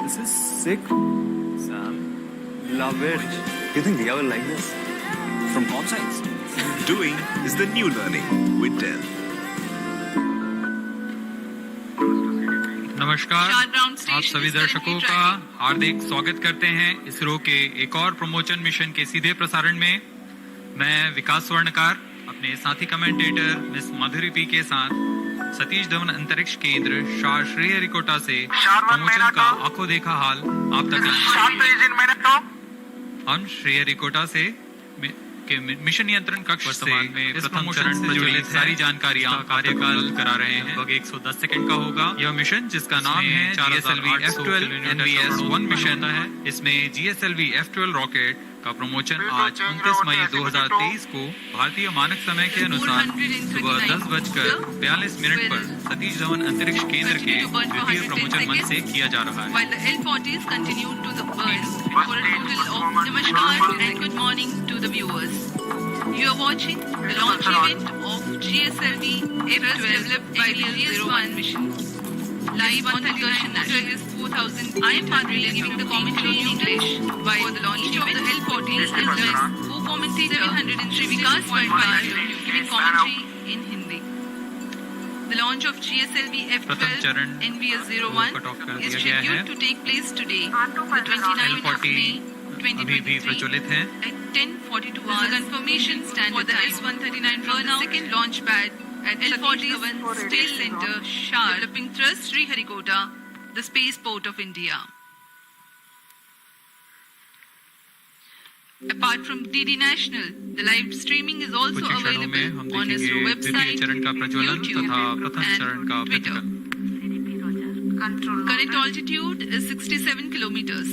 This is sick, Sam. Love it. Do you think Dia will like this? From comp science. Doing is the new learning with Dell. नमस्कार, आप सभी दर्शकों का हार्दिक स्वागत करते हैं इसरो के एक और प्रमोशन मिशन के सीधे प्रसारण में। मैं विकास स्वर्णकार अपने साथी कमेंटेटर मिस माधुरी पी के साथ सतीश धवन अंतरिक्ष केंद्र शार श्रीहरिकोटा से प्रमोशन का आंखों देखा हाल आप तक लाएंगे। हम श्रीहरिकोटा से के मिशन नियंत्रण कक्ष से इस प्रथम चरण से जुड़ी सारी जानकारियां कार्यकाल करा रहे हैं। लगभग 110 सेकंड का होगा यह मिशन, जिसका नाम है GSLV F12 NVS-1 मिशन है। इसमें GSLV F12 रॉकेट का प्रमोशन आज 29 मई 2023 को भारतीय मानक समय के अनुसार सुबह 10:42 पर सतीश धवन अंतरिक्ष केंद्र के द्वितीय प्रमोशन मंच से किया जा रहा है। Namaskar and good morning to the viewers. You are watching the launch event of GSLV F12 developed by the GS1 mission. Live on Pragyan Rover is 4,000. I am Madhuri giving the commentary in English while the launch event of the L40 is co-commentator 703 Vikas Swarnkar giving commentary in Hindi. The launch of GSLV F12 NVS-01 is scheduled to take place today, the 29th of May 2023 at 10:42 hours. The confirmation stand for the S139 from the second launch pad at L40 Space Center, SHAR, developing thrust Sriharikota, the spaceport of India. Apart from DD National, the live streaming is also available on ISRO website, YouTube, and Twitter. Current altitude is 67 kilometers.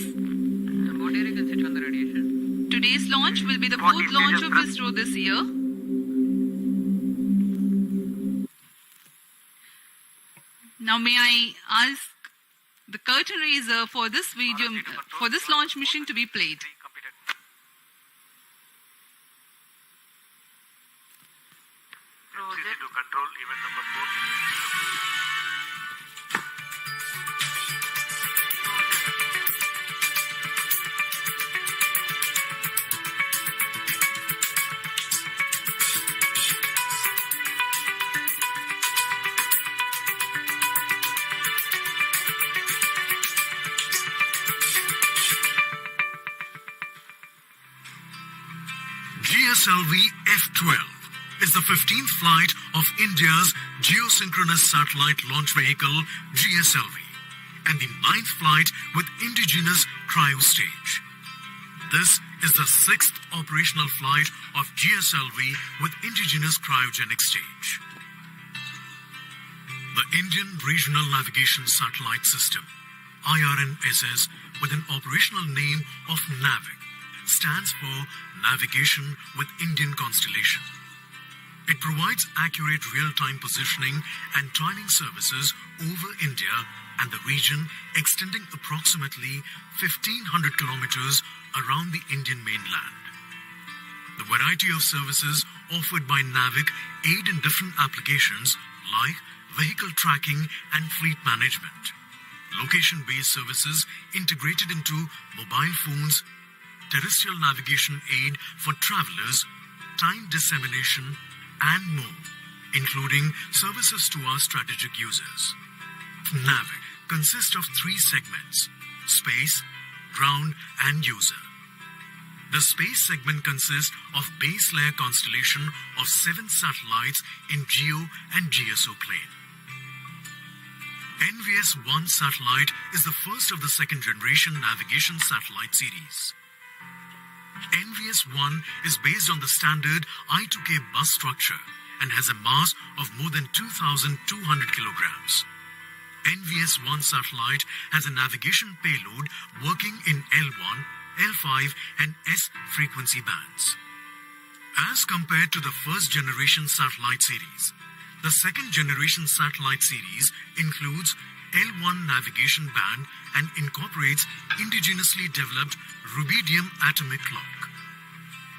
Today's launch will be the fourth launch of ISRO this year. Now may I ask the curtain raiser for this video, for this launch mission to be played. Proceed to control event number 4. GSLV F12 is the 15th flight of India's geosynchronous satellite launch vehicle GSLV and the 9th flight with indigenous cryo stage. This is the 6th operational flight of GSLV with indigenous cryogenic stage. The Indian Regional Navigation Satellite System, IRNSS, with an operational name of NAVIC, stands for Navigation with Indian Constellation. It provides accurate real-time positioning and timing services over India and the region extending approximately 1,500 kilometers around the Indian mainland. The variety of services offered by NAVIC aid in different applications like vehicle tracking and fleet management, location-based services integrated into mobile phones, terrestrial navigation aid for travelers, time dissemination, and more. including services to our strategic users. NAVIC consists of three segments: space, ground, and user. The space segment consists of base layer constellation of 7 satellites in GEO and GSO plane. NVS-1 satellite is the first of the second generation navigation satellite series. NVS-1 is based on the standard I2K bus structure and has a mass of more than 2,200 kilograms. NVS-1 satellite has a navigation payload working in L1, L5 and S frequency bands. As compared to the first generation satellite series, the second generation satellite series includes L1 navigation band and incorporates indigenously developed rubidium atomic clock.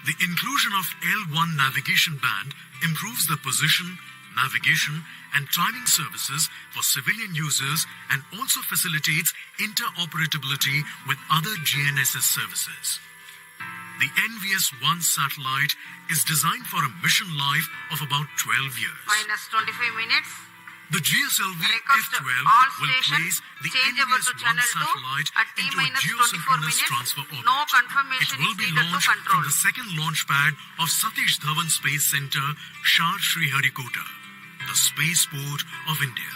The inclusion of L1 navigation band improves the position, navigation and timing services for civilian users and also facilitates interoperability with other GNSS services. The NVS-1 satellite is designed for a mission life of about 12 years. Minus 25 minutes. The GSLV Request F12 all will stations place the change over to NVS-1 channel 2 satellite at into a T-24 geosynchronous minutes. transfer orbit. No confirmation It will is be needed to launched control. from the second launch pad of Satish Dhawan Space Center, SHAR Sriharikota, the spaceport of India.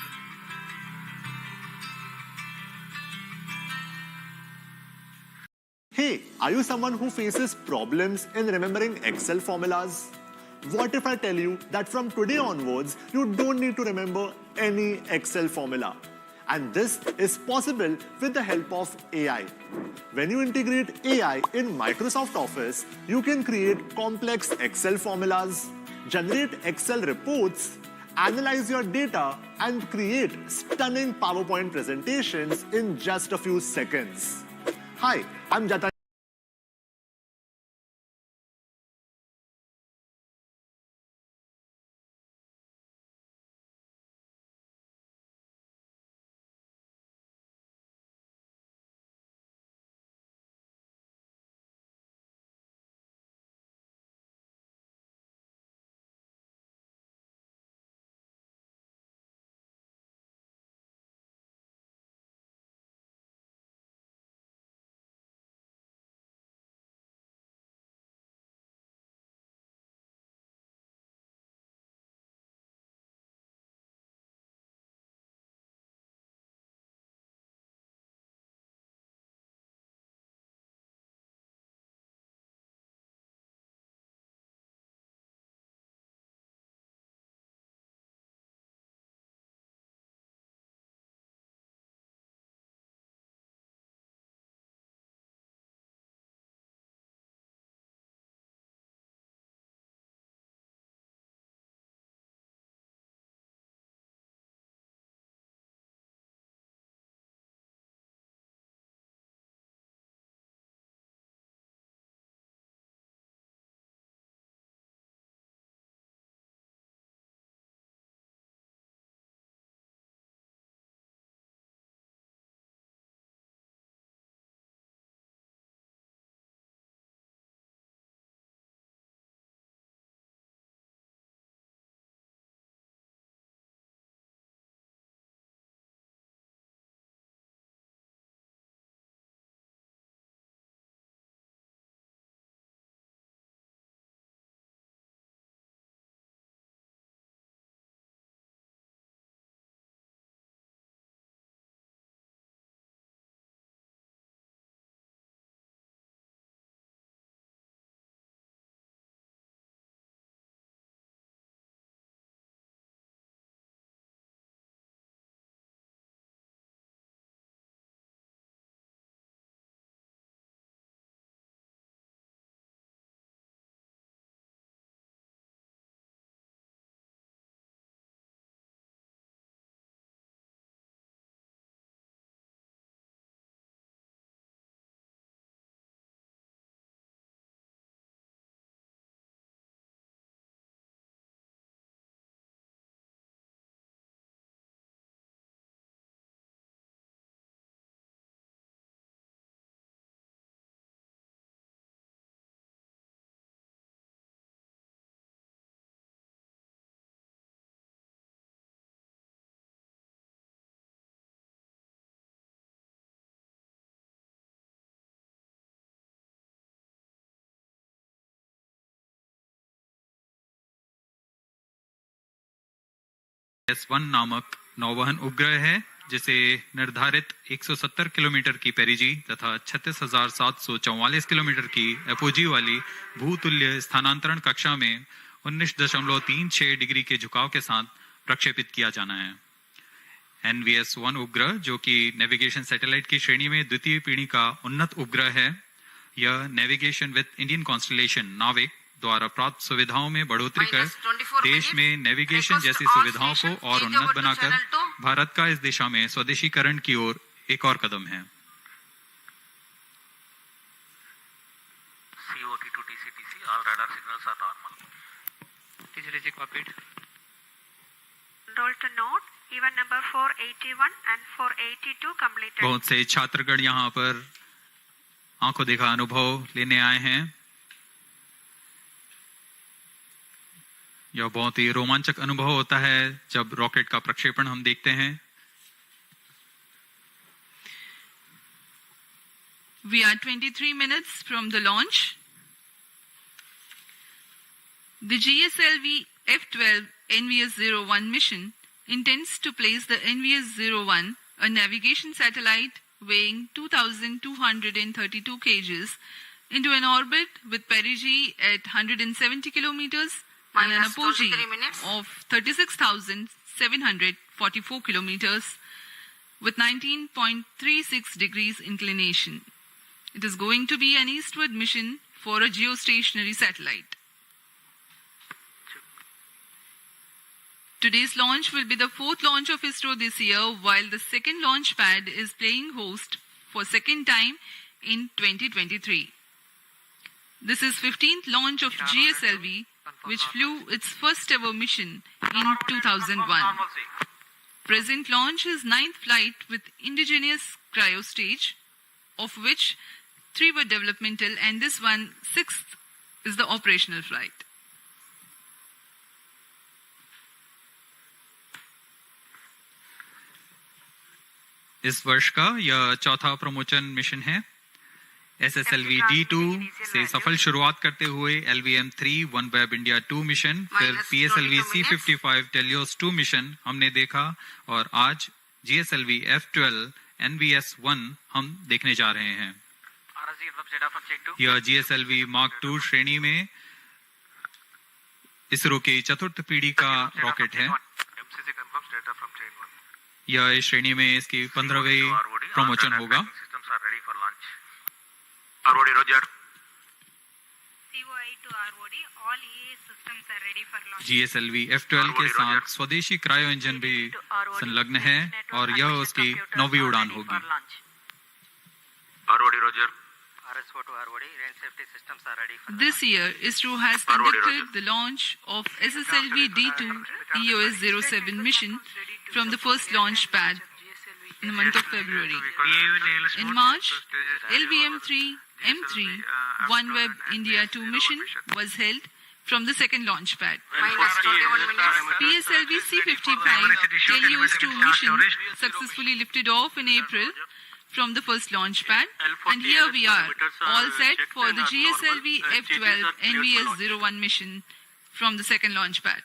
Hey, are you someone who faces problems in remembering Excel formulas? What if I tell you that from today onwards, you don't need to remember any Excel formula? And this is possible with the help of AI. When you integrate AI in Microsoft Office, you can create complex Excel formulas, generate Excel reports, analyze your data, and create stunning PowerPoint presentations in just a few seconds. Hi, I'm Jata. S1 नामक नौवहन उपग्रह है जिसे निर्धारित 170 kilometre की पेरिजी तथा 36,744 kilometre की apogee वाली भूतुल्य स्थानांतरण कक्षा में 19.36 डिग्री के झुकाव के साथ प्रक्षेपित किया जाना है। NVS-1 उपग्रह जो कि नेविगेशन सैटेलाइट की श्रेणी में द्वितीय पीढ़ी का उन्नत उपग्रह है, यह नेविगेशन विद इंडियन कॉन्स्टलेशन नाविक द्वारा प्राप्त सुविधाओं में बढ़ोतरी कर देश में नेविगेशन जैसी सुविधाओं को और उन्नत बनाकर भारत का इस दिशा में स्वदेशीकरण की ओर एक और कदम है। COT to TCTC, all radar signals are normal. TCTC copied. Control to note, even number 481 and 482 completed. बहुत से छात्रगण यहाँ पर आंखों देखा अनुभव लेने आए हैं। यह बहुत ही रोमांचक अनुभव होता है जब रॉकेट का प्रक्षेपण हम देखते हैं। We are 23 minutes from the launch. The GSLV F-12 NVS-01 mission intends to place the NVS-01, a navigation satellite weighing 2,232 kgs, into an orbit with perigee at 170 kilometers and an apogee of 36,744 kilometers with 19.36 degrees inclination. It is going to be an eastward mission for a geostationary satellite. Today's launch will be the fourth launch of ISRO this year, while the second launch pad is playing host for second time in 2023. This is 15th launch of GSLV, which flew its first ever mission in 2001. Present launch is 9th flight with indigenous cryo stage, of which 3 were developmental and this one, 6th, is the operational flight. इस वर्ष का यह चौथा promotion mission है। SSLV D2 से सफल शुरुआत करते हुए LVM-3 OneWeb India 2 मिशन, फिर PSLV C55 Telios 2 मिशन हमने देखा और आज GSLV F-12 NVS-1 हम देखने जा रहे हैं। यह GSLV Mark II श्रेणी में इसरो की चतुर्थ पीढ़ी का रॉकेट है। यह इस श्रेणी में इसकी 15वीं प्रमोशन होगा। ROD, Roger. COI to ROD, all EA systems are ready for launch. GSLV F-12 के साथ स्वदेशी क्रायो इंजन भी संलग्न है और यह उसकी 9वीं उड़ान होगी। ROD, Roger. RSO to ROD, range safety systems are ready for This year, ISRO has conducted the launch of SSLV D2 EOS-07 mission from the first launch pad in the month of February. In March, LVM-3 M3 OneWeb India 2 mission was held from the second launch pad. PSLV C55 Telios 2 mission successfully lifted off in April from the first launch pad, and here we are, all set for the GSLV F-12 NVS-01 mission from the second launch pad.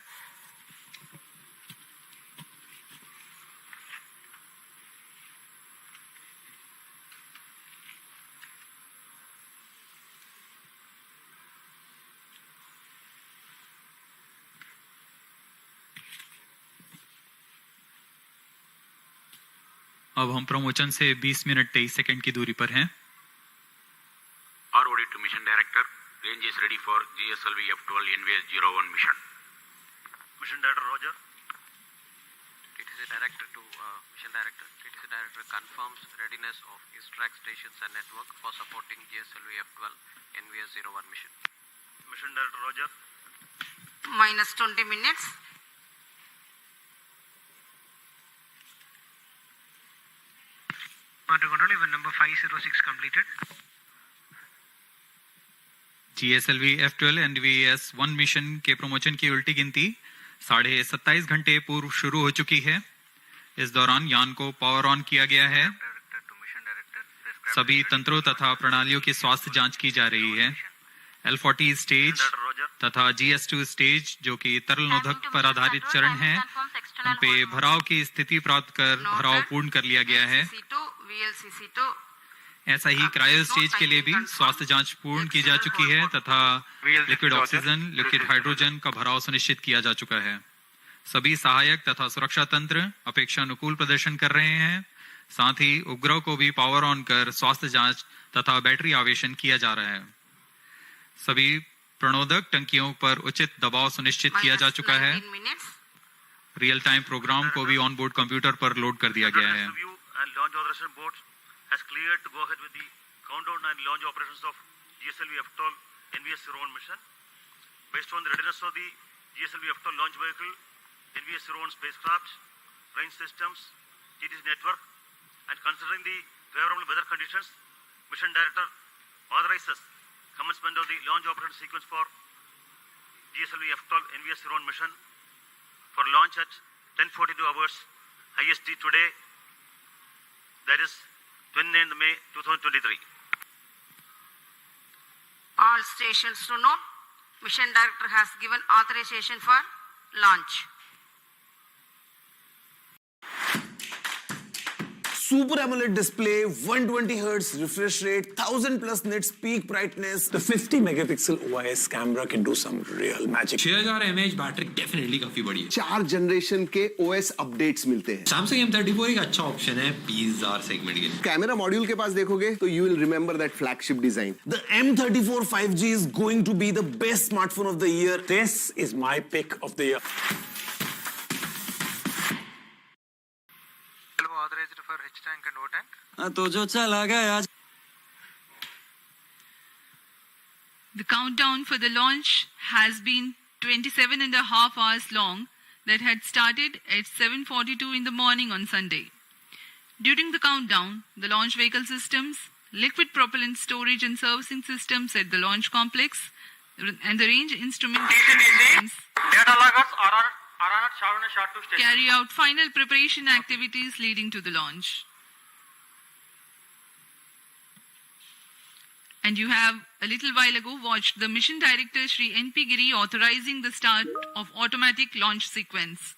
अब हम promotion से 20 minute 23 second की दूरी पर हैं। ROD to Mission Director, range is ready for GSLV F-12 NVS-01 mission. Mission Director, Roger. TTC Director to Mission Director. TTC Director confirms readiness of his track stations and network for supporting GSLV F-12 NVS-01 mission. Mission Director, Roger. Minus 20 minutes. Control, even number 506 completed. GSLV F-12 NVS-1 mission के promotion की उल्टी गिनती 27.5 घंटे पूर्व शुरू हो चुकी है। इस दौरान यान को पावर ऑन किया गया है। सभी तंत्रों तथा प्रणालियों की स्वास्थ्य जांच की जा रही है। L40 स्टेज तथा GS2 स्टेज जो कि तरल नोदक पर आधारित चरण है, उन पे भराव की स्थिति प्राप्त कर भराव पूर्ण कर लिया गया है। ऐसा ही क्रायो स्टेज के लिए भी स्वास्थ्य जांच पूर्ण की जा चुकी है तथा लिक्विड ऑक्सीजन, लिक्विड हाइड्रोजन का भराव सुनिश्चित किया जा चुका है। सभी सहायक तथा सुरक्षा तंत्र अपेक्षानुकूल प्रदर्शन कर रहे हैं। साथ ही उपग्रह को भी पावर ऑन कर स्वास्थ्य जांच तथा बैटरी आवेशन किया जा रहा है। सभी प्रणोदक टंकियों पर उचित दबाव सुनिश्चित किया जा चुका है। रियल टाइम प्रोग्राम को भी ऑन बोर्ड कंप्यूटर पर लोड कर दिया गया है। has cleared to go ahead with the countdown and launch operations of GSLV F12 NVS-01 mission. Based on the readiness of the GSLV F12 launch vehicle, NVS-01 spacecraft, range systems, TTC network, and considering the favorable weather conditions, Mission Director authorizes commencement of the launch operation sequence for GSLV F12 NVS-01 mission for launch at 10:42 hours IST today, that is 29th May 2023. All stations to note, Mission Director has given authorization for launch. Super AMOLED display, 120 Hz refresh rate, 1000 plus nits peak brightness. The 50 megapixel OIS camera can do some real magic. 6000 mAh battery definitely काफी बड़ी है। 4 generation के OS updates मिलते हैं। Samsung M34 एक अच्छा option है 20000 segment के लिए। कैमरा मॉड्यूल के पास देखोगे तो you will remember that flagship design. The M34 5G is going to be the best smartphone of the year. This is my pick of the year. Authorized for H tank and O tank. तो जो चला गया। The countdown for the launch has been 27.5 hours long that had started at 7:42 in the morning on Sunday. During the countdown, the launch vehicle systems, liquid propellant storage and servicing systems at the launch complex, and the range instrument systems Data loggers are on SHAR 2 station. carry out final preparation activities leading to the launch. And you have a little while ago watched the mission director Shri N.P. Giri authorizing the start of automatic launch sequence.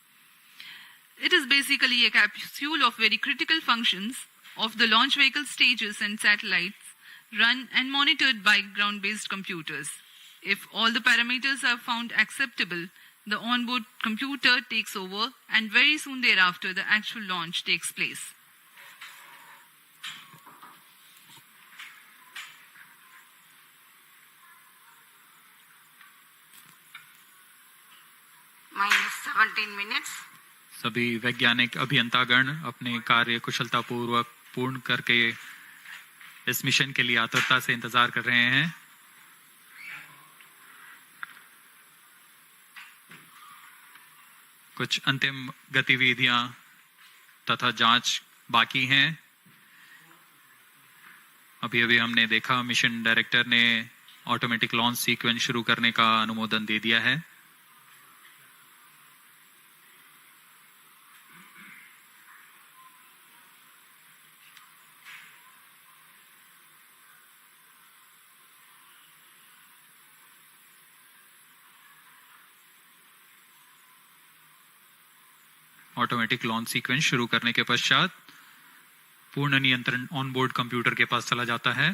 It is basically a capsule of very critical functions of the launch vehicle stages and satellites run and monitored by ground-based computers. If all the parameters are found acceptable, the onboard computer takes over and very soon thereafter the actual launch takes place. Minus 17 minutes. सभी वैज्ञानिक अभियंतागण अपने कार्य कुशलतापूर्वक पूर्ण करके इस mission के लिए आतुरता से इंतजार कर रहे हैं। कुछ अंतिम गतिविधियां तथा जांच बाकी हैं। अभी हमने देखा मिशन डायरेक्टर ने ऑटोमेटिक लॉन्च सीक्वेंस शुरू करने का अनुमोदन दे दिया है। ऑटोमेटिक लॉन्च सीक्वेंस शुरू करने के पश्चात पूर्ण नियंत्रण ऑनबोर्ड कंप्यूटर के पास चला जाता है।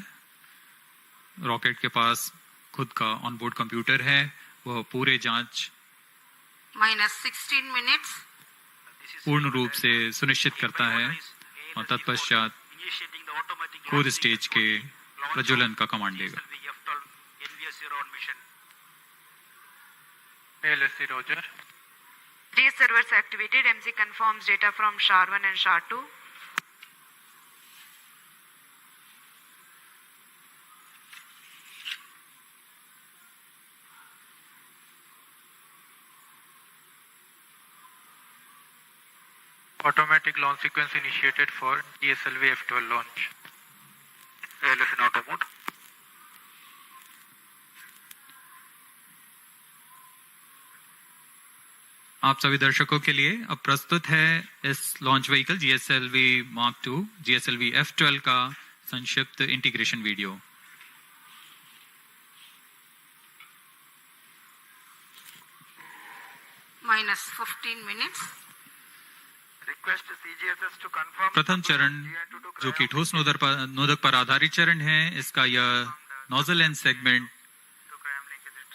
रॉकेट के पास खुद का ऑनबोर्ड कंप्यूटर है, वह पूरे जांच Minus 16 minutes. पूर्ण रूप से सुनिश्चित करता है और तत्पश्चात खुद स्टेज के प्रज्वलन का कमांड देगा। ALSC Roger. These servers activated. MC confirms data from SHAR 1 and SHAR 2. Automatic launch sequence initiated for GSLV F12 launch. ALS in auto mode. आप सभी दर्शकों के लिए अब प्रस्तुत है इस launch vehicle GSLV Mark II GSLV F12 का संक्षिप्त इंटीग्रेशन वीडियो। minus 15 minutes. प्रथम चरण जो कि ठोस नोदक पर आधारित चरण है, इसका यह nozzle and segment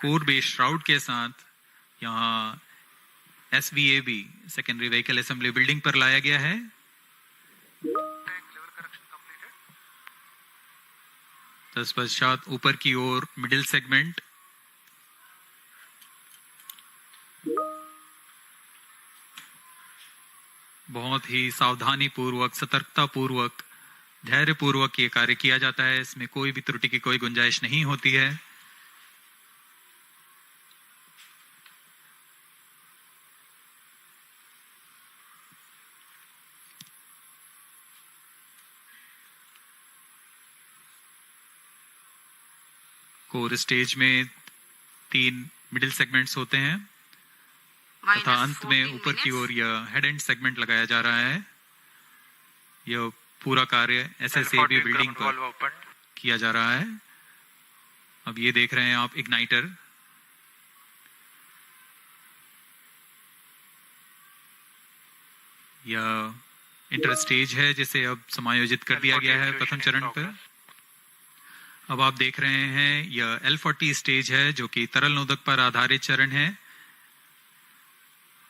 core base shroud के साथ यहाँ SVAB secondary vehicle assembly building पर लाया गया है। तत्पश्चात ऊपर की ओर मिडिल सेगमेंट, बहुत ही सावधानी पूर्वक, सतर्कता पूर्वक, धैर्य पूर्वक ये कार्य किया जाता है। इसमें कोई भी त्रुटि की कोई गुंजाइश नहीं होती है। कोर स्टेज में 3 मिडिल सेगमेंट्स होते हैं तथा अंत में ऊपर की ओर यह हेड एंड सेगमेंट लगाया जा रहा है। यह पूरा कार्य SSAB बिल्डिंग पर किया जा रहा है। अब ये देख रहे हैं आप इग्नाइटर। यह इंटर स्टेज है जिसे अब समायोजित कर दिया गया है प्रथम चरण पर। अब आप देख रहे हैं यह L40 स्टेज है जो कि तरल नोदक पर आधारित चरण है।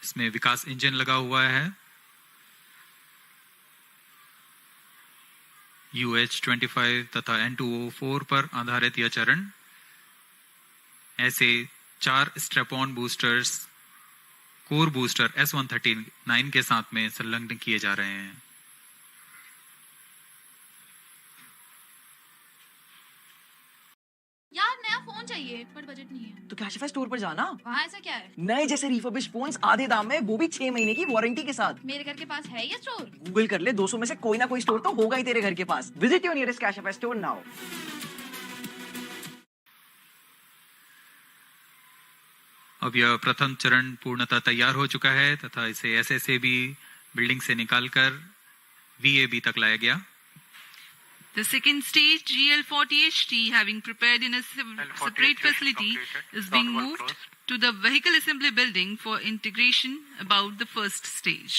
इसमें विकास इंजन लगा हुआ है। UH-25 तथा N2O4 पर आधारित यह चरण। ऐसे 4 strap-on boosters core booster S139 के साथ में संलग्न किए जा रहे हैं। यार नया फोन चाहिए पर बजट नहीं है। तो कैशफाई स्टोर पर जाना। वहाँ ऐसा क्या है? नए जैसे रिफर्बिश्ड फोन्स आधे दाम में, वो भी 6 महीने की वारंटी के साथ। मेरे घर के पास है ये स्टोर? गूगल कर ले, 200 में से कोई ना कोई स्टोर तो होगा ही तेरे घर के पास। Visit your nearest Cashify store now. अब यह प्रथम चरण पूर्णतः तैयार हो चुका है तथा इसे SSAB बिल्डिंग से निकालकर VAB तक लाया गया। The second stage, GL40HT, having prepared in a separate facility, is being moved to the vehicle assembly building for integration about the first stage.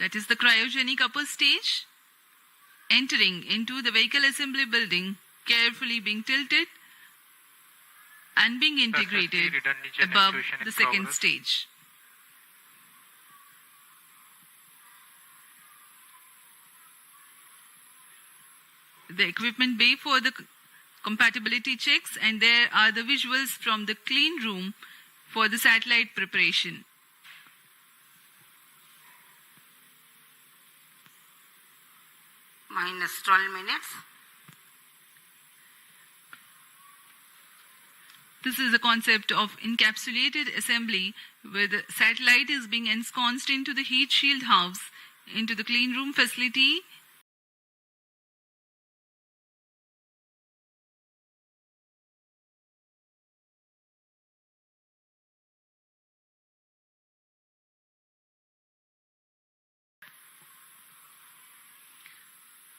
That is the cryogenic upper stage. Entering into the vehicle assembly building, carefully being tilted and being integrated above the second stage. The equipment bay for the compatibility checks, and there are the visuals from the clean room for the satellite preparation. Minus 12 minutes. This is a concept of encapsulated assembly where the satellite is being ensconced into the heat shield house, into the clean room facility.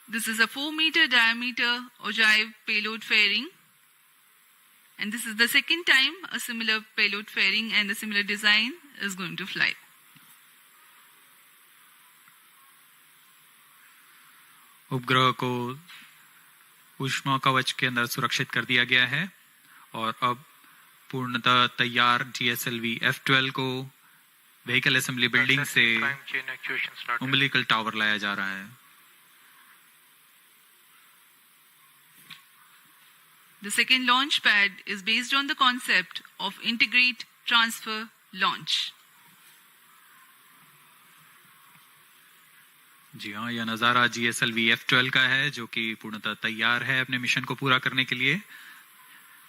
This is a 4-meter diameter ogive payload fairing. And this is the second time a similar payload fairing and a similar design is going to fly. उपग्रह को ऊष्मा कवच के अंदर सुरक्षित कर दिया गया है और अब पूर्णतः तैयार GSLV F12 को व्हीकल असेंबली बिल्डिंग से उम्बिलिकल टावर लाया जा रहा है। The second launch pad is based on the concept of integrate, transfer, launch. जी हाँ, यह नजारा GSLV F12 का है जो कि पूर्णतः तैयार है अपने मिशन को पूरा करने के लिए।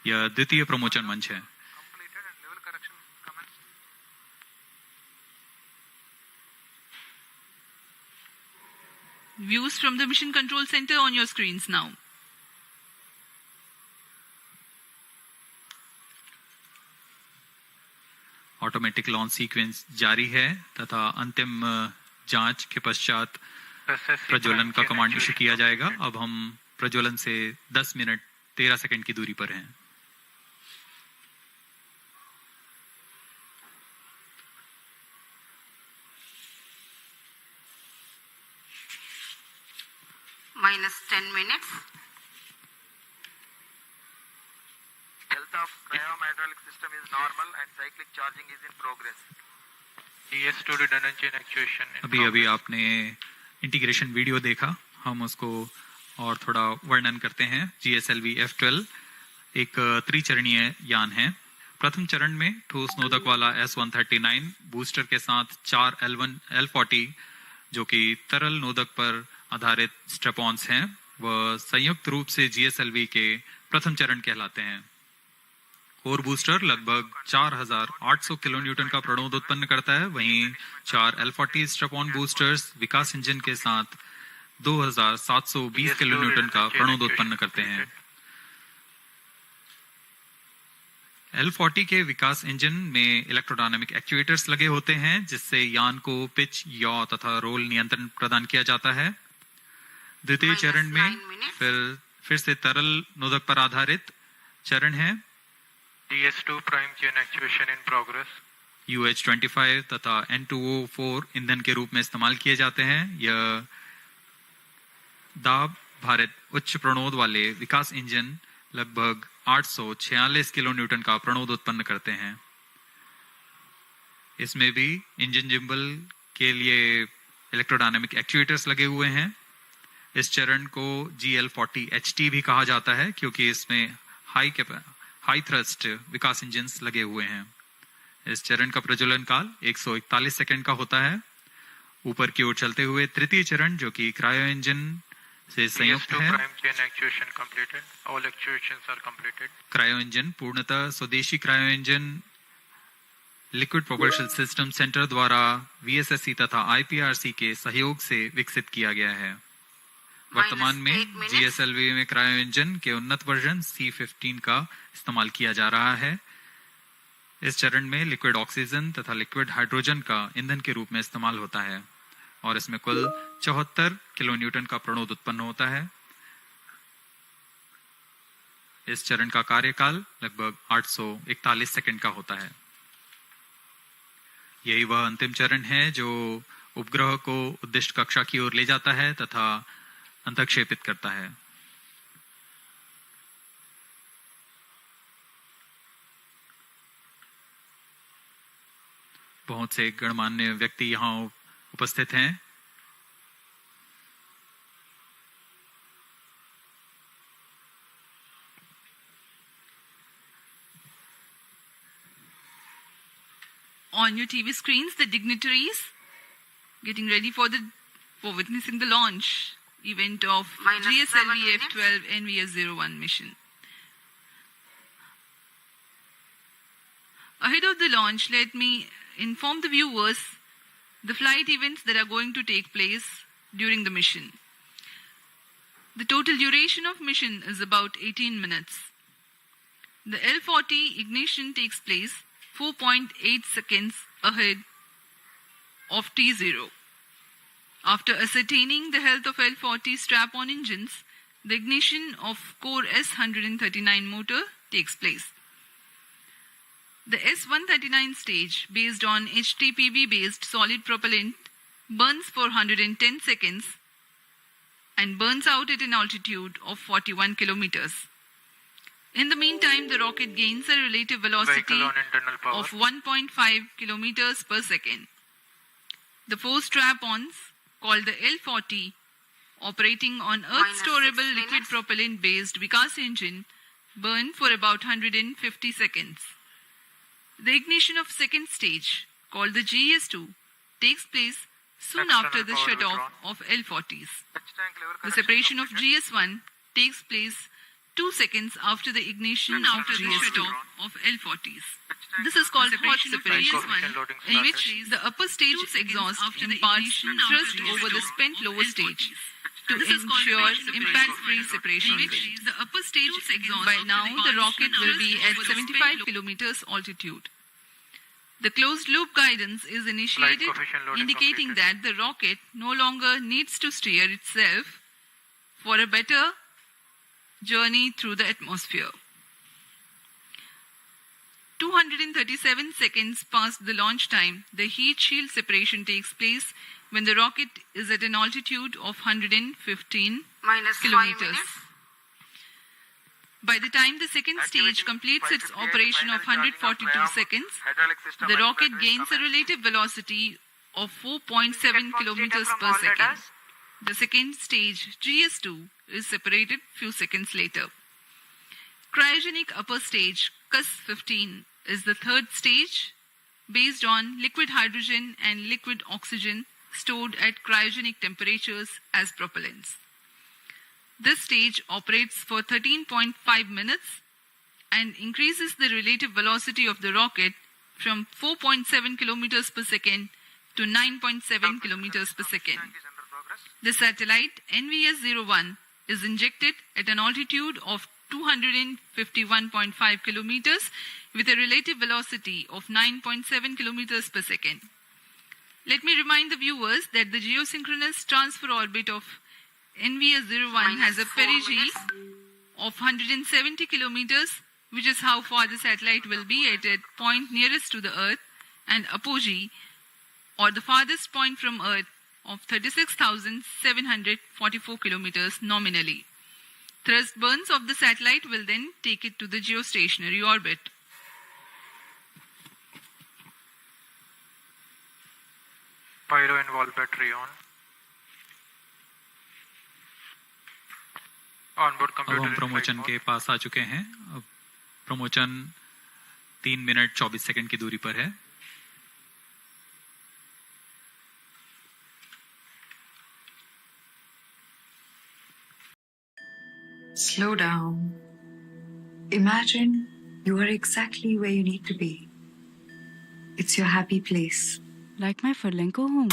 यह द्वितीय प्रमोचन मंच है। Views from the mission control center on your screens now. Automatic launch sequence जारी है तथा अंतिम जांच के पश्चात प्रज्वलन का कमांड इशू किया जाएगा। अब हम प्रज्वलन से 10 मिनट 13 सेकंड की दूरी पर हैं। -10 minutes. Health of cryom-hydraulic system is normal and cyclic charging is in progress. DS2 redundant chain actuation. अभी आपने इंटीग्रेशन वीडियो देखा, हम उसको और थोड़ा वर्णन करते हैं। GSLV F12 एक त्रिचरणीय यान है। प्रथम चरण में ठोस नोदक वाला S139 बूस्टर के साथ 4 L40 जो कि तरल नोदक पर आधारित स्ट्रेपॉन्स हैं, वह संयुक्त रूप से GSLV के प्रथम चरण कहलाते हैं। कोर बूस्टर लगभग 4800 किलो न्यूटन का प्रणोद उत्पन्न करता है, वहीं 4 L40 स्ट्रेपॉन बूस्टर्स विकास इंजन के साथ 2720 किलो न्यूटन का प्रणोद उत्पन्न करते हैं। L40 के विकास इंजन में इलेक्ट्रोडायनामिक एक्चुएटर्स लगे होते हैं, जिससे यान को पिच, याव तथा रोल नियंत्रण प्रदान किया जाता है। द्वितीय चरण में फिर से तरल नोदक पर आधारित चरण है। DS2 prime chain actuation in progress. UH-25 तथा N2O4 ईंधन के रूप में इस्तेमाल किए जाते हैं। यह दाब भारित उच्च प्रणोद वाले विकास इंजन लगभग 846 किलो न्यूटन का प्रणोद उत्पन्न करते हैं। इसमें भी इंजन जिम्बल के लिए इलेक्ट्रोडायनामिक एक्चुएटर्स लगे हुए हैं। इस चरण को GL40HT भी कहा जाता है, क्योंकि इसमें हाई थ्रस्ट विकास इंजन्स लगे हुए हैं। इस चरण का प्रज्वलन काल 141 सेकंड का होता है। ऊपर की ओर चलते हुए तृतीय चरण, जो कि क्रायो इंजन से संयुक्त है। क्रायो इंजन पूर्णतः स्वदेशी cryo engine liquid propulsion system centre द्वारा VSSC तथा IPRC के सहयोग से विकसित किया गया है। वर्तमान में GSLV में क्रायो इंजन के उन्नत वर्जन C15 का इस्तेमाल किया जा रहा है। इस चरण में लिक्विड ऑक्सीजन तथा लिक्विड हाइड्रोजन का ईंधन के रूप में इस्तेमाल होता है और इसमें कुल 74 किलो न्यूटन का प्रणोद उत्पन्न होता है। इस चरण का कार्यकाल लगभग 841 सेकंड का होता है। यही वह अंतिम चरण है जो उपग्रह को उद्दिष्ट कक्षा की ओर ले जाता है तथा अंतक्षेपित करता है। बहुत से गणमान्य व्यक्ति यहाँ उपस्थित हैं। On your TV screens, the dignitaries getting ready for witnessing the launch event of GSLV F12 NVS-01 mission. Ahead of the launch, let me inform the viewers the flight events that are going to take place during the mission. The total duration of mission is about 18 minutes. The L40 ignition takes place 4.8 seconds ahead of T0. After ascertaining the health of L40 strap-on engines, the ignition of core S139 motor takes place. The S139 stage, based on HTPB-based solid propellant, burns for 110 seconds and burns out at an altitude of 41 kilometers. In the meantime, the rocket gains a relative velocity of 1.5 kilometers per second. The four strap-ons, called the L40, operating on Earth-storable liquid propellant-based Vikas engine, burn for about 150 seconds. The ignition of second stage, called the GS2, takes place soon after the shut-off of L40s. The separation of GS1 takes place 2 seconds after the ignition of GS2 of L40s. This is called hot separation, in which the upper stage exhaust imparts thrust over the spent lower stage to ensure impact-free separation. The upper stage exhaust. By now, the rocket will be at 75 kilometers altitude. The closed-loop guidance is initiated, indicating that the rocket no longer needs to steer itself for a better journey through the atmosphere. 237 seconds past the launch time, the heat shield separation takes place when the rocket is at an altitude of 115 minus kilometers. 5 minutes. By the time the second stage completes its operation of 142 seconds, the rocket gains a relative velocity of 4.7 kilometers per second. The second stage, GS2, is separated few seconds later. Cryogenic upper stage, CUS-15, is the third stage based on liquid hydrogen and liquid oxygen stored at cryogenic temperatures as propellants. This stage operates for 13.5 minutes and increases the relative velocity of the rocket from 4.7 kilometers per second to 9.7 kilometers per second. The satellite NVS-01 is injected at an altitude of 251.5 kilometers with a relative velocity of 9.7 kilometers per second. Let me remind the viewers that the geosynchronous transfer orbit of NVS-01 has a perigee of 170 kilometers, which is how far the satellite will be at a point nearest to the Earth, and apogee, or the farthest point from Earth, of 36,744 kilometers nominally. Thrust burns of the satellite will then take it to the geostationary orbit. Pyro and wall battery on. Onboard अब computer. हम प्रमोचन के पास आ चुके हैं. अब प्रमोचन 3 minute 24 second की दूरी पर है. Slow down. Imagine you are exactly where you need to be. It's your happy place. Like my flamenco home.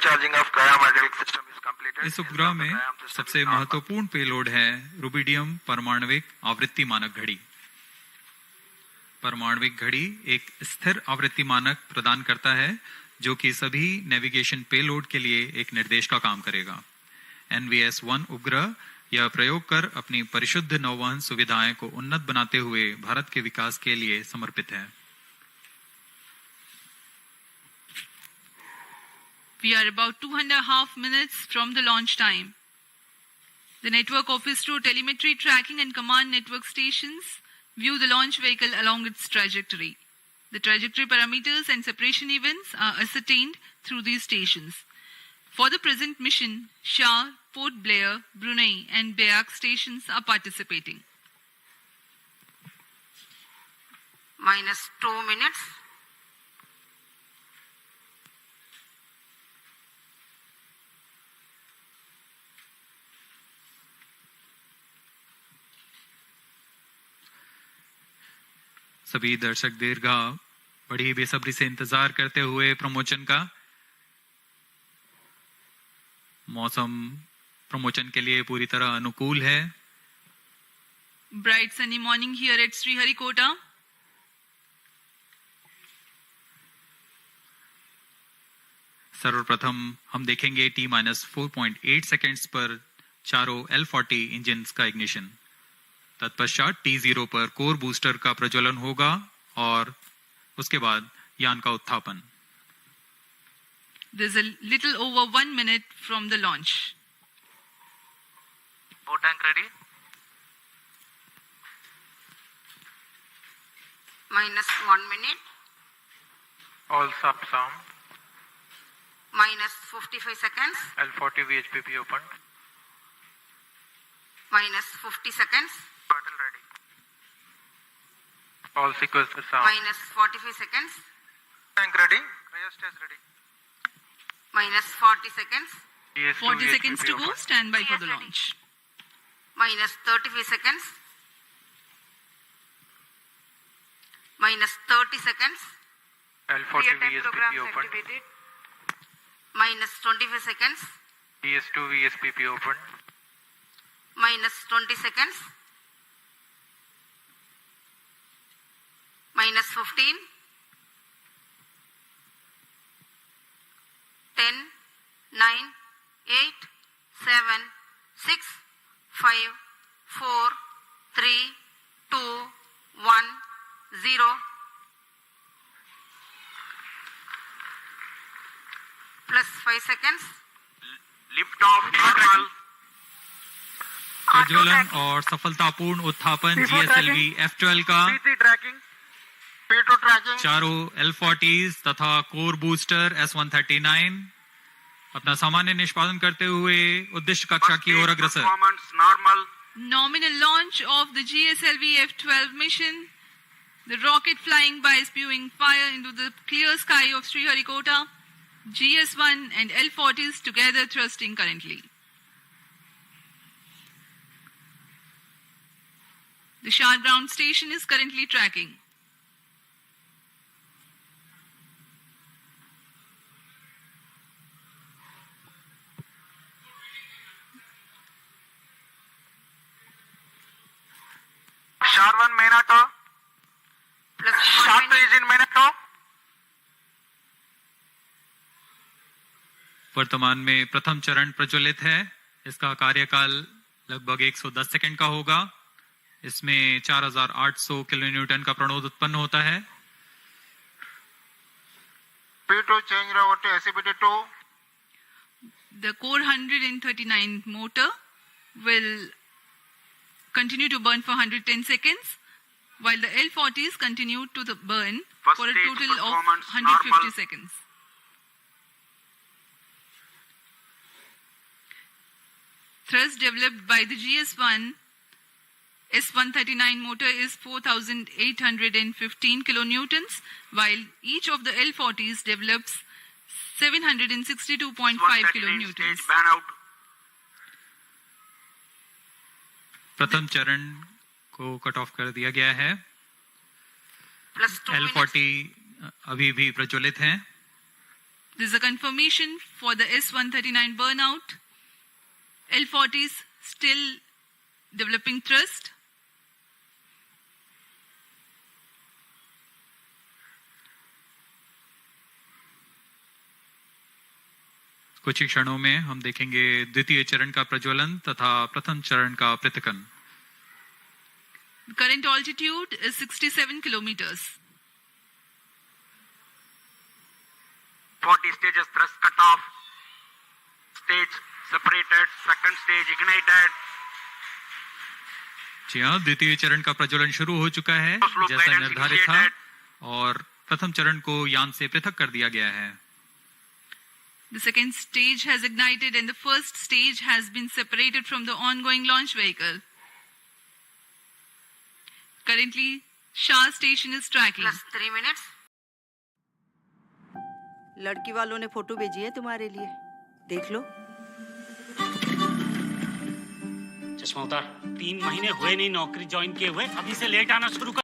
Charging of cryogenic system is completed. इस उपग्रह में सबसे महत्वपूर्ण पेलोड है रुबिडियम परमाणविक आवृत्ति मानक घड़ी. परमाणविक घड़ी एक स्थिर आवृत्ति मानक प्रदान करता है जो कि सभी नेविगेशन पेलोड के लिए एक निर्देश का काम करेगा. NVS-1 उपग्रह यह प्रयोग कर अपनी परिशुद्ध नौवहन सुविधाएं को उन्नत बनाते हुए भारत के विकास के लिए समर्पित है. We are about 2.5 minutes from the launch time. The network of ISRO telemetry tracking and command network stations view the launch vehicle along its trajectory. The trajectory parameters and separation events are ascertained through these stations. For the present mission, SHAR, Port Blair, Brunei and Beak stations are participating. Minus 2 minutes. सभी दर्शक दीर्घा बड़ी बेसब्री से इंतजार करते हुए प्रमोचन का. मौसम प्रमोचन के लिए पूरी तरह अनुकूल है. Bright sunny morning here at Sriharikota. सर्वप्रथम हम देखेंगे T-4.8 सेकेंड्स पर चारों L40 इंजन्स का इग्निशन. तत्पश्चात T0 पर कोर बूस्टर का प्रज्वलन होगा और उसके बाद यान का उत्थापन. There's a little over 1 minute from the launch. Boat tank ready. Minus 1 minute. All sub sound. minus 55 seconds, L40 VHPP opened. minus 50 seconds, Battle ready. All sequences are. minus 45 seconds, Tank ready. Cryostat ready. minus 40 seconds, 40 seconds to go. Stand by for the launch. minus 35 seconds, minus 30 seconds, L40 VSPP opened. minus 25 seconds, PS2 VSPP opened. minus 20 seconds, minus 15, 10, 9, 8, 7, 6, 5, 4, 3, 2, 1, 0. Plus 5 seconds. Liftoff normal. प्रज्वलन और सफलतापूर्ण उत्थापन GSLV F12 का CT tracking. P2 tracking. चारों L40s तथा core booster S139 अपना सामान्य निष्पादन करते हुए उद्दिष्ट कक्षा की ओर अग्रसर। Performance normal. Nominal launch of the GSLV F12 mission. The rocket flying by spewing fire into the clear sky of Sriharikota. GS1 and L40s together thrusting currently. The SHAR ground station is currently tracking. SHAR 1 main auto. Plus SHAR 2 is in main auto. वर्तमान में प्रथम चरण प्रज्वलित है। इसका कार्यकाल लगभग 110 second का होगा। इसमें 4800 किलोन्यूटन का प्रणोद उत्पन्न होता है। P2 change over to SCBT2. The core 139 motor will continue to burn for 110 seconds, while the L40s continue to burn First for a stage total of performance 150 normal. seconds. Thrust developed by the GS1 S139 motor is 4,815 kilonewtons, while each of the L40s develops 762.5 kilonewtons. Ban out. प्रथम चरण को cut off कर दिया गया है। L40 अभी भी प्रज्वलित हैं। This is a confirmation for the S139 burnout. L40s still developing thrust. कुछ ही क्षणों में हम देखेंगे द्वितीय चरण का प्रज्वलन तथा प्रथम चरण का पृथक्कन। The current altitude is 67 kilometers. 40 stages thrust cut off. Stage separated. Second stage ignited. जी हाँ, द्वितीय चरण का प्रज्वलन शुरू हो चुका है जैसा निर्धारित था और प्रथम चरण को यान से पृथक कर दिया गया है। The second stage has ignited and the first stage has been separated from the ongoing launch vehicle. Currently, SHAR station is tracking. Plus 3 minutes. लड़की वालों ने फोटो भेजी है तुम्हारे लिए, देख लो। चश्मा उतार। 3 महीने हुए नहीं नौकरी ज्वाइन किए हुए, अभी से लेट आना शुरू कर।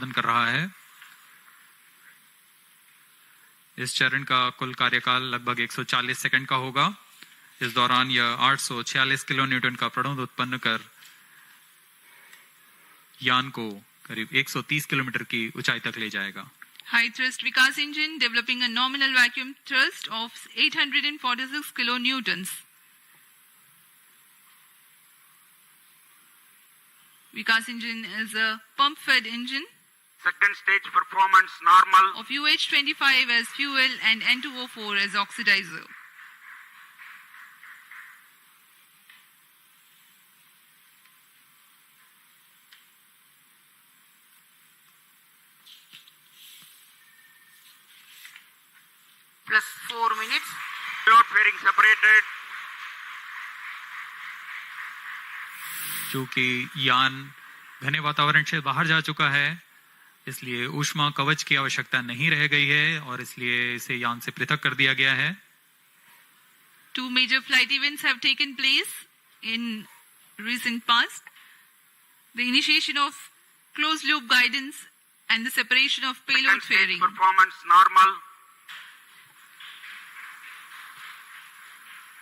निष्पादन कर रहा है। इस चरण का कुल कार्यकाल लगभग 140 सेकंड का होगा। इस दौरान यह 846 किलो न्यूटन का प्रणोद उत्पन्न कर यान को करीब 130 किलोमीटर की ऊंचाई तक ले जाएगा। High thrust Vikas engine developing a nominal vacuum thrust of 846 kilonewtons. Vikas engine is a pump-fed engine. Second stage performance normal. Of UH25 as fuel and N2O4 as oxidizer. Plus 4 minutes. Payload fairing separated. चूंकि यान घने वातावरण से बाहर जा चुका है, इसलिए ऊष्मा कवच की आवश्यकता नहीं रह गई है और इसलिए इसे यान से पृथक कर दिया गया है। Two major flight events have taken place in recent past. The initiation of closed loop guidance and the separation of payload fairing. Performance normal.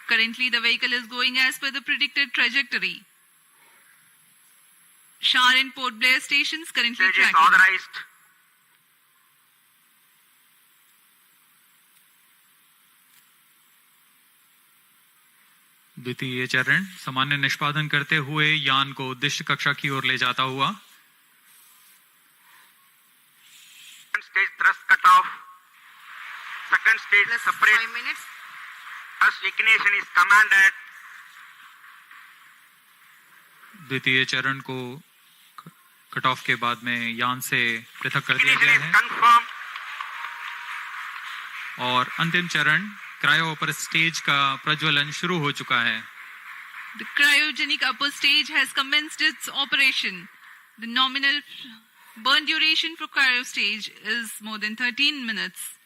Currently, the vehicle is going as per the predicted trajectory. SHAR and Port Blair stations currently Stage is tracking. authorized. द्वितीय चरण सामान्य निष्पादन करते हुए यान को उद्दिष्ट कक्षा की ओर ले जाता हुआ। Stage thrust cutoff. Second stage Plus separate. 5 minutes. Thrust ignition is commanded. द्वितीय चरण को कट ऑफ के बाद में यान से पृथक कर दिया गया Ignition is है confirmed. और अंतिम चरण क्रायो अपर स्टेज का प्रज्वलन शुरू हो चुका है। The cryogenic upper stage has commenced its operation. The nominal burn duration for cryo stage is more than 13 minutes.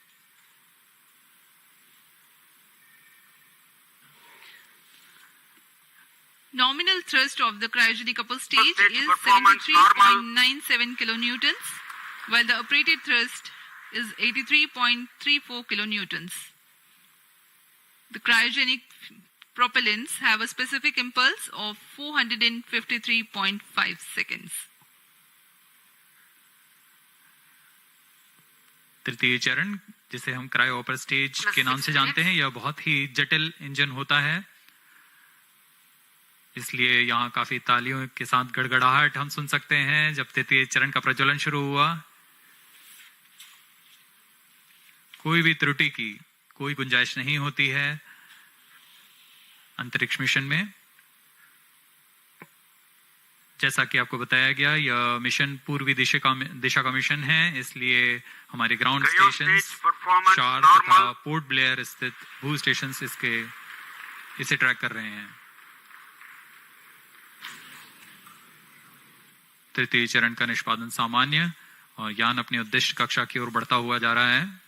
Nominal thrust of the cryogenic upper stage is 73.97 kilonewtons, while the operated thrust is 83.34 kilonewtons. The cryogenic propellants have a specific impulse of 453.5 seconds. तृतीय चरण जिसे हम cryo upper stage के नाम से जानते हैं, यह बहुत ही जटिल इंजन होता है, इसलिए यहाँ काफी तालियों के साथ गड़गड़ाहट हम सुन सकते हैं जब तृतीय चरण का प्रज्वलन शुरू हुआ। कोई भी त्रुटि की कोई गुंजाइश नहीं होती है अंतरिक्ष मिशन में। जैसा कि आपको बताया गया, यह मिशन पूर्वी दिशा का मिशन है, इसलिए हमारे ग्राउंड स्टेशन शार तथा पोर्ट ब्लेयर स्थित भू स्टेशन इसे ट्रैक कर रहे हैं। तृतीय चरण का निष्पादन सामान्य और यान अपनी उद्दिष्ट कक्षा की ओर बढ़ता हुआ जा रहा है।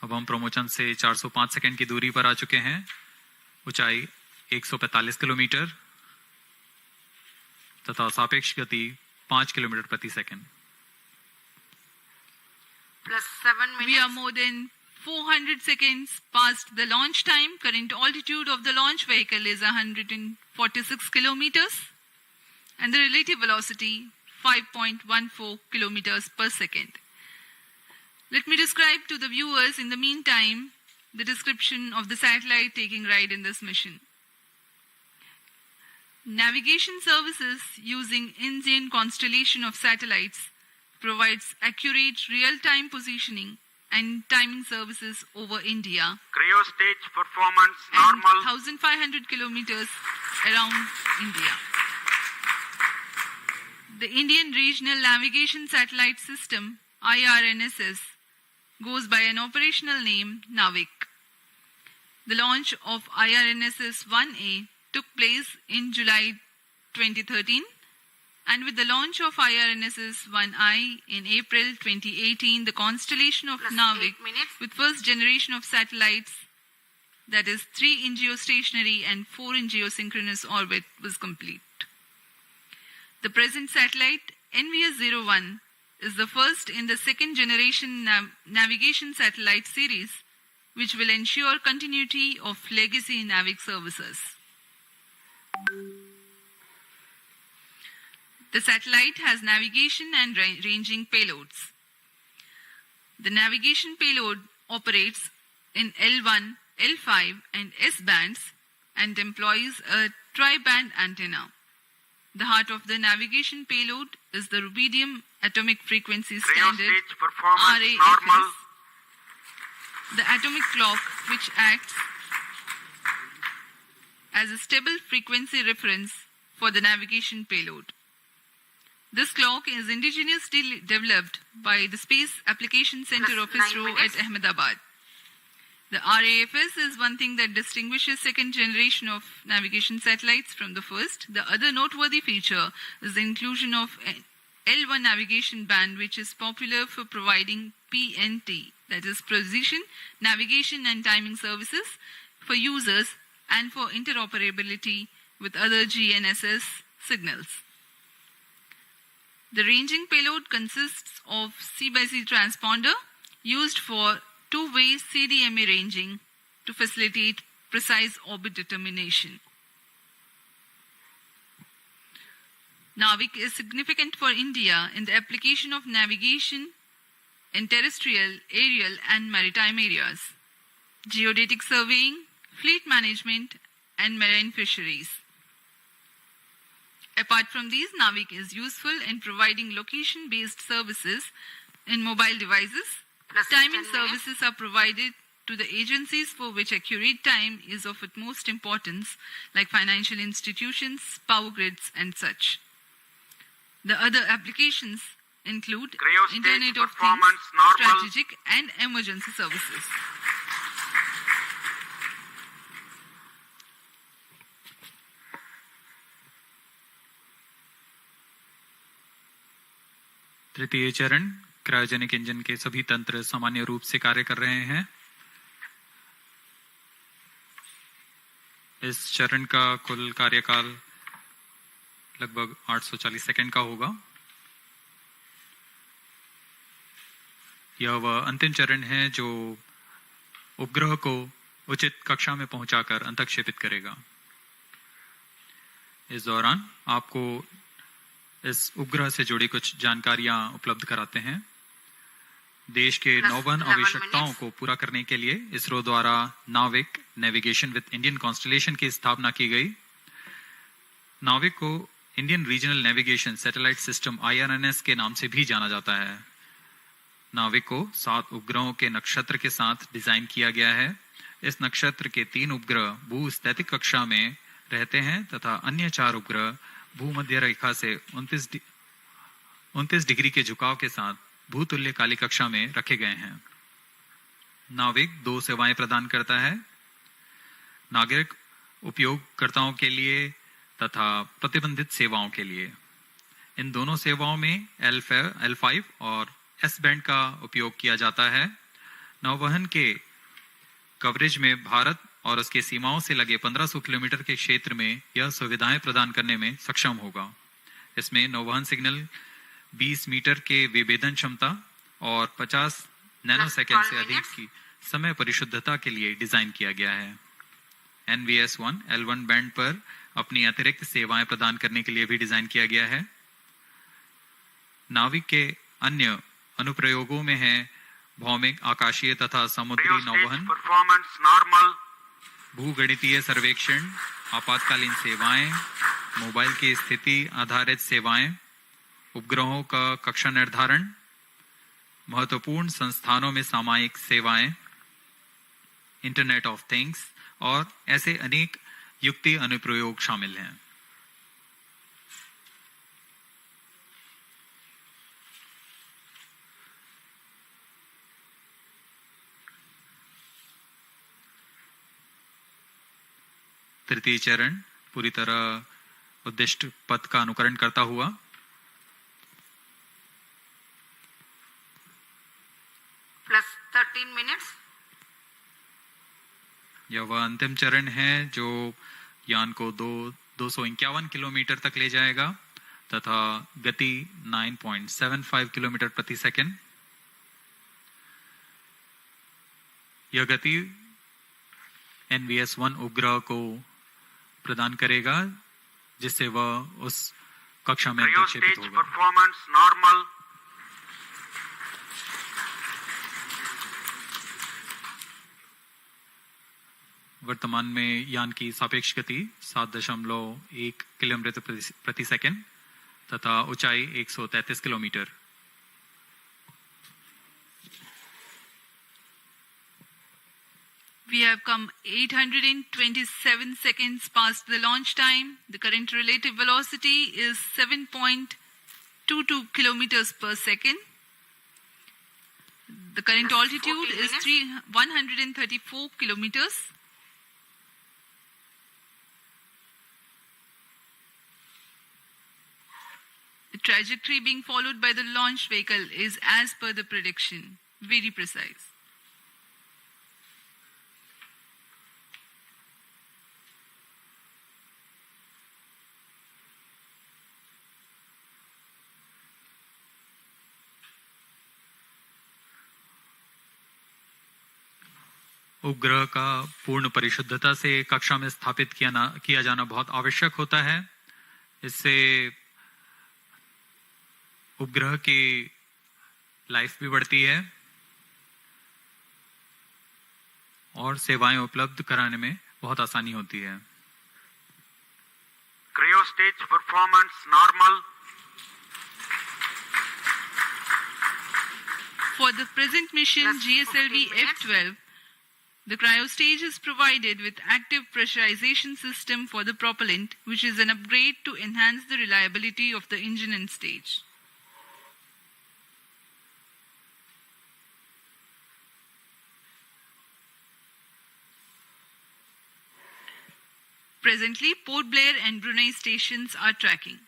अब हम प्रमोचन से 405 सेकंड की दूरी पर आ चुके हैं। ऊंचाई 145 किलोमीटर तथा सापेक्ष गति 5 किलोमीटर प्रति second. Plus 7 minutes. We are more than 400 seconds past the launch time. Current altitude of the launch vehicle is 146 kilometers and the relative velocity 5.14 kilometers per second. Let me describe to the viewers in the meantime the description of the satellite taking ride in this mission. Navigation services using Indian constellation of satellites provides accurate real-time positioning and timing services over India. Cryo stage performance and normal. 1,500 kilometers around India. The Indian Regional Navigation Satellite System, IRNSS, goes by an operational name, NAVIC. The launch of IRNSS-1A took place in July 2013, and with the launch of IRNSS-1I in April 2018, the constellation of NAVIC with first generation of satellites, that is 3 in geostationary and 4 in geosynchronous orbit, was complete. The present satellite, NVS-01, is the first in the second generation navigation satellite series, which will ensure continuity of legacy NAVIC services. The satellite has navigation and ranging payloads. The navigation payload operates in L1, L5 and S bands and employs a tri-band antenna. The heart of the navigation payload is the rubidium atomic frequency standard RAFS, the atomic clock which acts as a stable frequency reference for the navigation payload. This clock is indigenously developed by the Space Application Center of ISRO at Ahmedabad. The RAFS is one thing that distinguishes second generation of navigation satellites from the first. The other noteworthy feature is the inclusion of L1 navigation band, which is popular for providing PNT, that is precision, navigation and timing services for users and for interoperability with other GNSS signals. The ranging payload consists of C/C transponder used for two-way CDMA ranging to facilitate precise orbit determination. NAVIC is significant for India in the application of navigation in terrestrial, aerial and maritime areas, geodetic surveying, fleet management and marine fisheries. Apart from these, NAVIC is useful in providing location-based services in mobile devices. Timing services are provided to the agencies for which accurate time is of utmost importance, like financial institutions, power grids, and such. The other applications include Internet of Things, strategic, and emergency services. तृतीय चरण cryogenic engine के सभी तंत्र सामान्य रूप से कार्य कर रहे हैं। इस चरण का कुल कार्यकाल लगभग 840 सेकंड का होगा। यह वह अंतिम चरण है जो उपग्रह को उचित कक्षा में पहुंचाकर अंतःक्षेपित करेगा। इस दौरान आपको इस उपग्रह से जुड़ी कुछ जानकारियां उपलब्ध कराते हैं। देश के नौवहन आवश्यकताओं को पूरा करने के लिए इसरो द्वारा नाविक नेविगेशन विद इंडियन कॉन्स्टलेशन की स्थापना की गई। नाविक को Indian regional navigation satellite system IRNS के नाम से भी जाना जाता है। नाविक को 7 उपग्रहों के नक्षत्र के साथ डिजाइन किया गया है। इस नक्षत्र के 3 उपग्रह भूस्थैतिक कक्षा में रहते हैं तथा अन्य 4 उपग्रह भूमध्य रेखा से 29 डिग्री के झुकाव के साथ भूतुल्य काली कक्षा में रखे गए हैं। नाविक 2 सेवाएं प्रदान करता है, नागरिक उपयोगकर्ताओं के लिए तथा प्रतिबंधित सेवाओं के लिए। इन दोनों सेवाओं में L5 और S बैंड का उपयोग किया जाता है। नौवहन के कवरेज में भारत और उसके सीमाओं से लगे 1500 किलोमीटर के क्षेत्र में यह सुविधाएं प्रदान करने में सक्षम होगा। इसमें नौवहन सिग्नल 20 मीटर के विभेदन क्षमता और 50 नैनोसेकंड से अधिक की समय परिशुद्धता के लिए डिजाइन किया गया है। NVS-1 L1 बैंड पर अपनी अतिरिक्त सेवाएं प्रदान करने के लिए भी डिजाइन किया गया है। नाविक के अन्य अनुप्रयोगों में है भौमिक, आकाशीय तथा समुद्री नौवहन, भूगणितीय सर्वेक्षण, आपातकालीन सेवाएं, मोबाइल की स्थिति आधारित सेवाएं, उपग्रहों का कक्षा निर्धारण, महत्वपूर्ण संस्थानों में सामयिक सेवाएं, इंटरनेट ऑफ थिंग्स और ऐसे अनेक युक्ति अनुप्रयोग शामिल हैं। तृतीय चरण पूरी तरह उद्दिष्ट पथ का अनुकरण करता हुआ +13 मिनट्स। यह वह अंतिम चरण है जो यान को 251 किलोमीटर तक ले जाएगा। तथा गति 9.75 किलोमीटर प्रति सेकंड। यह गति NVS-1 उपग्रह को प्रदान करेगा जिससे वह उस कक्षा में प्रक्षेपित होगा। Performance normal. वर्तमान में यान की सापेक्ष गति 7.1 किलोमीटर प्रति सेकंड तथा ऊंचाई 133 kilometre. We have come 827 seconds past the launch time. The current relative velocity is 7.22 kilometers per second. The current altitude is 134 kilometers. The trajectory being followed by the launch vehicle is as per the prediction, very precise. उपग्रह का पूर्ण परिशुद्धता से कक्षा में स्थापित किया जाना बहुत आवश्यक होता है। इससे उपग्रह की लाइफ भी बढ़ती है और सेवाएं उपलब्ध कराने में बहुत आसानी होती है। Cryo stage performance normal. For the present mission GSLV F12, the cryo stage is provided with active pressurization system for the propellant, which is an upgrade to enhance the reliability of the engine and stage. Presently, Port Blair and Brunei stations are tracking.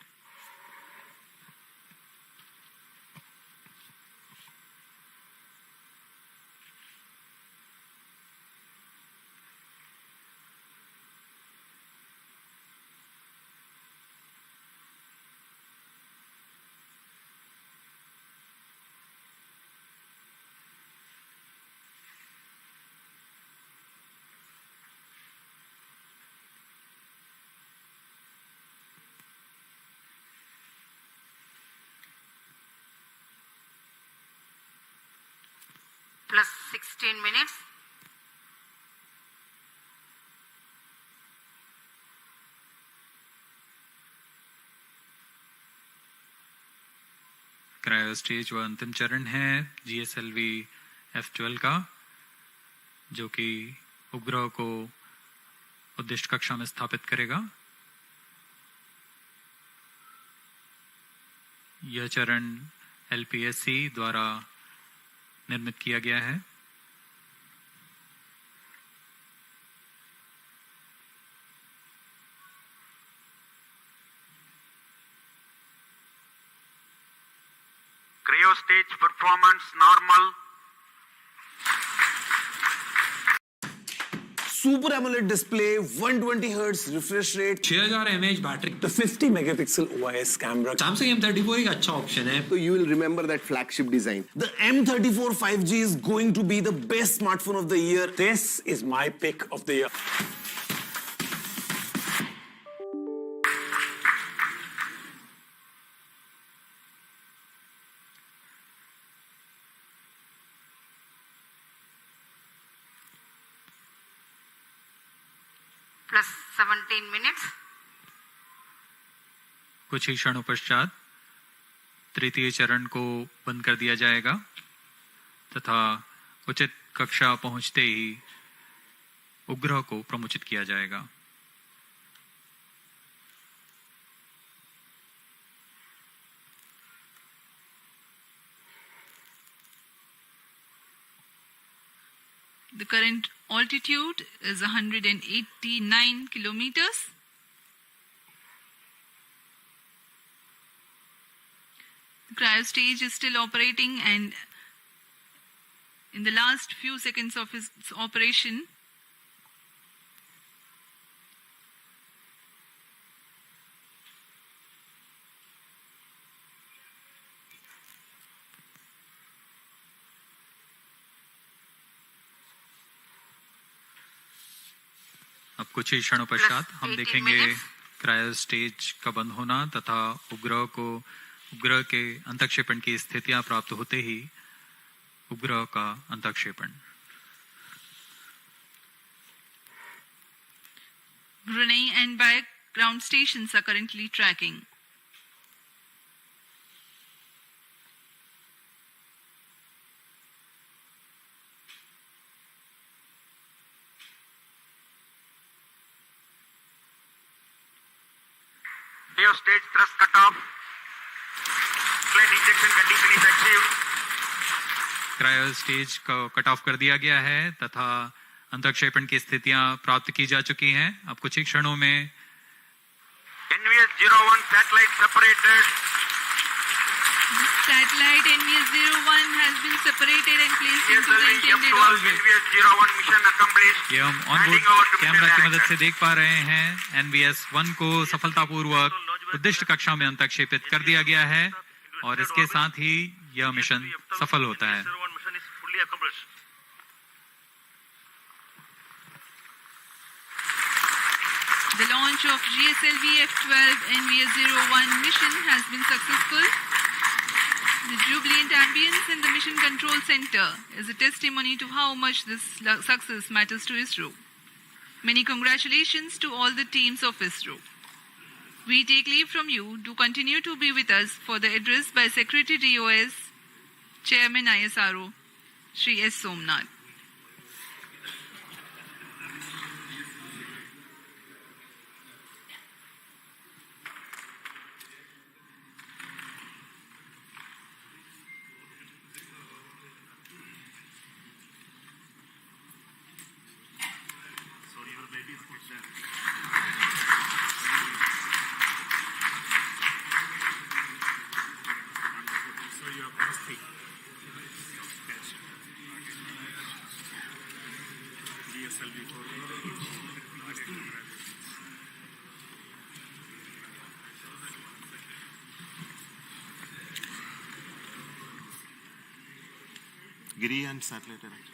Plus 16 minutes. Cryo stage व अंतिम चरण है GSLV F12 का, जो कि उपग्रह को उद्दिष्ट कक्षा में स्थापित करेगा। यह चरण LPSC द्वारा निर्मित किया गया है। Cryo stage performance normal. Super AMOLED display, 120 Hz refresh rate, 6000 mAh battery, the 50 megapixel OIS camera. Samsung M34 एक अच्छा ऑप्शन है। So you will remember that flagship design. The M34 5G is going to be the best smartphone of the year. This is my pick of the year. Plus 17 minutes. कुछ ही क्षणों पश्चात तृतीय चरण को बंद कर दिया जाएगा तथा उचित कक्षा पहुंचते ही उपग्रह को प्रमोचित किया जाएगा। The current altitude is 189 kilometers. The cryo stage is still operating, and in the last few seconds of its operation, अब कुछ ही क्षणों पश्चात हम देखेंगे क्रायो स्टेज का बंद होना तथा उपग्रह के अंतक्षेपण की स्थितियां प्राप्त होते ही उपग्रह का अंतक्षेपण। Brunei and Bayak ground stations are currently tracking. Tail stage thrust cutoff. Flight injection condition is achieved. Cryo stage को कट ऑफ कर दिया गया है तथा अंतक्षेपण की स्थितियां प्राप्त की जा चुकी हैं। अब कुछ ही क्षणों में NVS-01 satellite separated. Satellite NVS-01 has been separated and placed into the intended F12 orbit. NVS-01 mission accomplished. ये हम ऑनबोर्ड कैमरा की मदद से देख पा रहे हैं। NVS-1 को सफलतापूर्वक उद्दिष्ट कक्षा में अंतक्षेपित कर दिया गया है और इसके साथ ही यह मिशन सफल होता है। mission is fully accomplished. The launch of GSLV F12 NVS-01 mission has been successful. The jubilant ambience in the Mission Control Center is a testimony to how much this success matters to ISRO. Many congratulations to all the teams of ISRO. We take leave from you to continue to be with us for the address by Secretary DOS, Chairman ISRO, Shri S. Somnath. Giri and satellite director.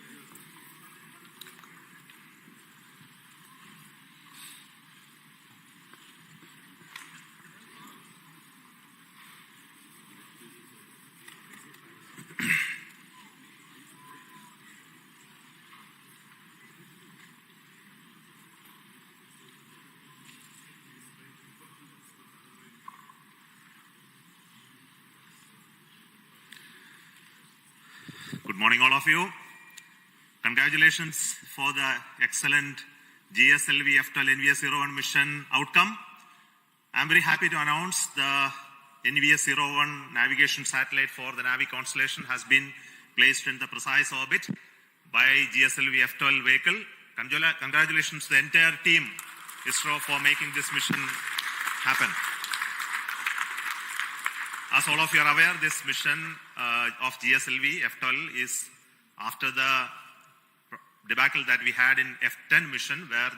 Good morning, all of you. Congratulations for the excellent GSLV F12 NVS-01 mission outcome. I'm very happy to announce the NVS-01 navigation satellite for the Navi constellation has been placed in the precise orbit by GSLV F12 vehicle. Congratulations to the entire team ISRO for making this mission happen. As all of you are aware, this mission of GSLV F12 is after the debacle that we had in F10 mission, where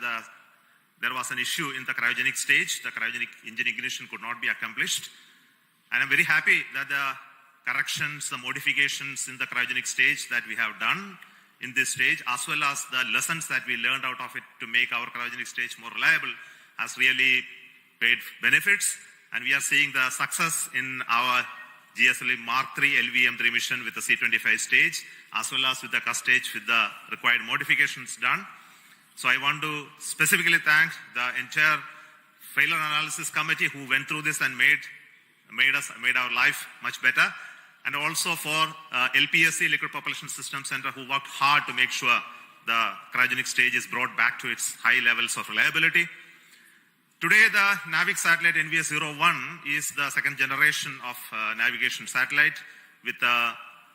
there was an issue in the cryogenic stage. The cryogenic engine ignition could not be accomplished. And I'm very happy that the corrections, the modifications in the cryogenic stage that we have done in this stage, as well as the lessons that we learned out of it to make our cryogenic stage more reliable, has really paid benefits. And we are seeing the success in our GSLV Mark III LVM3 mission with the C25 stage, as well as with the CUS stage with the required modifications done. So I want to specifically thank the entire failure analysis committee who went through this and made our life much better. And also for LPSC, Liquid Propulsion System Center, who worked hard to make sure the cryogenic stage is brought back to its high levels of reliability. Today, the NAVIC satellite NVS-01 is the second generation of navigation satellite with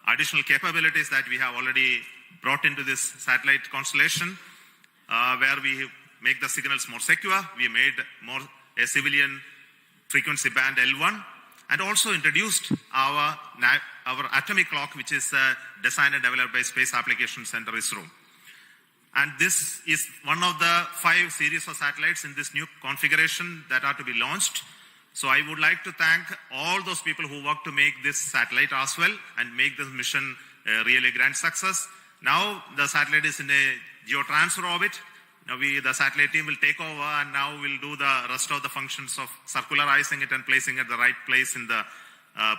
additional capabilities that we have already brought into this satellite constellation, where we make the signals more secure. We made a civilian frequency band L1, and also introduced our atomic clock, which is designed and developed by Space Applications Center ISRO. And this is one of the 5 series of satellites in this new configuration that are to be launched. So I would like to thank all those people who worked to make this satellite as well and make this mission a really grand success. Now the satellite is in a geotransfer orbit, Now the satellite team will take over, and now we'll do the rest of the functions of circularizing it and placing it at the right place in the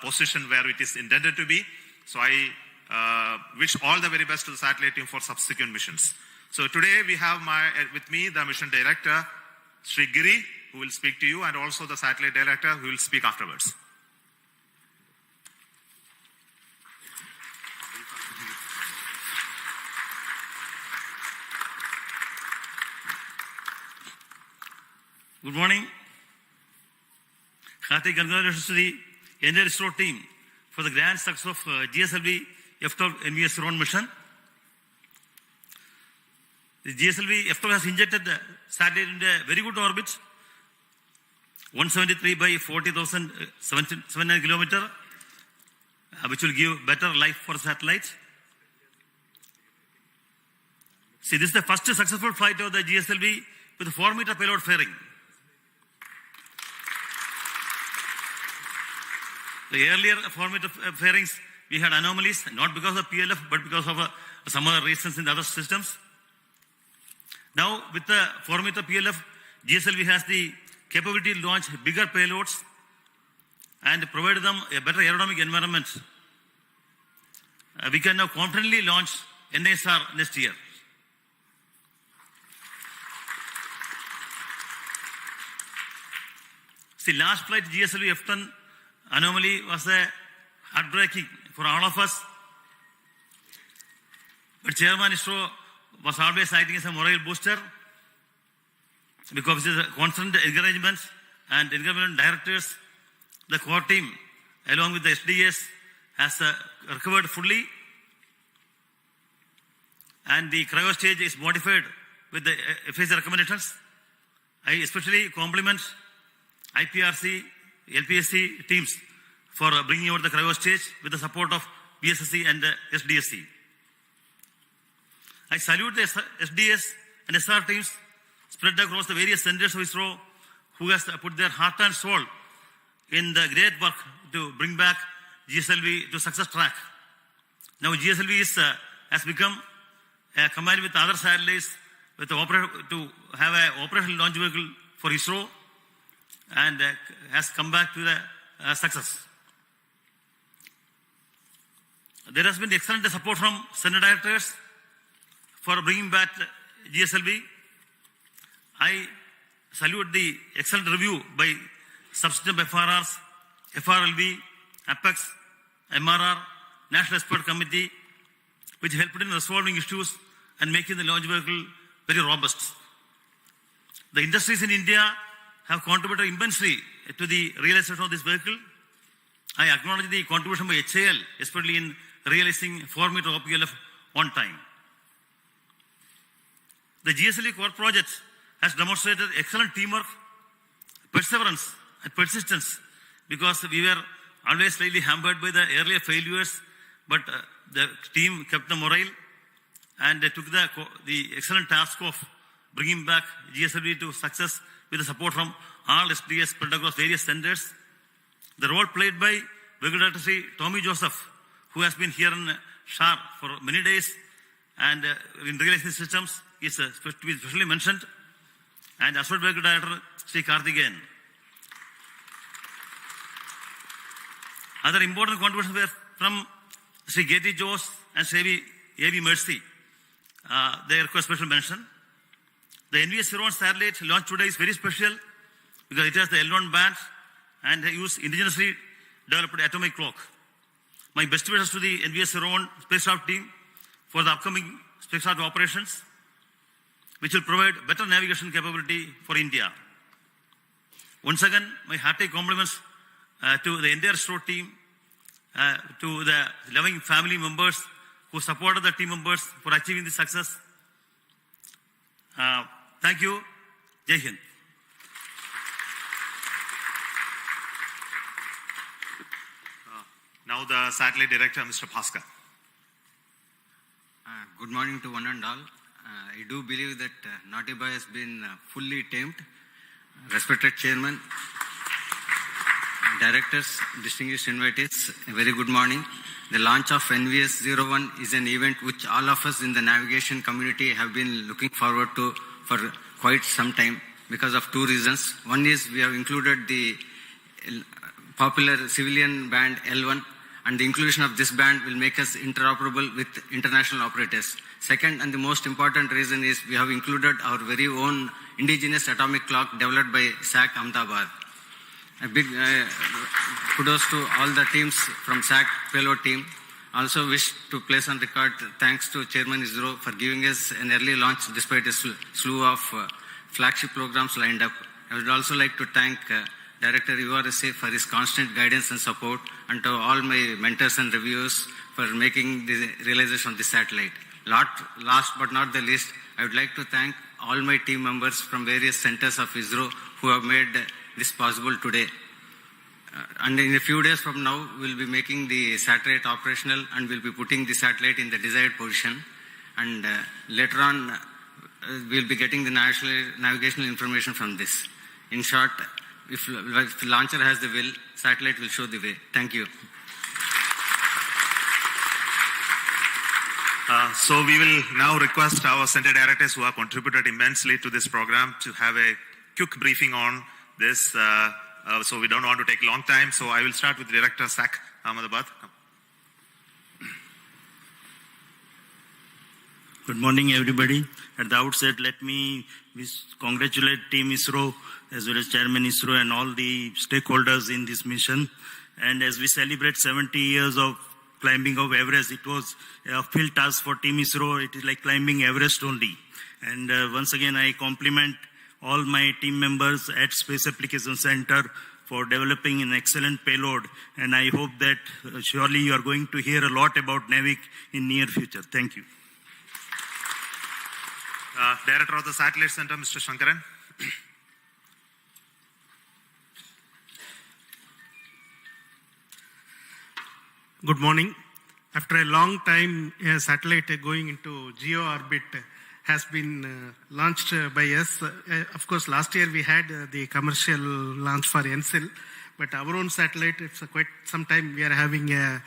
position where it is intended to be. So I wish all the very best to the satellite team for subsequent missions. So today we have with me the mission director, Sri Giri, who will speak to you, and also the satellite director who will speak afterwards. Good morning. Hearty congratulations to the entire ISRO team for the grand success of GSLV F12 NVS round mission. The GSLV F12 has injected the satellite into a very good orbit, 173 by 40,709 kilometers, which will give better life for the satellite. See, this is the first successful flight of the GSLV with a 4-meter payload fairing. The earlier 4-meter fairings, we had anomalies, not because of PLF, but because of some other reasons in the other systems. Now, with the 4-meter PLF, GSLV has the capability to launch bigger payloads and provide them a better aerodynamic environment. We can now confidently launch NISR next year. See, last flight GSLV F10 anomaly was heartbreaking for all of us. But Chairman ISRO was always acting as a moral booster because of his constant encouragement and encouragement directors. The core team, along with the SDS, has recovered fully, and the cryo stage is modified with the FAC recommendations. I especially compliment IPRC, LPSC teams for bringing out the cryo stage with the support of PSSC and SDSC. I salute the SDS and SR teams spread across the various centers of ISRO who has put their heart and soul in the great work to bring back GSLV to success track. Now GSLV has become combined with other satellites with to have an operational launch vehicle for ISRO, and has come back to the success. There has been excellent support from center directors for bringing back GSLV. I salute the excellent review by subsystem FRRs, FRLV, APEX, MRR, National Expert Committee, which helped in resolving issues and making the launch vehicle very robust. The industries in India have contributed immensely to the realization of this vehicle. I acknowledge the contribution by HAL, especially in realizing 4-meter OPLF on time. The GSLV core project has demonstrated excellent teamwork, perseverance, and persistence, because we were always slightly hampered by the earlier failures, but the team kept the morale and took the excellent task of bringing back GSLV to success with the support from all SDS spread across various centers. The role played by Regulatory Tommy Joseph, who has been here in SHAR for many days and in realizing systems, is to be specially mentioned. And Associate Vehicle Director Sriharikota. Other important contributions were from Sri Geti Jose and Sri A.V. Mercy. They require special mention. The NVS-01 satellite launched today is very special because it has the L1 band and use indigenously developed atomic clock. My best wishes to the NVS-01 spacecraft team for the upcoming spacecraft operations, which will provide better navigation capability for India. Once again, my hearty compliments to the entire ISRO team, to the loving family members who supported the team members for achieving this success. Thank you. Jai Hind. Now the satellite director, Mr. Bhaskar. Good morning to one and all. I do believe that Naughty Boy has been fully tamed. Respected Chairman, Directors, distinguished invitees, a very good morning. The launch of NVS-01 is an event which all of us in the navigation community have been looking forward to for quite some time because of two reasons. One is we have included the popular civilian band L1, and the inclusion of this band will make us interoperable with international operators. Second, and the most important reason is we have included our very own indigenous atomic clock developed by SAC Ahmedabad. A big kudos to all the teams from SAC payload team. Also wish to place on record thanks to Chairman ISRO for giving us an early launch despite a slew of flagship programs lined up. I would also like to thank Director URSA for his constant guidance and support, and to all my mentors and reviewers for making the realization of the satellite. Last but not the least, I would like to thank all my team members from various centers of ISRO who have made this possible today. And in a few days from now, we'll be making the satellite operational and we'll be putting the satellite in the desired position. And later on, we'll be getting the navigational information from this. In short, if the launcher has the will, satellite will show the way. Thank you. So we will now request our center directors who have contributed immensely to this program to have a quick briefing on this. So we don't want to take a long time. So I will start with Director SAC Ahmedabad. Good morning, everybody. At the outset, let me congratulate Team ISRO as well as Chairman ISRO and all the stakeholders in this mission. And as we celebrate 70 years of climbing of Everest, it was a field task for Team ISRO. It is like climbing Everest only. And once again, I compliment all my team members at Space Application Center for developing an excellent payload. And I hope that surely you are going to hear a lot about NAVIC in near future. Thank you. Director of the Satellite Center, Mr. Shankaran. Good morning. After a long time, a satellite going into geo orbit has been launched by us. Of course, last year we had the commercial launch for NSIL, but our own satellite, it's quite some time we are having a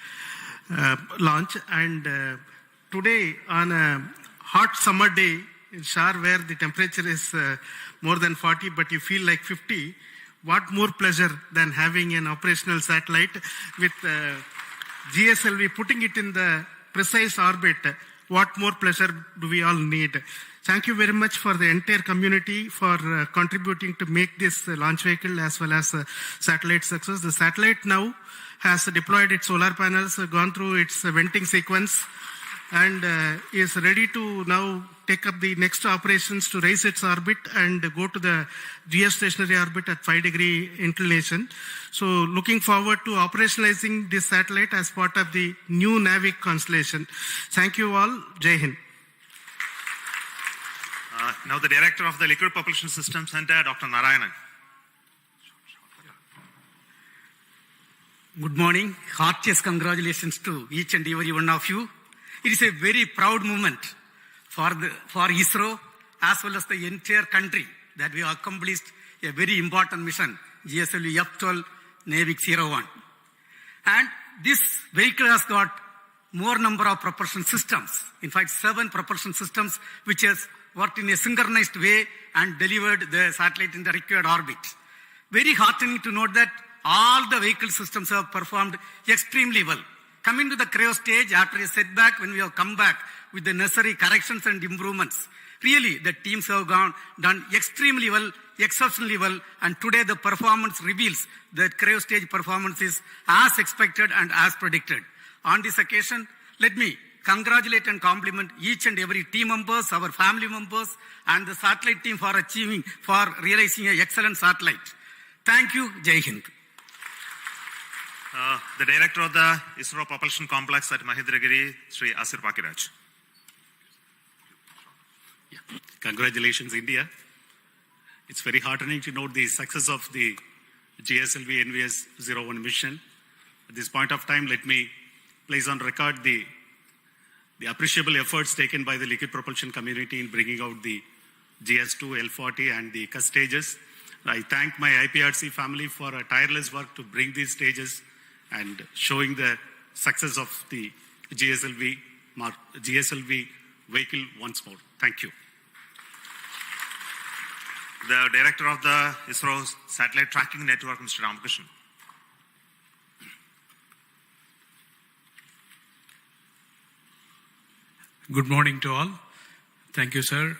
launch. And today, on a hot summer day in SHAR, where the temperature is more than 40, but you feel like 50, what more pleasure than having an operational satellite with GSLV, putting it in the precise orbit. What more pleasure do we all need? Thank you very much for the entire community for contributing to make this launch vehicle as well as satellite success. The satellite now has deployed its solar panels, gone through its venting sequence, and is ready to now take up the next operations to raise its orbit and go to the geostationary orbit at 5-degree inclination. So looking forward to operationalizing this satellite as part of the new NAVIC constellation. Thank you all. Jai Hind. Now the Director of the Liquid Propulsion System Center, Dr. Narayanan. Good morning. Heartiest congratulations to each and every one of you. It is a very proud moment for ISRO as well as the entire country that we have accomplished a very important mission, GSLV F12 NAVIC 01. And this vehicle has got more number of propulsion systems. In fact, 7 propulsion systems which has worked in a synchronized way and delivered the satellite in the required orbit. Very heartening to note that all the vehicle systems have performed extremely well. Coming to the cryo stage, after a setback, when we have come back with the necessary corrections and improvements, really the teams have done extremely well, exceptionally well, and today the performance reveals that cryo stage performance is as expected and as predicted. On this occasion, let me congratulate and compliment each and every team members, our family members, and the satellite team for realizing an excellent satellite. Thank you. Jai Hind. The Director of the ISRO Propulsion Complex at Mahendragiri, Sri Asir Pakiraj. Congratulations, India. It's very heartening to note the success of the GSLV NVS-01 mission. At this point of time, let me place on record the appreciable efforts taken by the liquid propulsion community in bringing out the GS2, L40 and the CUS stages. I thank my IPRC family for a tireless work to bring these stages and showing the success of the GSLV vehicle once more. Thank you. the Director of the ISRO Satellite Tracking Network, Mr. Ramakrishnan. Good morning to all. Thank you, sir.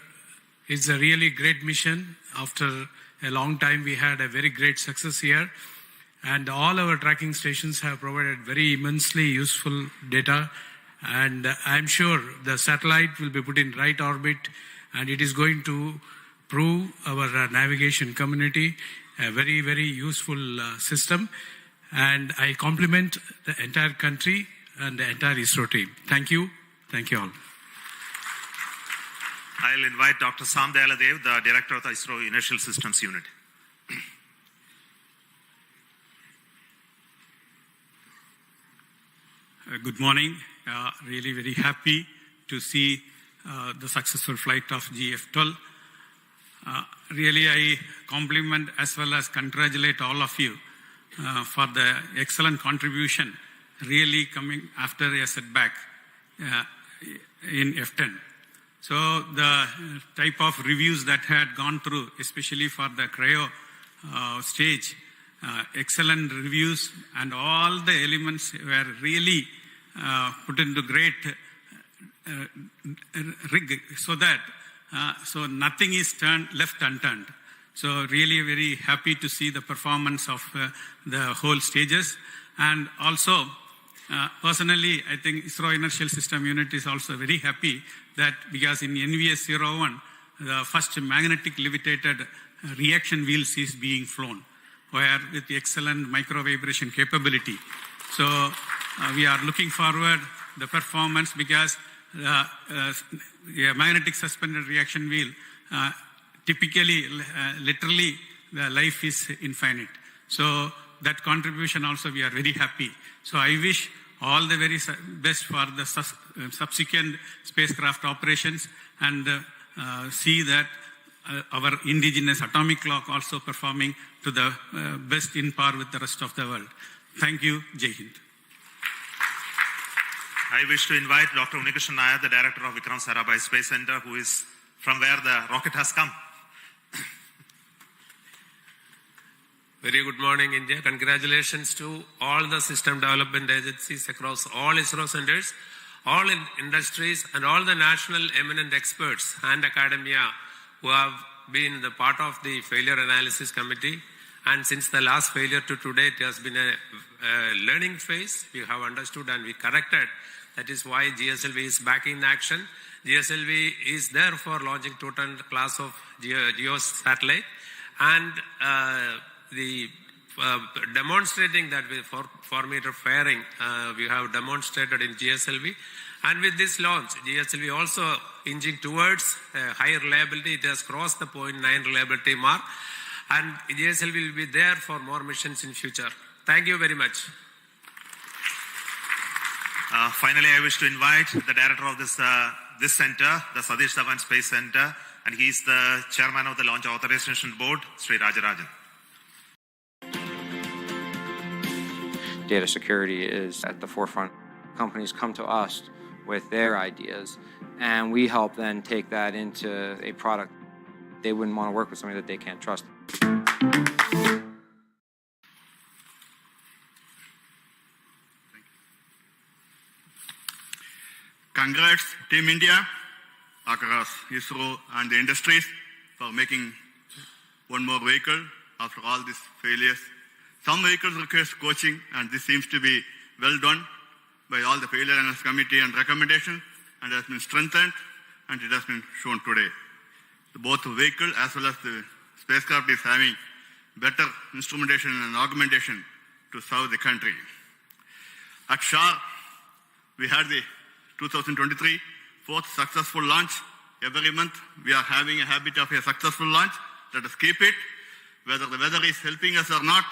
It's a really great mission. After a long time, we had a very great success here. And all our tracking stations have provided very immensely useful data. And I'm sure the satellite will be put in right orbit, and it is going to prove our navigation community a very, very useful system. And I compliment the entire country and the entire ISRO team. Thank you. Thank you all. I'll invite Dr. Sam Dayaladev, the Director of the ISRO Inertial Systems Unit. Good morning. Really very happy to see the successful flight of GF-12. Really, I compliment as well as congratulate all of you for the excellent contribution, really coming after a setback in F-10. So the type of reviews that had gone through, especially for the cryo stage, excellent reviews, and all the elements were really put into great rig, so that so nothing is left unturned. So really very happy to see the performance of the whole stages. And also, personally, I think ISRO Inertial System Unit is also very happy that because in NVS-01, the first magnetic levitated reaction wheels is being flown, where with excellent micro vibration capability. So we are looking forward the performance, because the magnetic suspended reaction wheel typically, literally, the life is infinite. So that contribution also we are very happy. So I wish all the very best for the subsequent spacecraft operations, and see that our indigenous atomic clock also performing to the best in par with the rest of the world. Thank you. Jai Hind. I wish to invite Dr. Unikrishnan Nair, the Director of Vikram Sarabhai Space Center, who is from where the rocket has come. Very good morning, India. Congratulations to all the system development agencies across all ISRO centers, all industries, and all the national eminent experts and academia who have been the part of the failure analysis committee. And since the last failure to today, it has been a learning phase. We have understood and we corrected. That is why GSLV is back in action. GSLV is there for launching total class of GEO satellite, and demonstrating that with 4-meter fairing, we have demonstrated in GSLV. And with this launch, GSLV also inching towards higher reliability. It has crossed the 0.9 reliability mark, and GSLV will be there for more missions in future. Thank you very much. Finally, I wish to invite the director of this center, the Satish Dhawan Space Center, and he is the chairman of the Launch Authorization Board, Sri Rajarajan. Data security is at the forefront. Companies come to us with their ideas, and we help then take that into a product. They wouldn't want to work with somebody that they can't trust. Congrats, Team India, across ISRO and the industries for making one more vehicle after all these failures. Some vehicles request coaching, and this seems to be well done by all the failure analysis committee and recommendation, and has been strengthened, and it has been shown today. Both the vehicle as well as the spacecraft is having better instrumentation and augmentation to serve the country. At SHAR, we had the 2023 fourth successful launch. Every month we are having a habit of a successful launch. Let us keep it. Whether the weather is helping us or not,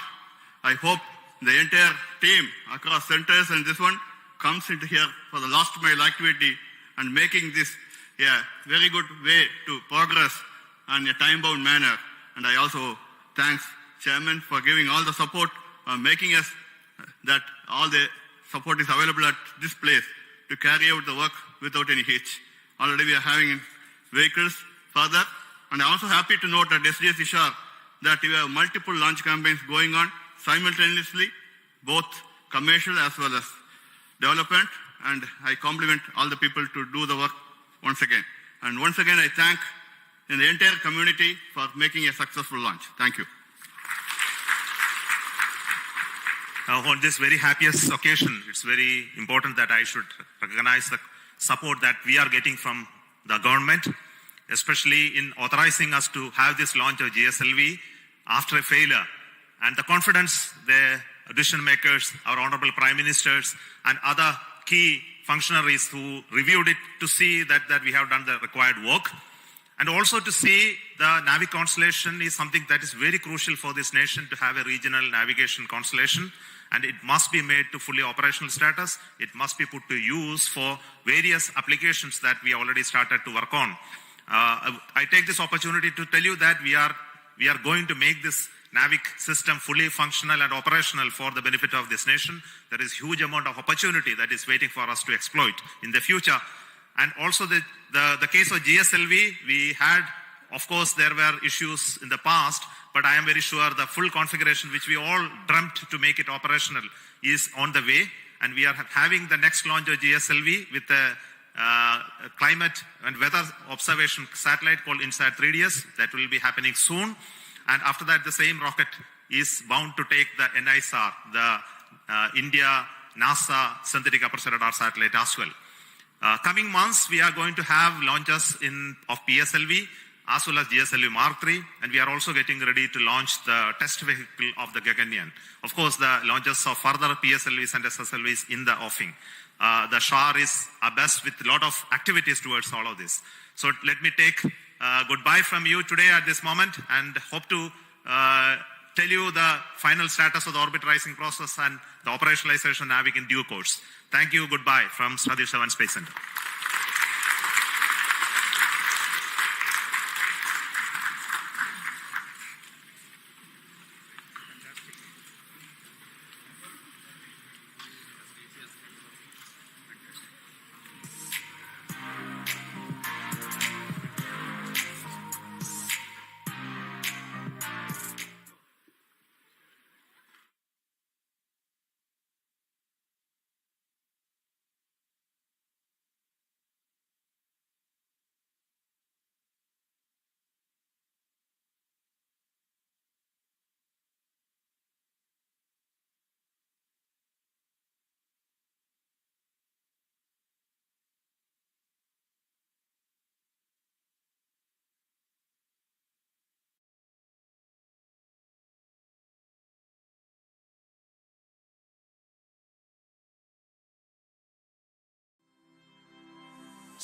I hope the entire team across centers and this one comes into here for the last mile activity and making this a very good way to progress in a time-bound manner. And I also thanks Chairman for giving all the support, making us that all the support is available at this place to carry out the work without any hitch. Already we are having vehicles further, And I'm also happy to note at SDSC SHAR that we have multiple launch campaigns going on simultaneously, both commercial as well as development. And I compliment all the people to do the work once again. And once again, I thank the entire community for making a successful launch. Thank you. On this very happiest occasion, it's very important that I should recognize the support that we are getting from the government, especially in authorizing us to have this launch of GSLV after a failure. And the confidence the decision makers, our honorable prime ministers, and other key functionaries who reviewed it to see that we have done the required work. And also to see the Navi constellation is something that is very crucial for this nation to have a regional navigation constellation. And it must be made to fully operational status. It must be put to use for various applications that we already started to work on. I take this opportunity to tell you that we are going to make this NAVIC system fully functional and operational for the benefit of this nation. There is huge amount of opportunity that is waiting for us to exploit in the future. And also the case of GSLV, we had, of course, there were issues in the past, but I am very sure the full configuration which we all dreamt to make it operational is on the way. And we are having the next launch of GSLV with a climate and weather observation satellite called INSAT 3DS. That will be happening soon. And after that, the same rocket is bound to take the NISR, the India NASA synthetic aperture radar satellite as well. Coming months, we are going to have launches of PSLV as well as GSLV Mark III, and we are also getting ready to launch the test vehicle of the Gaganyaan. Of course, the launches of further PSLVs and SSLVs in the offing. The SHAR is abreast with a lot of activities towards all of this. So let me take goodbye from you today at this moment and hope to tell you the final status of the orbit-rising process and the operationalization of NAVIC in due course. Thank you. Goodbye from Satish Dhawan Space Center.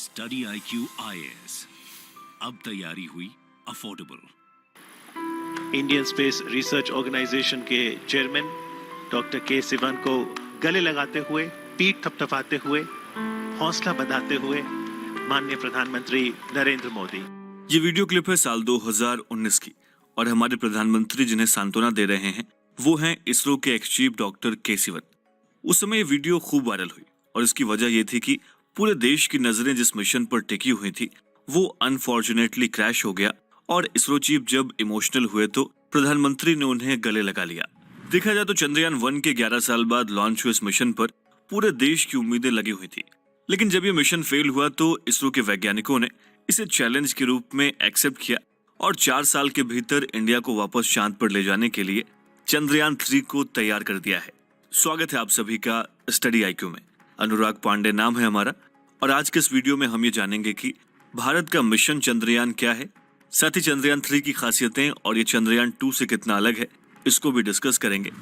Study IQ IAS अब तैयारी हुई affordable. Indian space research organisation के chairman doctor K Sivan को गले लगाते हुए, पीठ थपथपाते हुए, हौसला बंधाते हुए माननीय प्रधानमंत्री नरेंद्र मोदी। ये वीडियो क्लिप है साल 2019 की और हमारे प्रधानमंत्री जिन्हें सांत्वना दे रहे हैं वो हैं इसरो के ex chief doctor K Sivan. उस समय ये वीडियो खूब वायरल हुई और इसकी वजह ये थी कि पूरे देश की नजरें जिस मिशन पर टिकी हुई थी वो अनफॉर्चुनेटली क्रैश हो गया और इसरो चीफ जब इमोशनल हुए तो प्रधानमंत्री ने उन्हें गले लगा लिया। देखा जाए तो चंद्रयान 1 के 11 साल बाद लॉन्च हुए इस मिशन पर पूरे देश की उम्मीदें लगी हुई थी, लेकिन जब ये मिशन फेल हुआ तो इसरो के वैज्ञानिकों ने इसे चैलेंज के रूप में एक्सेप्ट किया और 4 साल के भीतर इंडिया को वापस चांद पर ले जाने के लिए चंद्रयान 3 को तैयार कर दिया है। स्वागत है आप सभी का स्टडी IQ में। अनुराग पांडे नाम है हमारा और आज के इस वीडियो में हम ये जानेंगे कि भारत का मिशन चंद्रयान क्या है, साथ ही चंद्रयान 3 की खासियतें और ये चंद्रयान 2 से कितना अलग है, इसको भी डिस्कस करेंगे।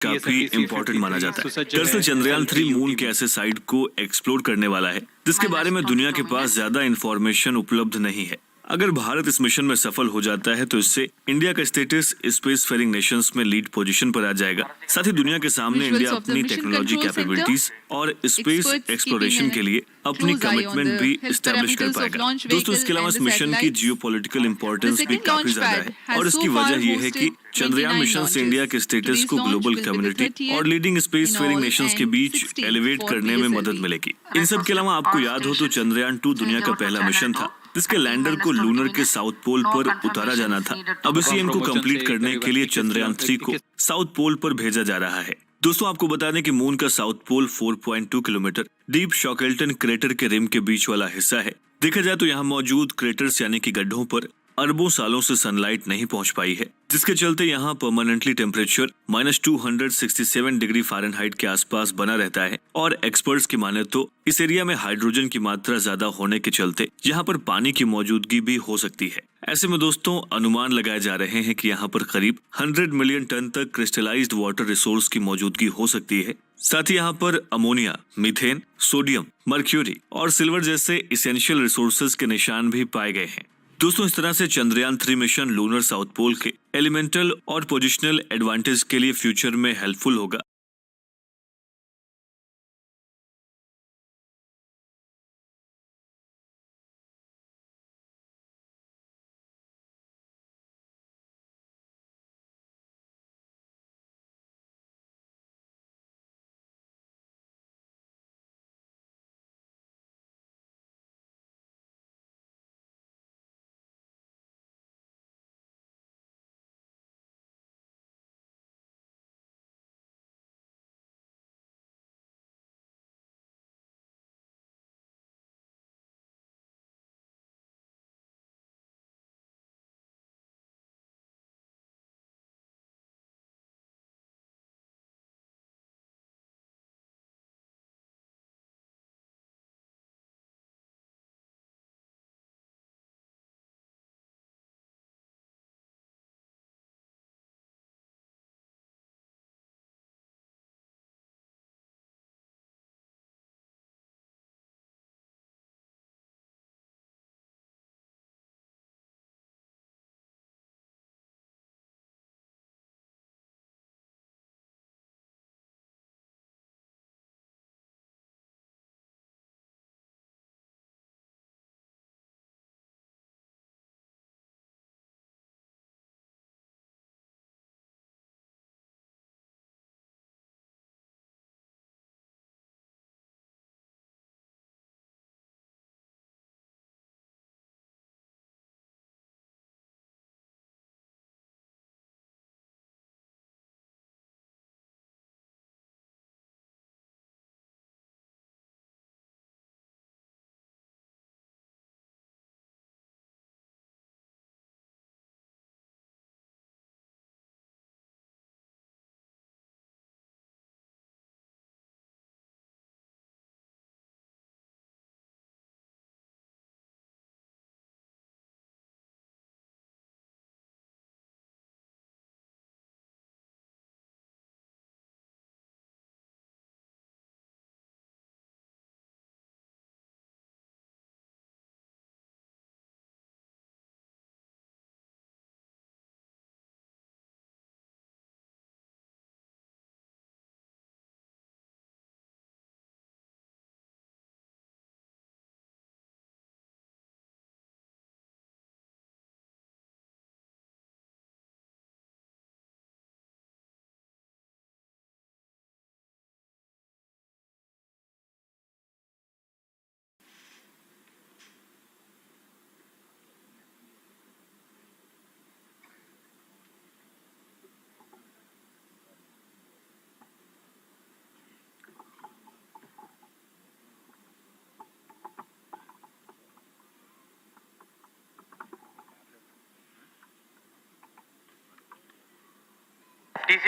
काफी इम्पोर्टेंट माना जाता है। दरअसल चंद्रयान 3 मून के ऐसे साइट को एक्सप्लोर करने वाला है जिसके बारे में दुनिया के पास ज्यादा इंफॉर्मेशन उपलब्ध नहीं है। अगर भारत इस मिशन में सफल हो जाता है तो इससे इंडिया का स्टेटस स्पेस फेरिंग नेशंस में लीड पोजीशन पर आ जाएगा। साथ ही दुनिया के सामने इंडिया अपनी टेक्नोलॉजी कैपेबिलिटीज और स्पेस एक्सप्लोरेशन के लिए अपनी कमिटमेंट भी एस्टैब्लिश कर पाएगा। दोस्तों, इसके अलावा इस मिशन की जियोपॉलिटिकल इंपॉर्टेंस भी काफी ज्यादा है और इसकी वजह यह है कि चंद्रयान मिशन से इंडिया के स्टेटस को ग्लोबल कम्युनिटी और लीडिंग स्पेस फेरिंग नेशंस के बीच एलिवेट करने में मदद मिलेगी। इन सब के अलावा आपको याद हो तो चंद्रयान 2 दुनिया का पहला मिशन था जिसके लैंडर को लूनर के साउथ पोल पर उतारा जाना था। अब इसी एम को कंप्लीट करने के लिए चंद्रयान 3 को साउथ पोल पर भेजा जा रहा है। दोस्तों, आपको बता दें कि मून का south pole 4.2 kilometre deep Shackleton crater के रिम के बीच वाला हिस्सा है। देखा जाए तो यहाँ मौजूद क्रेटर्स यानी कि गड्ढों पर अरबों सालों से सनलाइट नहीं पहुंच पाई है, जिसके चलते यहाँ परमानेंटली टेम्परेचर -267 डिग्री फ़ारेनहाइट के आसपास बना रहता है। और एक्सपर्ट्स की माने तो इस एरिया में हाइड्रोजन की मात्रा ज्यादा होने के चलते यहाँ पर पानी की मौजूदगी भी हो सकती है। ऐसे में दोस्तों, अनुमान लगाए जा रहे हैं कि यहाँ पर करीब 100 मिलियन टन तक क्रिस्टलाइज्ड वाटर रिसोर्स की मौजूदगी हो सकती है। साथ ही यहाँ पर अमोनिया, मीथेन, सोडियम, मर्क्यूरी और सिल्वर जैसे इसेंशियल रिसोर्सेज के निशान भी पाए गए हैं। दोस्तों, इस तरह से Chandrayaan 3 mission lunar south pole के एलिमेंटल और पोजिशनल एडवांटेज के लिए फ्यूचर में हेल्पफुल होगा।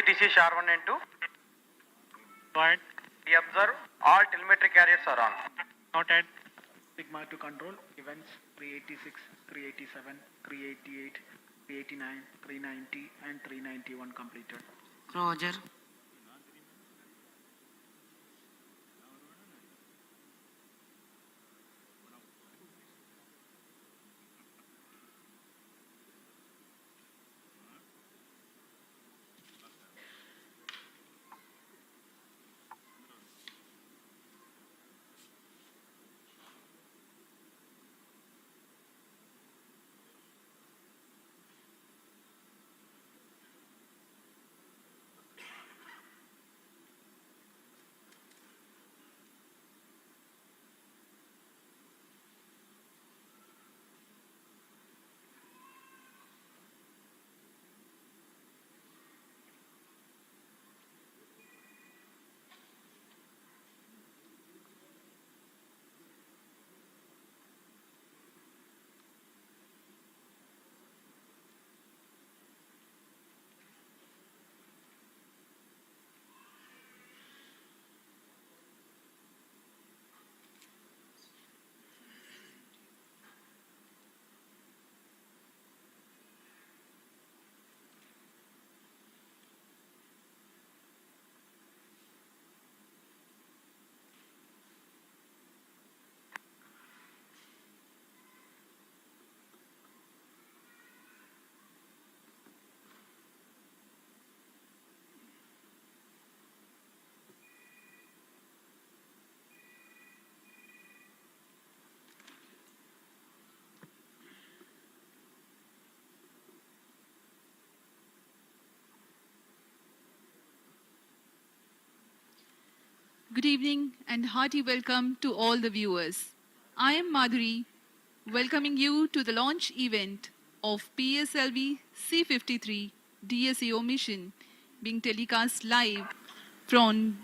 TC SHAR 1 and 2. Point. We observe all telemetry carriers are on. Noted. Sigma to control events 386, 387, 388, 389, 390 and 391 completed. Roger. Good evening and hearty welcome to all the viewers. I am Madhuri, welcoming you to the launch event of PSLV C53 DSEO mission being telecast live from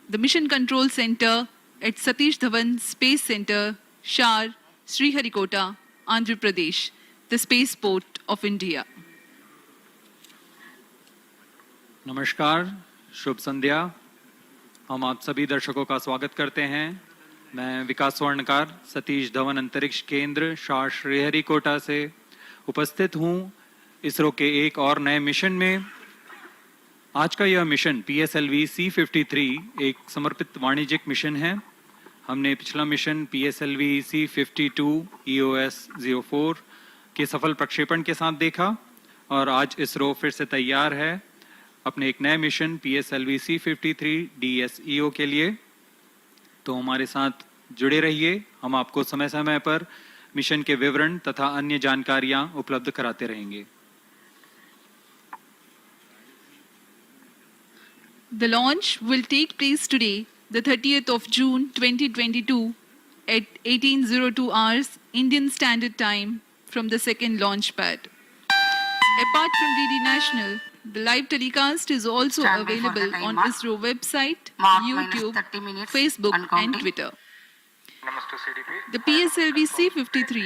the Mission Control Center at Satish Dhawan Space Center, SHAR, Sriharikota, Andhra Pradesh, the spaceport of India. नमस्कार, शुभ संध्या। हम आप सभी दर्शकों का स्वागत करते हैं। मैं विकास स्वर्णकार सतीश धवन अंतरिक्ष केंद्र शार श्रीहरिकोटा से उपस्थित हूं इसरो के एक और नए मिशन में। आज का यह मिशन PSLV C53 एक समर्पित वाणिज्यिक मिशन है। हमने पिछला मिशन PSLV C52 EOS 04 के सफल प्रक्षेपण के साथ देखा और आज इसरो फिर से तैयार है अपने एक नए मिशन PSLV C53 DSEO के लिए। तो हमारे साथ जुड़े रहिए, हम आपको समय समय पर मिशन के विवरण तथा अन्य जानकारियां उपलब्ध कराते रहेंगे। The launch will take place today, the 30th of June 2022 at 18:02 hours Indian Standard Time from the second launch pad. Apart from DD National, the live telecast is also available on ISRO website, YouTube, Facebook and Twitter. The PSLV C53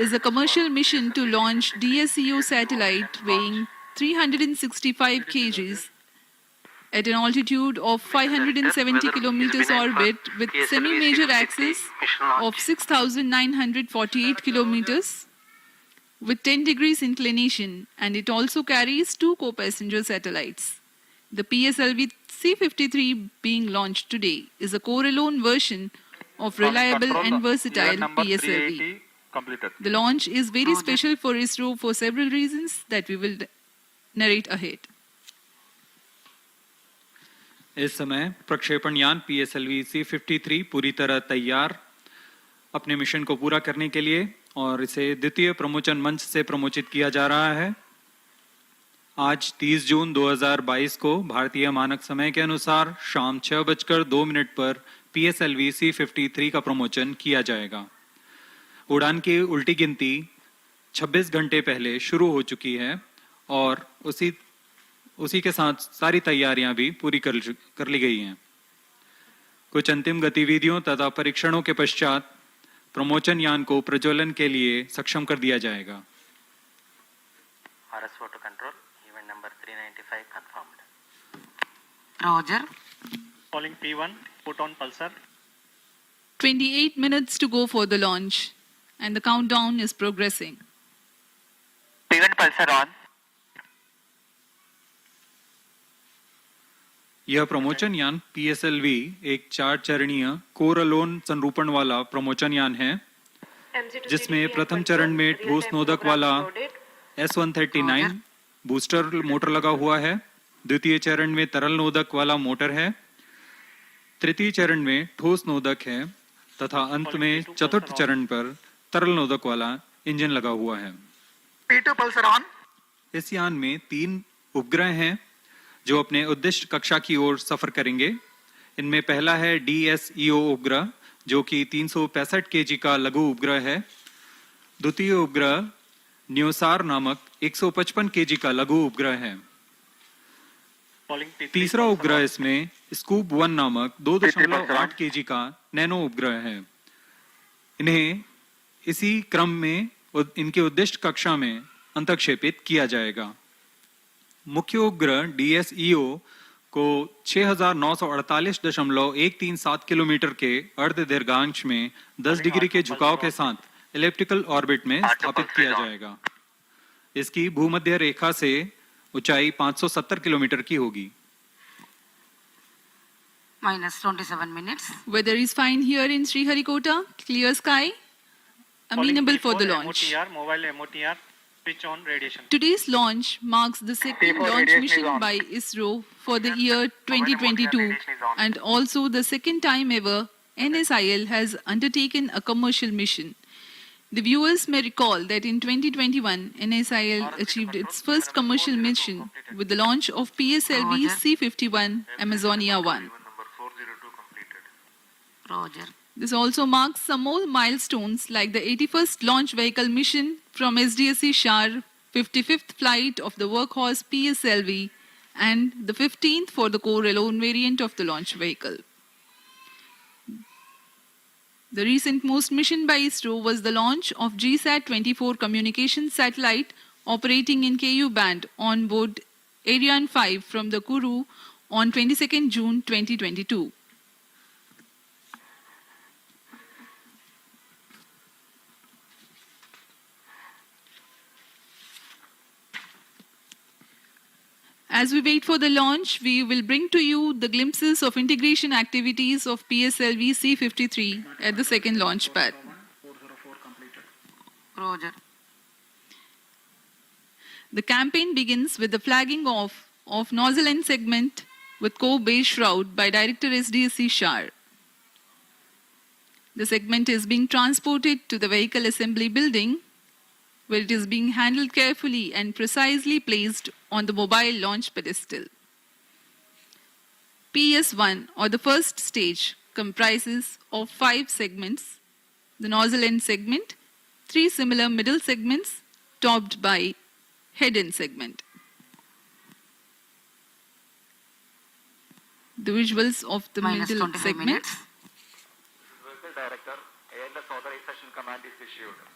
is a commercial mission to launch DSEO satellite weighing 365 kgs at an altitude of 570 kilometers orbit with semi-major axis of 6,948 kilometers with 10 degrees inclination, and it also carries two co-passenger satellites. The PSLV C53 being launched today is a core-alone version of reliable and versatile PSLV. The launch is very special for ISRO for several reasons that we will narrate ahead. इस समय प्रक्षेपण यान PSLV C53 पूरी तरह तैयार अपने mission को पूरा करने के लिए और इसे द्वितीय प्रमोचन मंच से प्रमोचित किया जा रहा है। आज 30 जून 2022 को भारतीय मानक समय के अनुसार शाम 6:02 पर PSLV C53 का प्रमोचन किया जाएगा। उड़ान की उल्टी गिनती 26 घंटे पहले शुरू हो चुकी है और उसी के साथ सारी तैयारियां भी पूरी कर ली गई हैं। कुछ अंतिम गतिविधियों तथा परीक्षणों के पश्चात प्रमोचन यान को प्रज्वलन के लिए सक्षम कर दिया जाएगा। RSO to control, event number 395 confirmed. Roger. Calling P1, put on pulsar. 28 minutes to go for the launch and the countdown is progressing. P1 pulsar on. यह प्रमोचन यान PSLV एक 4 चरणीय कोर अलोन संरूपण वाला प्रमोचन यान है, जिसमें प्रथम चरण में ठोस नोदक वाला S139 बूस्टर मोटर लगा हुआ है, द्वितीय चरण में तरल नोदक वाला मोटर है, तृतीय चरण में ठोस नोदक है तथा अंत में चतुर्थ चरण पर तरल नोदक वाला इंजन लगा हुआ है। P2 pulsar on. इस यान में 3 उपग्रह हैं जो अपने उद्दिष्ट कक्षा की ओर सफर करेंगे। इनमें पहला है DSEO उपग्रह जो कि 365 kg का लघु उपग्रह है। द्वितीय उपग्रह न्योसार नामक 155 kg का लघु उपग्रह है। तीसरा उपग्रह इसमें स्कूप 1 नामक 2.8 kg का नैनो उपग्रह है। इन्हें इसी क्रम में इनके उद्दिष्ट कक्षा में अंतक्षेपित किया जाएगा। मुख्य उपग्रह DSEO को 6948.137 किलोमीटर के अर्ध दीर्घांश में 10 डिग्री के झुकाव के साथ इलिप्टिकल ऑर्बिट में स्थापित किया जाएगा। इसकी भूमध्य रेखा से ऊंचाई 570 किलोमीटर की होगी। -27 minutes. Weather is fine here in Sriharikota, clear sky, amenable for the launch. Mobile MOTR, switch on radiation. Today's launch marks the second launch mission by ISRO for the year 2022 and also the second time ever NSIL has undertaken a commercial mission. The viewers may recall that in 2021, NSIL achieved its first commercial mission with the launch of PSLV C51 Amazonia 1. Roger. This also marks some more milestones like the 81st launch vehicle mission from SDSC SHAR, 55th flight of the workhorse PSLV, and the 15th for the core alone variant of the launch vehicle. The recent most mission by ISRO was the launch of GSAT-24 communication satellite operating in KU band on board Ariane 5 from the Kourou on 22nd June 2022. As we wait for the launch, we will bring to you the glimpses of integration activities of PSLV C-53 at the second launch pad. Roger. The campaign begins with the flagging off of nozzle end segment with core base shroud by Director SDSC SHAR. The segment is being transported to the vehicle assembly building, where it is being handled carefully and precisely placed on the mobile launch pedestal. PS1, or the first stage, comprises of 5 segments: the nozzle end segment, 3 similar middle segments, topped by head end segment. The visuals of the middle segment. Vehicle Director, ALS Authorization Command is issued.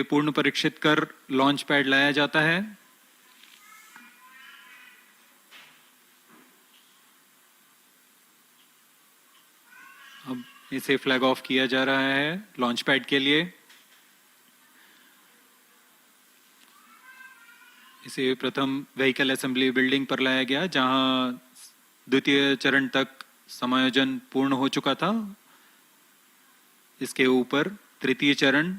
पूर्ण परीक्षित कर launch pad लाया जाता है। अब इसे flag of किया जा रहा है लॉन्च पैड के लिए। इसे प्रथम व्हीकल असेंबली बिल्डिंग पर लाया गया, जहां द्वितीय चरण तक समायोजन पूर्ण हो चुका था। इसके ऊपर तृतीय चरण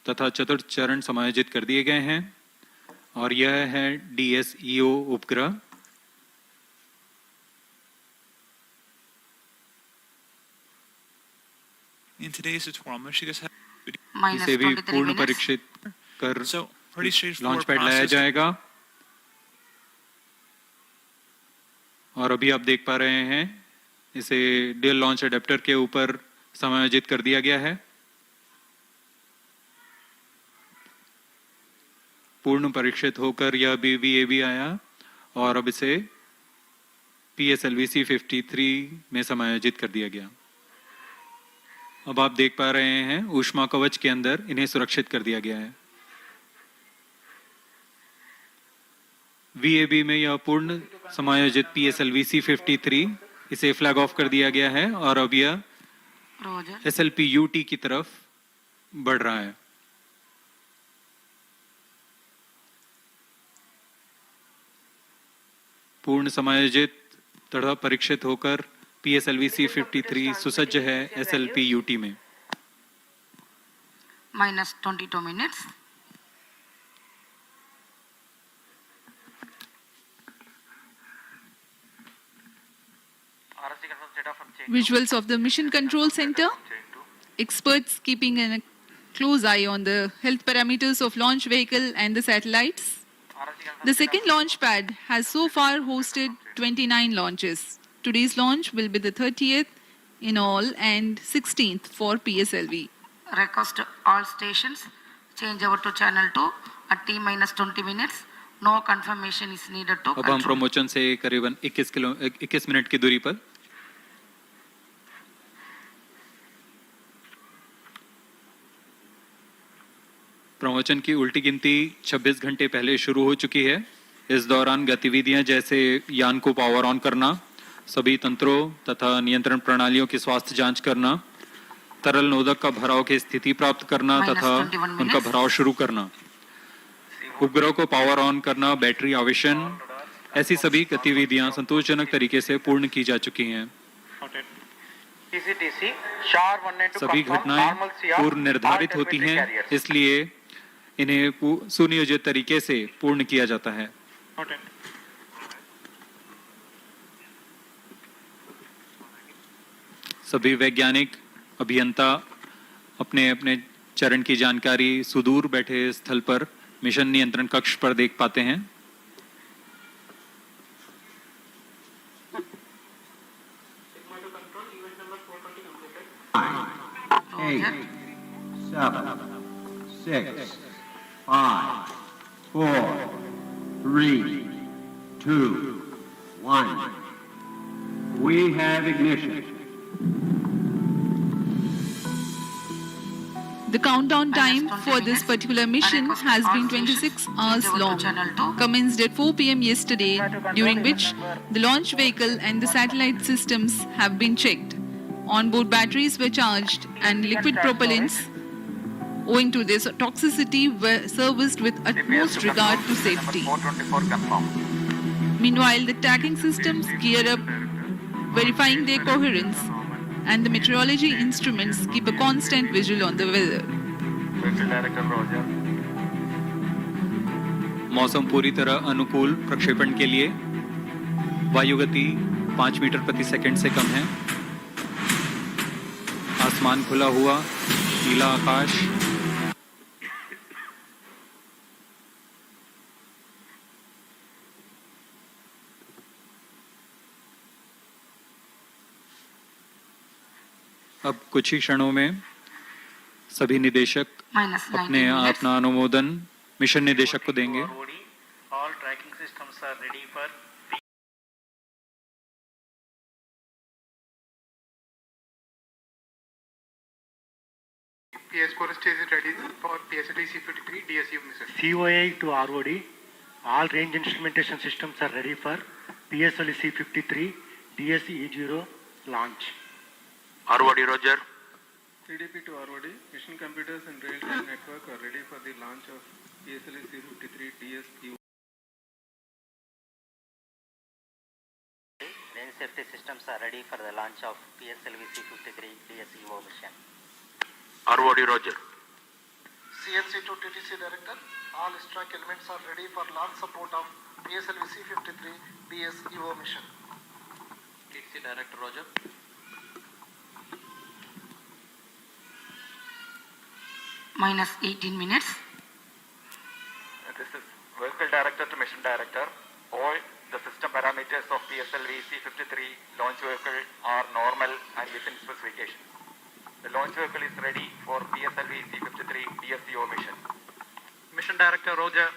तथा चतुर्थ चरण समायोजित कर दिए गए हैं और यह है DSEO उपग्रह। In today's tutorial, इसे भी पूर्ण परीक्षित कर लॉन्च पैड लाया जाएगा। और अभी आप देख पा रहे हैं इसे ड्यूल लॉन्च अडेप्टर के ऊपर समायोजित कर दिया गया है। पूर्ण परीक्षित होकर यह भी VAB आया और अब इसे PSLV C-53 में समायोजित कर दिया गया। अब आप देख पा रहे हैं ऊष्मा कवच के अंदर इन्हें सुरक्षित कर दिया गया है। VAB में यह पूर्ण समायोजित PSLV C-53 इसे फ्लैग ऑफ कर दिया गया है और अब यह SLP UT की तरफ बढ़ रहा है। पूर्ण समायोजित तथा परीक्षित होकर PSLV C-53 सुसज्ज है SLP UT में। Minus 22 minutes. Visuals of the Mission Control Center. Experts keeping a close eye on the health parameters of launch vehicle and the satellites. The second launch pad has so far hosted 29 launches. Today's launch will be the 30th in all and 16th for PSLV. Request all stations change over to channel 2 at T minus 20 minutes. No confirmation is needed to अब हम control. प्रमोचन से करीबन 21 minute की दूरी पर प्रमोचन की उल्टी गिनती 26 घंटे पहले शुरू हो चुकी है। इस दौरान गतिविधियां जैसे यान को पावर ऑन करना, सभी तंत्रों तथा नियंत्रण प्रणालियों की स्वास्थ्य जांच करना, तरल नोदक का भराव की स्थिति प्राप्त करना तथा उनका भराव शुरू करना, उपग्रह को पावर ऑन करना, बैटरी आवेशन, ऐसी सभी गतिविधियां संतोषजनक तरीके से पूर्ण की जा चुकी हैं। सभी घटनाएं पूर्व निर्धारित होती हैं, इसलिए इन्हें सुनियोजित तरीके से पूर्ण किया जाता है। सभी वैज्ञानिक अभियंता अपने अपने चरण की जानकारी सुदूर बैठे स्थल पर मिशन नियंत्रण कक्ष पर देख पाते हैं। Eight, 7, 6, 5, 4, 3, 2, 1. We have ignition. The countdown time for this particular mission has been 26 hours long, commenced at 4 p.m. yesterday, during which the launch vehicle and the satellite systems have been checked. Onboard batteries were charged and liquid propellants, owing to this toxicity, were serviced with utmost regard to safety. Meanwhile, the tracking systems gear up, verifying their coherence, and the meteorology instruments keep a constant vigil on the weather. मौसम पूरी तरह अनुकूल प्रक्षेपण के लिए वायुगति 5 metre प्रति second से कम है। आसमान खुला हुआ, नीला आकाश, अब कुछ ही क्षणों में सभी निदेशक अपना अनुमोदन मिशन निदेशक को देंगे। All tracking systems are ready for PS core stage is ready for PSLV C53 DSU mission. COA to ROD, all range instrumentation systems are ready for PSLV C53 DSE-0 launch. ROD Roger. CDP to ROD, mission computers and real-time network are ready for the launch of PSLV C53 DSU. Range safety systems are ready for the launch of PSLV C53 DSEO mission. ROD Roger. CNC to TTC director, all strike elements are ready for launch support of PSLV C53 DSEO mission. TTC director Roger. Minus 18 minutes. This is vehicle director to mission director. All the system parameters of PSLV C53 launch vehicle are normal and within specification. The launch vehicle is ready for PSLV C53 DSEO mission. Mission Director Roger.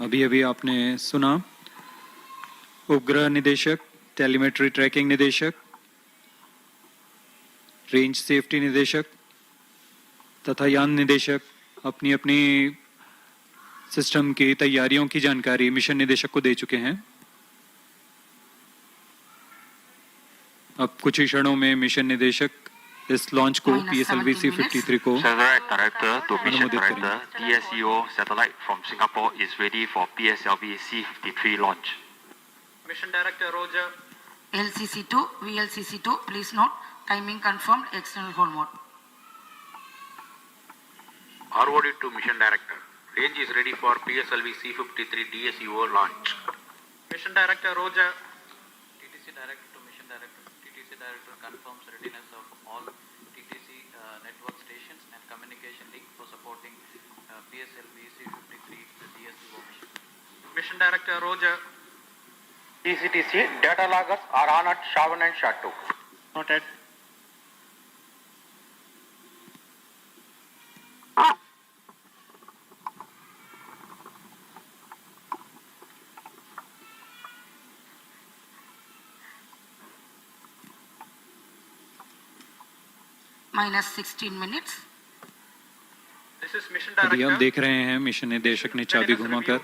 अभी अभी आपने सुना उपग्रह निदेशक, telemetry tracking निदेशक, range safety निदेशक तथा यान निदेशक अपनी अपनी सिस्टम की तैयारियों की जानकारी मिशन निदेशक को दे चुके हैं। अब कुछ ही क्षणों में मिशन निदेशक इस लॉन्च को PSLV C53 को Satellite Director to Mission Director, DSEO satellite from Singapore is ready for PSLV C53 launch. Mission Director Roger. LCC2, VLCC2, please note, timing confirmed, external hold mode. ROD to Mission Director. Range is ready for PSLV C53 DSEO launch. Mission Director Roger. TTC Director to Mission Director. TTC Director confirms readiness of all TTC network stations supporting PSLV C53 DSEO mission. Mission Director Roger. TCTC data loggers are on at SHAR1 and SHAR2. Noted. Minus 16 minutes. This is Mission अभी हम Director. देख रहे हैं mission निदेशक ने चाबी घुमाकर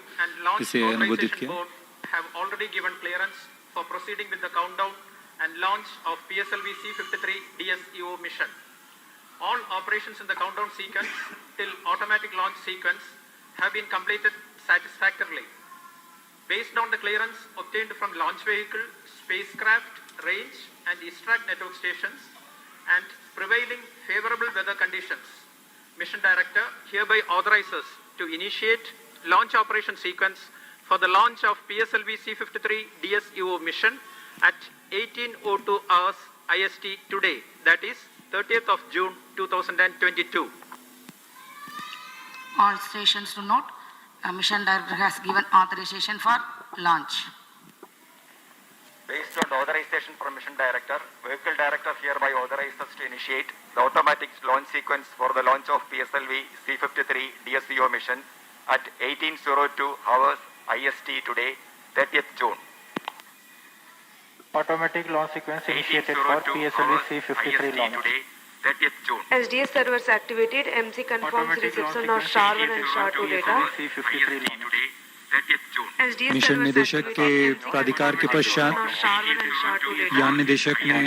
इसे अनुमोदित किया. Board have already given clearance for proceeding with the countdown and launch of PSLV C53 DSEO mission. All operations in the countdown sequence till automatic launch sequence have been completed satisfactorily. Based on the clearance obtained from launch vehicle, spacecraft, range and ISRO network stations and prevailing favorable weather conditions, Mission Director hereby authorizes to initiate launch operation sequence for the launch of PSLV C53 DSEO mission at 18:02 hours IST today, that is 30th of June 2022. All stations to note, Mission Director has given authorization for launch. Based on the authorization from Mission Director, Vehicle Director hereby authorizes to initiate the automatic launch sequence for the launch of PSLV C53 DSEO mission at 18:02 hours IST today, 30th June. Automatic launch sequence initiated for PSLV C53 launch. Today, 30th June. SDS servers activated. MC confirms reception of SHAR1 and SHAR2 data. Mission निदेशक के प्राधिकार के पश्चात यान निदेशक ने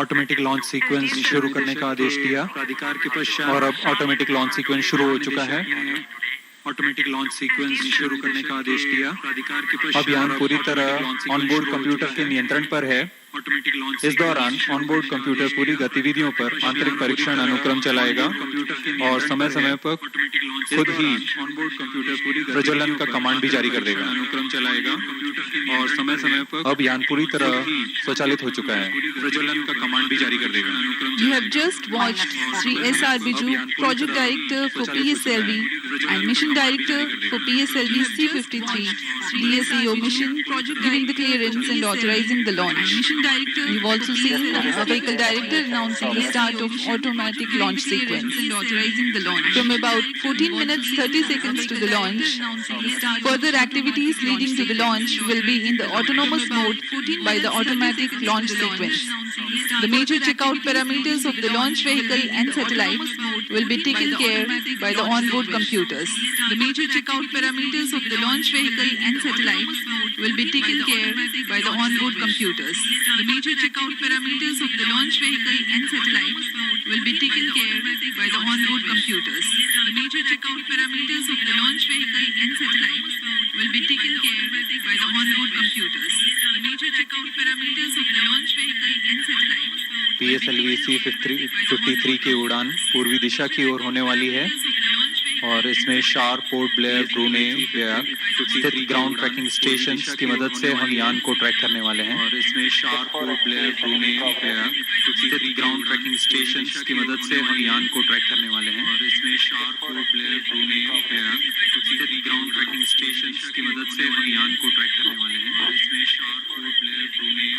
automatic launch sequence शुरू करने का आदेश दिया. प्राधिकार के पश्चात और अब ऑटोमेटिक लॉन्च सीक्वेंस शुरू हो चुका है. ऑटोमेटिक लॉन्च सीक्वेंस शुरू करने का आदेश दिया. प्राधिकार के पश्चात अब यान पूरी तरह ऑनबोर्ड कंप्यूटर के नियंत्रण पर है. इस दौरान ऑनबोर्ड कंप्यूटर पूरी गतिविधियों पर आंतरिक परीक्षण अनुक्रम चलाएगा और समय समय पर खुद ही ऑनबोर्ड कंप्यूटर पूरी प्रज्वलन का कमांड भी जारी कर देगा. अनुक्रम चलाएगा और समय समय पर अब यान पूरी तरह स्वचालित हो चुका है. प्रज्वलन का कमांड भी जारी कर देगा. You have just watched Sri S.R. Biju, Project Director for PSLV and Mission Director for PSLV C53 DSEO mission, giving the clearance and authorizing the launch. You've also seen a Vehicle Director announcing the start of automatic launch sequence. From about 14 minutes 30 seconds to the launch, further activities leading to the launch will be in the autonomous mode by the automatic launch sequence. The major checkout parameters of the launch vehicle and satellite will be taken care by the onboard computers. The major checkout parameters of the launch vehicle and satellite will be taken care by the onboard computers. The major checkout parameters of the launch vehicle and satellite will be taken care by the onboard computers. The major checkout parameters of the launch vehicle and satellite will be taken care by the onboard computers. The major checkout parameters of the launch vehicle and satellite. PSLV C53 की उड़ान पूर्वी दिशा की ओर होने वाली है और इसमें शार, पोर्ट ब्लेयर, ब्रूने स्थित ग्राउंड ट्रैकिंग स्टेशन की मदद से हम यान को ट्रैक करने वाले हैं. और इसमें शार, पोर्ट ब्लेयर, ब्रूने स्थित ग्राउंड ट्रैकिंग स्टेशन की मदद से हम यान को ट्रैक करने वाले हैं. और इसमें शार, पोर्ट ब्लेयर, ब्रूने स्थित ग्राउंड ट्रैकिंग स्टेशन की मदद से हम यान को ट्रैक करने वाले हैं. और इसमें शार, पोर्ट ब्लेयर, ब्रूने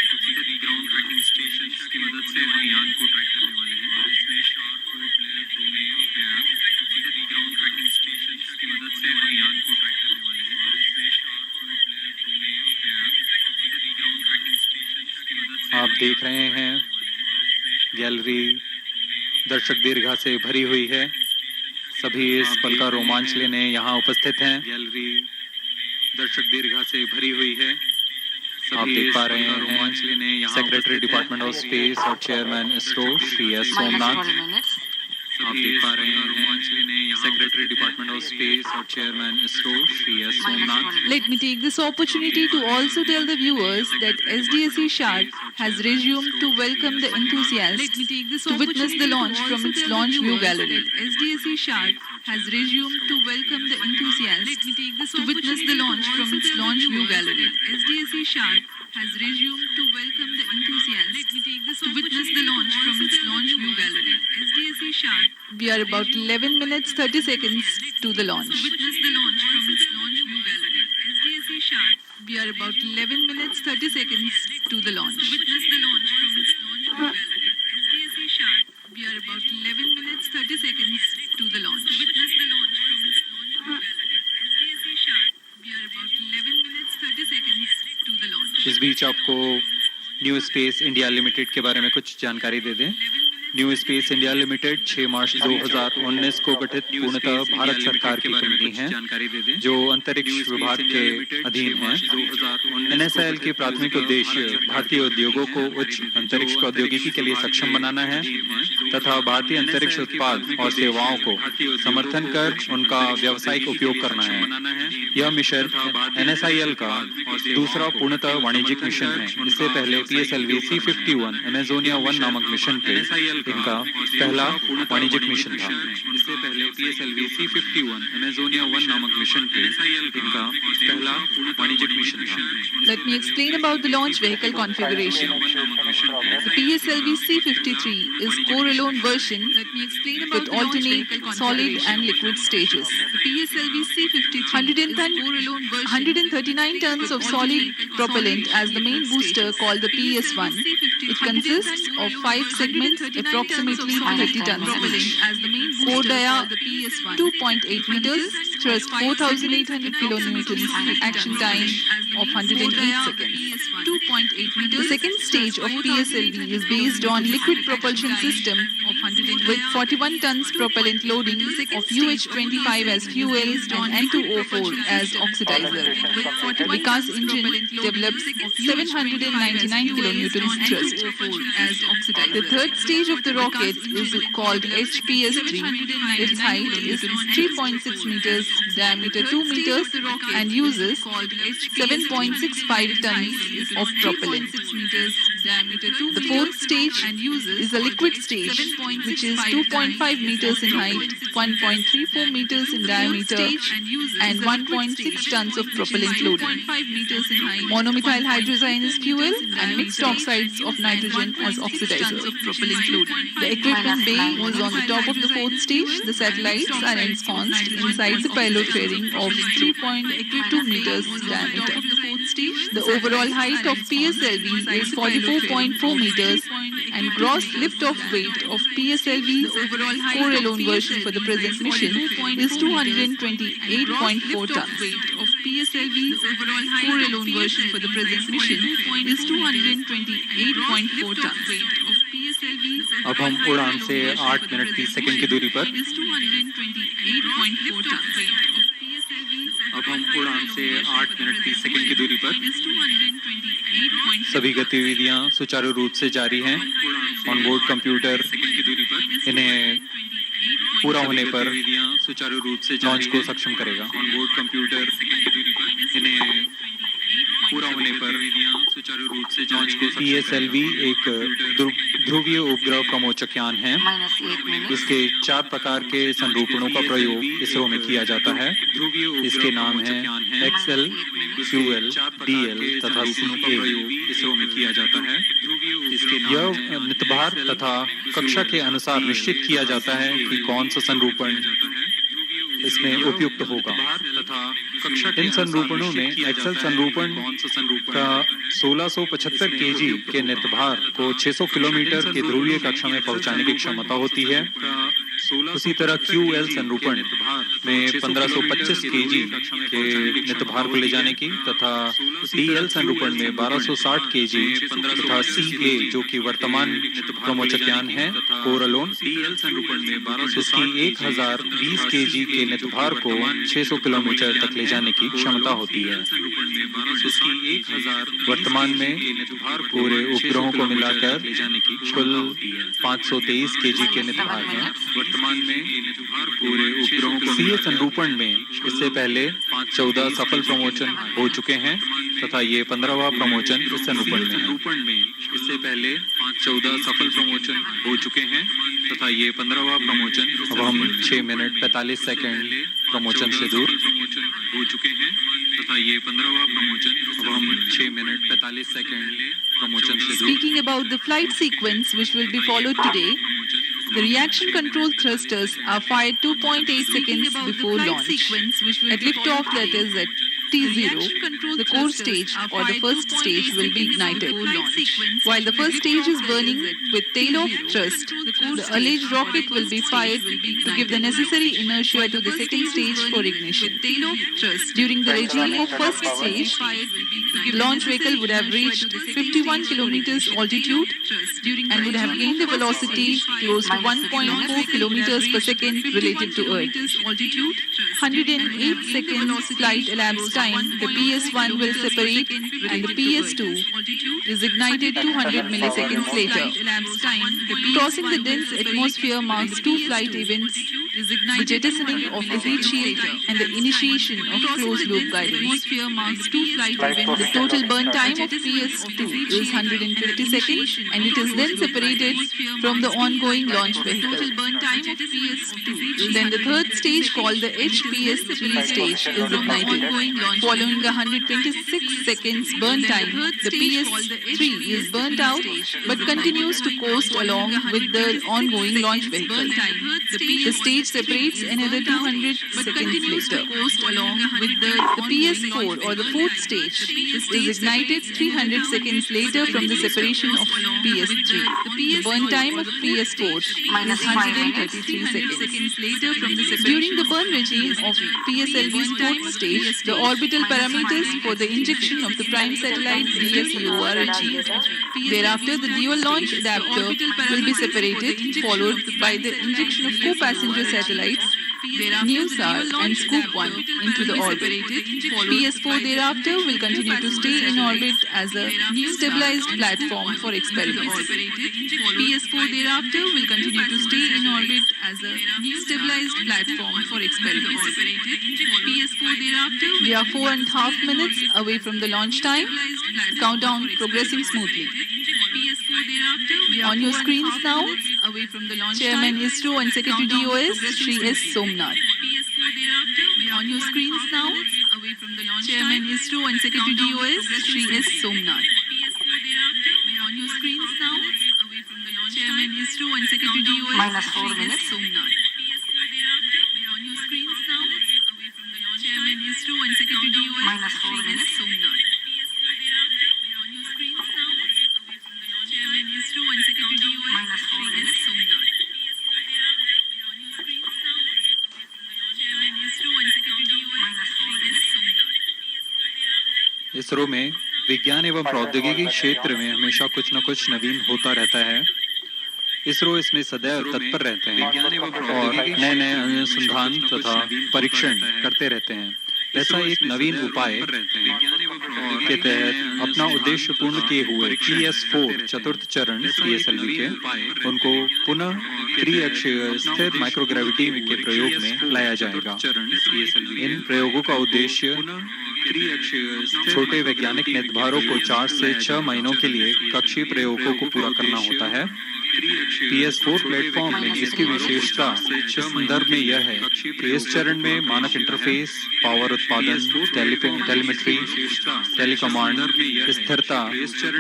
स्थित ग्राउंड ट्रैकिंग स्टेशन की मदद से हम यान को ट्रैक करने वाले हैं. और इसमें Shar, Port Blair, Brunei ground tracking station की मदद से हम यान को ट्रैक करने वाले हैं. और इसमें Shar, Port Blair, Brunei ground tracking station की मदद से आप देख रहे हैं गैलरी दर्शक दीर्घा से भरी हुई है. सभी इस पल का रोमांच लेने यहाँ उपस्थित हैं. गैलरी दर्शक दीर्घा से भरी हुई है. आप देख पा रहे हैं सेक्रेटरी डिपार्टमेंट ऑफ स्पेस और चेयरमैन इसरो श्री एस सोमनाथ. आप देख पा रहे हैं सेक्रेटरी डिपार्टमेंट ऑफ स्पेस और chairman ISRO Shri S Somnath. Let me take this opportunity to also tell the viewers that SDSC SHAR has resumed to welcome the enthusiasts to witness the launch from its launch view gallery. SDSC SHAR has resumed to welcome the enthusiasts to witness the launch from its launch view gallery. SDSC SHAR has resumed to welcome the enthusiasts to witness the launch from its launch view gallery. SDSC SHAR We are about 11 minutes 30 seconds to the launch. Witness the launch from its launch view gallery. SDSC SHAR. We are about 11 minutes 30 seconds to the launch. Witness the launch from its launch view gallery. SDSC SHAR. We are about 11 minutes 30 seconds to the launch. Witness the launch from its launch view gallery. SDSC SHAR. We are about 11 minutes 30 seconds to the launch. इस बीच आपको new space India limited के बारे में कुछ जानकारी दे दें। New space India limited 6 मार्च 2019 को गठित पूर्णतः भारत सरकार की कंपनी है जो अंतरिक्ष विभाग के अधीन है। NSIL की प्राथमिक उद्देश्य भारतीय उद्योगों को उच्च अंतरिक्ष प्रौद्योगिकी के लिए सक्षम बनाना है तथा भारतीय अंतरिक्ष उत्पाद और सेवाओं को समर्थन कर उनका व्यावसायिक उपयोग करना है। यह मिशन NSIL का दूसरा पूर्णतः वाणिज्यिक मिशन है। इससे पहले PSLV C51 अमेजोनिया 1 नामक मिशन पे इनका पहला वाणिज्यिक मिशन था। इससे पहले PSLV C51 अमेजोनिया 1 नामक मिशन पे इनका पहला वाणिज्यिक मिशन था। Let me explain about the launch vehicle configuration. The PSLV C53 is core-alone version with alternate solid and liquid stages. The PSLV C53 139 tons of solid propellant as the main booster called the PS1. It consists of 5 segments approximately 30 tons each. Core dia 2.8 meters, thrust 4,800 kilonewtons, action time of 108 seconds. The second stage of PSLV is based on liquid propulsion system with 41 tons propellant loading of UH-25 as fuel and N2O4 as oxidizer. The Vikas engine develops 799 kilonewtons thrust. The third stage of the rocket is called HPS-3. Its height is 3.6 meters, diameter 2 meters, and uses 7.65 tons of propellant. The fourth stage is a liquid stage, which is 2.5 meters in height, 1.34 meters in diameter, and 1.6 tons of propellant loading. Monomethyl hydrazine is fuel, and mixed oxides of nitrogen as oxidizer. The equipment bay is on the top of the fourth stage. The satellites are ensconced inside the payload fairing of 3.2 meters diameter. The overall height of PSLV is 44.4 meters, and gross liftoff weight of PSLV's core-alone version for the present mission is 228.4 tons. PSLV's core-alone version for the present mission is 228.4 tons. अब हम उड़ान से 8 minute 30 second की दूरी पर सभी गतिविधियां सुचारू रूप से जारी हैं। ऑनबोर्ड कंप्यूटर इन्हें पूरा होने पर सुचारू रूप से लॉन्च को सक्षम करेगा। ऑनबोर्ड कंप्यूटर इन्हें पूरा होने पर सुचारू रूप से लॉन्च को PSLV एक ध्रुवीय उपग्रह प्रमोचक यान है। इसके 4 प्रकार के संरूपणों का प्रयोग इसरो में किया जाता है। इसके नाम हैं XL, QL, DL तथा CA। इसरो में किया जाता है। यह नितभार तथा कक्षा के अनुसार निश्चित किया जाता है कि कौन सा संरूपण इसमें उपयुक्त होगा। इन संरूपणों में एक्सेल संरूपण का 1675 केजी के नितभार को 600 किलोमीटर के ध्रुवीय कक्षा में पहुंचाने की क्षमता होती है। उसी तरह QL संरूपण में 1525 केजी के नितभार को ले जाने की तथा DL संरूपण में 1260 केजी तथा CA जो कि वर्तमान प्रमोचक यान है कोर-अलोन उसकी 1020 केजी के नितभार को 600 किलोमीटर तक ले जाने की क्षमता होती है। वर्तमान में पूरे उपग्रहों को मिलाकर कुल 523 केजी के नितभार हैं। वर्तमान में पूरे उपग्रहों को CA संरूपण में इससे पहले 14 सफल प्रमोचन हो चुके हैं तथा ये 15वां प्रमोचन इस संरूपण में है। इससे पहले 14 सफल प्रमोचन हो चुके हैं तथा ये 15वां प्रमोचन। अब हम 6 मिनट 45 सेकंड प्रमोचन से दूर हो चुके हैं तथा ये 15वां प्रमोचन। अब हम 6 मिनट 45 सेकंड प्रमोचन से दूर। Speaking about the flight sequence which will be followed today, The reaction control thrusters are fired 2.8 seconds before launch. At liftoff, that is at T0, the core stage or the first stage will be ignited. While the first stage is burning with tail-off thrust, the alleged rocket will be fired to give the necessary inertia to the second stage for ignition. During the regime of first stage, the launch vehicle would have reached 51 kilometers altitude and would have gained a velocity close to 1.4 kilometers per second relative to Earth. 108 seconds flight elapsed time, the PS1 will separate and the PS2 is ignited 200 milliseconds later. Crossing the dense atmosphere marks two flight events, the jettisoning of the heat shield and the initiation of closed-loop guidance. The total burn time of PS2 is 150 seconds and it is then separated from the ongoing launch vehicle. Then the third stage, called the HPS3 stage, is ignited. Following 126 seconds burn time, the PS3 is burnt out but continues to coast along with the ongoing launch vehicle. The stage separates another 200 seconds later. The PS4 or the fourth stage is ignited 300 seconds later from the separation of PS3. The burn time of PS4 is 133 seconds. During the burn regime of PSLV's fourth stage, the orbital parameters for the injection of the prime satellite DSEO are achieved. Thereafter, the dual launch adapter will be separated, followed by the injection of co-passenger satellites NewSAR and Scoop 1 into the orbit. PS4 thereafter will continue to stay in orbit as a stabilized platform for experiments. PS4 thereafter will continue to stay in orbit as a stabilized platform for experiments. We are 4.5 minutes away from the launch time. The countdown progressing smoothly. On your screens now, Chairman ISRO and Secretary DOS, Sri S. Somnath. On your screens now, Chairman ISRO and Secretary DOS, Sri S. Somnath. On your screens now, Chairman ISRO and Secretary DOS, -4 minutes. Somnath. On your screens now, Chairman ISRO and Secretary DOS, -4 minutes. Somnath. On your screens now, Chairman ISRO and Secretary DOS, -4 minutes. Somnath. On your screens now, Chairman ISRO and Secretary DOS, Somnath. ISRO में विज्ञान एवं प्रौद्योगिकी क्षेत्र में हमेशा कुछ न कुछ नवीन होता रहता है। इसरो इसमें सदैव तत्पर रहते हैं और नए नए अनुसंधान तथा परीक्षण करते रहते हैं। ऐसा एक नवीन उपाय के तहत अपना उद्देश्य पूर्ण किए हुए PS4 चतुर्थ चरण PSLV के उनको पुनः त्रिअक्षीय स्थिर माइक्रोग्रेविटी के प्रयोग में लाया जाएगा। इन प्रयोगों का उद्देश्य छोटे वैज्ञानिक निर्धारों को 4 से 6 महीनों के लिए कक्षीय प्रयोगों को पूरा करना होता है। PS4 प्लेटफॉर्म में इसकी विशेषता इस संदर्भ में यह है कि इस चरण में मानक इंटरफेस, पावर उत्पादन, टेलीमेट्री, टेलीकमांड, स्थिरता,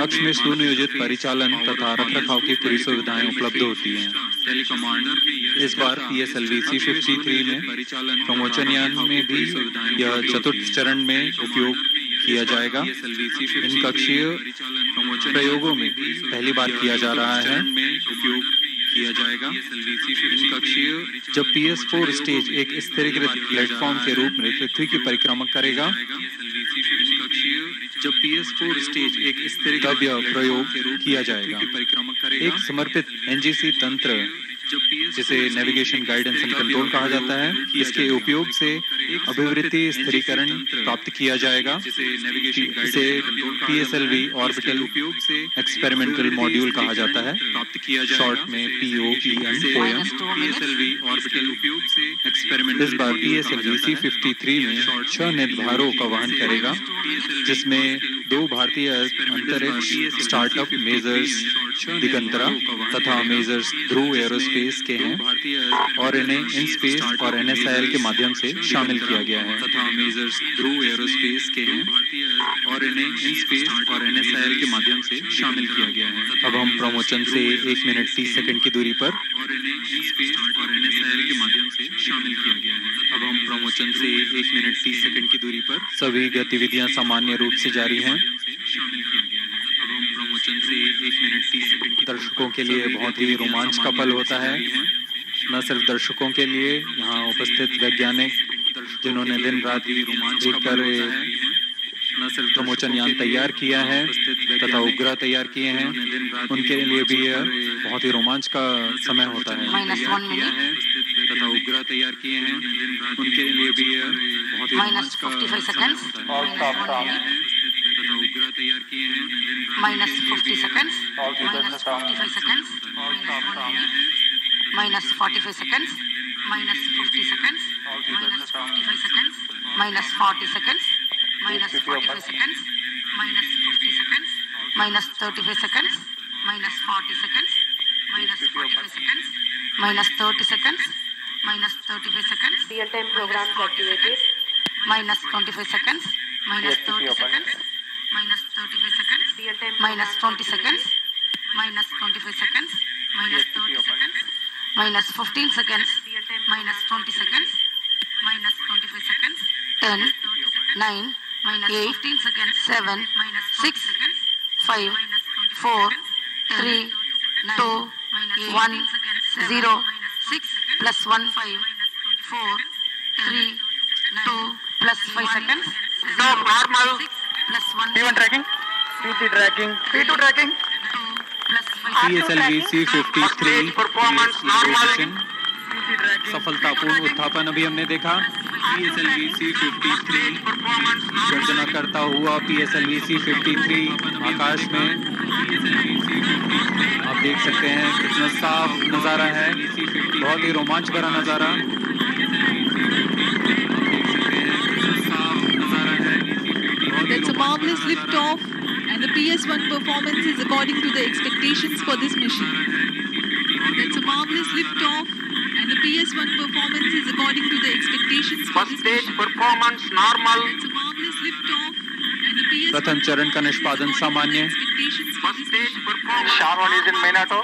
अक्ष में सुनियोजित परिचालन तथा रखरखाव की पूरी सुविधाएं उपलब्ध होती हैं। इस बार PSLV C53 में प्रमोचन यान में भी यह चतुर्थ चरण में उपयोग किया जाएगा। इन कक्षीय प्रयोगों में पहली बार किया जा रहा है उपयोग किया जाएगा। इन कक्षीय जब PS4 स्टेज एक स्थिरीकृत प्लेटफॉर्म के रूप में पृथ्वी की परिक्रमा करेगा, जब PS4 स्टेज एक स्थिरीकृत तब यह प्रयोग किया जाएगा। एक समर्पित NGC तंत्र जिसे नेविगेशन गाइडेंस एंड कंट्रोल कहा जाता है, इसके उपयोग से अभिवृत्ति स्थिरीकरण प्राप्त किया जाएगा। इसे PSLV ऑर्बिटल एक्सपेरिमेंटल मॉड्यूल कहा जाता है, शॉर्ट में POEM। इस बार PSLV C53 में 6 निर्धारों का वहन करेगा, जिसमें 2 भारतीय अंतरिक्ष स्टार्टअप मेजर्स दिगंतरा तथा मेजर्स ध्रुव एरोस्पेस के हैं और इन्हें इन स्पेस और NSIL के माध्यम से शामिल किया गया है। तथा मेजर्स ध्रुव एरोस्पेस के हैं और इन्हें इन स्पेस और NSIL के माध्यम से शामिल किया गया है। अब हम प्रमोचन से 1 मिनट 30 सेकंड की दूरी पर स्पेस और NSIL के माध्यम से शामिल किया गया है। अब हम प्रमोशन से 1 मिनट 30 सेकंड की दूरी पर सभी गतिविधियां सामान्य रूप से जारी हैं। अब हम प्रमोशन से 1 मिनट 30 सेकंड की दर्शकों के लिए बहुत ही रोमांच का पल होता है। न सिर्फ दर्शकों के लिए, यहाँ उपस्थित वैज्ञानिक जिन्होंने दिन रात रोमांच कर न सिर्फ प्रमोशन यान तैयार किया है तथा उपग्रह तैयार किए हैं, उनके लिए भी यह बहुत ही रोमांच का समय होता है। तथा उपग्रह तैयार किए हैं, उनके लिए भी यह बहुत ही रोमांच का समय होता है। तथा उपग्रह तैयार किए हैं, -50 seconds, -45 seconds, -45 seconds, -50 seconds, -45 seconds, -40 seconds, -45 seconds, -50 seconds, -35 seconds, -40 seconds, -45 seconds, -30 seconds, -35 seconds. Real-time programs activated. -25 seconds, -30 seconds, -35 seconds, -20 seconds, -25 seconds, -30 seconds, -15 seconds, -20 seconds, -25 seconds, 10, 9, -15 seconds, 7, 6, 5, 4, 3, 2, 1, 0, 6 plus 1, 5, 4, 3, 2 plus 5 seconds, normal, plus 1, P1 tracking, PT tracking, P2 tracking, PSLV C53 mission सफलतापूर्ण उत्थापन अभी हमने देखा। PSLV C53 गर्जना करता हुआ PSLV C53 आकाश में। आप देख सकते हैं कितना साफ नजारा है, बहुत ही रोमांच भरा नजारा। That's a marvelous liftoff, and the PS1 performance is according to the expectations for this mission. That's a marvelous liftoff, and the PS1 performance is according to the expectations for this mission. stage performance normal, That's a marvelous liftoff, and the PS1 प्रथम चरण का निष्पादन सामान्य। SHAR 1 is in main auto,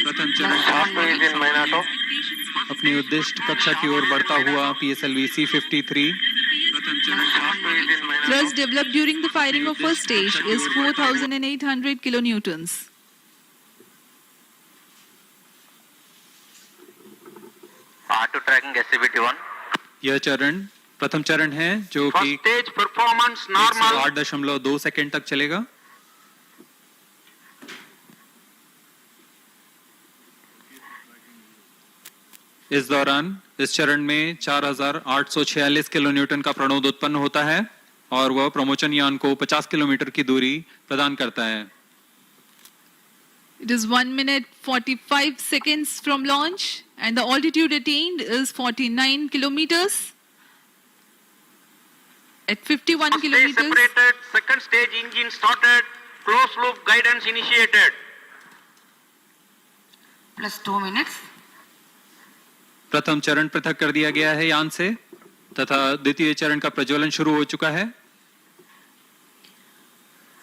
प्रथम चरण SHAR 2 is in main auto, अपनी उद्दिष्ट कक्षा की ओर बढ़ता हुआ PSLV C53 thrust developed during the firing of first stage is 4,800 kilonewtons. R2 tracking SCVT1, यह चरण प्रथम चरण है जो कि stage performance normal, 8.2 सेकंड तक चलेगा। इस दौरान इस चरण में 4,846 किलोन्यूटन का प्रणोद उत्पन्न होता है और वह प्रमोशन यान को 50 किलोमीटर की दूरी प्रदान करता है। It is 1 minute 45 seconds from launch, and the altitude attained is 49 kilometers. At 51 stage kilometers, separated, second stage engine started, closed loop guidance initiated. plus 2 minutes, प्रथम चरण पृथक कर दिया गया है यान से तथा द्वितीय चरण का प्रज्वलन शुरू हो चुका है।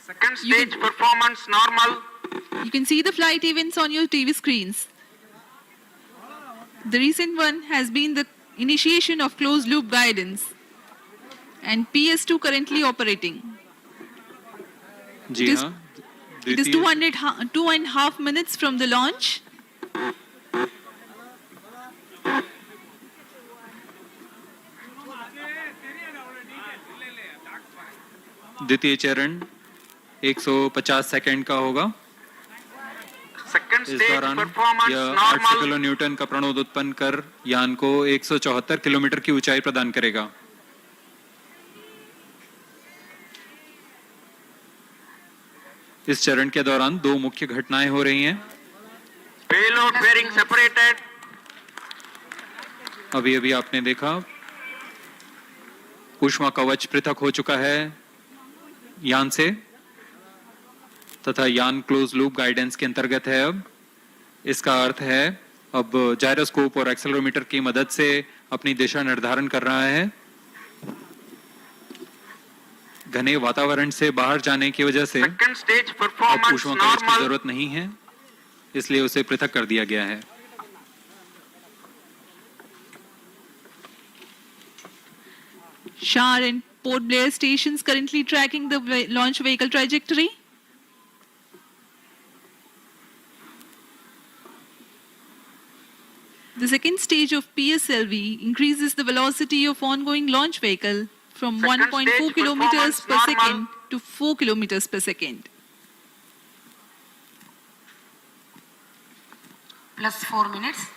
Second stage performance normal, you can see the flight events on your TV screens. The recent one has been the initiation of closed loop guidance, and PS2 currently operating. जी हाँ, It is 2.5 minutes from the launch. द्वितीय चरण 150 second का होगा। second इस stage दौरान performance यह 800 normal, kilo Newton का प्रणोद उत्पन्न कर यान को 174 किलोमीटर की ऊंचाई प्रदान करेगा। इस चरण के दौरान दो मुख्य घटनाएं हो रही हैं। payload bearing separated, अभी अभी आपने देखा ऊष्मा कवच पृथक हो चुका है यान से तथा यान क्लोज लूप गाइडेंस के अंतर्गत है। अब इसका अर्थ है अब जायरोस्कोप और एक्सेलरोमीटर की मदद से अपनी दिशा निर्धारण कर रहा है। घने वातावरण से बाहर जाने की वजह से second stage अब performance ऊष्मा कवच की normal, जरूरत नहीं है। इसलिए उसे पृथक कर दिया गया है। SHAR and Port Blair stations currently tracking the launch vehicle trajectory. The second stage of PSLV increases the velocity of ongoing launch vehicle from 1.4 kilometers per second to 4 kilometers per second. Plus 4 minutes.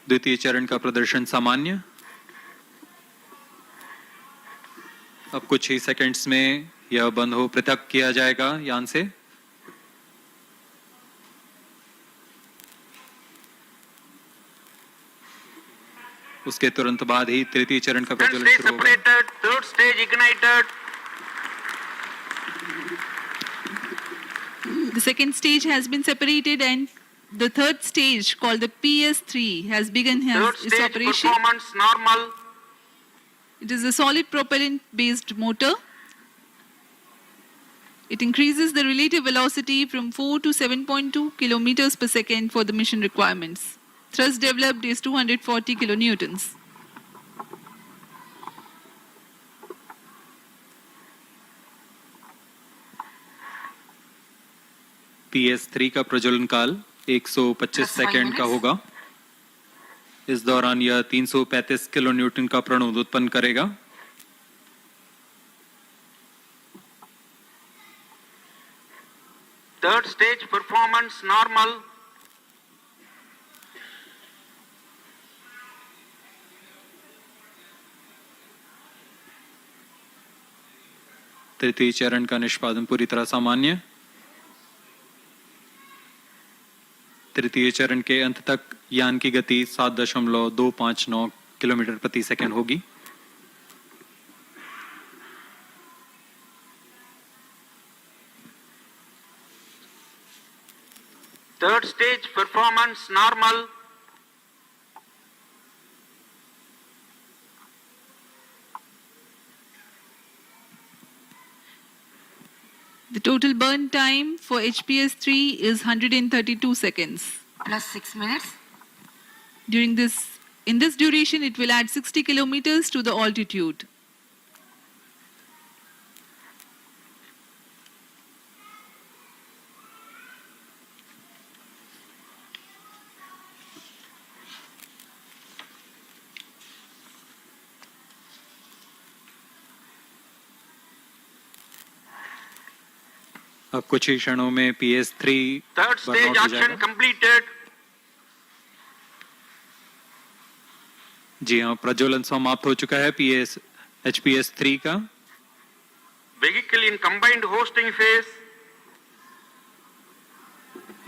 द्वितीय चरण का प्रदर्शन सामान्य। अब कुछ ही seconds में यह बंद हो पृथक किया जाएगा यान से। उसके तुरंत बाद ही तृतीय चरण का प्रज्वलन शुरू होगा। Third stage ignited. The second stage has been separated and the third stage called the PS3 has begun its operation. Performance normal. It is a solid propellant based motor. It increases the relative velocity from 4 to 7.2 kilometers per second for the mission requirements. Thrust developed is 240 kilonewtons. PS3 का प्रज्वलन काल 125 second का होगा। इस दौरान यह 335 kilonewton का प्रणोद उत्पन्न करेगा। Third stage performance normal. तृतीय चरण का निष्पादन पूरी तरह सामान्य। तृतीय चरण के अंत तक यान की गति 7.259 किलोमीटर प्रति सेकंड होगी। Third stage performance normal. The total burn time for HPS-3 is 132 seconds. Plus 6 minutes. In this duration, it will add 60 kilometers to the altitude. अब कुछ ही क्षणों में PS3 Third stage action completed. जी हाँ, प्रज्वलन समाप्त हो चुका है HPS-3 का। Vehicle in combined hosting phase.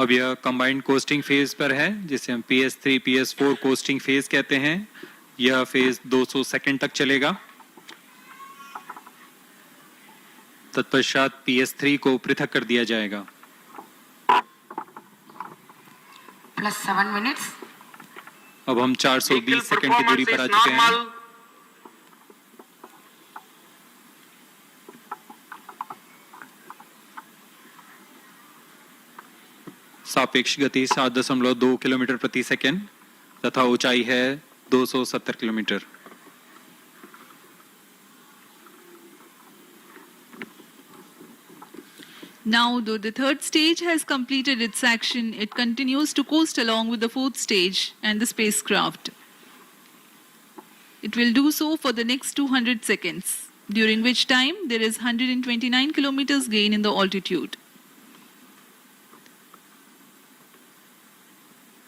अब यह कंबाइंड कोस्टिंग फेज पर है, जिसे हम PS3 PS4 कोस्टिंग फेज कहते हैं। यह फेज 200 सेकंड तक चलेगा। तत्पश्चात PS3 को पृथक कर दिया जाएगा। Plus 7 minutes. अब हम 420 सेकंड की दूरी पर आ चुके हैं। सापेक्ष गति 7.2 किलोमीटर प्रति सेकंड तथा ऊंचाई है 270 kilometre. Now, though the third stage has completed its action, it continues to coast along with the fourth stage and the spacecraft. It will do so for the next 200 seconds, during which time there is 129 kilometers gain in the altitude.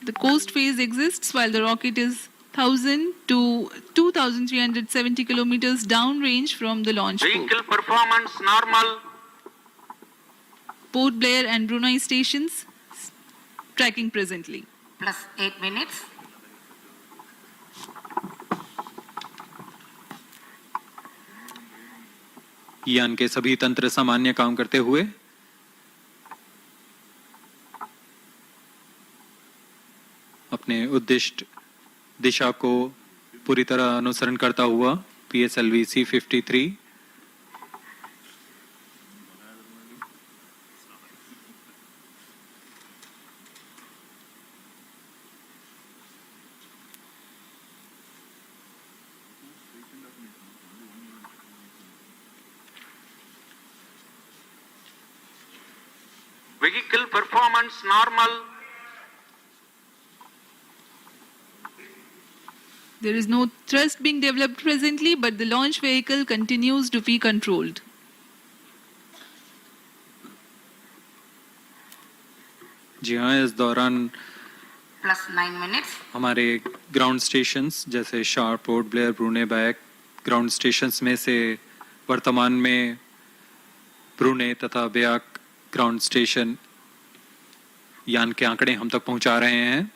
The coast phase exists while the rocket is 1,000 to 2,370 kilometers downrange from the launch port. Vehicle performance normal. Port Blair and Brunei stations tracking presently. Plus 8 minutes. यान के सभी तंत्र सामान्य काम करते हुए अपने उद्दिष्ट दिशा को पूरी तरह अनुसरण करता हुआ PSLV C53 Vehicle performance normal. There is no thrust being developed presently, but the launch vehicle continues to be controlled. जी हाँ, इस दौरान Plus 9 minutes. हमारे ग्राउंड स्टेशंस जैसे शार, Port Blair, ब्रूने, back ground stations में से वर्तमान में ब्रूने तथा ब्याक ग्राउंड स्टेशन यान के आंकड़े हम तक पहुंचा रहे हैं।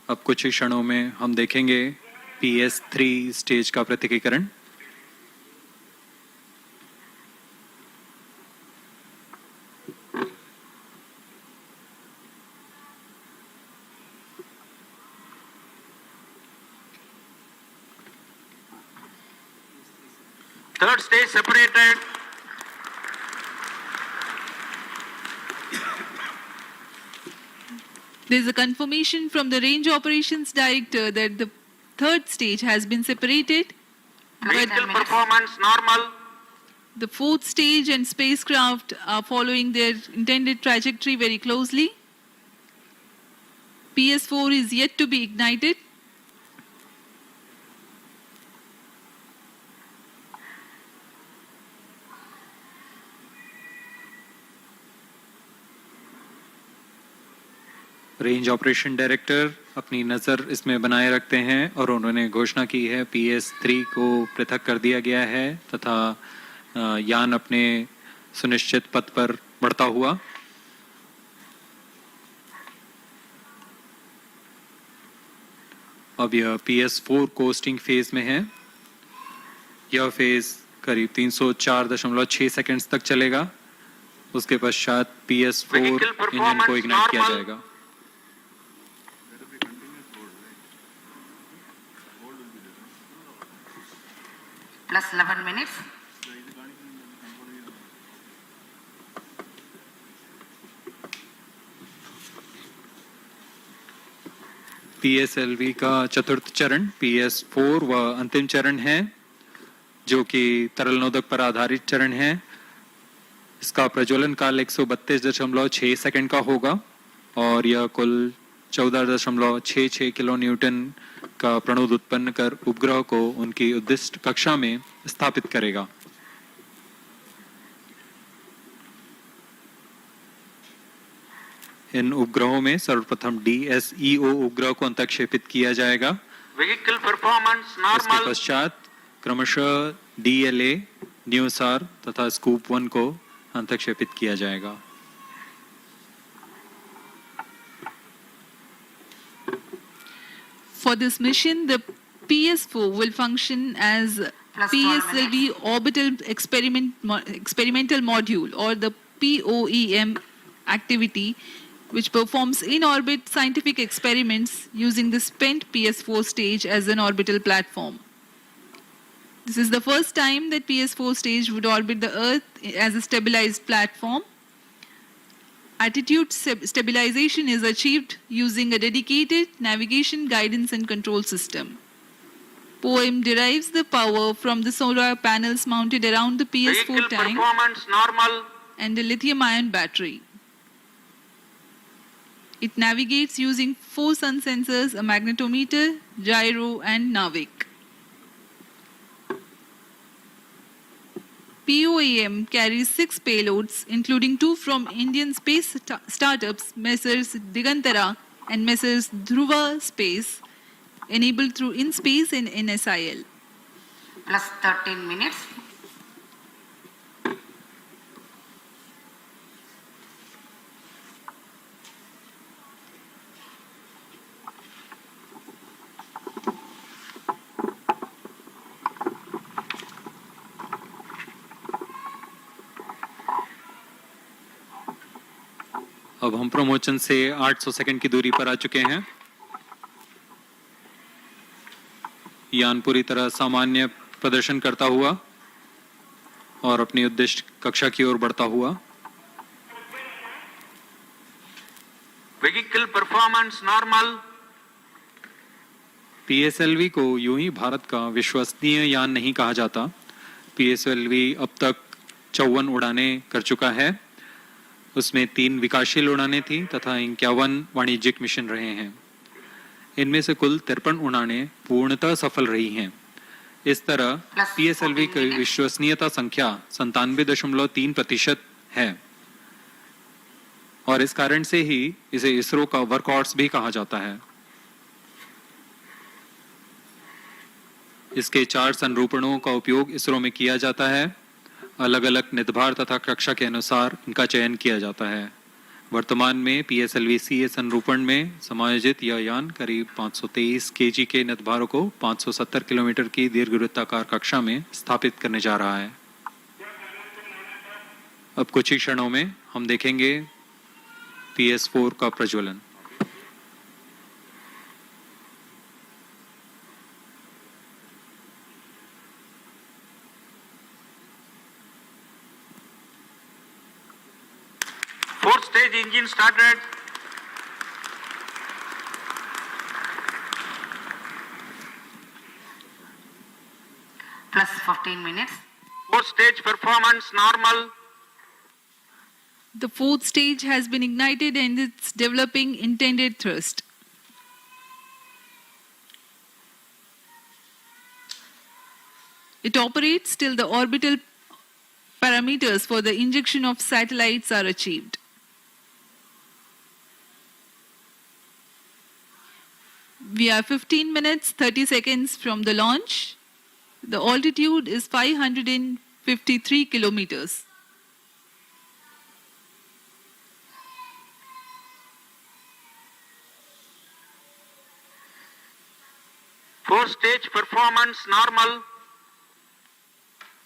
अब कुछ ही क्षणों में हम देखेंगे PS3 स्टेज का पृथकीकरण। Third stage separated. There is a confirmation from the Range Operations Director that the third stage has been separated. Vehicle performance normal. The fourth stage and spacecraft are following their intended trajectory very closely. PS4 is yet to be ignited. Range operation director अपनी नज़र इसमें बनाए रखते हैं और उन्होंने घोषणा की है PS3 को पृथक कर दिया गया है तथा यान अपने सुनिश्चित पथ पर बढ़ता हुआ। अब यह PS4 कोस्टिंग फेज में है। यह फेज करीब 304.6 सेकंड्स तक चलेगा। उसके पश्चात PS4 इंजन को इग्नाइट किया जाएगा। Plus 11 minutes. PSLV का चतुर्थ चरण PS4 व अंतिम चरण है जो कि तरल नोदक पर आधारित चरण है। इसका प्रज्वलन काल 132.6 सेकंड का होगा और यह कुल 14.66 किलो न्यूटन का प्रणोद उत्पन्न कर उपग्रह को उनकी उद्दिष्ट कक्षा में स्थापित करेगा। इन उपग्रहों में सर्वप्रथम DSEO उपग्रह को अंतक्षेपित किया जाएगा। Vehicle performance इसके normal. पश्चात क्रमशः DLA, न्यूसार तथा स्कूप 1 को अंतक्षेपित किया जाएगा। For this mission, the PS4 will function as PSLV orbital experimental module or the POEM activity, which performs in-orbit scientific experiments using the spent PS4 stage as an orbital platform. This is the first time that PS4 stage would orbit the Earth as a stabilized platform. Attitude stabilization is achieved using a dedicated navigation, guidance and control system. POEM derives the power from the solar panels mounted around the PS4 Vehicle tank performance normal. and a lithium-ion battery. It navigates using 4 sun sensors, a magnetometer, gyro and NAVIC. POEM carries 6 payloads, including 2 from Indian space startups, Messrs. Digantara and Messrs. Dhruva Space, enabled through InSpace and NSIL. Plus 13 minutes. अब हम promotion से 800 second की दूरी पर आ चुके हैं। यान पूरी तरह सामान्य प्रदर्शन करता हुआ और अपनी उद्दिष्ट कक्षा की ओर बढ़ता हुआ। Vehicle performance normal. PSLV को यूं ही भारत का विश्वसनीय यान नहीं कहा जाता। PSLV अब तक 54 उड़ानें कर चुका है। उसमें 3 विकासशील उड़ानें थी तथा 51 वाणिज्यिक मिशन रहे हैं। इनमें से कुल 53 उड़ानें पूर्णतः सफल रही हैं। इस तरह PSLV की विश्वसनीयता संख्या 97.3% है और इस कारण से ही इसे इसरो का वर्कहॉर्स भी कहा जाता है। इसके 4 संरूपणों का उपयोग इसरो में किया जाता है। अलग अलग निदभार तथा कक्षा के अनुसार इनका चयन किया जाता है। वर्तमान में PSLV CA संरूपण में समायोजित यह यान करीब 523 kg के निदभारों को 570 किलोमीटर की दीर्घवृत्ताकार कक्षा में स्थापित करने जा रहा है। अब कुछ ही क्षणों में हम देखेंगे PS4 का प्रज्वलन। Fourth stage engine started. Plus 15 minutes. Fourth stage performance normal. The fourth stage has been ignited and it's developing intended thrust. It operates till the orbital parameters for the injection of satellites are achieved. We are 15 minutes 30 seconds from the launch. The altitude is 553 kilometers. Fourth stage performance normal.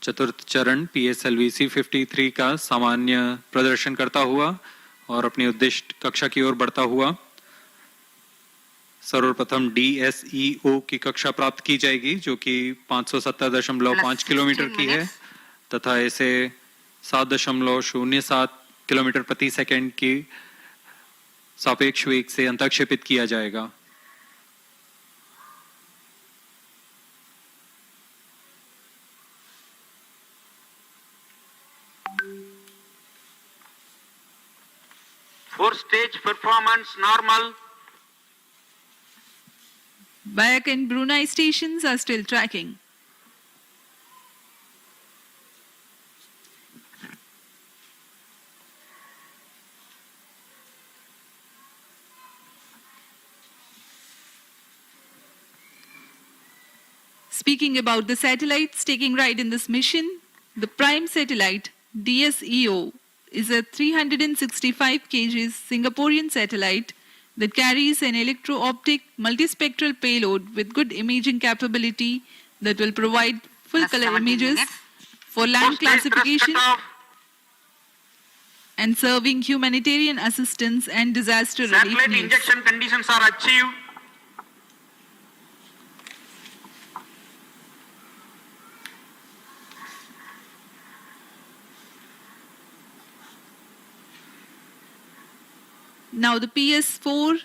चतुर्थ चरण PSLV C53 का सामान्य प्रदर्शन करता हुआ और अपनी उद्दिष्ट कक्षा की ओर बढ़ता हुआ सर्वप्रथम DSEO की कक्षा प्राप्त की जाएगी जो कि 570.5 किलोमीटर की है तथा इसे 7.07 किलोमीटर प्रति सेकंड की सापेक्ष वेग से अंतःक्षेपित किया जाएगा। Fourth stage performance normal. Bayak and Brunei stations are still tracking. Speaking about the satellites taking right in this mission, the prime satellite DSEO is a 365 kg Singaporean satellite that carries an electro-optic multispectral payload with good imaging capability that will provide full color images for land classification and serving humanitarian assistance and disaster relief Satellite needs. injection conditions are achieved. Now the PS4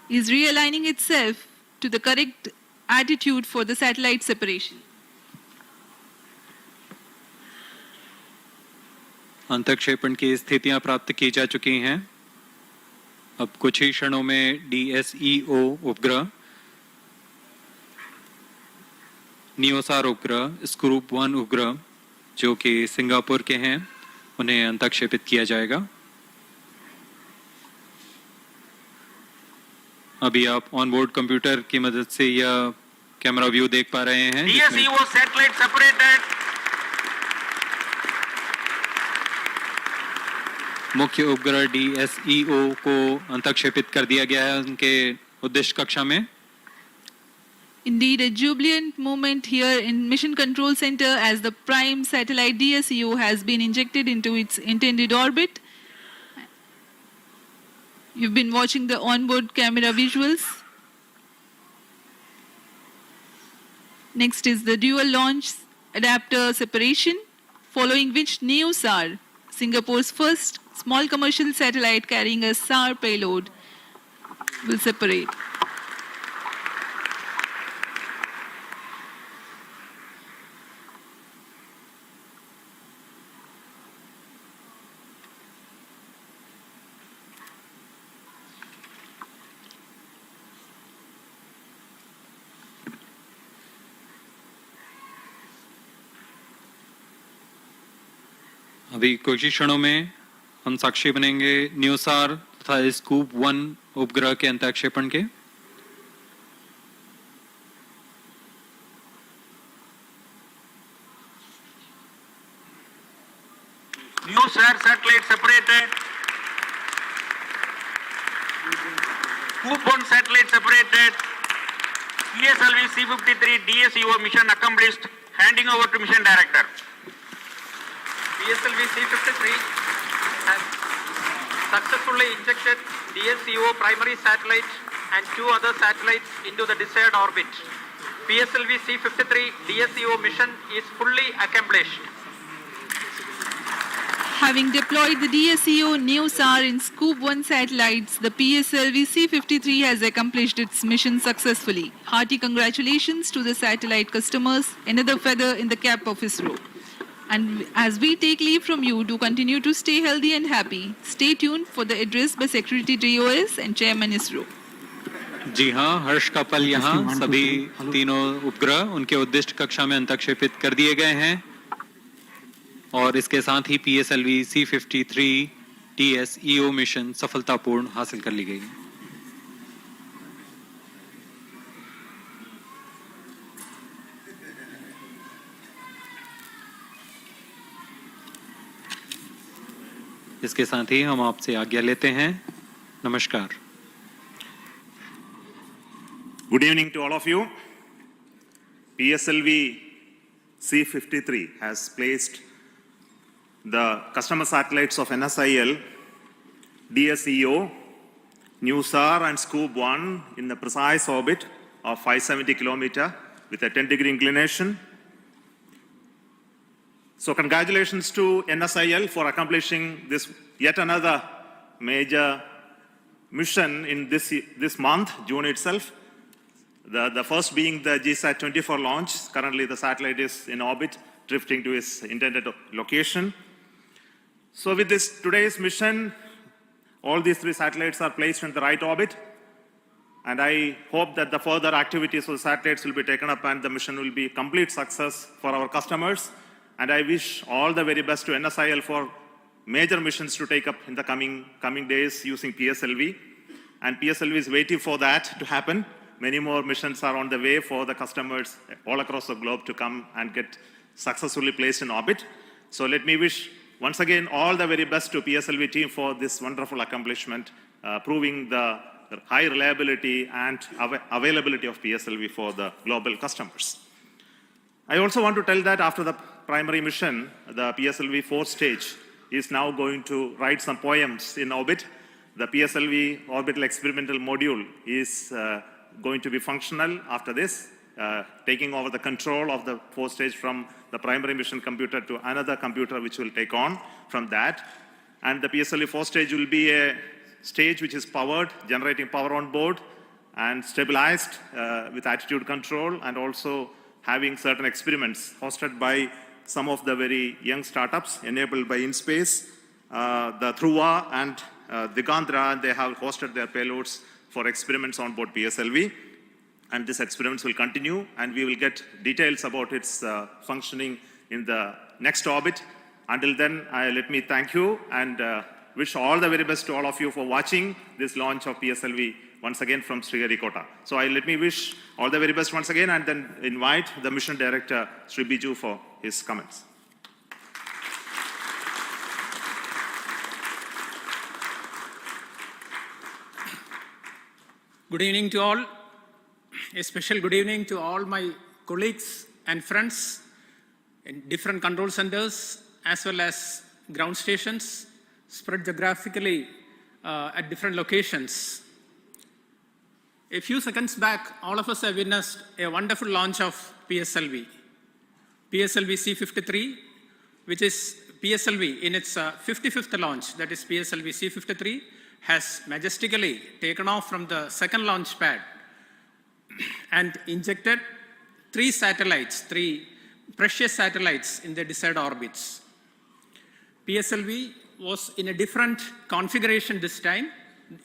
is realigning itself to the correct attitude for the satellite separation. अंतःक्षेपण की स्थितियां प्राप्त की जा चुकी हैं। अब कुछ ही क्षणों में DSEO उपग्रह, नियोसार उपग्रह, स्क्रूप 1 उपग्रह जो कि सिंगापुर के हैं उन्हें अंतःक्षेपित किया जाएगा। अभी आप ऑनबोर्ड कंप्यूटर की मदद से यह कैमरा व्यू देख पा रहे हैं। DSEO satellite separated. मुख्य उपग्रह DSEO को अंतःक्षेपित कर दिया गया है उनके उद्देश्य कक्षा में। Indeed, a jubilant moment here in Mission Control Center as the prime satellite DSEO has been injected into its intended orbit. You've been watching the onboard camera visuals. Next is the dual launch adapter separation, following which NeoSAR, Singapore's first small commercial satellite carrying a SAR payload, will separate. अभी कुछ ही क्षणों में हम साक्षी बनेंगे न्यूसार तथा scoop 1 उपग्रह के अंतःक्षेपण के। NewSAR satellite separated. Scoop 1 satellite separated. PSLV C-53 DSEO mission accomplished. Handing over to mission director. PSLV C-53 has successfully injected DSEO primary satellite and 2 other satellites into the desired orbit. PSLV C-53 DSEO mission is fully accomplished. Having deployed the DSEO NEO-SAR in Scoop 1 satellites, the PSLV C-53 has accomplished its mission successfully. Hearty congratulations to the satellite customers, another feather in the cap of ISRO. And as we take leave from you, do continue to stay healthy and happy. Stay tuned for the address by Secretary DOS and Chairman ISRO. जी हाँ, हर्ष का पल यहाँ सभी तीनों उपग्रह उनके उद्दिष्ट कक्षा में अंतःक्षेपित कर दिए गए हैं और इसके साथ ही PSLV C-53 DSEO मिशन सफलतापूर्ण हासिल कर ली गई। इसके साथ ही हम आपसे आज्ञा लेते हैं। नमस्कार। Good evening to all of you. PSLV C-53 has placed the customer satellites of NSIL, DSEO, NewSAR and Scoop 1 in the precise orbit of 570 km with a 10-degree inclination. So congratulations to NSIL for accomplishing this yet another major mission in this month, June itself. The first being the GSAT-24 launch. Currently the satellite is in orbit, drifting to its intended location. So with today's mission, all these 3 satellites are placed in the right orbit. And I hope that the further activities of the satellites will be taken up and the mission will be a complete success for our customers. And I wish all the very best to NSIL for major missions to take up in the coming days using PSLV. And PSLV is waiting for that to happen. Many more missions are on the way for the customers all across the globe to come and get successfully placed in orbit. So let me wish once again all the very best to PSLV team for this wonderful accomplishment, proving the high reliability and availability of PSLV for the global customers. I also want to tell that after the primary mission, the PSLV 4th stage is now going to write some poems in orbit. The PSLV orbital experimental module is going to be functional after this, taking over the control of the 4th stage from the primary mission computer to another computer which will take on from that. And the PSLV 4th stage will be a stage which is powered, generating power on board and stabilized with attitude control, and also having certain experiments hosted by some of the very young startups enabled by InSpace, the Dhruva and Digandra. They have hosted their payloads for experiments on board PSLV. And these experiments will continue, and we will get details about its functioning in the next orbit. Until then, let me thank you and wish all the very best to all of you for watching this launch of PSLV once again from Sriharikota. So let me wish all the very best once again, and then invite the mission director, Sri Biju, for his comments. Good evening to all. A special good evening to all my colleagues and friends in different control centers as well as ground stations spread geographically at different locations. A few seconds back, all of us have witnessed a wonderful launch of PSLV. PSLV C-53, which is PSLV in its 55th launch, that is PSLV C-53, has majestically taken off from the second launch pad and injected 3 satellites, 3 precious satellites in their desired orbits. PSLV was in a different configuration this time.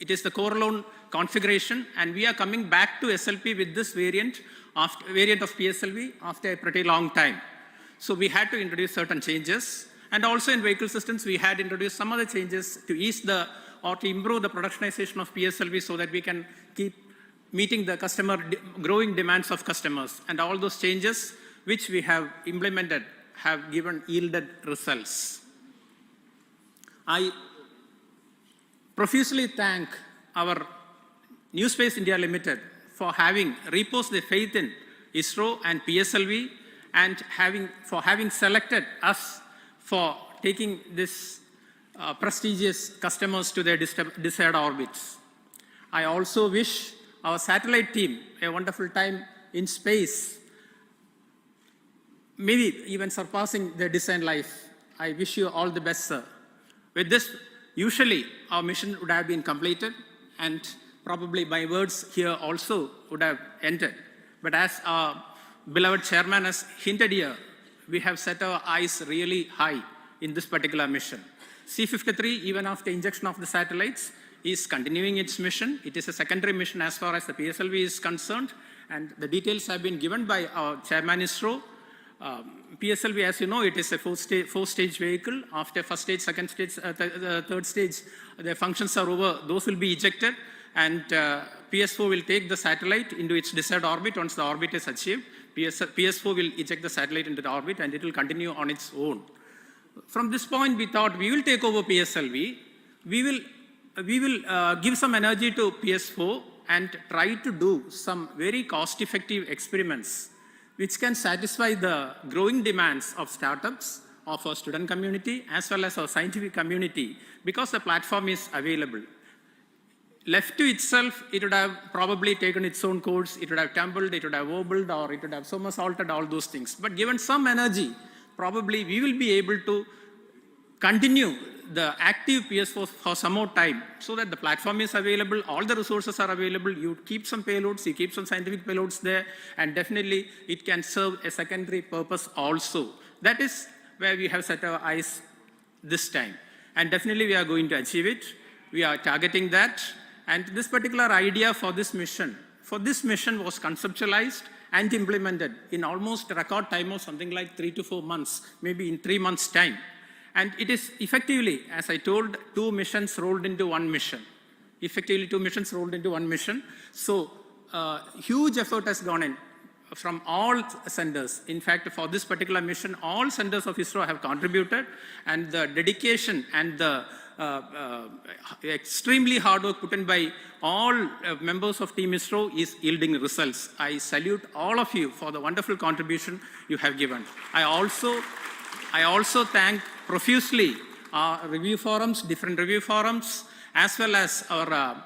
It is the core alone configuration, and we are coming back to SLP with this variant of PSLV after a pretty long time. So we had to introduce certain changes, And also in vehicle systems, we had introduced some other changes to ease or to improve the productionization of PSLV so that we can keep meeting the growing demands of customers. And all those changes which we have implemented have yielded results. I profusely thank our New Space India Limited for having reposed their faith in ISRO and PSLV and for having selected us for taking this prestigious customers to their desired orbits. I also wish our satellite team a wonderful time in space, maybe even surpassing their design life. I wish you all the best, sir. With this, usually our mission would have been completed and probably my words here also would have ended. But as our beloved chairman has hinted here, we have set our eyes really high in this particular mission. C-53, even after injection of the satellites, is continuing its mission. It is a secondary mission as far as the PSLV is concerned, and the details have been given by our chairman ISRO. PSLV, as you know, it is a four-stage vehicle. After first stage, second stage, third stage, the functions are over. Those will be ejected, and PS4 will take the satellite into its desired orbit. Once the orbit is achieved, PS4 will eject the satellite into the orbit, and it will continue on its own. From this point, we thought we will take over PSLV. We will give some energy to PS4 and try to do some very cost-effective experiments which can satisfy the growing demands of startups, of our student community, as well as our scientific community, because the platform is available. Left to itself, it would have probably taken its own course, it would have tumbled, it would have wobbled, or it would have somersaulted, all those things. But given some energy, probably we will be able to continue the active PS4 for some more time so that the platform is available, all the resources are available, you keep some payloads, you keep some scientific payloads there, and definitely it can serve a secondary purpose also. That is where we have set our eyes this time. And definitely we are going to achieve it. We are targeting that. And this particular idea for this mission was conceptualized and implemented in almost a record time of something like 3 to 4 months, maybe in 3 months' time. And it is effectively, as I told, 2 missions rolled into 1 mission. Effectively, 2 missions rolled into 1 mission. So, huge effort has gone in from all centers. In fact, for this particular mission, all centers of ISRO have contributed, and the dedication and the extremely hard work put in by all members of Team ISRO is yielding results. I salute all of you for the wonderful contribution you have given. I also thank profusely our review forums, different review forums, as well as our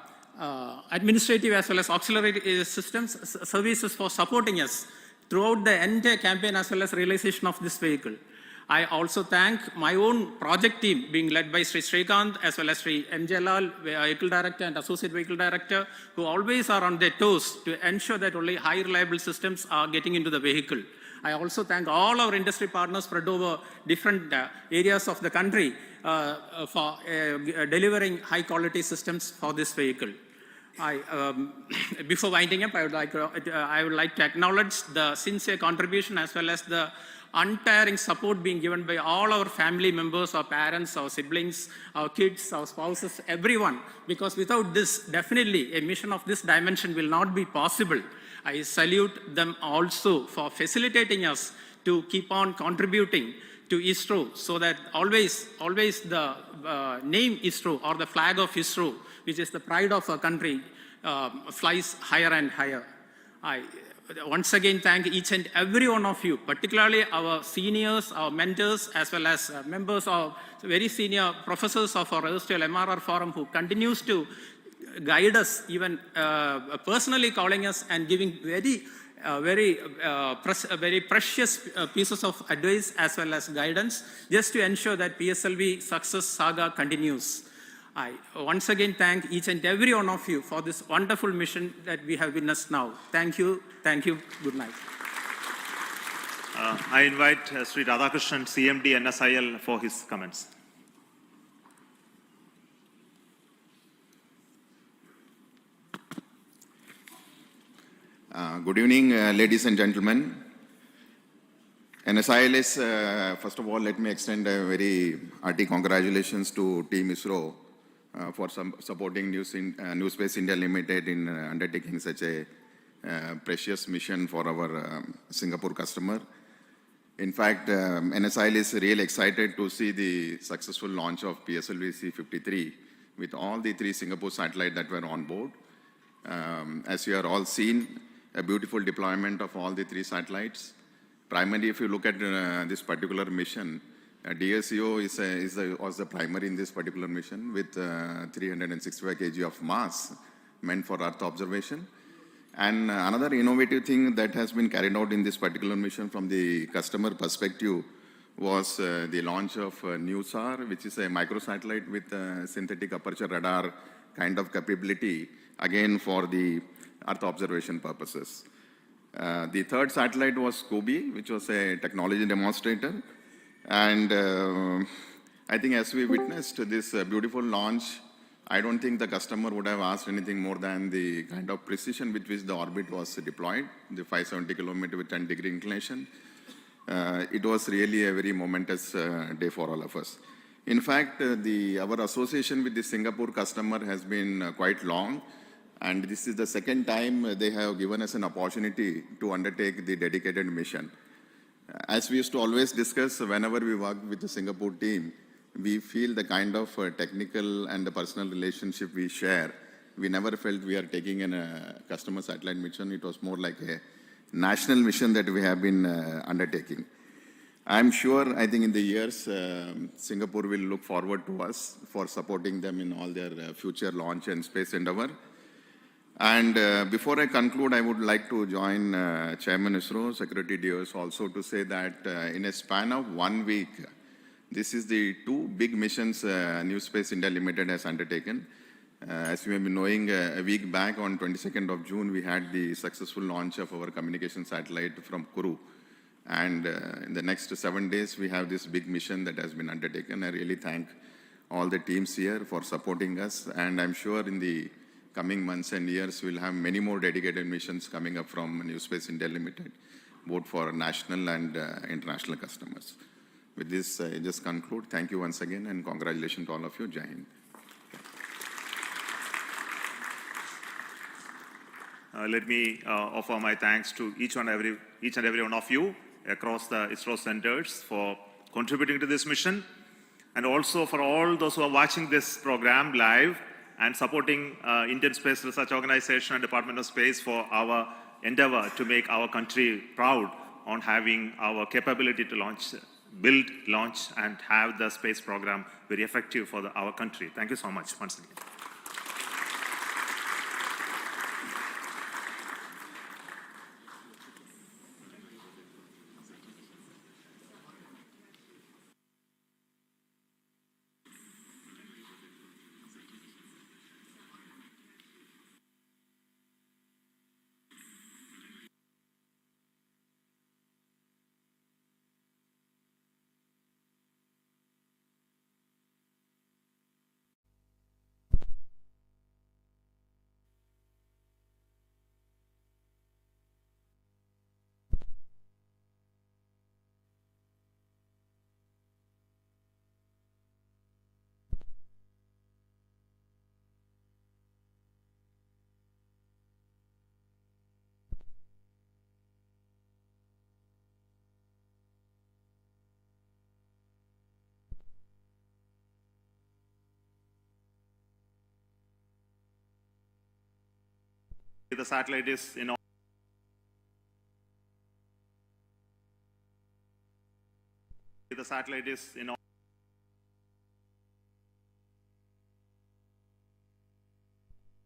administrative as well as auxiliary services for supporting us throughout the entire campaign as well as realization of this vehicle. I also thank my own project team being led by Sri Srikanth as well as Sri M. Jalal, Vehicle Director and Associate Vehicle Director, who always are on their toes to ensure that only high reliable systems are getting into the vehicle. I also thank all our industry partners spread over different areas of the country for delivering high quality systems for this vehicle. Before winding up, I would like to acknowledge the sincere contribution as well as the untiring support being given by all our family members, our parents, our siblings, our kids, our spouses, everyone. Because without this, definitely a mission of this dimension will not be possible. I salute them also for facilitating us to keep on contributing to ISRO so that always the name ISRO or the flag of ISRO, which is the pride of our country, flies higher and higher. I once again thank each and every one of you, particularly our seniors, our mentors, as well as members of very senior professors of our erstwhile MRR forum who continues to guide us, even personally calling us and giving very precious pieces of advice as well as guidance just to ensure that PSLV success saga continues. I once again thank each and every one of you for this wonderful mission that we have witnessed now. Thank you, good night. I invite Sri Radhakrishnan, CMD NSIL, for his comments. Good evening, ladies and gentlemen. NSILS, first of all, let me extend a very hearty congratulations to Team ISRO for supporting New Space India Limited in undertaking such a precious mission for our Singapore customer. In fact, NSIL is really excited to see the successful launch of PSLV C-53 with all the 3 Singapore satellites that were on board. As you are all seen, a beautiful deployment of all the 3 satellites. Primarily, if you look at this particular mission, DSEO was the primary in this particular mission with 365 kg of mass meant for Earth observation. And another innovative thing that has been carried out in this particular mission from the customer perspective was the launch of NUSAR, which is a microsatellite with synthetic aperture radar kind of capability, again for the Earth observation purposes. The 3rd satellite was COBE, which was a technology demonstrator. And I think as we witnessed this beautiful launch, I don't think the customer would have asked anything more than the kind of precision with which the orbit was deployed, the 570 kilometer with 10-degree inclination. It was really a very momentous day for all of us. In fact, our association with the Singapore customer has been quite long, and this is the 2nd time they have given us an opportunity to undertake the dedicated mission. As we used to always discuss, whenever we work with the Singapore team, we feel the kind of technical and the personal relationship we share. We never felt we are taking a customer satellite mission. It was more like a national mission that we have been undertaking. I'm sure, I think in the years, Singapore will look forward to us for supporting them in all their future launch and space endeavor. And before I conclude, I would like to join Chairman ISRO, Secretary DOS also to say that in a span of 1 week, this is the 2 big missions New Space India Limited has undertaken. As you may be knowing, a week back on 22nd of June, we had the successful launch of our communication satellite from Kourou. And in the next 7 days, we have this big mission that has been undertaken. I really thank all the teams here for supporting us. And I'm sure in the coming months and years, we'll have many more dedicated missions coming up from New Space India Limited, both for national and international customers. With this, I just conclude. Thank you once again, and congratulations to all of you. Jai Hind. Let me offer my thanks to each and every one of you across the ISRO centers for contributing to this mission, and also for all those who are watching this program live and supporting Indian Space Research Organization and Department of Space for our endeavor to make our country proud on having our capability to build, launch, and have the space program very effective for our country. Thank you so much once again. The satellite is in the satellite is in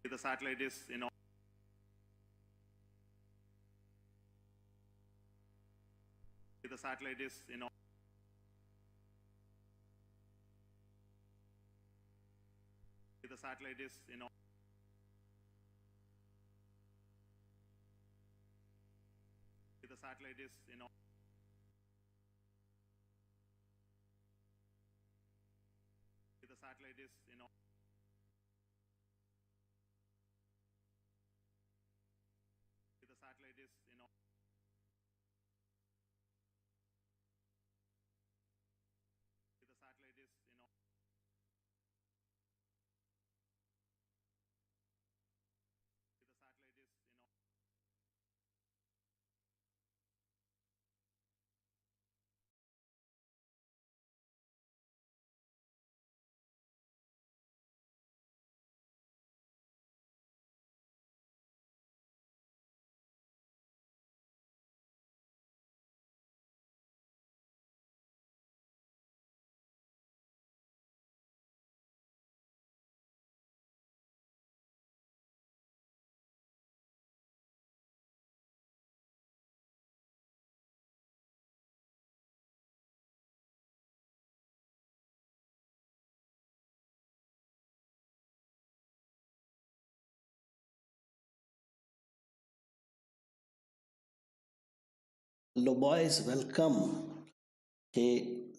the satellite is in the satellite is in the satellite is in the satellite is in the satellite is in the satellite is in hello boys welcome के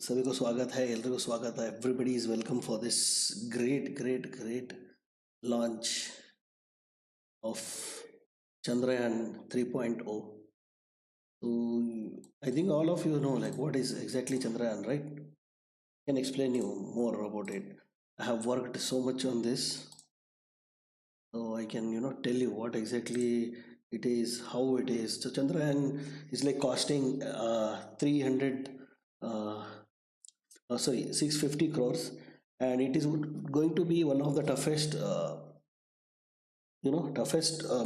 सभी को स्वागत है एल्लरिಗೂ स्वागत है everybody is welcome for this great launch of Chandrayaan 3.0. So I think all of you know like what is exactly Chandrayaan, right? I can explain you more about it. I have worked so much on this, so I can tell you what exactly it is, how it is. So Chandrayaan is like costing 650 crores, and it is going to be one of the toughest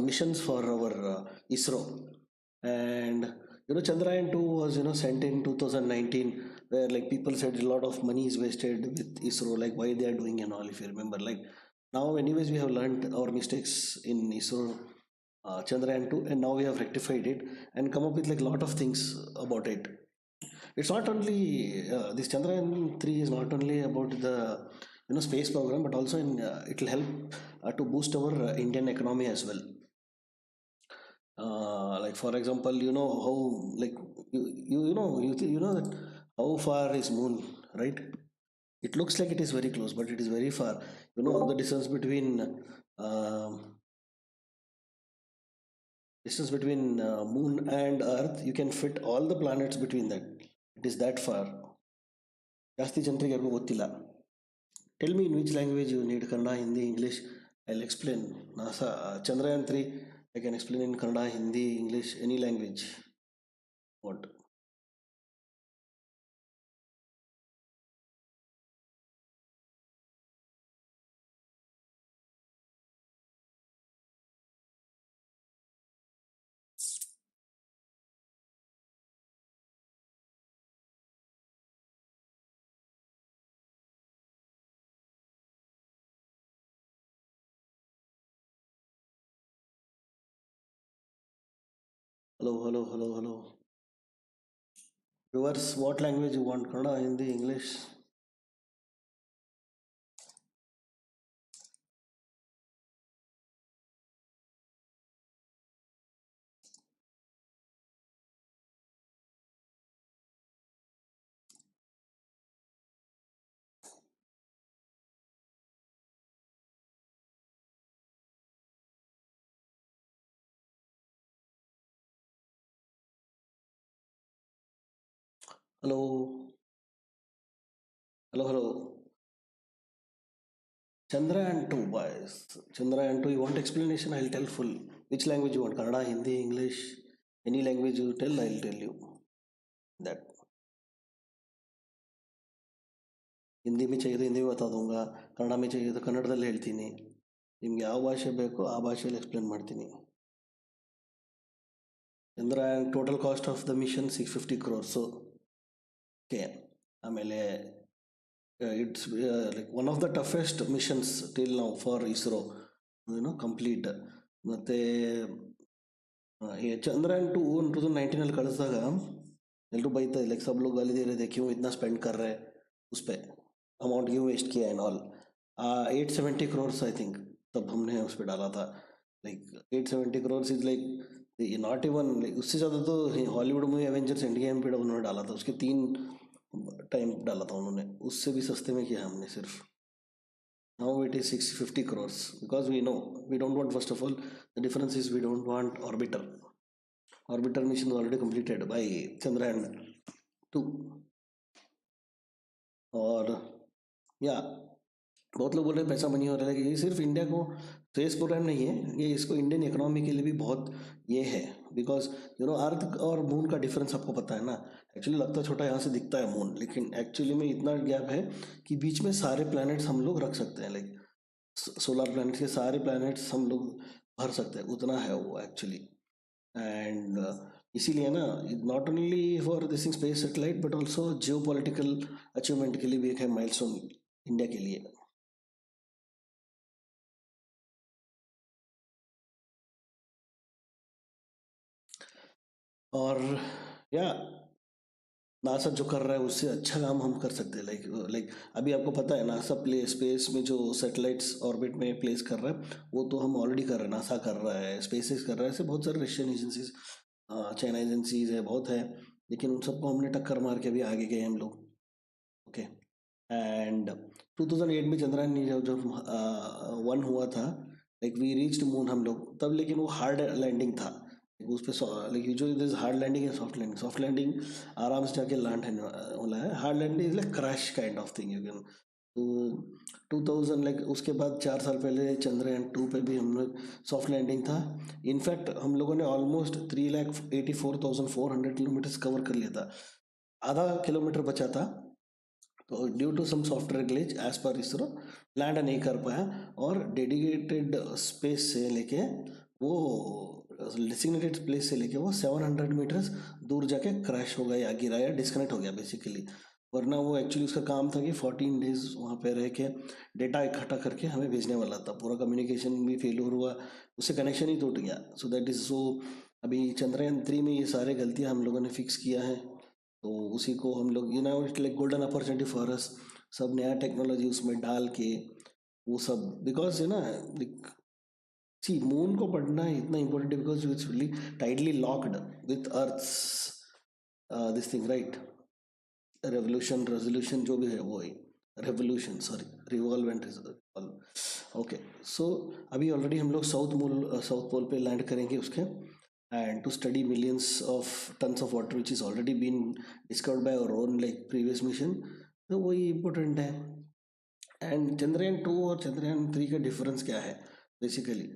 missions for our ISRO. And Chandrayaan 2 was sent in 2019, where like people said a lot of money is wasted with ISRO, like why they are doing and all, if you remember. Like now anyways we have learned our mistakes in ISRO Chandrayaan 2, and now we have rectified it and come up with like a lot of things about it. It's not only this Chandrayaan 3 is not only about the space program, but also it will help to boost our Indian economy as well. Like for example, how like you know that how far is moon, right? It looks like it is very close, but it is very far. The distance between moon and earth, you can fit all the planets between that. It is that far. ಜಾಸ್ತಿ ಜನರಿಗೆ ಯಾರಿಗೂ ಗೊತ್ತಿಲ್ಲ. Tell me in which language you need, Kannada, Hindi, English. I'll explain. NASA Chandrayaan 3 I can explain in Kannada, Hindi, English, any language. What? Hello. Viewers, what language you want? Kannada, Hindi, English? Hello. Chandrayaan 2, boys. Chandrayaan 2, you want explanation? I'll tell full. Which language you want? Kannada, Hindi, English? Any language you tell, I'll tell you that. Hindi में चाहिए तो हिंदी में बता दूंगा, कन्नड़ में चाहिए तो ಕನ್ನಡದಲ್ಲಿ ಹೇಳ್ತೀನಿ, ನಿಮ್ಗೆ ಯಾವ ಭಾಷೆ ಬೇಕೋ ಆ ಭಾಷೆಯಲ್ಲಿ ಎಕ್ಸ್ಪ್ಲೇನ್ ಮಾಡ್ತೀನಿ. Chandrayaan total cost of the mission 650 crores. So okay, ಆಮೇಲೆ it's like one of the toughest missions till now for ISRO, complete. ಮತ್ತೆ Chandrayaan 2 2019 ಅಲ್ಲಿ ಕಳಿಸಿದಾಗ ಎಲ್ಲರೂ ಬೈತಾ ಲೈಕ್ सब लोग गाली दे रहे थे क्यों इतना स्पेंड कर रहे उस पे, अमाउंट क्यों वेस्ट किया and all. 870 crores I think तब हमने उस पर डाला था. Like 870 crores is like not even, उससे ज़्यादा तो Hollywood movie Avengers end game पे उन्होंने डाला था, उसके 3 टाइम डाला था उन्होंने, उससे भी सस्ते में किया हमने सिर्फ. Now it is 650 crores because we know we don't want, first of all the difference is we don't want orbiter mission was already completed by Chandrayaan 2. और या बहुत लोग बोल रहे हैं पैसा मनी हो रहा है, ये सिर्फ इंडिया को स्पेस प्रोग्राम नहीं है, ये इसको इंडियन इकोनॉमी के लिए भी बहुत ये है. बिकॉज अर्थ और मून का डिफरेंस आपको पता है ना. एक्चुअली लगता है छोटा, यहाँ से दिखता है मून, लेकिन एक्चुअली में इतना गैप है कि बीच में सारे प्लैनेट्स हम लोग रख सकते हैं. लाइक सोलर प्लैनेट्स के सारे प्लैनेट्स हम लोग भर सकते हैं, उतना है वो एक्चुअली. एंड इसीलिए ना not only for this space satellite but also Jio political achievement के लिए भी एक है माइलस्टोन इंडिया के लिए. और या नासा जो कर रहा है उससे अच्छा काम हम कर सकते हैं. लाइक अभी आपको पता है नासा स्पेस में जो सैटेलाइट्स ऑर्बिट में प्लेस कर रहा है वो तो हम ऑलरेडी कर रहे हैं, नासा कर रहा है, स्पेसएक्स कर रहा है, ऐसे बहुत सारे रशियन एजेंसीज चाइना एजेंसीज है, बहुत है, लेकिन उन सबको हमने टक्कर मार के भी आगे गए हम लोग। ओके, एंड 2008 में चंद्रयान जब 1 हुआ था, लाइक वी रीच्ड मून हम लोग तब, लेकिन वो हार्ड लैंडिंग था उस पर। लाइक यूजुअली हार्ड लैंडिंग है सॉफ्ट लैंडिंग। सॉफ्ट लैंडिंग आराम से जाके लैंड होना है, hard landing is like crash kind of thing you can. तो 2000 लाइक उसके बाद 4 साल पहले चंद्रयान 2 पे भी हम लोग सॉफ्ट लैंडिंग था। इनफैक्ट हम लोगों ने ऑलमोस्ट 3,84,400 किलोमीटर्स कवर कर लिया था, आधा किलोमीटर बचा था। तो due to some software glitch एज पर इसरो लैंड नहीं कर पाया, और डेडिकेटेड स्पेस से लेके वो डेसिग्नेटेड प्लेस से लेके वो 700 मीटर्स दूर जाके क्रैश हो गया या गिरा या डिस्कनेक्ट हो गया बेसिकली। वरना वो एक्चुअली उसका काम था कि 14 डेज वहाँ पे रह के डेटा इकट्ठा करके हमें भेजने वाला था। पूरा कम्युनिकेशन भी फेलियर हुआ, उससे कनेक्शन ही टूट गया। सो दैट इज़ सो अभी चंद्रयान 3 में ये सारे गलतियाँ हम लोगों ने फिक्स किया है, तो उसी को हम लोग it like golden opportunity for us, सब नया टेक्नोलॉजी उसमें डाल के वो सब, बिकॉज लाइक सी मून को पढ़ना इतना इम्पोर्टेंट है because it's really tightly locked with Earth's this thing right. Revolution resolution जो भी है वो है revolution, sorry revolve and revolve. Okay, so अभी ऑलरेडी हम लोग साउथ पोल पे लैंड करेंगे उसके, and to study millions of tons of water which is already been discovered by our own like previous mission, तो वही important है। And Chandrayaan 2 और चंद्रयान 3 का डिफरेंस क्या है बेसिकली?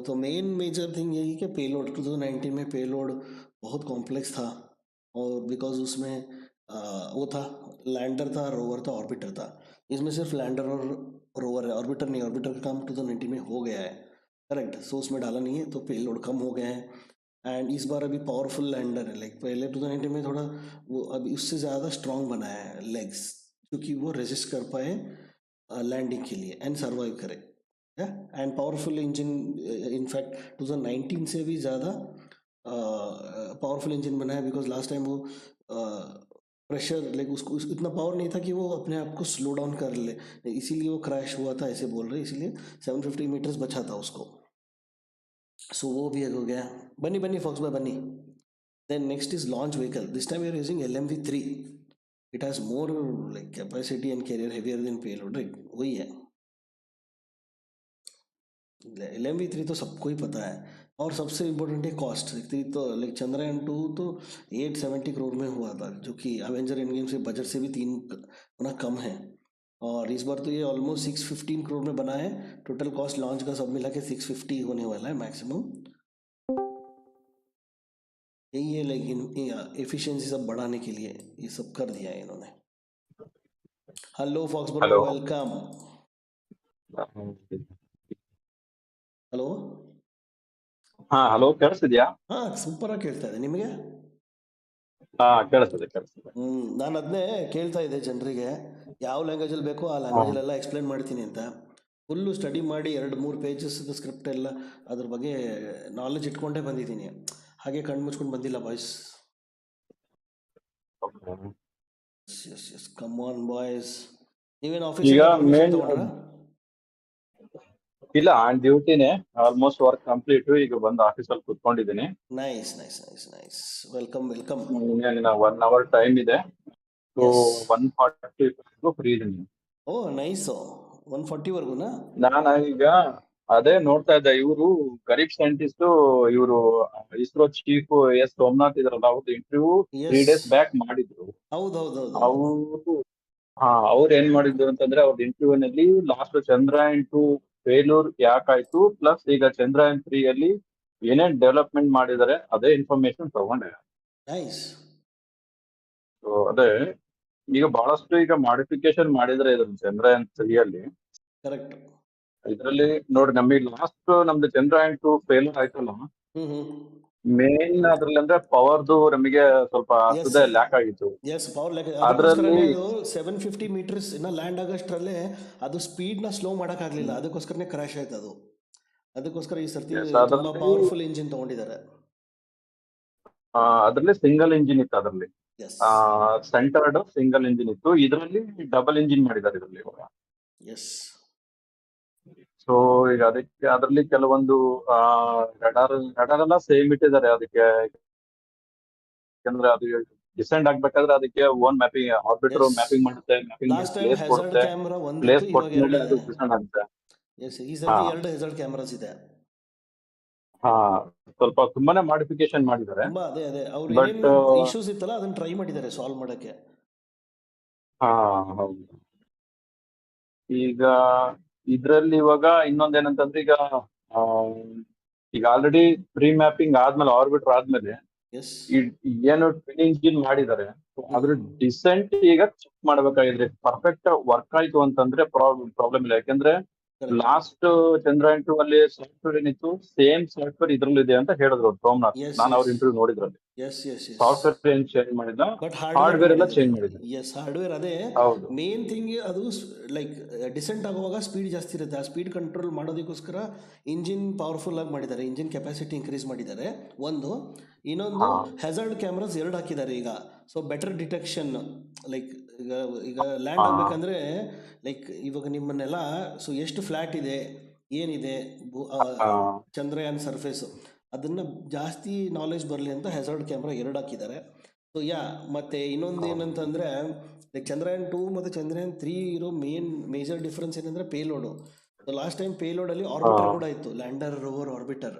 तो मेन मेजर थिंग यही कि पेलोड 2019 में पेलोड बहुत कॉम्प्लेक्स था, और बिकॉज उसमें वो था लैंडर था, रोवर था, ऑर्बिटर था। इसमें सिर्फ लैंडर और रोवर है, ऑर्बिटर नहीं। ऑर्बिटर का काम 2019 में हो गया है, करेक्ट। सो उसमें डाला नहीं है, तो पेलोड कम हो गया है। एंड इस बार अभी पावरफुल लैंडर है, लाइक पहले 2019 में थोड़ा वो अभी उससे ज़्यादा स्ट्रॉन्ग बनाया है लेग्स, क्योंकि वो रेजिस्ट कर पाए लैंडिंग के लिए एंड सर्वाइव करे। एंड पावरफुल इंजन, इनफैक्ट 2019 से भी ज़्यादा पावरफुल इंजन बनाया, बिकॉज लास्ट टाइम वो प्रेशर लाइक उसको इतना पावर नहीं था कि वो अपने आप को स्लो डाउन कर ले, इसीलिए वो क्रैश हुआ था ऐसे बोल रहे, इसीलिए 750 मीटर्स बचा था उसको। सो वो भी हो गया। Bunny Fox bye Bunny. Then next is launch vehicle, this time we are using LMV3। It has more like capacity and carrier heavier than payload, right? वही है LMV3 तो सबको ही पता है। और सबसे इम्पोर्टेंट है कॉस्ट। तो लाइक चंद्रयान 2 तो 870 करोड़ में हुआ था, जो कि एवेंजर एंड गेम से बजट से भी 3 गुना कम है। और इस बार तो ये ऑलमोस्ट 615 करोड़ में बना है। टोटल कॉस्ट लॉन्च का सब मिला के 650 होने वाला है मैक्सिमम। यही है, लेकिन एफिशिएंसी सब बढ़ाने के लिए ये सब कर दिया है इन्होंने। Hello Fox bro, welcome. Hello, ಹಾ ಹಲೋ, ಕೇಳಿಸ್ತಿದ್ಯಾ? ಹಾ ಸೂಪರ್ ಆಗಿ ಕೇಳ್ತಾ ಇದೆ, ನಿಮಗೆ? ಹಾ ಕೇಳಿಸ್ತದೆ. ನಾನು ಅದನ್ನೇ ಕೇಳ್ತಾ ಇದ್ದೆ ಜನರಿಗೆ, ಯಾವ ಲ್ಯಾಂಗ್ವೇಜಲ್ಲಿ ಬೇಕೋ ಆ ಲ್ಯಾಂಗ್ವೇಜಲ್ಲೆಲ್ಲ ಎಕ್ಸ್ಪ್ಲೇನ್ ಮಾಡ್ತೀನಿ ಅಂತ. ಫುಲ್ಲು ಸ್ಟಡಿ ಮಾಡಿ 2-3 ಪೇಜಸ್ ಸ್ಕ್ರಿಪ್ಟ್ ಎಲ್ಲ ಅದ್ರ ಬಗ್ಗೆ ನಾಲೆಜ್ ಇಟ್ಕೊಂಡೇ ಬಂದಿದ್ದೀನಿ, ಹಾಗೆ ಕಣ್ಣು ಮುಚ್ಕೊಂಡು ಬಂದಿಲ್ಲ boys. Yes come on boys. ನೀವೇನು ಆಫೀಸಿಂದ ಪರ್ಮಿಷನ್ ತಗೊಂಡ್ರಾ? ಇಲ್ಲ, ಆನ್ ಡ್ಯೂಟಿನೇ. Almost work complete. ಈಗ ಬಂದು ಆಫೀಸಲ್ಲಿ ಕುತ್ಕೊಂಡಿದ್ದೀನಿ. Nice nice nice nice, welcome welcome. 1 hour time ಇದೆ, ಸೊ 1:40 ಫ್ರೀ ಇದೀನಿ. ಓ ನೈಸ್, 1:40 ವರ್ಗುನಾ? ನಾನು ಈಗ ಅದೇ ನೋಡ್ತಾ ಇದ್ದೆ, ಇವರು ಗರೀಬ್ ಸೈಂಟಿಸ್ಟ್, ಇವರು ಇಸ್ರೋ ಚೀಫ್ ಎಸ್ ಸೋಮನಾಥ್ ಇದ್ರಲ್ಲ, ಅವ್ರದ್ದು ಇಂಟರ್ವ್ಯೂ 3 days ಬ್ಯಾಕ್ ಮಾಡಿದ್ರು. ಅವರು ಅವ್ರು ಏನ್ ಮಾಡಿದ್ರು ಅಂತಂದ್ರೆ, ಅವ್ರದ್ದು ಇಂಟರ್ವ್ಯೂ ನಲ್ಲಿ ಲಾಸ್ಟ್ ಚಂದ್ರಯಾನ್ 2 ಫೇಲ್ಯೂರ್ ಯಾಕಾಯ್ತು, ಪ್ಲಸ್ ಈಗ ಚಂದ್ರಯಾನ್ 3 ಅಲ್ಲಿ ಏನೇನ್ ಡೆವಲಪ್ಮೆಂಟ್ ಮಾಡಿದ್ದಾರೆ ಅದೇ ಇನ್ಫಾರ್ಮೇಶನ್ ತಗೊಂಡೆ. ಸೊ ಅದೇ ಈಗ ಬಹಳಷ್ಟು ಈಗ ಮಾಡಿಫಿಕೇಶನ್ ಮಾಡಿದ್ರೆ ಇದ್ರ ಚಂದ್ರಯಾನ್ 3 ಅಲ್ಲಿ. ಕರೆಕ್ಟ್. ಇದ್ರಲ್ಲಿ ನೋಡಿ, ನಮಗೆ ಲಾಸ್ಟ್ ನಮ್ದು ಚಂದ್ರಯಾನ್ 2 ಫೇಲ್ಯೂರ್ ಆಯ್ತಲ್ಲ, ಮೇನ್ ಅದ್ರಲ್ಲಿ ಅಂದ್ರೆ ಪವರ್ದು ನಮಗೆ ಸ್ವಲ್ಪ ಲ್ಯಾಕ್ ಆಗಿತ್ತು. ಅದರಲ್ಲಿ 750 ಮೀಟರ್ಸ್ ಲ್ಯಾಂಡ್ ಆಗೋಷ್ಟರಲ್ಲೇ ಅದು ಸ್ಪೀಡ್ ನ ಸ್ಲೋ ಮಾಡಕ್ ಆಗ್ಲಿಲ್ಲ, ಅದಕ್ಕೋಸ್ಕರನೇ ಕ್ರಾಶ್ ಆಯ್ತು ಅದು. ಅದಕ್ಕೋಸ್ಕರ ಈ ಸರ್ತಿ ತುಂಬಾ ಪವರ್ಫುಲ್ ಇಂಜಿನ್ ತಗೊಂಡಿದ್ದಾರೆ. ಅದ್ರಲ್ಲಿ ಸಿಂಗಲ್ ಇಂಜಿನ್ ಇತ್ತು, ಅದರಲ್ಲಿ ಸೆಂಟರ್ಡ್ ಸಿಂಗಲ್ ಇಂಜಿನ್ ಇತ್ತು. ಇದರಲ್ಲಿ ಡಬಲ್ ಇಂಜಿನ್ ಮಾಡಿದ್ದಾರೆ ಇದರಲ್ಲಿ ಇವಾಗ. ಸೊ ಈಗ ಅದಕ್ಕೆ ಅದರಲ್ಲಿ ಕೆಲವೊಂದು ರಡಾರ್ ಎಲ್ಲ ಸೇಮ್ ಇಟ್ಟಿದ್ದಾರೆ ಅದಕ್ಕೆ. ಯಾಕಂದ್ರೆ ಅದು ಡಿಸೆಂಡ್ ಆಗ್ಬೇಕಾದ್ರೆ ಅದಕ್ಕೆ ಓನ್ ಮ್ಯಾಪಿಂಗ್ ಆರ್ಬಿಟರ್ ಮ್ಯಾಪಿಂಗ್ ಮಾಡುತ್ತೆ, ಮ್ಯಾಪಿಂಗ್ ಲಾಸ್ಟ್ ಟೈಮ್ ಪ್ಲೇಸ್ ಹೆಜರ್ಡ್ ಕೊಡುತ್ತೆ, ಕ್ಯಾಮ್ರಾ ಪ್ಲೇಸ್ ಒಂದಿತ್ತು, ಕೊಟ್ಟ ಇವಾಗ ಮೇಲೆ ಎರಡು ಅದು ಇದೆ. ಡಿಸೆಂಡ್ ಆಗುತ್ತೆ. ಈ ಸರ್ತಿ 2 ಹೆಜರ್ಡ್ ಕ್ಯಾಮ್ರಾಸ್ ಇದೆ. ಹಾ, ಸ್ವಲ್ಪ ತುಂಬಾನೇ ಮಾಡಿಫಿಕೇಶನ್ ಮಾಡಿದ್ದಾರೆ. ತುಂಬಾ ಅದೇ ಅವ್ರು ಬಟ್ ಏನೇನು ಇಶ್ಯೂಸ್ ಇತ್ತಲ್ಲ ಅದನ್ನ ಟ್ರೈ ಮಾಡಿದ್ದಾರೆ ಸಾಲ್ವ್ ಮಾಡಕ್ಕೆ. ಹಾ ಹೌದು. ಈಗ ಇದ್ರಲ್ಲಿ ಇವಾಗ ಇನ್ನೊಂದೇನಂತಂದ್ರೆ ಈಗ ಆಲ್ರೆಡಿ ಪ್ರೀ ಮ್ಯಾಪಿಂಗ್ ಆದ್ಮೇಲೆ ಆರ್ಬಿಟರ್ ಆದ್ಮೇಲೆ ಏನು ಟ್ವಿನ್ ಇಂಜಿನ್ ಮಾಡಿದ್ದಾರೆ, ಅದ್ರ ಡಿಸೆಂಟ್ ಈಗ ಚೆಕ್ ಮಾಡ್ಬೇಕಾಗಿದ್ರೆ ಪರ್ಫೆಕ್ಟ್ ವರ್ಕ್ ಆಯ್ತು ಅಂತಂದ್ರೆ ಪ್ರಾಬ್ಲಮ್ ಇಲ್ಲ. ಯಾಕಂದ್ರೆ ಲಾಸ್ಟ್ ಚಂದ್ರಯಾನ್ 2 ಅಲ್ಲಿ ಸಾಫ್ಟ್ವೇರ್ ಏನಿತ್ತು ಸೇಮ್ ಸಾಫ್ಟ್ವೇರ್ ಇದ್ರಲ್ಲಿ ಇದೆ ಅಂತ ಹೇಳಿದ್ರು ಸೋಮನಾಥ್. ನಾನು ಅವ್ರ ಇಂಟರ್ವ್ಯೂ ನೋಡಿದ್ರಲ್ಲಿ. ಸಾಫ್ಟ್ವೇರ್ ಏನ್ ಚೇಂಜ್ ಮಾಡಿಲ್ಲ, ಬಟ್ ಹಾರ್ಡ್ವೇರ್ ಎಲ್ಲ ಚೇಂಜ್ ಮಾಡಿದ್ದಾರೆ. ಹಾರ್ಡ್ವೇರ್ ಅದೇ ಹೌದು. Main thing. ಅದು ಲೈಕ್ ಡಿಸೆಂಟ್ ಆಗುವಾಗ ಸ್ಪೀಡ್ ಜಾಸ್ತಿ ಇರುತ್ತೆ. ಆ ಸ್ಪೀಡ್ ಕಂಟ್ರೋಲ್ ಮಾಡೋದಕ್ಕೋಸ್ಕರ ಇಂಜಿನ್ ಪವರ್ಫುಲ್ ಆಗಿ ಮಾಡಿದ್ದಾರೆ, ಇಂಜಿನ್ ಕೆಪಾಸಿಟಿ ಇನ್ಕ್ರೀಸ್ ಮಾಡಿದ್ದಾರೆ ಒಂದು. ಇನ್ನೊಂದು ಹೆಜರ್ಡ್ ಕ್ಯಾಮ್ರಾಸ್ 2 ಹಾಕಿದ್ದಾರೆ ಈಗ. So better detection. ಲೈಕ್ ಈಗ ಲ್ಯಾಂಡ್ ಆಗ್ಬೇಕಂದ್ರೆ ಲೈಕ್ ಇವಾಗ ನಿಮ್ಮನ್ನೆಲ್ಲ ಸೊ ಎಷ್ಟು ಫ್ಲಾಟ್ ಇದೆ, ಏನಿದೆ ಚಂದ್ರಯಾನ್ ಸರ್ಫೇಸ್, ಅದನ್ನ ಜಾಸ್ತಿ ನಾಲೆಜ್ ಬರಲಿ ಅಂತ ಹೆಜರ್ಡ್ ಕ್ಯಾಮ್ರಾ 2 ಹಾಕಿದ್ದಾರೆ. ಸೊ ಮತ್ತೆ ಇನ್ನೊಂದು ಏನಂತಂದ್ರೆ ಲೈಕ್ ಚಂದ್ರಯಾನ್ 2 ಮತ್ತು ಚಂದ್ರಯಾನ್ 3 ಇರೋ ಮೇಜರ್ ಡಿಫ್ರೆನ್ಸ್ ಏನಂದ್ರೆ ಪೇಲೋಡು. ಸೊ ಲಾಸ್ಟ್ ಟೈಮ್ ಪೇಲೋಡ್ ಅಲ್ಲಿ ಆರ್ಬಿಟರ್ ಕೂಡ ಇತ್ತು, ಲ್ಯಾಂಡರ್ ರೋವರ್ ಆರ್ಬಿಟರ್.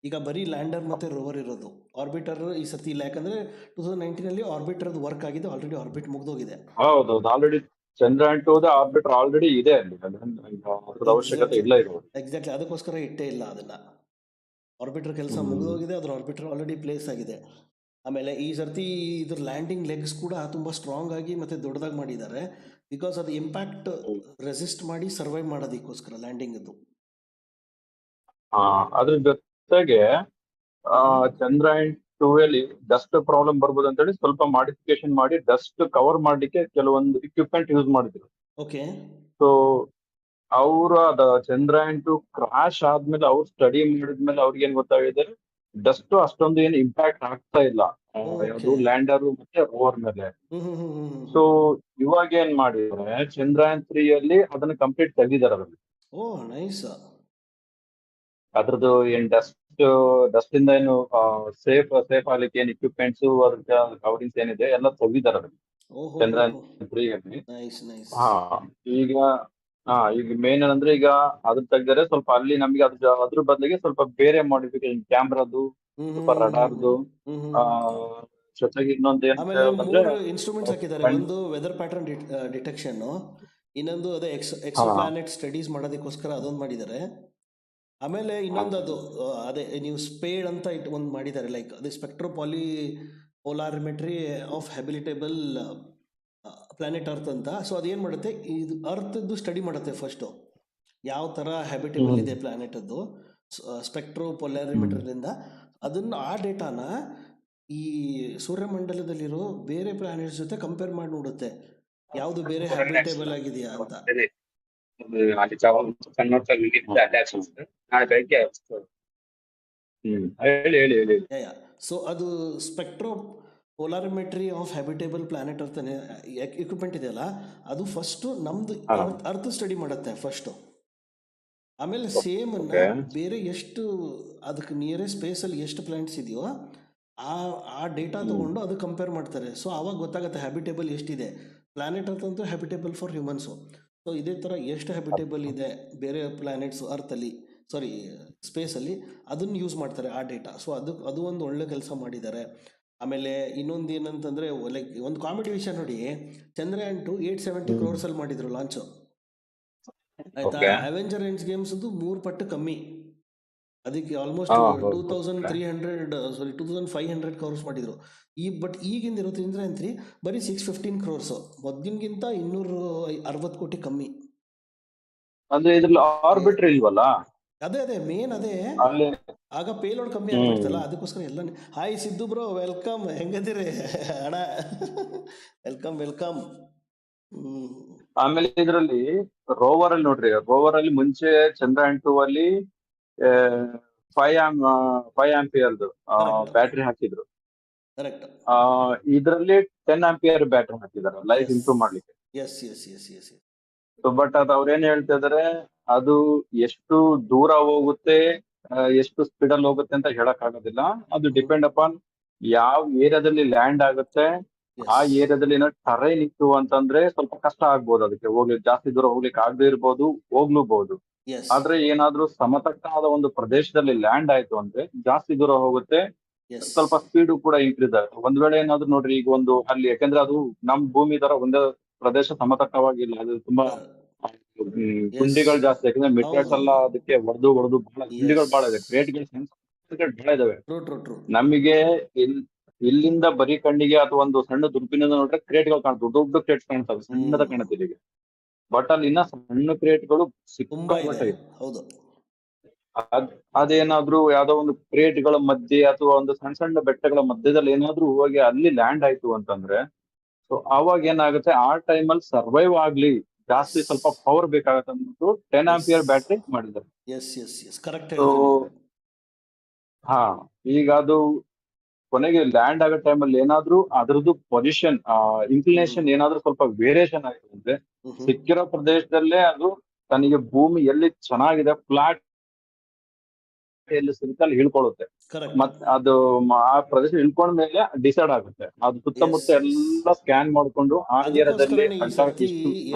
ಈಗ ಬರೀ ಲ್ಯಾಂಡರ್ ಮತ್ತೆ ರೋವರ್ ಇರೋದು. ಆರ್ಬಿಟರ್ ಈ ಸರ್ತಿ ಇಲ್ಲ, ಯಾಕಂದ್ರೆ 2019 ಅಲ್ಲಿ ಆರ್ಬಿಟರ್ ವರ್ಕ್ ಆಗಿದೆ, ಆಲ್ರೆಡಿ ಆರ್ಬಿಟ್ ಮುಗ್ದೋಗಿದೆ. ಹೌದು, ಆಲ್ರೆಡಿ ಚಂದ್ರಯಾನ್ 2 ಆರ್ಬಿಟರ್ ಆಲ್ರೆಡಿ ಇದೆ ಅಲ್ಲಿ, ಅದ್ರ ಅವಶ್ಯಕತೆ ಇಲ್ಲ ಇರೋದು. ಎಕ್ಸಾಕ್ಟ್ಲಿ, ಅದಕ್ಕೋಸ್ಕರ ಇಟ್ಟೇ ಇಲ್ಲ ಅದನ್ನ. ಆರ್ಬಿಟರ್ ಕೆಲಸ ಮುಗಿದೋಗಿದೆ, ಅದ್ರ ಆರ್ಬಿಟರ್ ಆಲ್ರೆಡಿ ಪ್ಲೇಸ್ ಆಗಿದೆ. ಆಮೇಲೆ ಈ ಸರ್ತಿ ಇದ್ರ ಲ್ಯಾಂಡಿಂಗ್ ಲೆಗ್ಸ್ ಕೂಡ ತುಂಬಾ ಸ್ಟ್ರಾಂಗ್ ಆಗಿ ಮತ್ತೆ ದೊಡ್ಡದಾಗಿ ಮಾಡಿದ್ದಾರೆ. ಬಿಕಾಸ್ ಅದು ಇಂಪ್ಯಾಕ್ಟ್ ರೆಸಿಸ್ಟ್ ಮಾಡಿ ಸರ್ವೈವ್ ಮಾಡೋದಕ್ಕೋಸ್ಕರ ಲ್ಯಾಂಡಿಂಗ್ ಅದು. ಅದ್ರ ಜೊತೆಗೆ ಚಂದ್ರಯಾನ್ 2 ಅಲ್ಲಿ ಡಸ್ಟ್ ಪ್ರಾಬ್ಲಮ್ ಬರ್ಬೋದು ಅಂತೇಳಿ ಸ್ವಲ್ಪ ಮಾಡಿಫಿಕೇಶನ್ ಮಾಡಿ ಡಸ್ಟ್ ಕವರ್ ಮಾಡ್ಲಿಕ್ಕೆ ಕೆಲವೊಂದು ಇಕ್ವಿಪ್ಮೆಂಟ್ ಯೂಸ್ ಮಾಡಿದ್ರು. ಓಕೆ. ಸೊ ಅವ್ರ ಚಂದ್ರಯಾನ್ 2 ಕ್ರಾಶ್ ಆದ್ಮೇಲೆ ಅವ್ರು ಸ್ಟಡಿ ಮಾಡಿದ್ಮೇಲೆ ಅವ್ರಿಗೆ ಏನ್ ಗೊತ್ತಾಗಿದೆ, ಡಸ್ಟ್ ಅಷ್ಟೊಂದು ಏನು ಇಂಪ್ಯಾಕ್ಟ್ ಆಗ್ತಾ ಇಲ್ಲ ಯಾವುದು ಲ್ಯಾಂಡರ್ ಮತ್ತೆ ರೋವರ್ ಮೇಲೆ. ಸೊ ಇವಾಗ ಏನ್ ಮಾಡಿದ್ರೆ ಚಂದ್ರಯಾನ್ 3 ಅಲ್ಲಿ ಅದನ್ನ ಕಂಪ್ಲೀಟ್ ತೆಗಿದಾರೆ ಅದರಲ್ಲಿ. ನೈಸ್. ಅದ್ರದ್ದು ಏನ್ ಡಸ್ಟ್ ಇಂದ ಏನು ಸೇಫ್ ಆಗ್ಲಿಕ್ಕೆ ಏನ್ ಇಕ್ವಿಪ್ಮೆಂಟ್ಸ್ ಕವರಿಂಗ್ಸ್ ಏನಿದೆ ಎಲ್ಲ ತೆಗಿದಾರೆ ಅದರಲ್ಲಿ ಚಂದ್ರಯಾನ್ 3 ಅಲ್ಲಿ. ಈಗ ಮೇನ್ ಏನಂದ್ರೆ ಈಗ ಅದ್ರ ತೆಗ್ದರೆ ಸ್ವಲ್ಪ ಅಲ್ಲಿ ನಮ್ಗೆ ಅದ್ರ ಬದಲಿಗೆ ಸ್ವಲ್ಪ ಬೇರೆ ಮಾಡಿಫಿಕೇಶನ್ ಕ್ಯಾಮ್ರಾದು, ಸ್ವಲ್ಪ ರಡಾರ್ದು, ಜೊತೆಗೆ ಇನ್ನೊಂದು ಆಮೇಲೆ 3 ಇನ್ಸ್ಟ್ರೂಮೆಂಟ್ಸ್ ಹಾಕಿದ್ದಾರೆ. ಒಂದು ವೆದರ್ ಪ್ಯಾಟರ್ನ್ ಡಿಟೆಕ್ಷನ್, ಇನ್ನೊಂದು ಅದೇ ಎಕ್ಸೋ ಪ್ಲಾನೆಟ್ ಸ್ಟಡೀಸ್ ಮಾಡೋದಕ್ಕೋಸ್ಕರ ಅದೊಂದು ಮಾಡಿದ್ದಾರೆ. ಆಮೇಲೆ ಇನ್ನೊಂದು ಅದೇ ನೀವು ಸ್ಪೇಡ್ ಅಂತ ಒಂದು ಮಾಡಿದ್ದಾರೆ, ಲೈಕ್ ಅದೇ ಸ್ಪೆಕ್ಟ್ರೋ-ಪೊಲಾರಿಮೆಟ್ರಿ ಆಫ್ ಹ್ಯಾಬಿಟೇಬಲ್ ಪ್ಲಾನೆಟ್ ಅರ್ತ್ ಅಂತ. ಸೊ ಅದೇನು ಮಾಡುತ್ತೆ, ಇದು ಅರ್ತ್ದು ಸ್ಟಡಿ ಮಾಡುತ್ತೆ ಫಸ್ಟು, ಯಾವ ಥರ ಹ್ಯಾಬಿಟೇಬಲ್ ಇದೆ ಪ್ಲಾನೆಟ್ ಅದು ಸ್ಪೆಕ್ಟ್ರೋ-ಪೊಲಾರಿಮೆಟ್ರಿಯಿಂದ. ಅದನ್ನು ಆ ಡೇಟಾನ ಈ ಸೂರ್ಯಮಂಡಲದಲ್ಲಿರೋ ಬೇರೆ ಪ್ಲಾನೆಟ್ಸ್ ಜೊತೆ ಕಂಪೇರ್ ಮಾಡಿ ನೋಡುತ್ತೆ, ಯಾವುದು ಬೇರೆ ಹ್ಯಾಬಿಟೇಬಲ್ ಆಗಿದೆಯಾ ಅಂತ. ಸೊ ಅದು ಸ್ಪೆಕ್ಟ್ರೋ-ಪೊಲಾರಿಮೆಟ್ರಿ ಆಫ್ ಹ್ಯಾಬಿಟೇಬಲ್ ಪ್ಲಾನೆಟ್ ಅಂತಾನೆ ಇಕ್ವಿಪ್ಮೆಂಟ್ ಇದೆಯಲ್ಲ, ಅದು ಫಸ್ಟು ನಮ್ದು ಅರ್ತ್ ಸ್ಟಡಿ ಮಾಡುತ್ತೆ ಫಸ್ಟು. ಆಮೇಲೆ ಸೇಮ್ ಬೇರೆ ಎಷ್ಟು ಅದಕ್ಕೆ ನಿಯರೆಸ್ಟ್ ಸ್ಪೇಸಲ್ಲಿ ಎಷ್ಟು ಪ್ಲಾನೆಟ್ಸ್ ಇದೆಯೋ ಆ ಡೇಟಾ ತಗೊಂಡು ಅದು ಕಂಪೇರ್ ಮಾಡ್ತಾರೆ. ಸೊ ಆವಾಗ ಗೊತ್ತಾಗುತ್ತೆ ಹ್ಯಾಬಿಟೇಬಲ್ ಎಷ್ಟಿದೆ. ಪ್ಲಾನೆಟ್ ಅಂತಂದ್ರೆ ಹ್ಯಾಬಿಟೇಬಲ್ ಫಾರ್ ಹ್ಯೂಮನ್ಸು. ಸೊ ಇದೇ ಥರ ಎಷ್ಟು ಹ್ಯಾಬಿಟೇಬಲ್ ಇದೆ ಬೇರೆ ಪ್ಲಾನೆಟ್ಸು ಅರ್ಥಲ್ಲಿ, ಸ್ಪೇಸಲ್ಲಿ, ಅದನ್ನು ಯೂಸ್ ಮಾಡ್ತಾರೆ ಆ ಡೇಟಾ. ಸೊ ಅದು ಒಂದು ಒಳ್ಳೆ ಕೆಲಸ ಮಾಡಿದ್ದಾರೆ. ಆಮೇಲೆ ಇನ್ನೊಂದು ಏನಂತಂದರೆ ಲೈಕ್ ಒಂದು ಕಾಮಿಡಿ ವಿಷಯ ನೋಡಿ, ಚಂದ್ರಯಾನ್ 2 870 crores ಅಲ್ಲಿ ಮಾಡಿದ್ರು ಲಾಂಚು, ಆಯ್ತಾ. ಅವೆಂಜರ್ ಎಂಡ್ ಗೇಮ್ಸ್ದು 3 ಪಟ್ಟು ಕಮ್ಮಿ. ಅದಕ್ಕೆ ಆಲ್ಮೋಸ್ಟ್ 2500 crores ಮಾಡಿದ್ರು. ಬಟ್ ಈಗಿಂದ ಇರೋ ಚಂದ್ರಯಾನ್ 3 ಬರೀ 615 crores, ಮೊದಲಿಗಿಂತ 260 ಕೋಟಿ ಕಮ್ಮಿ. ಅಂದ್ರೆ ಇದ್ರಲ್ಲಿ ಆರ್ಬಿಟರ್ ಇಲ್ವಲ್ಲ. ಅದೇ ಮೇನ್ ಅದೇ. ಆಗ ಪೇಲೋಡ್ ಕಮ್ಮಿ ಆಗ್ಬಿಡ್ತಲ್ಲ, ಅದಕ್ಕೋಸ್ಕರ ಎಲ್ಲ. Hi Siddu bro, welcome. ಹೆಂಗದಿರಿ ಅಣ್ಣ? ವೆಲ್ಕಮ್. ಆಮೇಲೆ ಇದರಲ್ಲಿ ರೋವರ್ ಅಲ್ಲಿ ನೋಡ್ರಿ, ರೋವರ್ ಅಲ್ಲಿ ಮುಂಚೆ ಚಂದ್ರಯಾನ್ 2 ಅಲ್ಲಿ 5 ಆಂಪಿಯರ್ದು ಬ್ಯಾಟ್ರಿ ಹಾಕಿದ್ರು. ಇದರಲ್ಲಿ 10 ಆಂಪಿಯರ್ ಬ್ಯಾಟ್ರಿ ಹಾಕಿದ್ದಾರೆ ಲೈಫ್ ಇಂಪ್ರೂವ್ ಮಾಡ್ಲಿಕ್ಕೆ. ಬಟ್ ಅದು ಅವ್ರೇನ್ ಹೇಳ್ತಾ ಇದಾರೆ, ಅದು ಎಷ್ಟು ದೂರ ಹೋಗುತ್ತೆ, ಎಷ್ಟು ಸ್ಪೀಡ್ ಅಲ್ಲಿ ಹೋಗುತ್ತೆ ಅಂತ ಹೇಳಕ್ ಆಗೋದಿಲ್ಲ. ಅದು ಡಿಪೆಂಡ್ ಅಪಾನ್ ಯಾವ ಏರಿಯಾದಲ್ಲಿ ಲ್ಯಾಂಡ್ ಆಗುತ್ತೆ. ಆ ಏರಿಯಾದಲ್ಲಿ ಏನೋ ಟರೈನ್ ಇತ್ತು ಅಂತಂದ್ರೆ ಸ್ವಲ್ಪ ಕಷ್ಟ ಆಗ್ಬೋದು, ಅದಕ್ಕೆ ಹೋಗ್ಲಿಕ್ಕೆ ಜಾಸ್ತಿ ದೂರ ಹೋಗ್ಲಿಕ್ಕೆ ಆಗದೆ ಇರ್ಬೋದು, ಹೋಗ್ಲೂಬಹುದು. ಆದ್ರೆ ಏನಾದ್ರೂ ಸಮತಟ್ಟಾದ ಒಂದು ಪ್ರದೇಶದಲ್ಲಿ ಲ್ಯಾಂಡ್ ಆಯ್ತು ಅಂದ್ರೆ ಜಾಸ್ತಿ ದೂರ ಹೋಗುತ್ತೆ, ಸ್ವಲ್ಪ ಸ್ಪೀಡು ಕೂಡ ಇನ್ಕ್ರೀಸ್ ಆಗುತ್ತೆ. ಒಂದ್ ವೇಳೆ ಏನಾದ್ರು ನೋಡ್ರಿ, ಈಗ ಒಂದು ಅಲ್ಲಿ, ಯಾಕಂದ್ರೆ ಅದು ನಮ್ ಭೂಮಿ ತರ ಒಂದೇ ಪ್ರದೇಶ ಸಮತಟ್ಟವಾಗಿಲ್ಲ, ಅದು ತುಂಬಾ ಗುಂಡಿಗಳು ಜಾಸ್ತಿ, ಯಾಕಂದ್ರೆ ಮೆಟೀರಿಯಲ್ಸ್ ಎಲ್ಲ ಅದಕ್ಕೆ ಹೊಡೆದು ಬಹಳ ಗುಂಡಿಗಳು ಬಹಳ ಇದೆ, ಕ್ರೇಟ್ಗಳು ಬಹಳ ಇದಾವೆ. ನಮಗೆ ಇಲ್ಲಿಂದ ಬರೀ ಕಣ್ಣಿಗೆ ಅಥವಾ ಒಂದು ಸಣ್ಣ ದುರ್ಬಿನಿಂದ ನೋಡ್ರೆ ಕ್ರೇಟ್ಗಳು ಕಾಣ್ತವೆ, ದೊಡ್ಡ ಕ್ರೇಟ್ ಕಾಣ್ತವೆ, ಸಣ್ಣದ ಕಾಣುತ್ತೆ ಇಲ್ಲಿಗೆ. ಬಟ್ ಅಲ್ಲಿ ಇನ್ನ ಸಣ್ಣ ಕ್ರೇಟ್ಗಳು ಸಿಕ್ಕಾಪಟ್ಟೆ ಇದೆ. ಅದೇನಾದ್ರೂ ಯಾವ್ದೋ ಒಂದು ಕ್ರೇಟ್ಗಳ ಮಧ್ಯೆ ಅಥವಾ ಒಂದು ಸಣ್ಣ ಸಣ್ಣ ಬೆಟ್ಟಗಳ ಮಧ್ಯದಲ್ಲಿ ಏನಾದ್ರೂ ಹೋಗಿ ಅಲ್ಲಿ ಲ್ಯಾಂಡ್ ಆಯ್ತು ಅಂತಂದ್ರೆ, ಸೊ ಅವಾಗ ಏನಾಗುತ್ತೆ, ಆ ಟೈಮಲ್ಲಿ ಸರ್ವೈವ್ ಆಗ್ಲಿ ಜಾಸ್ತಿ ಸ್ವಲ್ಪ ಪವರ್ ಬೇಕಾಗತ್ತೆ ಅಂದ್ಬಿಟ್ಟು 10 ಆಂಪಿಯರ್ ಬ್ಯಾಟ್ರಿ ಮಾಡಿದ್ದಾರೆ. ಹಾ, ಈಗ ಅದು ಕೊನೆಗೆ ಲ್ಯಾಂಡ್ ಆಗೋ ಟೈಮಲ್ಲಿ ಏನಾದ್ರೂ ಅದ್ರದ್ದು ಪೊಸಿಷನ್, ಇನ್ಕ್ಲಿನೇಷನ್ ಏನಾದ್ರೂ ಸ್ವಲ್ಪ ವೇರಿಯೇಷನ್ ಆಯ್ತು ಅಂದ್ರೆ, ಸಿಕ್ಕಿರೋ ಪ್ರದೇಶದಲ್ಲೇ ಅದು ತನಗೆ ಭೂಮಿ ಎಲ್ಲಿ ಚೆನ್ನಾಗಿದೆ, ಫ್ಲಾಟ್ ಎಲ್ಲಿ ಸಿಗುತ್ತೆ ಅಲ್ಲಿ ಇಳ್ಕೊಳ್ಳುತ್ತೆ. ಮತ್ತೆ ಅದು ಆ ಪ್ರದೇಶ ಇಳ್ಕೊಂಡ ಮೇಲೆ ಡಿಸೈಡ್ ಆಗುತ್ತೆ. ಅದು ಸುತ್ತಮುತ್ತ ಎಲ್ಲ ಸ್ಕ್ಯಾನ್ ಮಾಡ್ಕೊಂಡು ಆ ಏರಿಯಾದಲ್ಲಿ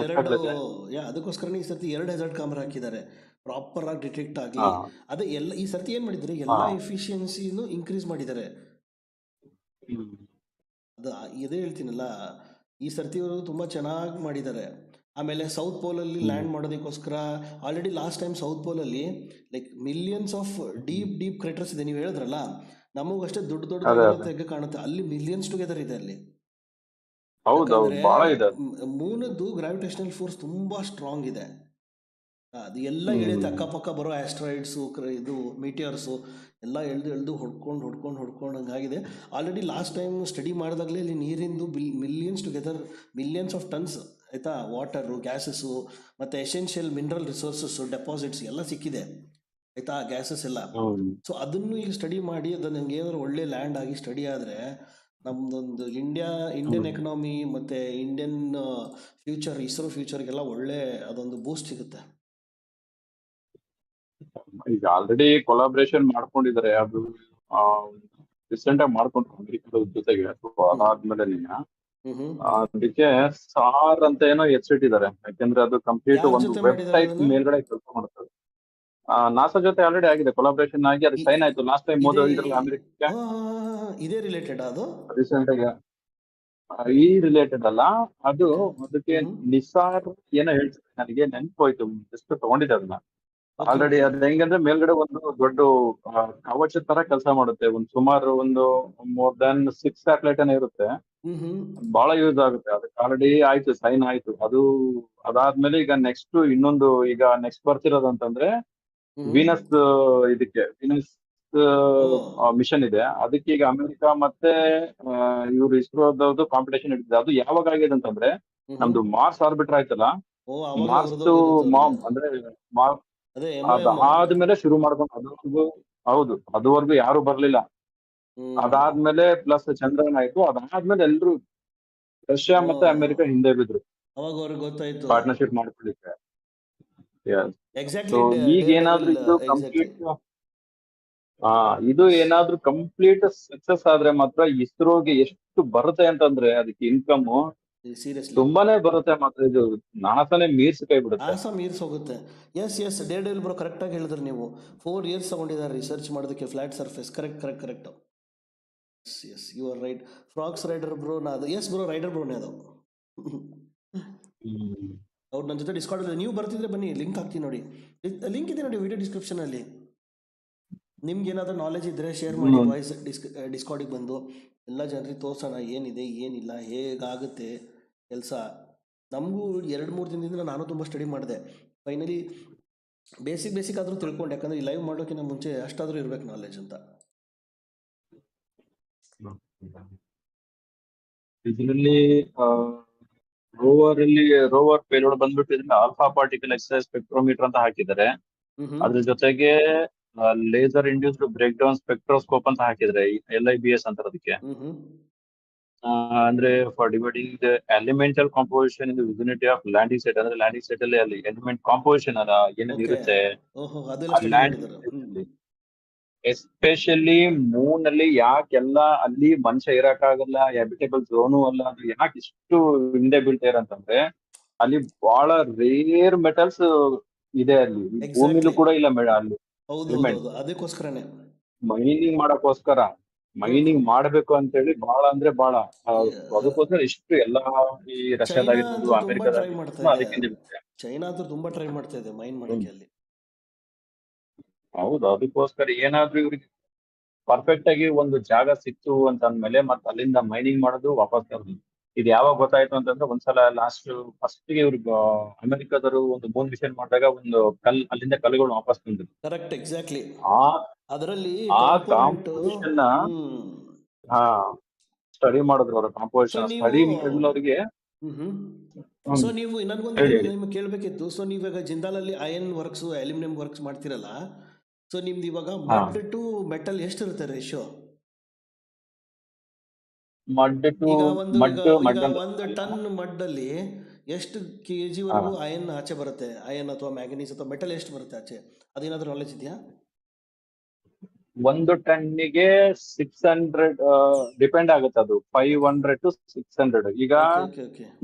ಅದಕ್ಕೋಸ್ಕರನೇ ಈ ಸರ್ತಿ 2 ಹೆಜಾರ್ಡ್ ಕ್ಯಾಮ್ರಾ ಹಾಕಿದ್ದಾರೆ, ಪ್ರಾಪರ್ ಆಗಿ ಡಿಟೆಕ್ಟ್ ಆಗ್ಲಿ. ಅದೇ ಎಲ್ಲ ಈ ಸರ್ತಿ ಏನ್ ಮಾಡಿದ್ರೆ, ಎಲ್ಲಾ ಎಫಿಷಿಯನ್ಸಿನೂ ಇನ್ಕ್ರೀಸ್ ಮಾಡಿದ್ದಾರೆ. ಅದು ಇದೇ ಹೇಳ್ತೀನಲ್ಲ, ಈ ಸರ್ತಿ ಅವರು ತುಂಬಾ ಚೆನ್ನಾಗಿ ಮಾಡಿದ್ದಾರೆ. ಆಮೇಲೆ ಸೌತ್ ಪೋಲ್ ಅಲ್ಲಿ ಲ್ಯಾಂಡ್ ಮಾಡೋದಕ್ಕೋಸ್ಕರ already last time south pole ಅಲ್ಲಿ like millions of deep craters ಇದೆ. ನೀವು ಹೇಳಿದ್ರಲ್ಲ, ನಮಗೂ ಅಷ್ಟೇ ದೊಡ್ಡ ತೆಗೆ ಕಾಣುತ್ತೆ, ಅಲ್ಲಿ ಮಿಲಿಯನ್ಸ್ ಟುಗೆದರ್ ಇದೆ ಅಲ್ಲಿ. ಮೂನದ್ದು ಗ್ರಾವಿಟೇಷನಲ್ ಫೋರ್ಸ್ ತುಂಬಾ ಸ್ಟ್ರಾಂಗ್ ಇದೆ. ಅದು ಎಲ್ಲ ಎಳೆಯುತ್ತೆ, ಅಕ್ಕಪಕ್ಕ ಬರೋ ಆಸ್ಟ್ರಾಯ್ಡ್ಸು, ಇದು ಮೀಟಿಯರ್ಸು ಎಲ್ಲ ಎಳ್ದು ಹೊಡ್ಕೊಂಡು ಹಂಗಾಗಿದೆ. ಆಲ್ರೆಡಿ ಲಾಸ್ಟ್ ಟೈಮ್ ಸ್ಟಡಿ ಮಾಡಿದಾಗಲೇ ಇಲ್ಲಿ ನೀರಿಂದು ಮಿಲಿಯನ್ಸ್ ಆಫ್ ಟನ್ಸ್ ಆಯ್ತಾ, ವಾಟರು, ಗ್ಯಾಸಸ್ಸು ಮತ್ತು ಎಸೆನ್ಷಿಯಲ್ ಮಿನರಲ್ ರಿಸೋರ್ಸಸ್, ಡೆಪಾಸಿಟ್ಸ್ ಎಲ್ಲ ಸಿಕ್ಕಿದೆ ಆಯ್ತಾ, ಗ್ಯಾಸಸ್ ಎಲ್ಲ. ಸೊ ಅದನ್ನು ಈಗ ಸ್ಟಡಿ ಮಾಡಿ ಅದು ನಮ್ಗೆ ಏನಾದ್ರು ಒಳ್ಳೆ ಲ್ಯಾಂಡ್ ಆಗಿ ಸ್ಟಡಿ ಆದರೆ ನಮ್ದೊಂದು ಇಂಡಿಯನ್ ಎಕನಾಮಿ ಮತ್ತು ಇಂಡಿಯನ್ ಫ್ಯೂಚರ್, ಇಸ್ರೋ ಫ್ಯೂಚರ್ಗೆಲ್ಲ ಒಳ್ಳೆ ಅದೊಂದು ಬೂಸ್ಟ್ ಸಿಗುತ್ತೆ. ಈಗ ಆಲ್ರೆಡಿ ಕೊಲಾಬ್ರೇಷನ್ ಮಾಡ್ಕೊಂಡಿದ್ದಾರೆ, ಅದು ರೀಸೆಂಟ್ ಆಗಿ ಮಾಡ್ಕೊಂಡ್ರು ಅಮೆರಿಕದ ಜೊತೆಗೆ. ಅದಾದ್ಮೇಲೆ ಅದಕ್ಕೆ ಸಾರ್ ಅಂತ ಏನೋ ಹೆಸರಿಟ್ಟಿದ್ದಾರೆ, ಯಾಕಂದ್ರೆ ಅದು ಕಂಪ್ಲೀಟ್ ಒಂದು ವೆಬ್ ಟೈಪ್ ಮೇಲ್ಗಡೆ ಕೆಲಸ ಮಾಡ್ತಾರೆ. ನಾಸಾ ಜೊತೆ ಆಲ್ರೆಡಿ ಆಗಿದೆ ಕೊಲಾಬ್ರೇಷನ್ ಆಗಿ, ಅದು ಸೈನ್ ಆಯ್ತು ಲಾಸ್ಟ್ ಟೈಮ್ ಮೋದಿ ಹೋಗಿದ್ರಲ್ಲ ಅಮೆರಿಕಕ್ಕೆ. ಇದೇ ರಿಲೇಟೆಡ್ ಅದು ರೀಸೆಂಟ್ ಆಗಿ ಈ ರಿಲೇಟೆಡ್ ಅಲ್ಲ, ಅದು ಅದಕ್ಕೆ ನಿಸಾರ್ ಏನೋ ಹೇಳ್ತಾರೆ, ನನಗೆ ನೆನಪೋಯ್ತು, ಜಸ್ಟ್ ತಗೊಂಡಿದ್ದೆ ಅದನ್ನ. ಆಲ್ರೆಡಿ ಅದ್ ಹೆಂಗಂದ್ರೆ ಮೇಲ್ಗಡೆ ಒಂದು ದೊಡ್ಡ ಕವಚ ತರ ಕೆಲಸ ಮಾಡುತ್ತೆ, ಸುಮಾರು ಒಂದು ಮೋರ್ ದನ್ 6 ಸ್ಯಾಟಲೈಟ್ ಏನೋ ಇರುತ್ತೆ, ಬಹಳ ಯೂಸ್ ಆಗುತ್ತೆ. ಅದಕ್ಕೆ ಆಲ್ರೆಡಿ ಆಯ್ತು, ಸೈನ್ ಆಯ್ತು. ಅದಾದ್ಮೇಲೆ ಈಗ ನೆಕ್ಸ್ಟ್ ಬರ್ತಿರೋದು ಅಂತಂದ್ರೆ ವೀನಸ್, ಇದಕ್ಕೆ ವೀನಸ್ ಮಿಷನ್ ಇದೆ. ಅದಕ್ಕೆ ಈಗ ಅಮೆರಿಕ ಮತ್ತೆ ಇವ್ರು ಇಸ್ರೋದವ್ರದ್ದು ಕಾಂಪಿಟೇಷನ್ ಇಟ್ಟಿದೆ. ಅದು ಯಾವಾಗ ಆಗಿದೆ ಅಂತಂದ್ರೆ, ನಮ್ದು ಮಾರ್ಸ್ ಆರ್ಬಿಟರ್ ಆಯ್ತಲ್ಲ, ಮಾರ್ಸ್ ಮಾಮ್ ಅಂದ್ರೆ ಅದಾದ್ಮೇಲೆ ಶುರು ಮಾಡ್ಕೊಂಡು ಅದುವರೆಗೂ ಯಾರು ಬರ್ಲಿಲ್ಲ. ಅದಾದ್ಮೇಲೆ ಪ್ಲಸ್ ಚಂದ್ರಯಾನ್ ಆಯ್ತು. ಅದಾದ್ಮೇಲೆ ಎಲ್ರು ರಷ್ಯಾ ಮತ್ತೆ ಅಮೆರಿಕ ಹಿಂದೆ ಬಿದ್ರು ಪಾರ್ಟ್ನರ್ಶಿಪ್ ಮಾಡ್ಕೊಳ್ಳಿಕ್ಕೆ. ಈಗ ಏನಾದ್ರು ಇದು ಏನಾದ್ರು ಕಂಪ್ಲೀಟ್ ಸಕ್ಸಸ್ ಆದ್ರೆ ಮಾತ್ರ ಇಸ್ರೋಗೆ ಎಷ್ಟು ಬರುತ್ತೆ ಅಂತಂದ್ರೆ, ಅದಕ್ಕೆ ಇನ್ಕಮ್ ತುಂಬಾನೇ ಬರುತ್ತೆ. ಮಾತ್ರ ಇದು ನಾಸಾನೇ ಮೀರ್ಸಿ ಕೈ ಬಿಡುತ್ತೆ, ನಾಸಾ ಮೀರ್ಸ್ ಹೋಗುತ್ತೆ. ಎಸ್ ಡೇರ್ಡೆವಿಲ್ ಬ್ರೋ, ಕರೆಕ್ಟ್ ಆಗಿ ಹೇಳಿದ್ರಿ ನೀವು. 4 years ತಗೊಂಡಿದ್ದಾರೆ ರಿಸರ್ಚ್ ಮಾಡೋದಕ್ಕೆ, flat surface. Correct. Yes you are right. Fox rider bro ಅದು. ಎಸ್ ಬ್ರೋ, ರೈಡರ್ ಬ್ರೋನೇ ಅದು. ಅವ್ರು ನನ್ನ ಜೊತೆ ಡಿಸ್ಕಾರ್ಡ್ ಅಲ್ಲಿ, ನೀವು ಬರ್ತಿದ್ರೆ ಬನ್ನಿ, ಲಿಂಕ್ ಹಾಕ್ತೀನಿ ನೋಡಿ, ಲಿಂಕ್ ಇದೆ ನೋಡಿ ವಿಡಿಯೋ ಡಿಸ್ಕ್ರಿಪ್ಷನ್ ಅಲ್ಲಿ. ನಿಮ್ಗೆ ಏನಾದರೂ ನಾಲೆಜ್ ಇದ್ರೆ ಶೇರ್ ಮಾಡಿ, ವಾಯ್ಸ್ ಡಿಸ್ಕಾರ್ಡಿಗೆ ಬಂದು ಎಲ್ಲ ಜನರಿಗೆ ತೋರ್ಸೋಣ ಏನಿದೆ ಏನಿಲ್ಲ, ಹೇಗಾಗುತ್ತೆ ಕೆಲಸ. ನಮಗೂ 2-3 ದಿನದಿಂದ ನಾನು ತುಂಬ ಸ್ಟಡಿ ಮಾಡಿದೆ. ಫೈನಲಿ ಬೇಸಿಕ್ ಆದರೂ ತಿಳ್ಕೊಂಡು, ಯಾಕಂದ್ರೆ ಈ ಲೈವ್ ಮಾಡೋಕ್ಕಿಂತ ಮುಂಚೆ ಅಷ್ಟಾದರೂ ಇರ್ಬೇಕು ನಾಲೆಜ್ ಅಂತ. ಇದರಲ್ಲಿ ರೋವರ್ ಪೇಲೋಡ್ ಬಂದ್ಬಿಟ್ಟು ಇದನ್ನ ಆಲ್ಫಾ ಪಾರ್ಟಿಕಲ್ ಎಕ್ಸೈಸ್ ಸ್ಪೆಕ್ಟ್ರೋಮೀಟರ್ ಅಂತ ಹಾಕಿದ್ದಾರೆ. ಅದ್ರ ಜೊತೆಗೆ laser induced breakdown spectroscope ಅಂತ ಹಾಕಿದ್ರೆ, LIBS ಅಂತಾರೆ ಅದಕ್ಕೆ. ಅಂದ್ರೆ for dividing the elemental composition in the vicinity of landing site, ಅಂದ್ರೆ ಲ್ಯಾಂಡಿಂಗ್ ಸೈಟ್ ಅಲ್ಲಿ ಅಲ್ಲಿ ಎಲಿಮೆಂಟ್ ಕಾಂಪೋಸಿಷನ್ ಅಲ್ಲ ಏನೇನು ಇರುತ್ತೆ ಓಹೋ ಅದೆಲ್ಲ ಆ ಸ್ಟಡಿ ಲ್ಯಾಂಡಿಂಗ್ ಮಾಡಿದ್ದಾರೆ. ಸೈಟ್ ಅಲ್ಲಿ, ಎಸ್ಪೆಷಲಿ ಮೂನ್ ಅಲ್ಲಿ ಯಾಕೆಲ್ಲ ಅಲ್ಲಿ ಮನುಷ್ಯ ಇರಕ್ಕಾಗಲ್ಲ, ಹ್ಯಾಬಿಟೇಬಲ್ ಝೋನು ಅಲ್ಲ, ಅದು ಯಾಕೆ ಇಷ್ಟು ಹಿಂದೆ ಬೀಳ್ತಾ ಅಂತಂದ್ರೆ ಅಲ್ಲಿ ಬಹಳ ರೇರ್ ಮೆಟಲ್ಸ್ ಇದೆ ಅಲ್ಲಿ, ಭೂಮಿಲೂ ಕೂಡ ಇಲ್ಲ ಅಲ್ಲಿ ಎಲಿಮೆಂಟ್. ಹೌದೌದೌದು ಅದಕ್ಕೋಸ್ಕರನೇ. ಮೈನಿಂಗ್ ಮಾಡಕ್ಕೋಸ್ಕರ, ಮೈನಿಂಗ್ ಮಾಡ್ಬೇಕು ಅಂತ ಹೇಳಿ ಬಹಳ ಅಂದ್ರೆ ಬಹಳ ಅದಕ್ಕೋಸ್ಕರ ಇಷ್ಟು ಎಲ್ಲಾ ಈ ಚೈನಾ ರಷ್ಯಾದಾಗಿರ್ಬೋದು, ಅಂತೂ ತುಂಬಾ ಟ್ರೈ ಮಾಡ್ತಾ ಅಮೆರಿಕದಾಗಿರ್ಬೋದು ಇದೆ. ಅದಕ್ಕಿಂತ ಬಿಟ್ಟೆ. ಚೈನಾ ಅಂತೂ ತುಂಬಾ ಟ್ರೈ ಮಾಡ್ತಾ ಇದೆ ಮೈನ್ ಮಾಡಕ್ಕೆ ಅಲ್ಲಿ. ಹೌದು, ಅದಕ್ಕೋಸ್ಕರ ಏನಾದ್ರೂ ಇವ್ರಿಗೆ ಪರ್ಫೆಕ್ಟ್ ಆಗಿ ಒಂದು ಜಾಗ ಸಿಕ್ತು ಅಂತ ಅಂದ್ಮೇಲೆ ಮತ್ತೆ ಅಲ್ಲಿಂದ ಮೈನಿಂಗ್ ಮಾಡೋದು ವಾಪಸ್ ತರೋದು. ಇದು ಯಾವಾಗ ಗೊತ್ತಾಯ್ತು ಅಂತಂದ್ರೆ ಒಂದ್ಸಲ ಲಾಸ್ಟ್ ಫಸ್ಟ್ ಗೆ ಇವ್ರಿಗೆ ಅಮೆರಿಕದವರು ಒಂದು ಮೂನ್ ಮಿಷನ್ ಮಾಡಿದಾಗ ಒಂದು ಅಲ್ಲಿಂದ ಕಲ್ಲುಗಳು ವಾಪಸ್ ತಂದ್ರು. Correct, exactly. ಆ ಅದರಲ್ಲಿ ಆ ಕಾಂಪೋನೆಂಟ್ ಕಾಂಪೋಸಿಷನ್ ಹಾ ಸ್ಟಡಿ ಮಾಡಿದ್ರು ಅವರು, ಕಾಂಪೋಸಿಷನ್ ಸ್ಟಡಿ ಮಾಡಿದ್ರವ್ರಿಗೆ. ಸೊ ನೀವು ನನಗೊಂದು ನಿಮ್ಗೆ ಕೇಳಬೇಕಿತ್ತು. ಸೊ ನೀವಾಗ ಜಿಂದಾಲಲ್ಲಿ ಅಯನ್ ವರ್ಕ್ಸ್, ಅಲ್ಯೂಮಿನಿಯಂ ವರ್ಕ್ಸ್ ಮಾಡ್ತಿರಲ್ಲ, ಸೊ ನಿಮ್ದು ಇವಾಗ ಮಡ್ ಟು ಮೆಟಲ್ ಎಷ್ಟಿರುತ್ತೆ ರೇಷಿಯೋ? ಈಗ ಒಂದು ಟನ್ ಮಡ್ ಅಲ್ಲಿ ಎಷ್ಟು ಕೆಜಿ ವರೆಗೂ ಅಯನ್ ಆಚೆ ಬರುತ್ತೆ? ಅಯನ್ ಅಥವಾ ಮ್ಯಾಂಗನೀಸ್ ಅಥವಾ ಮೆಟಲ್ ಎಷ್ಟು ಬರುತ್ತೆ ಆಚೆ? ಅದೇನಾದ್ರೂ ನಾಲೆಜ್ ಇದೆಯಾ? ಒಂದು ಟನ್ನಿಗೆ 600 ಡಿಪೆಂಡ್ ಆಗುತ್ತೆ, ಅದು 500 to 600. ಈಗ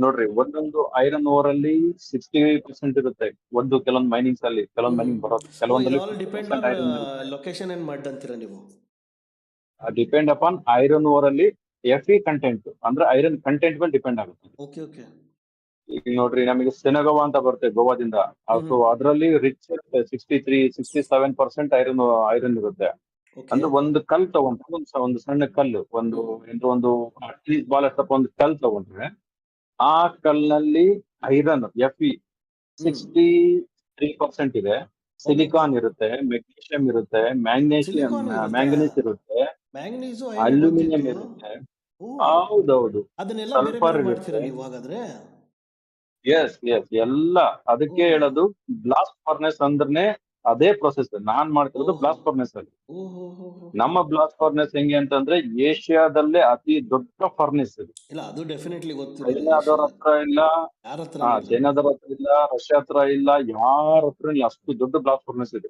ನೋಡ್ರಿ, ಒಂದೊಂದು ಐರನ್ ಓರ್ ಅಲ್ಲಿ 60% ಇರುತ್ತೆ, ಒಂದು ಕೆಲವೊಂದು ಮೈನಿಂಗ್ಸ್ ಅಲ್ಲಿ, ಕೆಲವೊಂದು ಮೈನಿಂಗ್ ಬರೋದು, ಕೆಲವೊಂದಲ್ಲಿ ಲೊಕೇಶನ್ ಅಂಡ್ ಮಡ್ ಅಂತೀರಾ ನೀವು? ಡಿಪೆಂಡ್ ಅಪಾನ್ ಐರನ್ ಓರ್ ಅಲ್ಲಿ ಎಫಿ ಕಂಟೆಂಟ್, ಅಂದ್ರೆ ಐರನ್ ಕಂಟೆಂಟ್ ಮೇಲೆ ಡಿಪೆಂಡ್ ಆಗುತ್ತೆ. Okay okay. ಈಗ ನೋಡ್ರಿ, ನಮಗೆ ಸೆನಗೋವಾ ಅಂತ ಬರುತ್ತೆ ಗೋವಾದಿಂದ, ಸೊ ಅದರಲ್ಲಿ ರಿಚ್ 63-67% ಐರನ್ ಇರುತ್ತೆ. ಅಂದ್ರೆ ಒಂದು ಕಲ್ ತಗೊಂಡ್ರೆ, ಒಂದು ಸಣ್ಣ ಕಲ್ಲು, ಒಂದು ಬಾಲ್ ಅಷ್ಟಪ್ಪ ಒಂದು ಕಲ್ ತಗೊಂಡ್ರೆ ಆ ಕಲ್ನಲ್ಲಿ ಐರನ್ ಎಫಿ 63% ಇದೆ, ಸಿಲಿಕಾನ್ ಇರುತ್ತೆ, ಮೆಗ್ನೀಷಿಯಂ ಇರುತ್ತೆ, ಮ್ಯಾಂಗನೀಸ್ ಇರುತ್ತೆ, ಅಲ್ಯೂಮಿನಿಯಂ ಇರುತ್ತೆ. ಹೌದೌದು, ಸಲ್ಫರ್ ಇರುತ್ತೆ. ಎಸ್ ಎಲ್ಲ ಅದಕ್ಕೆ ಹೇಳೋದು ಬ್ಲಾಸ್ಟ್ ಫರ್ನೆಸ್ ಅಂದ್ರೆ ಅದೇ ಪ್ರೊಸೆಸ್. ನಾನ್ ಮಾಡ್ತಿರೋದು ಬ್ಲಾಸ್ಟ್ ಫರ್ನೆಸ್ ಅಲ್ಲಿ. ನಮ್ಮ ಬ್ಲಾಸ್ಟ್ ಫರ್ನೆಸ್ ಹೆಂಗೆ ಅಂತಂದ್ರೆ ಏಷ್ಯಾದಲ್ಲೇ ಅತಿ ದೊಡ್ಡ ಫರ್ನೆಸ್ ಇದು. ಅದು ಡೆಫಿನೆಟ್ಲಿ ಚೈನಾದವ್ರ ಹತ್ರ ಇಲ್ಲ, ಚೈನಾದವ್ರ ಹತ್ರ ಇಲ್ಲ, ರಷ್ಯಾ ಹತ್ರ ಇಲ್ಲ, ಯಾರ ಹತ್ರ ಅಷ್ಟು ದೊಡ್ಡ ಬ್ಲಾಸ್ಟ್ ಫರ್ನೆಸ್ ಇದೆ.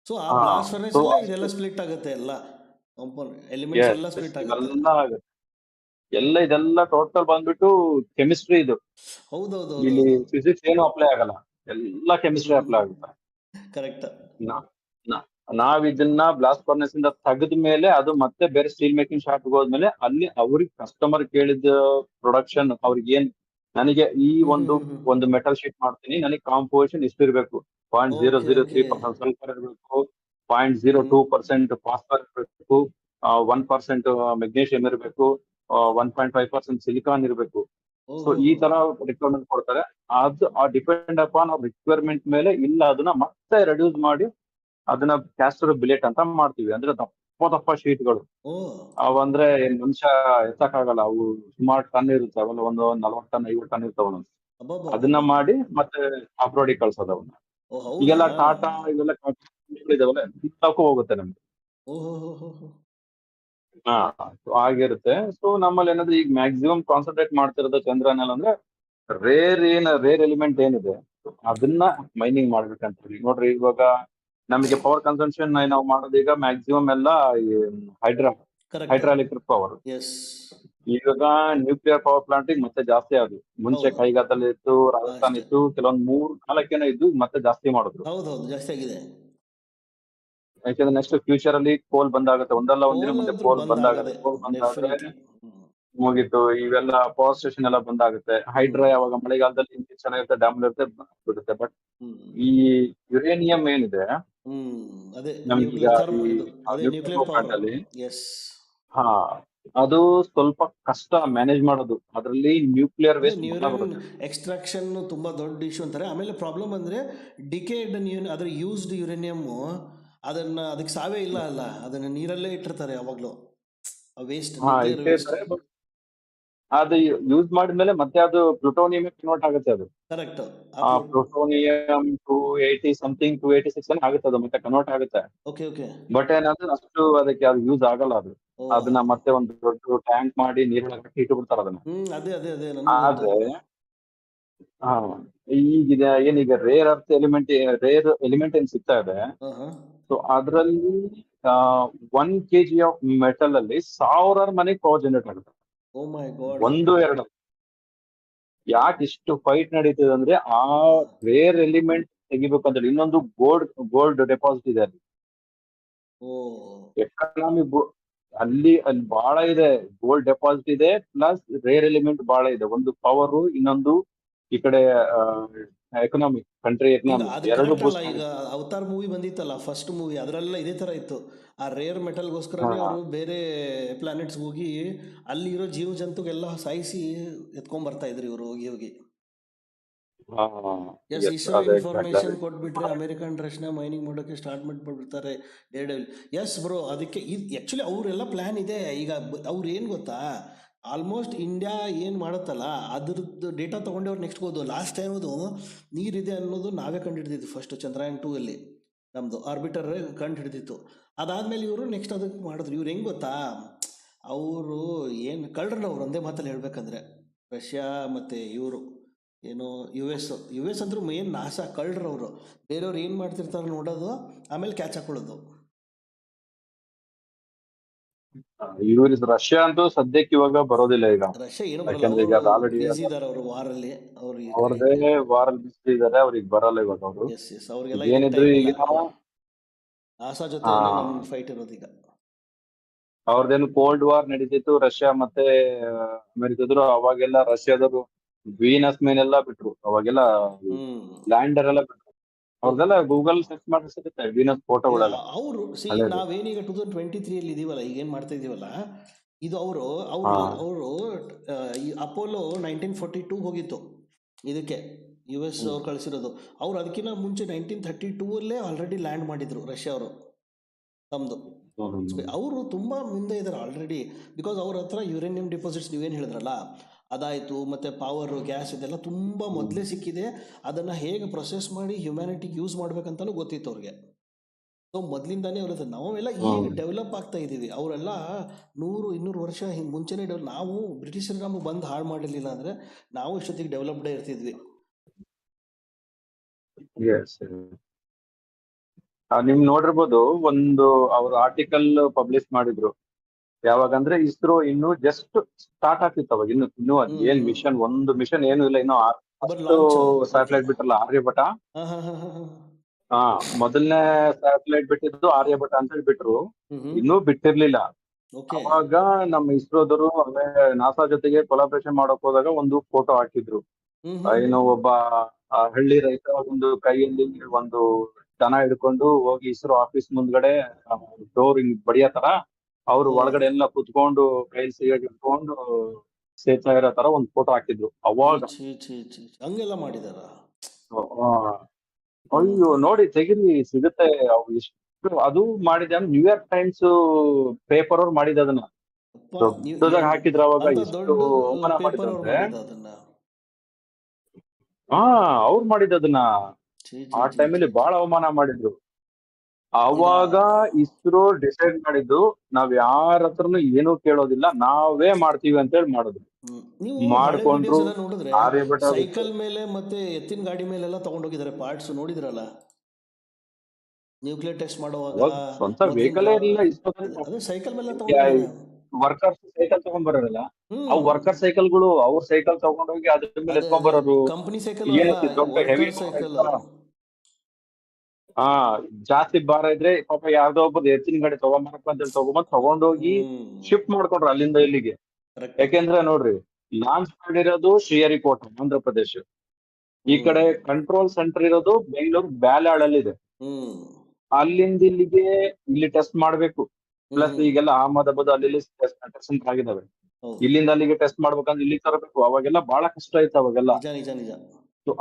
ಸೊ ಆ ಬ್ಲಾಸ್ಟ್ ಫರ್ನೆಸ್ ಅಲ್ಲೇ ಇದೆಲ್ಲ ಸ್ಪ್ಲಿಟ್ ಆಗುತ್ತೆ, ಎಲ್ಲ ಎಲಿಮೆಂಟ್ಸ್ ಎಲ್ಲ ಸ್ಪ್ಲಿಟ್ ಆಗುತ್ತೆ. ಇದೆಲ್ಲ ಟೋಟಲ್ ಬಂದ್ಬಿಟ್ಟು ಕೆಮಿಸ್ಟ್ರಿ ಇದು. ಹೌದೌದು, ಇಲ್ಲಿ ಫಿಸಿಕ್ಸ್ ಏನು ಅಪ್ಲೈ ಆಗಲ್ಲ, ಎಲ್ಲ ಕೆಮಿಸ್ಟ್ರಿ ಅಪ್ಲೈ ಆಗುತ್ತೆ. ಕರೆಕ್ಟ್. ನಾವ್ ಇದನ್ನ ಬ್ಲಾಸ್ಟ್ ಫರ್ನೆಸ್ ಇಂದ ತೆಗೆದ ಮೇಲೆ ಅದು ಮತ್ತೆ ಬೇರೆ ಸ್ಟೀಲ್ ಮೇಕಿಂಗ್ ಶಾಪ್ ಹೋದ್ಮೇಲೆ ಅಲ್ಲಿ ಅವ್ರಿಗೆ ಕಸ್ಟಮರ್ ಕೇಳಿದ ಪ್ರೊಡಕ್ಷನ್, ಅವ್ರಿಗೆ ಏನ್, ನನಗೆ ಈ ಒಂದು ಮೆಟಲ್ ಶೀಟ್ ಮಾಡ್ತೀನಿ, ನನಗೆ ಕಾಂಪೋಸಿಷನ್ ಇಷ್ಟು ಇರಬೇಕು, 0.003% ಸಲ್ಫರ್ ಇರಬೇಕು, 0.02% ಫಾಸ್ಫರ್ ಇರಬೇಕು, 1% ಮೆಗ್ನೀಷಿಯಂ ಇರಬೇಕು, 1.5% ಸಿಲಿಕಾನ್ ಇರಬೇಕು. ಸೊ ಈ ತರ ರಿಕ್ವೈರ್ಮೆಂಟ್ ಕೊಡ್ತಾರೆ. ಅದು ಡಿಪೆಂಡ್ ಅಪಾನ್ ಅವ್ರ ರಿಕ್ವೈರ್ಮೆಂಟ್ ಮೇಲೆ ಇಲ್ಲ ಅದನ್ನ ಮತ್ತೆ ರೆಡ್ಯೂಸ್ ಮಾಡಿ ಅದನ್ನ ಕ್ಯಾಸ್ಟರ್ ಬಿಲೆಟ್ ಅಂತ ಮಾಡ್ತೀವಿ. ಅಂದ್ರೆ ದಪ್ಪ ಶೀಟ್ಗಳು ಅವಂದ್ರೆ ಮನುಷ್ಯ ಎತ್ತಕ್ಕಾಗಲ್ಲ, ಅವು ಸುಮಾರು ಟನ್ ಇರುತ್ತೆ, ಅವೆಲ್ಲ ಒಂದು 40 ಟನ್ 50 ಟನ್ ಇರ್ತಾವ. ಅದನ್ನ ಮಾಡಿ ಮತ್ತೆ ಅಬ್ರೋಡಿಗೆ ಕಳ್ಸೋದು ಅವನ್ನ. ಈಗೆಲ್ಲ ಟಾಟಾ ಇವೆಲ್ಲ ಇದಾವಲ್ಲ, ಇಲ್ಲಕ್ಕೂ ಹೋಗುತ್ತೆ ನಮ್ಗೆ. ಆಗಿರುತ್ತೆ. ಸೊ ನಮ್ಮಲ್ಲಿ ಏನಾದ್ರೆ ಈಗ ಮ್ಯಾಕ್ಸಿಮಮ್ ಕಾನ್ಸಂಟ್ರೇಟ್ ಮಾಡ್ತಿರೋದು ಚಂದ್ರಯಾನ ಅಂದ್ರೆ ರೇರ್ ಎಲಿಮೆಂಟ್ ಏನಿದೆ ಅದನ್ನ ಮೈನಿಂಗ್ ಮಾಡ್ಬೇಕಂತ ಹೇಳಿ. ನೋಡ್ರಿ, ಇವಾಗ ನಮಗೆ ಪವರ್ ಕನ್ಸಂಪ್ಷನ್ ನಾವು ಮಾಡೋದು ಈಗ ಮ್ಯಾಕ್ಸಿಮಮ್ ಎಲ್ಲ ಹೈಡ್ರಾಲಿಕ್ ಪವರ್. ಇವಾಗ ನ್ಯೂಕ್ಲಿಯರ್ ಪವರ್ ಪ್ಲಾಂಟ್ ಮತ್ತೆ ಜಾಸ್ತಿ ಆದ್ವು. ಮುಂಚೆ ಕೈಗಾದಲ್ಲಿ ಇತ್ತು, ರಾಜಸ್ಥಾನ್ ಇತ್ತು, ಕೆಲವೊಂದ್ 3-4 ಇದ್ದು, ಮತ್ತೆ ಜಾಸ್ತಿ ಮಾಡಿದ್ರು. ಜಾಸ್ತಿ ಆಗಿದೆ. ಯಾಕಂದ್ರೆ ನೆಕ್ಸ್ಟ್ ಫ್ಯೂಚರ್ ಅಲ್ಲಿ ಕೋಲ್ ಬಂದಾಗುತ್ತೆ, ಒಂದಲ್ಲ ಒಂದಿನ ಮುಂದೆ ಕೋಲ್ ಬಂದಾಗುತ್ತೆ. ಕೋಲ್ ಬಂದಾದ್ರೆ ಮುಗೀತು, ಇವೆಲ್ಲ ಪವರ್ ಸ್ಟೇಷನ್ ಎಲ್ಲ ಬಂದಾಗುತ್ತೆ. ಹೈಡ್ರಾ ಯಾವಾಗ ಮಳೆಗಾಲದಲ್ಲಿ ಚೆನ್ನಾಗಿರುತ್ತೆ, ಡ್ಯಾಮ್ ಇರುತ್ತೆ, ಬಿಡುತ್ತೆ. ಬಟ್ ಈ ಯುರೇನಿಯಂ ಏನಿದೆ ನಮ್ಗೀಗ ಅಲ್ಲಿ ಅದು ಸ್ವಲ್ಪ ಕಷ್ಟ ಮ್ಯಾನೇಜ್ ಮಾಡೋದು. ಅದರಲ್ಲಿ ನ್ಯೂಕ್ಲಿಯರ್ ವೇಸ್ಟ್ ಎಕ್ಸ್ಟ್ರಾಕ್ಷನ್ ತುಂಬಾ ದೊಡ್ಡ ಇಶ್ಯೂ ಅಂತಾರೆ. ಆಮೇಲೆ ಪ್ರಾಬ್ಲಮ್ ಅಂದ್ರೆ ಡಿಕೇಡ್ ಅದ್ರ ಯೂಸ್ಡ್ ಯುರೇನಿಯಂ, ಅದಕ್ಕೆ ಸಾವೇ ಇಲ್ಲ ಅಲ್ಲ, ಅದನ್ನ ನೀರಲ್ಲೇ ಇಟ್ಟಿರ್ತಾರೆ ಯಾವಾಗ್ಲೂ, ವೇಸ್ಟ್. ಅದು ಯೂಸ್ ಮಾಡಿದ್ಮೇಲೆ ಮತ್ತೆ ಅದು ಪ್ಲುಟೋನಿಯಂ ಕನ್ವರ್ಟ್ ಆಗುತ್ತೆ. ಅದು ಕರೆಕ್ಟ್, ಪ್ಲುಟೋನಿಯಂ 280 ಸಮಥಿಂಗ್ 286 ಆಗುತ್ತೆ, ಅದು ಮತ್ತೆ ಕನ್ವರ್ಟ್ ಆಗುತ್ತೆ. ಬಟ್ ಏನಂದ್ರೆ ಅಷ್ಟು ಅದಕ್ಕೆ ಅದು ಯೂಸ್ ಆಗಲ್ಲ. ಅದು ಅದನ್ನ ಮತ್ತೆ ಒಂದು ದೊಡ್ಡ ಟ್ಯಾಂಕ್ ಮಾಡಿ ನೀರೊಳಗೆ ಇಟ್ಟು ಬಿಡ್ತಾರ ಅದನ್ನ. ಅದೇ ಅದೇ ಅದೇ ನನಗೂ ಆದ್ರೆ ಈಗಿದ ಏನೀಗ ರೇರ್ ಎಲಿಮೆಂಟ್ ಏನ್ ಸಿಗ್ತಾ ಇದೆ, ಸೊ ಅದ್ರಲ್ಲಿ 1 kg ಆಫ್ ಮೆಟಲ್ ಅಲ್ಲಿ 1000 ಮನೆಗೆ ಪವರ್ ಜನರೇಟ್ ಆಗುತ್ತೆ. ಓ ಮೈ ಗಾಡ್. 1-2 ಯಾಕೆ ಇಷ್ಟು ಫೈಟ್ ನಡೀತಿದೆ ಅಂದ್ರೆ ಆ ರೇರ್ ಎಲಿಮೆಂಟ್ ತೆಗಿಬೇಕು ಅಂತ ಹೇಳಿ. ಇನ್ನೊಂದು ಗೋಲ್ಡ್ ಡೆಪಾಸಿಟ್ ಇದೆ ಅಲ್ಲಿ. ಎಕಾನಮಿ ಅಲ್ಲಿ ಬಹಳ ಇದೆ, ಗೋಲ್ಡ್ ಡೆಪಾಸಿಟ್ ಇದೆ, ಪ್ಲಸ್ ರೇರ್ ಎಲಿಮೆಂಟ್ ಬಹಳ ಇದೆ. ಒಂದು ಪವರ್, ಇನ್ನೊಂದು ಈ ಕಡೆ ಎಕನಾಮಿ, ಕಂಟ್ರಿ ಎಕನಾಮಿ ಎರಡು. ಈಗ ಅವತಾರ್ ಮೂವಿ ಬಂದಿತ್ತಲ್ಲ, ಫಸ್ಟ್ ಮೂವಿ, ಅದರಲ್ಲ ಇದೇ ತರ ಇತ್ತು. ಆ ರೇರ್ ಮೆಟಲ್ಗೋಸ್ಕರನೇ ಅವರು ಬೇರೆ ಪ್ಲಾನೆಟ್ಸ್ ಹೋಗಿ ಅಲ್ಲಿ ಇರೋ ಜೀವ ಜಂತುಗೆಲ್ಲ ಸಾಯಿಸಿ ಎತ್ಕೊಂಡ್ ಬರ್ತಾ ಇದ್ರು ಇವರು ಹೋಗಿ ಹೋಗಿ. ಇಸ್ರೋ ಇನ್ಫಾರ್ಮೇಶನ್ ಕೊಟ್ಬಿಟ್ರೆ ಅಮೆರಿಕನ್ ರಶ್ನ ಮೈನಿಂಗ್ ಮಾಡೋಕೆ ಸ್ಟಾರ್ಟ್ ಮಾಡ್ಬಿಡ್ತಾರೆ. ಎಸ್ ಬ್ರೋ, ಅದಕ್ಕೆ ಆಕ್ಚುಲಿ ಅವರೆಲ್ಲ ಪ್ಲಾನ್ ಇದೆ. ಈಗ ಅವ್ರು ಏನ್ ಗೊತ್ತಾ, ಆಲ್ಮೋಸ್ಟ್ ಇಂಡಿಯಾ ಏನು ಮಾಡುತ್ತಲ್ಲ ಅದ್ರದ್ದು ಡೇಟಾ ತೊಗೊಂಡು ಅವ್ರು ನೆಕ್ಸ್ಟ್ ಹೋದು. ಲಾಸ್ಟ್ ಟೈಮ್ ಅದು ನೀರಿದೆ ಅನ್ನೋದು ನಾವೇ ಕಂಡು ಹಿಡಿದಿದ್ದು ಫಸ್ಟ್ ಚಂದ್ರಯಾನ್ 2 ಅಲ್ಲಿ ನಮ್ಮದು ಆರ್ಬಿಟರ್ ಕಂಡು ಹಿಡಿದಿತ್ತು. ಅದಾದಮೇಲೆ ಇವರು ನೆಕ್ಸ್ಟ್ ಅದಕ್ಕೆ ಮಾಡಿದ್ರು. ಇವ್ರು ಹೆಂಗೆ ಗೊತ್ತಾ, ಅವರು ಏನು ಕಳ್ಳರನ್ನವ್ರು ಒಂದೇ ಮಾತಲ್ಲಿ ಹೇಳ್ಬೇಕಂದ್ರೆ, ರಷ್ಯಾ ಮತ್ತು ಇವರು ಏನು ಯು ಎಸ್ ಅಂದ್ರೂ ಮೇನ್ ನಾಸಾ ಕಳ್ಳರವರು. ಬೇರೆಯವ್ರು ಏನು ಮಾಡ್ತಿರ್ತಾರೆ ನೋಡೋದು, ಆಮೇಲೆ ಕ್ಯಾಚ್ ಹಾಕೊಳ್ಳೋದು. ರಷ್ಯಾ ಅಂತೂ ಸದ್ಯಕ್ಕೆ ಇವಾಗ ಬರೋದಿಲ್ಲ. ಈಗ ರಷ್ಯಾ ಏನು ಯಾಕಂದ್ರೆ ಈಗ ಆಲ್ರೆಡಿ ಅವರು ವಾರಲ್ಲಿ ಅವ್ರದೇ ವಾರಲ್ಲಿ ಬಿಸಿ ಇದಾರೆ, ಅವ್ರಿಗೆ ಬರಲ್ಲ ಇವಾಗ. ಅವರು ಏನಿದ್ರು ಈಗ ನಾಸಾ ಜೊತೆ ಫೈಟ್ ಇರೋದು. ಈಗ ಅವ್ರದ್ದೇನು ಕೋಲ್ಡ್ ವಾರ್ ನಡೀತಿತ್ತು ರಷ್ಯಾ ಮತ್ತೆ ಅಮೆರಿಕದ್ರು. ಅವಾಗೆಲ್ಲ ರಷ್ಯಾದವರು ವೀನಸ್ ಮೇನೆಲ್ಲ ಬಿಟ್ರು, ಅವಾಗೆಲ್ಲ ಲ್ಯಾಂಡರ್ ಎಲ್ಲ ಬಿಟ್ರು. ಅವ್ರದೆಲ್ಲ ಗೂಗಲ್ ಸರ್ಚ್ ಮಾಡಿ ಸಿಗುತ್ತೆ ವೀನಸ್ ಫೋಟೋಗಳೆಲ್ಲ. ಅವರು ನಾವೇನೀಗ 2023 ಅಲ್ಲಿ ಇದೀವಲ್ಲ, ಈಗ ಏನ್ ಮಾಡ್ತಾ ಇದೀವಲ್ಲ, ಇದು ಅವರು ಅಪೋಲೋ 1942 ಹೋಗಿತ್ತು ಇದಕ್ಕೆ, US ಅವ್ರು ಕಳಿಸಿರೋದು. ಅವ್ರು ಅದಕ್ಕಿಂತ ಮುಂಚೆ 1932 ಅಲ್ಲೇ ಆಲ್ರೆಡಿ ಲ್ಯಾಂಡ್ ಮಾಡಿದ್ರು ರಷ್ಯಾ ಅವರು ತಮ್ಮದು. ಅವರು ತುಂಬಾ ಮುಂದೆ ಇದ್ದಾರೆ ಆಲ್ರೆಡಿ, ಬಿಕಾಸ್ ಅವ್ರ ಹತ್ರ ಯುರೇನಿಯಂ ಡಿಪಾಸಿಟ್ಸ್ ನೀವೇನು ಹೇಳಿದ್ರಲ್ಲ ಅದಾಯಿತು, ಮತ್ತು ಪವರು, ಗ್ಯಾಸ್ ಇದೆಲ್ಲ ತುಂಬ ಮೊದಲೇ ಸಿಕ್ಕಿದೆ. ಅದನ್ನು ಹೇಗೆ ಪ್ರೊಸೆಸ್ ಮಾಡಿ ಹ್ಯುಮ್ಯಾನಿಟಿಗೆ ಯೂಸ್ ಮಾಡ್ಬೇಕಂತಲೂ ಗೊತ್ತಿತ್ತು ಅವ್ರಿಗೆ. ಸೊ ಮೊದಲಿಂದಾನೇ ಅವ್ರ ನಾವೆಲ್ಲ ಈಗ ಡೆವಲಪ್ ಆಗ್ತಾ ಇದ್ದೀವಿ. ಅವರೆಲ್ಲ 100-200 ವರ್ಷ ಹಿಂಗೆ ಮುಂಚೆನೇ ನಾವು ಬ್ರಿಟಿಷರು ನಮಗೆ ಬಂದು ಹಾಳು ಮಾಡಲಿಲ್ಲ ಅಂದರೆ ನಾವು ಇಷ್ಟೊತ್ತಿಗೆ ಡೆವಲಪ್ಡೇ ಇರ್ತಿದ್ವಿ. ನಿಮ್ ನೋಡಿರ್ಬೋದು, ಒಂದು ಅವ್ರ ಆರ್ಟಿಕಲ್ ಪಬ್ಲಿಷ್ ಮಾಡಿದ್ರು. ಯಾವಾಗಂದ್ರೆ ಇಸ್ರೋ ಇನ್ನು ಜಸ್ಟ್ ಸ್ಟಾರ್ಟ್ ಆಗ್ತಿತ್ತು ಅವಾಗ. ಇನ್ನು ಏನ್ ಮಿಷನ್, ಒಂದು ಮಿಷನ್ ಏನು ಇಲ್ಲ, ಇನ್ನು ಸ್ಯಾಟಲೈಟ್ ಬಿಟ್ರಲ್ಲ ಆರ್ಯಭಟ. ಮೊದಲನೇ ಸ್ಯಾಟಲೈಟ್ ಬಿಟ್ಟಿದ್ದು ಆರ್ಯಭಟ ಅಂತ ಹೇಳಿ ಬಿಟ್ರು, ಇನ್ನೂ ಬಿಟ್ಟಿರ್ಲಿಲ್ಲ. ಅವಾಗ ನಮ್ಮ ಇಸ್ರೋದವರು ನಾಸಾ ಜೊತೆಗೆ ಕೊಲಾಬ್ರೇಷನ್ ಮಾಡಕ್ ಹೋದಾಗ ಒಂದು ಫೋಟೋ ಹಾಕಿದ್ರು. ಏನು ಒಬ್ಬ ಹಳ್ಳಿ ರೈತ ಒಂದು ಕೈಯಲ್ಲಿ ಒಂದು ದನ ಹಿಡ್ಕೊಂಡು ಹೋಗಿ ಇಸ್ರೋ ಆಫೀಸ್ ಮುಂದ್ಗಡೆ ಡೋರ್ ಹಿಂಗ್ ಬಡಿಯತರ ಅವ್ರು ಒಳಗಡೆ ಎಲ್ಲ ಕುತ್ಕೊಂಡು ಕೈಲಿ ಸಿಗರೇಟ್ ಇಟ್ಕೊಂಡು ಸೇರ್ತಾ ಇರೋ ತರ ಒಂದು ಫೋಟೋ ಹಾಕಿದ್ರು ಅವಾಗ. ಹಂಗೆಲ್ಲ ಮಾಡಿದಾರ? ಅಯ್ಯೋ ನೋಡಿ, ತೆಗಿರಿ, ಸಿಗುತ್ತೆ. ಅವು ಎಷ್ಟು ಅದು ಮಾಡಿದ ನ್ಯೂಯಾರ್ಕ್ ಟೈಮ್ಸ್ ಪೇಪರ್ ಅವ್ರು ಮಾಡಿದ ಅದನ್ನ ದೊಡ್ಡದಾಗ ಹಾಕಿದ್ರು ಅವಾಗ. ಎಷ್ಟು ಅವಮಾನ ಮಾಡಿದ್ರೆ ಅವ್ರು ಮಾಡಿದ್ದದನ್ನ ಆ ಟೈಮಲ್ಲಿ ಬಹಳ ಅವಮಾನ ಮಾಡಿದ್ರು. ಅವಾಗ ಇಸ್ರೋ ಡಿಸೈಡ್ ಮಾಡಿದ್ದು, ನಾವ್ ಯಾರ ಹತ್ರನು ಏನೂ ಕೇಳೋದಿಲ್ಲ, ನಾವೇ ಮಾಡ್ತೀವಿ ಅಂತ ಹೇಳಿ ಮಾಡಿದ್ರು. ಮಾಡ್ಕೊಂಡ್ರು. ಸೈಕಲ್ ಮೇಲೆ ಮತ್ತೆ ಎತ್ತಿನ ಗಾಡಿ ಮೇಲೆಲ್ಲ ತಗೊಂಡೋಗಿದ್ದಾರೆ ಪಾರ್ಟ್ಸ್, ನೋಡಿದ್ರಲ್ಲ ನ್ಯೂಕ್ಲಿಯರ್ ಟೆಸ್ಟ್ ಮಾಡುವಾಗ. ಸ್ವಂತ ವೆಹಿಕಲ್ ಇರಲಿಲ್ಲ ಅದೇ ಸೈಕಲ್ ಮೇಲೆ ವರ್ಕರ್ಸ್ ಸೈಕಲ್ ತಗೊಂಡ್ ಬರೋರಲ್ಲ, ಅವು ವರ್ಕರ್ ಸೈಕಲ್ಗಳು, ಅವ್ರ ಸೈಕಲ್ ತಗೊಂಡೋಗಿ ಅದ್ರ ಮೇಲೆ ಎತ್ಕೊಂಡ್ ಬರೋರು. ಕಂಪನಿ ಸೈಕಲ್ ಹೆವಿ ಜಾಸ್ತಿ ಭಾರ ಇದ್ರೆ ಪಾಪ ಯಾವ್ದೋ ಒಬ್ಬರು ಎತ್ತಿನ ಗಾಡಿ ತಗೊಂಬರಪ್ಪ ಅಂತ ಹೇಳಿ ತಗೊಂಡೋಗಿ ಶಿಫ್ಟ್ ಮಾಡ್ಕೊಂಡ್ರು ಅಲ್ಲಿಂದ ಇಲ್ಲಿಗೆ. ಯಾಕೆಂದ್ರೆ ನೋಡ್ರಿ, ಲಾಂಚ್ ಮಾಡಿರೋದು ಶ್ರೀಹರಿಕೋಟ ಆಂಧ್ರ ಪ್ರದೇಶ, ಈ ಕಡೆ ಕಂಟ್ರೋಲ್ ಸೆಂಟರ್ ಇರೋದು ಬೆಂಗಳೂರು ಬ್ಯಾಲಾಳಲ್ಲಿದೆ. ಅಲ್ಲಿಂದ ಇಲ್ಲಿಗೆ ಇಲ್ಲಿ ಟೆಸ್ಟ್ ಮಾಡ್ಬೇಕು. ಪ್ಲಸ್ ಈಗೆಲ್ಲ ಅಹಮದಾಬಾದ್ ಅಲ್ಲಿ ಟೆಸ್ಟ್ ಸೆಂಟರ್ ಆಗಿದಾವೆ. ಇಲ್ಲಿಂದ ಅಲ್ಲಿಗೆ ಟೆಸ್ಟ್ ಮಾಡ್ಬೇಕಂದ್ರೆ ಇಲ್ಲಿ ತರಬೇಕು. ಅವಾಗೆಲ್ಲ ಬಹಳ ಕಷ್ಟ ಆಯ್ತು ಅವಾಗೆಲ್ಲ.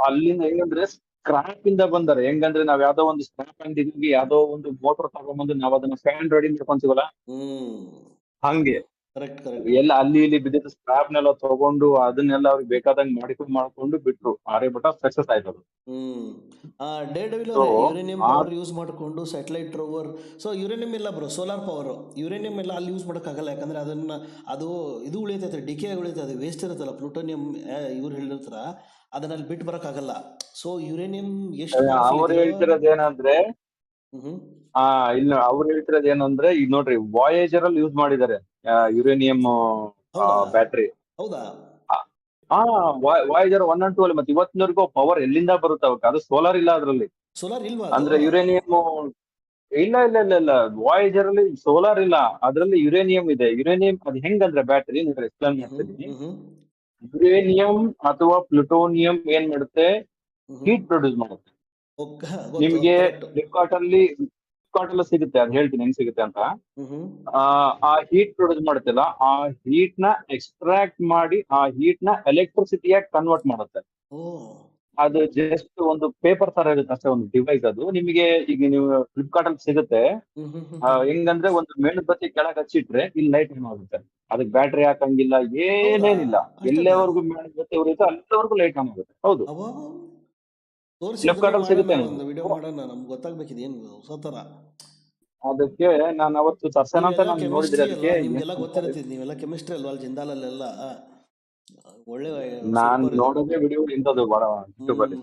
ಅಲ್ಲಿಂದ ಹೆಂಗಂದ್ರೆ ಸ್ಕ್ರಾಪ್ ಇಂದ ಬಂದಾರೆ. ಹೆಂಗಂದ್ರೆ ನಾವ್ ಯಾವ್ದೋ ಒಂದು ಸ್ಕ್ರಾಪ್ ಅಂಗಡಿಗೆ ಯಾವ್ದೋ ಒಂದು ಮೋಟರ್ ತಗೊಂಡ್ಬಂದು ನಾವ್ ಅದನ್ನ ಫ್ಯಾನ್ ರೆಡಿ ಮಾಡ್ಕೊಂತೀವಲ್ಲ, ಹಂಗೆ ಕರೆಕ್ಟ್ ಕರೆಕ್ಟ್. ಎಲ್ಲ ಅಲ್ಲಿ ಇಲ್ಲಿ ಬಿದ್ದಿದ್ದ ಸ್ಕ್ರಾಪ್ನೆಲ್ಲ ತಗೊಂಡು ಅದನ್ನೆಲ್ಲ ಅವ್ರಿಗೆ ಬೇಕಾದಂಗ್ ಮಾಡಿಫೈ ಮಾಡ್ಕೊಂಡು ಬಿಟ್ರು. ಆರ್ಯಭಟ ಸಕ್ಸಸ್ ಆಯ್ತು ಅದು. Day devil uranium power use ಮಾಡಿಕೊಂಡು ಸ್ಯಾಟಲೈಟ್ ರೋವರ್. ಸೊ ಯುರೇನಿಯಂ ಇಲ್ಲ ಬ್ರೋ, ಸೋಲಾರ್ ಪವರ್. ಯುರೇನಿಯಂ ಎಲ್ಲ ಅಲ್ಲಿ ಯೂಸ್ ಮಾಡೋಕ್ಕಾಗಲ್ಲ, ಯಾಕಂದ್ರೆ ಅದು ಇದು ಉಳಿತೈತೆ, ಡಿಕೆ ಉಳಿತೈತೆ, ಅದು ವೇಸ್ಟ್ ಇರುತ್ತಲ್ಲ ಪ್ಲೂಟೋನಿಯಂ. ಇವ್ರು ಹೇಳಿರ್ತಾರ ಅದನ್ನ ಅಲ್ಲಿ ಬಿಟ್ಟು ಬರೋಕ್ಕಾಗಲ್ಲ. ಸೊ ಯುರೇನಿಯಂ ಎಷ್ಟು ಅವ್ರು ಹೇಳ್ತಿರೋದು ಏನಂದ್ರೆ ಇಲ್ಲ ಅವ್ರು ಹೇಳ್ತಿರೋದು ಏನಂದ್ರೆ ಈಗ ನೋಡ್ರಿ ವಾಯೇಜರ್ ಅಲ್ಲಿ ಯೂಸ್ ಮಾಡಿದ್ದಾರೆ ಯುರೇನಿಯಂ ಬ್ಯಾಟ್ರಿ. ಹೌದಾ? ವಾಯೇಜರ್ 1 and 2 ಅಲ್ಲಿ. ಮತ್ತೆ ಇವತ್ತಿನವರೆಗೂ ಪವರ್ ಎಲ್ಲಿಂದ ಬರುತ್ತೆ ಅವಕ್ಕೆ? ಅದು ಸೋಲಾರ್ ಇಲ್ಲ ಅದ್ರಲ್ಲಿ. ಸೋಲಾರ್ ಇಲ್ವಾ? ಅಂದ್ರೆ ಯುರೇನಿಯಂ ಇಲ್ಲ ಇಲ್ಲ ಇಲ್ಲ ಇಲ್ಲ ವಾಯೇಜರ್ ಅಲ್ಲಿ ಸೋಲಾರ್ ಇಲ್ಲ, ಅದ್ರಲ್ಲಿ ಯುರೇನಿಯಂ ಇದೆ. ಯುರೇನಿಯಂ ಅದು ಹೆಂಗಂದ್ರೆ ಬ್ಯಾಟ್ರಿ ನಿಮ್ಗೆ ಎಕ್ಸ್ಪ್ಲೇನ್ ಮಾಡ್ತೀನಿ. ಯುರೇನಿಯಂ ಅಥವಾ ಪ್ಲುಟೋನಿಯಂ ಏನ್ ಮಾಡುತ್ತೆ, ಹೀಟ್ ಪ್ರೊಡ್ಯೂಸ್ ಮಾಡುತ್ತೆ. ನಿಮ್ಗೆ ಫ್ಲಿಪ್ಕಾರ್ಟ್ ಅಲ್ಲಿ ಸಿಗುತ್ತೆ, ಅದು ಹೇಳ್ತೀನಿ ಹೆಂಗ್ ಸಿಗುತ್ತೆ ಅಂತ. ಆ ಹೀಟ್ ಪ್ರೊಡ್ಯೂಸ್ ಮಾಡುತ್ತಲ್ಲ, ಆ ಹೀಟ್ ನ ಎಕ್ಸ್ಟ್ರಾಕ್ಟ್ ಮಾಡಿ ಆ ಹೀಟ್ ನ ಎಲೆಕ್ಟ್ರಿಸಿಟಿಯಾಗಿ ಕನ್ವರ್ಟ್ ಮಾಡುತ್ತೆ. ಅದು ಜಸ್ಟ್ ಒಂದು ಪೇಪರ್ ತರ ಇರುತ್ತೆ ಅಷ್ಟೇ, ಒಂದು ಡಿವೈಸ್ ಅದು. ನಿಮಗೆ ಈಗ ನೀವು ಫ್ಲಿಪ್ಕಾರ್ಟ್ ಅಲ್ಲಿ ಸಿಗುತ್ತೆ. ಹೆಂಗಂದ್ರೆ ಒಂದು ಮೇಣಬತ್ತಿ ಕೆಳಗೆ ಹಚ್ಚಿಟ್ರೆ ಇಲ್ಲಿ ಲೈಟ್ ಆನ್ ಆಗುತ್ತೆ. ಅದಕ್ಕೆ ಬ್ಯಾಟ್ರಿ ಹಾಕಂಗಿಲ್ಲ, ಏನೇನಿಲ್ಲ. ಎಲ್ಲವರೆಗೂ ಮೇಣಬತ್ತಿ ಉರಿಯುತ್ತೆ ಅಲ್ಲಿವರೆಗೂ ಲೈಟ್ ಆನ್ ಆಗುತ್ತೆ. ಹೌದು, ಫ್ಲಿಪ್ಕಾರ್ಟ್ ಅಲ್ಲಿ ಸಿಗುತ್ತೆ. ವಿಡಿಯೋ ಮಾಡೋಣ, ನಮ್ಗೆ ಗೊತ್ತಾಗ್ಬೇಕಿದೆ ಏನು ಹೊಸ ತರ. ಅದಕ್ಕೆ ನಾನು ಅವತ್ತು ತರ್ಸೋಣ ಅಂತ ನಾನು ನೋಡಿದ್ರೆ ಅದಕ್ಕೆ ನಿಮ್ಗೆಲ್ಲ ಗೊತ್ತಿರುತ್ತಿದ್, ನೀವೆಲ್ಲ ಕೆಮಿಸ್ಟ್ರಿ ಅಲ್ವಾ ಅಲ್ಲಿ ಜಿಂದಾಲಲ್ಲೆಲ್ಲ. ಒಳ್ಳೆ ನಾನ್ ನೋಡೋದೇ ವಿಡಿಯೋ ಇಂಥದ್ದು ಯೂಟ್ಯೂಬ್ ಅಲ್ಲಿ.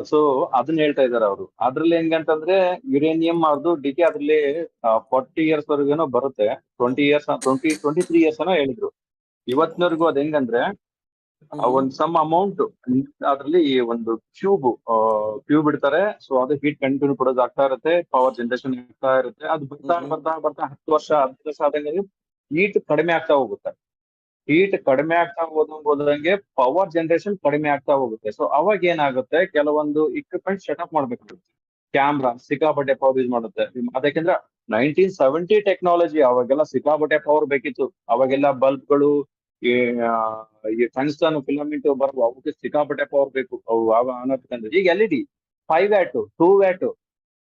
ಸೊ ಅದನ್ನ ಹೇಳ್ತಾ ಇದಾರೆ ಅವರು. ಅದ್ರಲ್ಲಿ ಹೆಂಗಂತಂದ್ರೆ ಯುರೇನಿಯಂ ಅವ್ರದ್ದು ಡಿಕೆ ಅದ್ರಲ್ಲಿ 40 years ವರೆಗೇನೋ ಬರುತ್ತೆ. 23 years ಏನೋ ಹೇಳಿದ್ರು. ಇವತ್ತಿನವರೆಗೂ ಅದ್ ಹೆಂಗಂದ್ರೆ ಒಂದ್ ಸಮ್ ಅಮೌಂಟ್ ಅದ್ರಲ್ಲಿ ಒಂದು ಕ್ಯೂಬ್ ಇಡ್ತಾರೆ. ಸೊ ಅದು ಹೀಟ್ ಕಂಟಿನ್ಯೂ ಪ್ರೊಡ್ಯೂಸ್ ಆಗ್ತಾ ಇರುತ್ತೆ, ಪವರ್ ಜನರೇಷನ್ ಆಗ್ತಾ ಇರುತ್ತೆ. ಅದು ಬರ್ತಾ 10 ವರ್ಷ ಆದಂಗೆ ಹೀಟ್ ಕಡಿಮೆ ಆಗ್ತಾ ಹೋಗುತ್ತೆ. ಹೀಟ್ ಕಡಿಮೆ ಆಗ್ತಾ ಹೋದಂಗೆ ಪವರ್ ಜನರೇಷನ್ ಕಡಿಮೆ ಆಗ್ತಾ ಹೋಗುತ್ತೆ. ಸೊ ಅವಾಗ ಏನಾಗುತ್ತೆ, ಕೆಲವೊಂದು ಇಕ್ವಿಪ್ಮೆಂಟ್ ಸೆಟಪ್ ಮಾಡ್ಬೇಕಾಗುತ್ತೆ. ಕ್ಯಾಮ್ರಾ ಸಿಕ್ಕಾಪಟ್ಟೆ ಪವರ್ ಯೂಸ್ ಮಾಡುತ್ತೆ. ಅದಕ್ಕೆಂದ್ರೆ 1970 ಟೆಕ್ನಾಲಜಿ, ಅವಾಗೆಲ್ಲ ಸಿಕ್ಕಾಪಟ್ಟೆ ಪವರ್ ಬೇಕಿತ್ತು. ಅವಾಗೆಲ್ಲ ಬಲ್ಬ್ಗಳು, ಈ ಟಂಗ್ಸ್ಟನ್ ಫಿಲಮೆಂಟ್ ಬರುವ ಅವಕ್ಕೆ ಸಿಕ್ಕಾಪಟ್ಟೆ ಪವರ್ ಬೇಕು. ಅವು ಅನ್ನೋದಕ್ಕಂದ್ರೆ ಈಗ LED 5 ವ್ಯಾಟ್ 2 ವ್ಯಾಟ್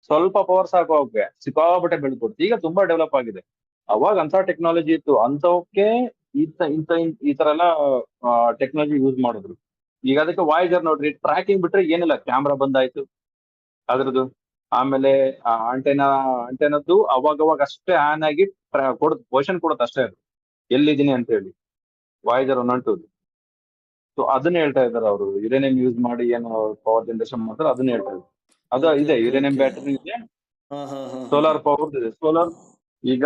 ಸ್ವಲ್ಪ ಪವರ್ ಸಾಕು, ಅವಕ್ಕೆ ಸಿಕ್ಕಾಪಟ್ಟೆ ಬೆಳೆದ್ಬಿಡ್ತು. ಈಗ ತುಂಬಾ ಡೆವಲಪ್ ಆಗಿದೆ. ಅವಾಗ ಅಂತ ಟೆಕ್ನಾಲಜಿ ಇತ್ತು, ಅಂತವಕ್ಕೆ ಈ ತರ ಎಲ್ಲ ಟೆಕ್ನಾಲಜಿ ಯೂಸ್ ಮಾಡಿದ್ರು. ಈಗ ಅದಕ್ಕೆ ವಾಯೇಜರ್ ನೋಡ್ರಿ, ಟ್ರ್ಯಾಕಿಂಗ್ ಬಿಟ್ರೆ ಏನಿಲ್ಲ, ಕ್ಯಾಮ್ರಾ ಬಂದಾಯ್ತು ಅದ್ರದ್ದು. ಆಮೇಲೆ ಅಂಟೆನದ್ದು ಅವಾಗವಾಗ ಅಷ್ಟೇ ಆನ್ ಆಗಿ ಪೊಸಿಷನ್ ಕೊಡುತ್ತೆ ಅಷ್ಟೇ, ಅದು ಎಲ್ಲಿದ್ದೀನಿ ಅಂತ ಹೇಳಿ. Voyager 1 and 2. ಸೊ ಅದನ್ನ ಹೇಳ್ತಾ ಇದಾರೆ ಅವರು. ಯುರೇನಿಯಂ ಯೂಸ್ ಮಾಡಿ ಏನು ಪವರ್ ಜನರೇಷನ್ ಮಾಡ್ತಾರೆ ಅದನ್ನ ಹೇಳ್ತಾ ಇದ್ದಾರೆ. ಅದು ಇದೆ, ಯುರೇನಿಯಂ ಬ್ಯಾಟರಿ ಇದೆ, ಸೋಲಾರ್ ಪವರ್ ಇದೆ. ಸೋಲಾರ್ ಈಗ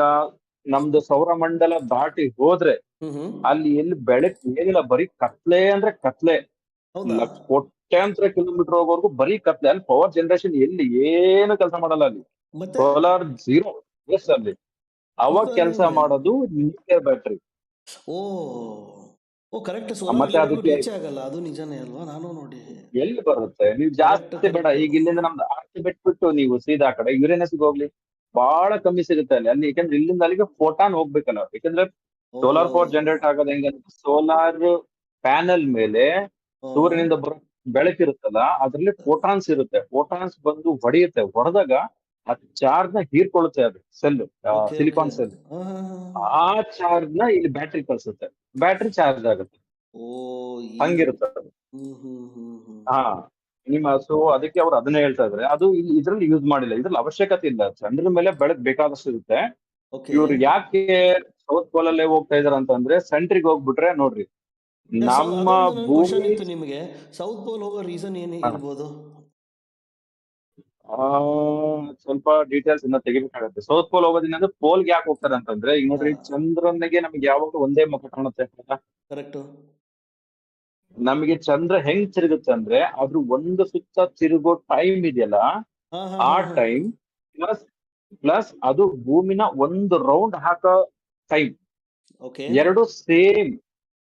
ನಮ್ದು ಸೌರಮಂಡಲ ದಾಟಿ ಹೋದ್ರೆ ಅಲ್ಲಿ ಎಲ್ಲಿ ಬೆಳಕು ಏನಿಲ್ಲ, ಬರೀ ಕತ್ಲೆ ಅಂದ್ರೆ ಕತ್ಲೆ. ಕೋಟ್ಯಾಂತರ ಕಿಲೋಮೀಟರ್ ಹೋಗೋವರೆಗೂ ಬರೀ ಕತ್ಲೆ. ಅಲ್ಲಿ ಪವರ್ ಜನರೇಷನ್ ಎಲ್ಲಿ ಏನು ಕೆಲಸ ಮಾಡಲ್ಲ. ಅಲ್ಲಿ ಸೋಲಾರ್ 0 ಅಲ್ಲಿ. ಅವಾಗ ಕೆಲಸ ಮಾಡೋದು ನ್ಯೂಕ್ಲಿಯರ್ ಬ್ಯಾಟ್ರಿ. ಕರೆಕ್ಟ್. ಮತ್ತೆ ಅದಕ್ಕೆ ಆಗಲ್ಲ, ಅದು ನಿಜಾನೇ ಅಲ್ವಾ? ನಾನು ನೋಡಿ ಎಲ್ಲಿ ಬರುತ್ತೆ. ನೀವು ಜಾಸ್ತಿ ಬೇಡ, ಈಗ ಇಲ್ಲಿಂದ ನಮ್ದು ಆರ್ತಿ ಬಿಟ್ಬಿಟ್ಟು ನೀವು ಸೀದಾ ಕಡೆ ಯುರೇನಸ್ಗೆ ಹೋಗ್ಲಿ, ಬಹಳ ಕಮ್ಮಿ ಸಿಗುತ್ತೆ ಅಲ್ಲಿ. ಯಾಕಂದ್ರೆ ಇಲ್ಲಿಂದ ಅಲ್ಲಿಗೆ ಫೋಟಾನ್ ಹೋಗ್ಬೇಕಲ್ಲ. ಯಾಕಂದ್ರೆ ಸೋಲಾರ್ ಪವರ್ ಜನರೇಟ್ ಆಗೋದು ಹೆಂಗಂದ್ರೆ, ಸೋಲಾರ್ ಪ್ಯಾನಲ್ ಮೇಲೆ ಸೂರ್ಯನಿಂದ ಬರೋ ಬೆಳಕಿರುತ್ತಲ್ಲ, ಅದ್ರಲ್ಲಿ ಫೋಟಾನ್ಸ್ ಇರುತ್ತೆ. ಫೋಟಾನ್ಸ್ ಬಂದು ಹೊಡೆದಾಗ ಆ ಚಾರ್ಜ್ ನ ಹೀರ್ಕೊಳ್ಳುತ್ತೆ. ಅದು ಸೆಲ್, ಸಿಲಿಕಾನ್ ಸೆಲ್. ಆ ಚಾರ್ಜ್ ನ ಇಲ್ಲಿ ಬ್ಯಾಟ್ರಿ ಕಳ್ಸುತ್ತೆ, ಬ್ಯಾಟ್ರಿ ಚಾರ್ಜ್ ಆಗುತ್ತೆ. ಹಂಗಿರುತ್ತೆ ಅದು. ಸೊ ಅದಕ್ಕೆ ಅವ್ರು ಅದನ್ನ ಹೇಳ್ತಾ ಇದಾರೆ. ಅದು ಇದ್ರಲ್ಲಿ ಯೂಸ್ ಮಾಡಿಲ್ಲ, ಇದ್ರಲ್ಲಿ ಅವಶ್ಯಕತೆ ಇಲ್ಲ. ಚಂದ್ರನ ಮೇಲೆ ಬೆಳಕು ಬೇಕಾದಷ್ಟು ಇರುತ್ತೆ. ಇವ್ರು ಯಾಕೆ ಸೌತ್ ಪೋಲ್ ಅಲ್ಲೇ ಹೋಗ್ತಾ ಇದಾರೆ ಅಂತಂದ್ರೆ, ಸೆಂಟ್ರಿಗೆ ಹೋಗ್ಬಿಟ್ರೆ ನೋಡ್ರಿ ನಮ್ಮ ಭೂಮಿ. ನಿಮಗೆ ಸೌತ್ ಪೋಲ್ ಹೋಗೋ ರೀಸನ್ ಏನ್ ಇರ್ಬೋದು? ಸ್ವಲ್ಪ ಡೀಟೇಲ್ಸ್ ಇನ್ನ ತೆಗಿಬೇಕಾಗತ್ತೆ. ಸೌತ್ ಪೋಲ್ ಹೋಗೋದಿನ ಪೋಲ್ಗೆ ಯಾಕೆ ಹೋಗ್ತಾರೆ ಅಂತಂದ್ರೆ, ಈಗ ನೋಡ್ರಿ ಚಂದ್ರನಿಗೆ ನಮ್ಗೆ ಯಾವಾಗಲೂ ಒಂದೇ ಮುಖ ಕಾಣುತ್ತೆ. ಕರೆಕ್ಟ್. ನಮಗೆ ಚಂದ್ರ ಹೆಂಗ್ ತಿರುಗುತ್ತೆ ಅಂದ್ರೆ, ಅದ್ರ ಒಂದು ಸುತ್ತ ತಿರುಗೋ ಟೈಮ್ ಇದೆಯಲ್ಲ, ಆ ಟೈಮ್ ಪ್ಲಸ್ ಅದು ಭೂಮಿನ ಒಂದು ರೌಂಡ್ ಹಾಕೋ ಟೈಮ್, ಎರಡು ಸೇಮ್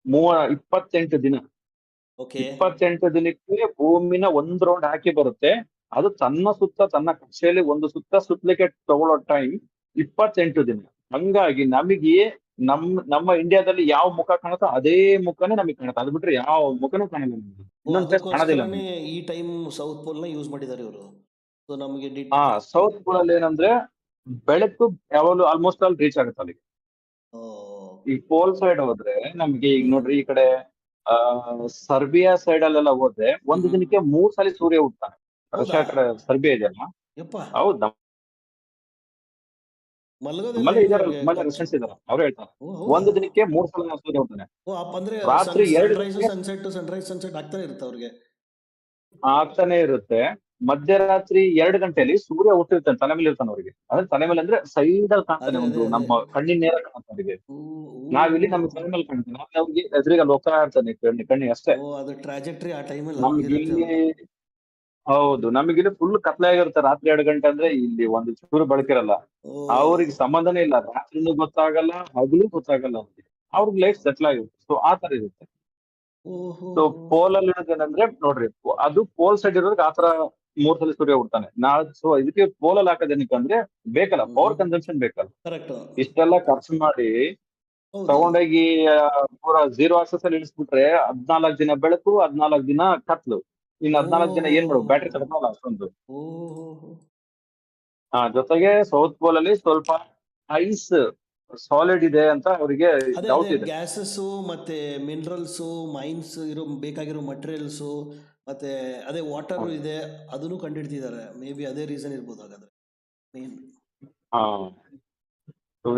28 ದಿನ. 28 ದಿನಕ್ಕೆ ಭೂಮಿನ ಒಂದು ರೌಂಡ್ ಹಾಕಿ ಬರುತ್ತೆ. ಅದು ತನ್ನ ಕಕ್ಷೆಯಲ್ಲಿ ಒಂದು ಸುತ್ತಲಿಕ್ಕೆ ತಗೊಳ್ಳೋ ಟೈಮ್ 28 ದಿನ. ಹಂಗಾಗಿ ನಮಗೆ ನಮ್ಮ ಇಂಡಿಯಾದಲ್ಲಿ ಯಾವ ಮುಖ ಕಾಣುತ್ತೋ ಅದೇ ಮುಖನೇ ನಮಗೆ ಕಾಣುತ್ತೆ. ಅದು ಬಿಟ್ರೆ ಯಾವ ಮುಖನೂ ಕಾಣೋದಿಲ್ಲ. ಈ ಟೈಮ್ ಸೌತ್ ಪೋಲ್ ನ ಯೂಸ್ ಮಾಡಿದ್ದಾರೆ ಇವರು. ಸೌತ್ ಪೋಲ್ ಅಲ್ಲಿ ಏನಂದ್ರೆ ಬೆಳಕು ಯಾವಾಗಲೂ ಆಲ್ಮೋಸ್ಟ್ ಅಲ್ಲಿ ರೀಚ್ ಆಗುತ್ತೆ ಅಲ್ಲಿಗೆ. ಈ ಪೋಲ್ ಸೈಡ್ ಹೋದ್ರೆ ನಮ್ಗೆ ಈಗ ನೋಡ್ರಿ ಈ ಕಡೆ ಸರ್ಬಿಯಾ ಸೈಡ್ ಅಲ್ಲೆಲ್ಲ ಹೋದ್ರೆ ಒಂದು ದಿನಕ್ಕೆ 3 ಸಲ ಸೂರ್ಯ ಹುಟ್ತಾನೆ. ರಷ್ಯಾ ಕಡೆ ಸರ್ಬಿಯಾ ಇದೆಯಲ್ಲ, ಹೌದ್ ನಮ್ಮಲ್ಲಿ ಇದಾರೆ, ನಮ್ಮಲ್ಲಿ ರೆಸಿಡೆಂಟ್ಸ್ ಇದಾರೆ, ಅವ್ರು ಹೇಳ್ತಾರೆ ಒಂದು ದಿನಕ್ಕೆ 3 ಸಲ ಸೂರ್ಯ ಹುಟ್ತಾನೆ. ರಾತ್ರಿ 2 ಸನ್ಸೆಟ್ ಆಗ್ತಾನೆ ಇರುತ್ತೆ ಅವ್ರಿಗೆ, ಆಗ್ತಾನೆ ಇರುತ್ತೆ. ಮಧ್ಯರಾತ್ರಿ 2 ಗಂಟೆಯಲ್ಲಿ ಸೂರ್ಯ ಹುಟ್ಟಿರ್ತಾನೆ, ತಲೆ ಮೇಲೆ ಇರ್ತಾನೆ ಅವ್ರಿಗೆ. ಅಂದ್ರೆ ತಲೆ ಮೇಲೆ ಅಂದ್ರೆ ಸೈಡ್ ಅಲ್ಲಿ ಕಾಣ್ತಾನೆ, ಒಂದು ನಮ್ಮ ಕಣ್ಣಿನ ನೇರ ಕಾಣ್ತಾನೆ ಅವ್ರಿಗೆ. ನಾವಿಲ್ಲಿ ನಮ್ಮ ತಲೆ ಮೇಲೆ ಕಾಣ್ತಾನೆ, ಅವ್ರಿಗೆ ಎದುರಿಗೆ ಅಲ್ಲಿ ಹೋಗ್ತಾ ಇರ್ತಾನೆ ಕಣ್ಣಿಗೆ ಅಷ್ಟೇ. ಅದು ಟ್ರಾಜೆಕ್ಟರಿ ಆ ಟೈಮಲ್ಲಿ ನಮ್ಗಿಲ್ಲಿ ಹೌದು, ನಮಗಿಲ್ಲಿ ಫುಲ್ ಕತ್ಲೆ ಆಗಿರುತ್ತೆ. ರಾತ್ರಿ 2 ಗಂಟೆ ಅಂದ್ರೆ ಇಲ್ಲಿ ಒಂದು ಚೂರು ಬೆಳಕಿರಲ್ಲ. ಅವ್ರಿಗೆ ಸಂಬಂಧನೇ ಇಲ್ಲ, ರಾತ್ರಿನೂ ಗೊತ್ತಾಗಲ್ಲ, ಹಗಲು ಗೊತ್ತಾಗಲ್ಲ. ಅವ್ರಿಗೆ ಲೈಫ್ ಸೆಟ್ಲ್ ಆಗಿರುತ್ತೆ. ಸೊ ಆ ತರ ಇರುತ್ತೆ. ಸೊ ಪೋಲ್ ಅಲ್ಲಿ ಇರೋದೇನಂದ್ರೆ ನೋಡ್ರಿ, ಅದು ಪೋಲ್ ಸೈಡ್ ಇರೋದಕ್ಕೆ ಆತರ 3 ಸಲ ಸೂರ್ಯ ಹುಡ್ತಾನೆ. ಸೊ ಇದಕ್ಕೆ ಪೋಲ್ ಅಲ್ಲಿ ಹಾಕೋದೇನಕ್ಕಂದ್ರೆ ಬೇಕಲ್ಲ, ಪವರ್ ಕನ್ಸಂಪ್ಷನ್ ಬೇಕಲ್ಲ. ಇಷ್ಟೆಲ್ಲ ಖರ್ಚು ಮಾಡಿ ತಗೊಂಡೋಗಿ ಪೂರ 0 ಆಕ್ಸಸ್ ಅಲ್ಲಿ ಇಳಿಸ್ಬಿಟ್ರೆ 14 ದಿನ ಬೆಳಕು, 14 ದಿನ ಕತ್ಲು. ಇನ್ನು 14 ದಿನ ಏನ್ ಮಾಡ್ಬೇಕು, ಬ್ಯಾಟ್ರಿ ತಗೊಂಡಲ್ಲ ಅಷ್ಟೊಂದು. ಜೊತೆಗೆ ಸೌತ್ ಪೋಲ್ ಅಲ್ಲಿ ಸ್ವಲ್ಪ ಐಸ್ ಸಾಲಿಡ್ ಇದೆ ಅಂತ ಅವರಿಗೆ ಡೌಟ್ ಇದೆ. ಗ್ಯಾಸಸ್ ಮತ್ತೆ ಮಿನರಲ್ಸ್ ಮೈನ್ಸ್ ಇರೋ ಬೇಕಾಗಿರೋ ಮಟೀರಿಯಲ್ಸ್ ಮತ್ತೆ ಅದೇ ವಾಟರ್ ಇದೆ, ಅದನ್ನು ಕಂಡುಹಿಡ್ತಿದ್ದಾರೆ. ಮೇ ಬಿ ಅದೇ ರೀಸನ್ ಇರ್ಬೋದು ಹಾಗಾದ್ರೆ ಮೇನ್.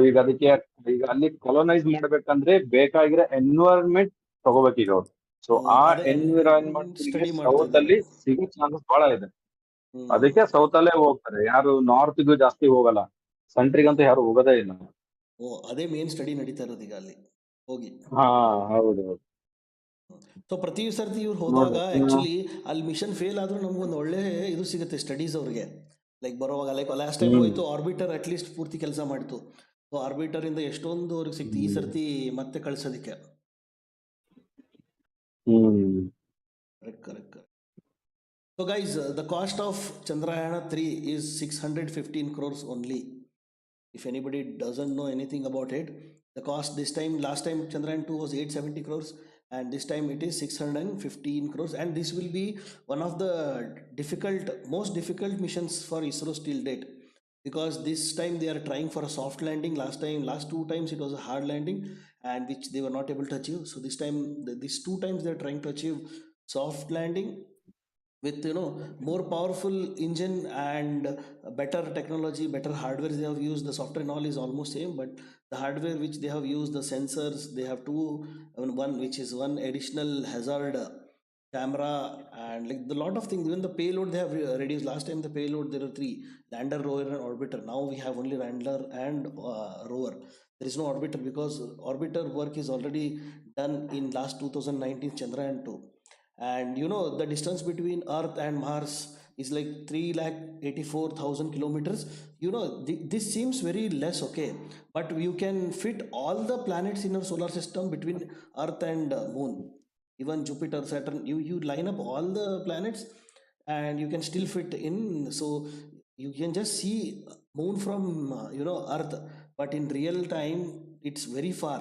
ಈಗ ಅದಕ್ಕೆ ಈಗ ಅಲ್ಲಿ ಕೊಲೋನೈಸ್ ಮಾಡ್ಬೇಕಂದ್ರೆ ಬೇಕಾಗಿರೋ ಎನ್ವೈರನ್ಮೆಂಟ್ ತಗೋಬೇಕು ಈಗ ಅವ್ರು. ಸೊ ಆ ಎನ್ವಿರಾನ್ಮೆಂಟ್ ಸೌತ್ ಅಲ್ಲಿ ಸಿಗೋ ಚಾನ್ಸಸ್ ಬಹಳ ಇದೆ. ಅದಕ್ಕೆ ಸೌತ್ ಅಲ್ಲೇ ಹೋಗ್ತಾರೆ, ಯಾರು ನಾರ್ತ್ಗೂ ಜಾಸ್ತಿ ಹೋಗಲ್ಲ. ಸೆಂಟ್ರಿಗಂತೂ ಯಾರು ಹೋಗೋದೇ ಇಲ್ಲ. ಅದೇ ಮೇನ್ ಸ್ಟಡಿ ನಡೀತಾ ಇರೋದು ಈಗ ಅಲ್ಲಿ ಹೋಗಿ. ಹೌದು. ಸೊ ಪ್ರತಿ ಸರ್ತಿ ಇವ್ರು ಹೋದಾಗ ಆಕ್ಚುಲಿ ಅಲ್ಲಿ ಮಿಷನ್ ಫೇಲ್ ಆದ್ರೂ ನಮ್ಗೊಂದು ಒಳ್ಳೆ ಇದು ಸಿಗುತ್ತೆ ಸ್ಟಡೀಸ್ ಅವ್ರಿಗೆ. ಲೈಕ್ ಬರೋವಾಗ ಲೈಕ್ ಲಾಸ್ಟ್ ಟೈಮ್ ಹೋಯ್ತು ಆರ್ಬಿಟರ್ ಅಟ್ಲೀಸ್ಟ್ ಪೂರ್ತಿ ಕೆಲಸ ಮಾಡಿತು. ಸೊ ಆರ್ಬಿಟರ್ ಇಂದ ಎಷ್ಟೊಂದು ಅವ್ರಿಗೆ ಸಿಕ್ತು ಈ ಸರ್ತಿ ಮತ್ತೆ ಕಳ್ಸೋದಿಕ್ಕೆ. Correct. So guys, the cost of Chandrayaan 3 is 615 crores only. If anybody doesn't know anything about it, the cost this time, last time Chandrayaan 2 was 870 crores and this time it is 615 crores, and this will be one of the most difficult missions for ISRO till date, because this time they are trying for a soft landing. Last 2 times it was a hard landing and which they were not able to achieve. So this time, these 2 times they are trying to achieve soft landing with more powerful engine and better technology, better hardware they have used. The software and all is almost same, but the hardware which they have used, the sensors, they have one which is one additional hazard camera and like the lot of things. Even the payload they have reduced. Last time the payload there were 3: Lander, Rover and Orbiter. Now we have only Lander and Rover. There is no Orbiter because Orbiter work is already done in last 2019 Chandrayaan 2. And the distance between Earth and Mars is like 384,000 kilometers. This seems very less, okay, but you can fit all the planets in our solar system between Earth and Moon, even Jupiter, Saturn. You line up all the planets and you can still fit in. So you can just see Moon from Earth, but in real time it's very far.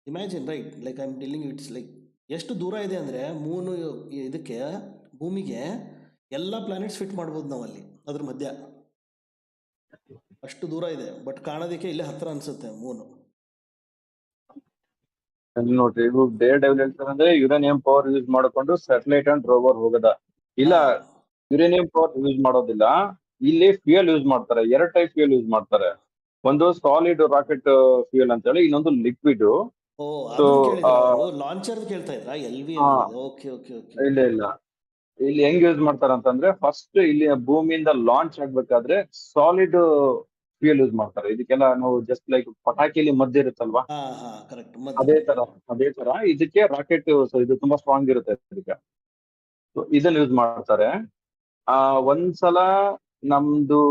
Imagine, right? Like I'm telling you, it's like ಎಷ್ಟು ದೂರ ಇದೆ ಅಂದರೆ moon ಇದಕ್ಕೆ ಭೂಮಿಗೆ ಎಲ್ಲ planets fit ಮಾಡ್ಬೋದು ನಾವಲ್ಲಿ ಅದ್ರ ಮಧ್ಯ. ಅಷ್ಟು ದೂರ ಇದೆ, ಬಟ್ ಕಾಣೋದಕ್ಕೆ ಇಲ್ಲೇ ಹತ್ರ ಅನ್ಸುತ್ತೆ ಮೂನು. ನೋಡ್ರಿ, ಇವು ಬೇರೆ ಡೆವಲಪ್ ಅಂದ್ರೆ ಯುರೇನಿಯಂ ಪವರ್ ಯೂಸ್ ಮಾಡಿಕೊಂಡು ಸ್ಯಾಟಲೈಟ್ ಅಂಡ್ ರೋವರ್ ಹೋಗದ ಇಲ್ಲ. ಯುರೇನಿಯಂ ಪವರ್ ಯೂಸ್ ಮಾಡೋದಿಲ್ಲ, ಇಲ್ಲಿ ಫ್ಯೂಯಲ್ ಯೂಸ್ ಮಾಡ್ತಾರೆ. 2 ಟೈಪ್ ಫ್ಯೂಯಲ್ ಯೂಸ್ ಮಾಡ್ತಾರೆ. ಒಂದು ಸಾಲಿಡ್ ರಾಕೆಟ್ ಫ್ಯೂಯಲ್ ಅಂತ ಹೇಳಿ, ಇನ್ನೊಂದು ಲಿಕ್ವಿಡ್. ಲಾಂಚರ್ ಕೇಳ್ತಾ ಇದ್ರಾ? ಇಲ್ಲ ಇಲ್ಲಿ ಹೆಂಗ್ ಯೂಸ್ ಮಾಡ್ತಾರ ಅಂತಂದ್ರೆ, ಫಸ್ಟ್ ಇಲ್ಲಿ ಭೂಮಿಯಿಂದ ಲಾಂಚ್ ಆಗ್ಬೇಕಾದ್ರೆ ಸಾಲಿಡ್ ಫ್ಯೂಯಲ್ ಯೂಸ್ ಮಾಡ್ತಾರೆ. ಇದಕ್ಕೆಲ್ಲ ನಾವು ಜಸ್ಟ್ ಲೈಕ್ ಪಟಾಕಿಲಿ ಮದ್ದು ಇರುತ್ತಲ್ವಾ, ಅದೇ ತರ ಇದಕ್ಕೆ ರಾಕೆಟ್ ಇದು ತುಂಬಾ ಸ್ಟ್ರಾಂಗ್ ಇರುತ್ತೆ ಇದಕ್ಕೆ. ಇದನ್ನ ಯೂಸ್ ಮಾಡ್ತಾರೆ. ಒಂದ್ಸಲ ನಮ್ದು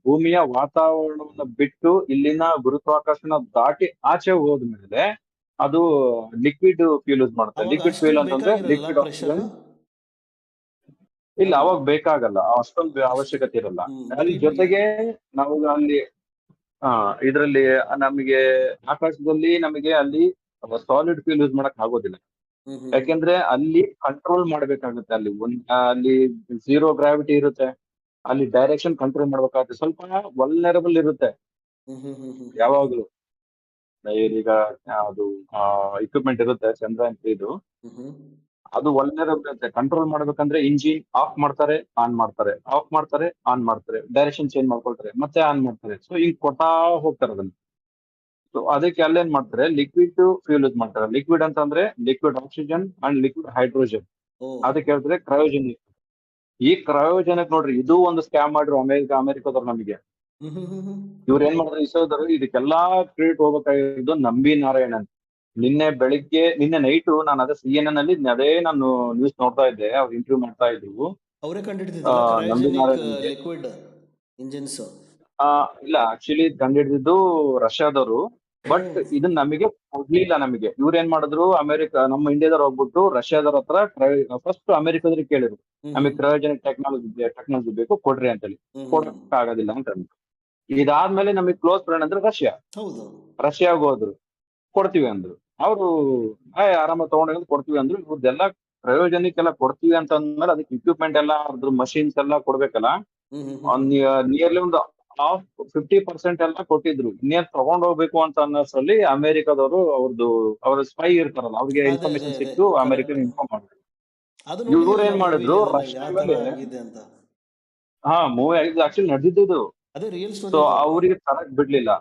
ಭೂಮಿಯ ವಾತಾವರಣವನ್ನ ಬಿಟ್ಟು ಇಲ್ಲಿನ ಗುರುತ್ವಾಕರ್ಷಣ ದಾಟಿ ಆಚೆ ಹೋದ್ಮೇಲೆ ಅದು ಲಿಕ್ವಿಡ್ ಫ್ಯೂಲ್ ಯೂಸ್ ಮಾಡ್ತಾರೆ. ಲಿಕ್ವಿಡ್ ಫ್ಯೂಲ್ ಅಂತಂದ್ರೆ ಲಿಕ್ವಿಡ್ ಆಕ್ಸಿಜನ್. ಇಲ್ಲ, ಅವಾಗ ಬೇಕಾಗಲ್ಲ, ಅಷ್ಟೊಂದು ಅವಶ್ಯಕತೆ ಇರಲ್ಲ. ಅದ್ರ ಜೊತೆಗೆ ನಾವು ಅಲ್ಲಿ ಇದರಲ್ಲಿ ನಮಗೆ ಆಕಾಶದಲ್ಲಿ ನಮಗೆ ಅಲ್ಲಿ ಸಾಲಿಡ್ ಫ್ಯೂಲ್ ಯೂಸ್ ಮಾಡಕ್ ಆಗೋದಿಲ್ಲ. ಯಾಕೆಂದ್ರೆ ಅಲ್ಲಿ ಕಂಟ್ರೋಲ್ ಮಾಡ್ಬೇಕಾಗುತ್ತೆ. ಅಲ್ಲಿ 0 ಗ್ರಾವಿಟಿ ಇರುತ್ತೆ. ಅಲ್ಲಿ ಡೈರೆಕ್ಷನ್ ಕಂಟ್ರೋಲ್ ಮಾಡ್ಬೇಕಾಗುತ್ತೆ. ಸ್ವಲ್ಪ ವಲ್ನರಬಲ್ ಇರುತ್ತೆ ಯಾವಾಗ್ಲೂ. ಈಗ ಅದು ಇಕ್ವಿಪ್ಮೆಂಟ್ ಇರುತ್ತೆ ಚಂದ್ರಯಾನ್ 3 ಅದು ವಲ್ನರಬಲ್ ಇರುತ್ತೆ. ಕಂಟ್ರೋಲ್ ಮಾಡ್ಬೇಕಂದ್ರೆ ಇಂಜಿನ್ ಆಫ್ ಮಾಡ್ತಾರೆ, ಆನ್ ಮಾಡ್ತಾರೆ, ಆಫ್ ಮಾಡ್ತಾರೆ, ಆನ್ ಮಾಡ್ತಾರೆ, ಡೈರೆಕ್ಷನ್ ಚೇಂಜ್ ಮಾಡ್ಕೊಳ್ತಾರೆ, ಮತ್ತೆ ಆನ್ ಮಾಡ್ತಾರೆ. ಸೊ ಈಗ ಕೊಟ್ಟಾ ಹೋಗ್ತಾರೆ ಅದನ್ನ. ಸೊ ಅದಕ್ಕೆ ಅಲ್ಲೇನ್ ಮಾಡ್ತಾರೆ, ಲಿಕ್ವಿಡ್ ಫ್ಯೂಲ್ ಯೂಸ್ ಮಾಡ್ತಾರೆ. ಲಿಕ್ವಿಡ್ ಅಂತಂದ್ರೆ liquid oxygen and liquid hydrogen. ಅದಕ್ಕೆ ಹೇಳ್ತಾರೆ ಕ್ರಯೋಜನಿಕ್. ಈ ಕ್ರಯೋಜನಕ್ ನೋಡ್ರಿ, ಇದು ಒಂದು ಸ್ಕ್ಯಾಮ್ ಮಾಡ್ರು ಅಮೆರಿಕದವ್ರು ನಮಗೆ. ಇವ್ರು ಏನ್ ಮಾಡಿದ್ರು, ಇಸ್ರೋದವರು ಇದಕ್ಕೆಲ್ಲಾ ಕ್ರೆಡಿಟ್ ಹೋಗ್ಬೇಕಾಗಿದ್ದು ನಂಬಿ ನಾರಾಯಣನ್. ನಿನ್ನೆ ನೈಟು ನಾನು ಅದೇ CNN ಅಲ್ಲಿ ನಾನು ನ್ಯೂಸ್ ನೋಡ್ತಾ ಇದ್ದೆ, ಅವ್ರು ಇಂಟರ್ವ್ಯೂ ಮಾಡ್ತಾ ಇದ್ರು. ಅವರೇ ನಂಬಿ ಕಂಡಿಡಿದಿಲ್ಲ ನಾರಾಯಣನ್ಗೆ. Liquid engines. ಇಲ್ಲ, ಆಕ್ಚುಲಿ ಕಂಡಿಡಿದಿದ್ದು ರಷ್ಯಾದವರು. ಬಟ್ ಇದನ್ನ ನಮಗೆ ಕೊಡ್ಲಿಲ್ಲ. ನಮಗೆ ಇವ್ರು ಏನ್ ಮಾಡಿದ್ರು, ನಮ್ಮ ಇಂಡಿಯಾದವ್ರು ಹೋಗ್ಬಿಟ್ಟು ರಷ್ಯಾದವ್ರ ಹತ್ರ ಫಸ್ಟ್ ಅಮೆರಿಕದವ್ರಿಗೆ ಕೇಳಿದ್ರು, ನಮಗೆ ಕ್ರಯೋಜನಿಕ್ ಟೆಕ್ನಾಲಜಿ ಬೇಕು, ಕೊಡ್ರಿ ಅಂತೇಳಿ. ಕೊಡಕ್ ಆಗೋದಿಲ್ಲ ಅಂತ ಅಂದ್ರು. ಇದಾದ್ಮೇಲೆ ನಮಗೆ ಕ್ಲೋಸ್ ಫ್ರೆಂಡ್ ಅಂದ್ರೆ ರಷ್ಯಾಗ ಹೋದ್ರು, ಕೊಡ್ತೀವಿ ಅಂದ್ರು. ಅವರು ಆರಾಮ ತಗೊಂಡು ಕೊಡ್ತೀವಿ ಅಂದ್ರು. ಇವ್ರದ್ದೆಲ್ಲ ಕ್ರಯೋಜನಿಕ್ ಕೊಡ್ತೀವಿ ಅಂತ ಅಂದ್ಮೇಲೆ ಅದಕ್ಕೆ ಇಕ್ವಿಪ್ಮೆಂಟ್ ಎಲ್ಲ, ಅದ್ರ ಮಷಿನ್ಸ್ ಎಲ್ಲ ಕೊಡ್ಬೇಕಲ್ಲ. ನಿಯರ್ಲಿ ಒಂದು 50% ಎಲ್ಲ ಕೊಟ್ಟಿದ್ರು. ಇನ್ನೇನ್ ತಗೊಂಡ್ ಹೋಗ್ಬೇಕು ಅಂತ ಅನ್ನೋಷ್ಟರಲ್ಲಿ ಅಮೆರಿಕದವರು ಅವ್ರ ಸ್ಪೈ ಇರ್ತಾರಲ್ಲ, ಅವ್ರಿಗೆ ಇನ್ಫಾರ್ಮೇಶನ್ ಸಿಕ್ತು, ಅಮೆರಿಕನ್ ಇನ್ಫಾರ್ಮ್ ಮಾಡಿದ್ರು. ಇವ್ರು ಏನ್ ಮಾಡಿದ್ರು, ಮೂವಿ ಆಗಿದ್ದು ಆಕ್ಚುಲಿ ನಡೆದಿದ್ದು. ಸೊ ಅವ್ರಿಗೆ ತರಕ್ ಬಿಡ್ಲಿಲ್ಲ,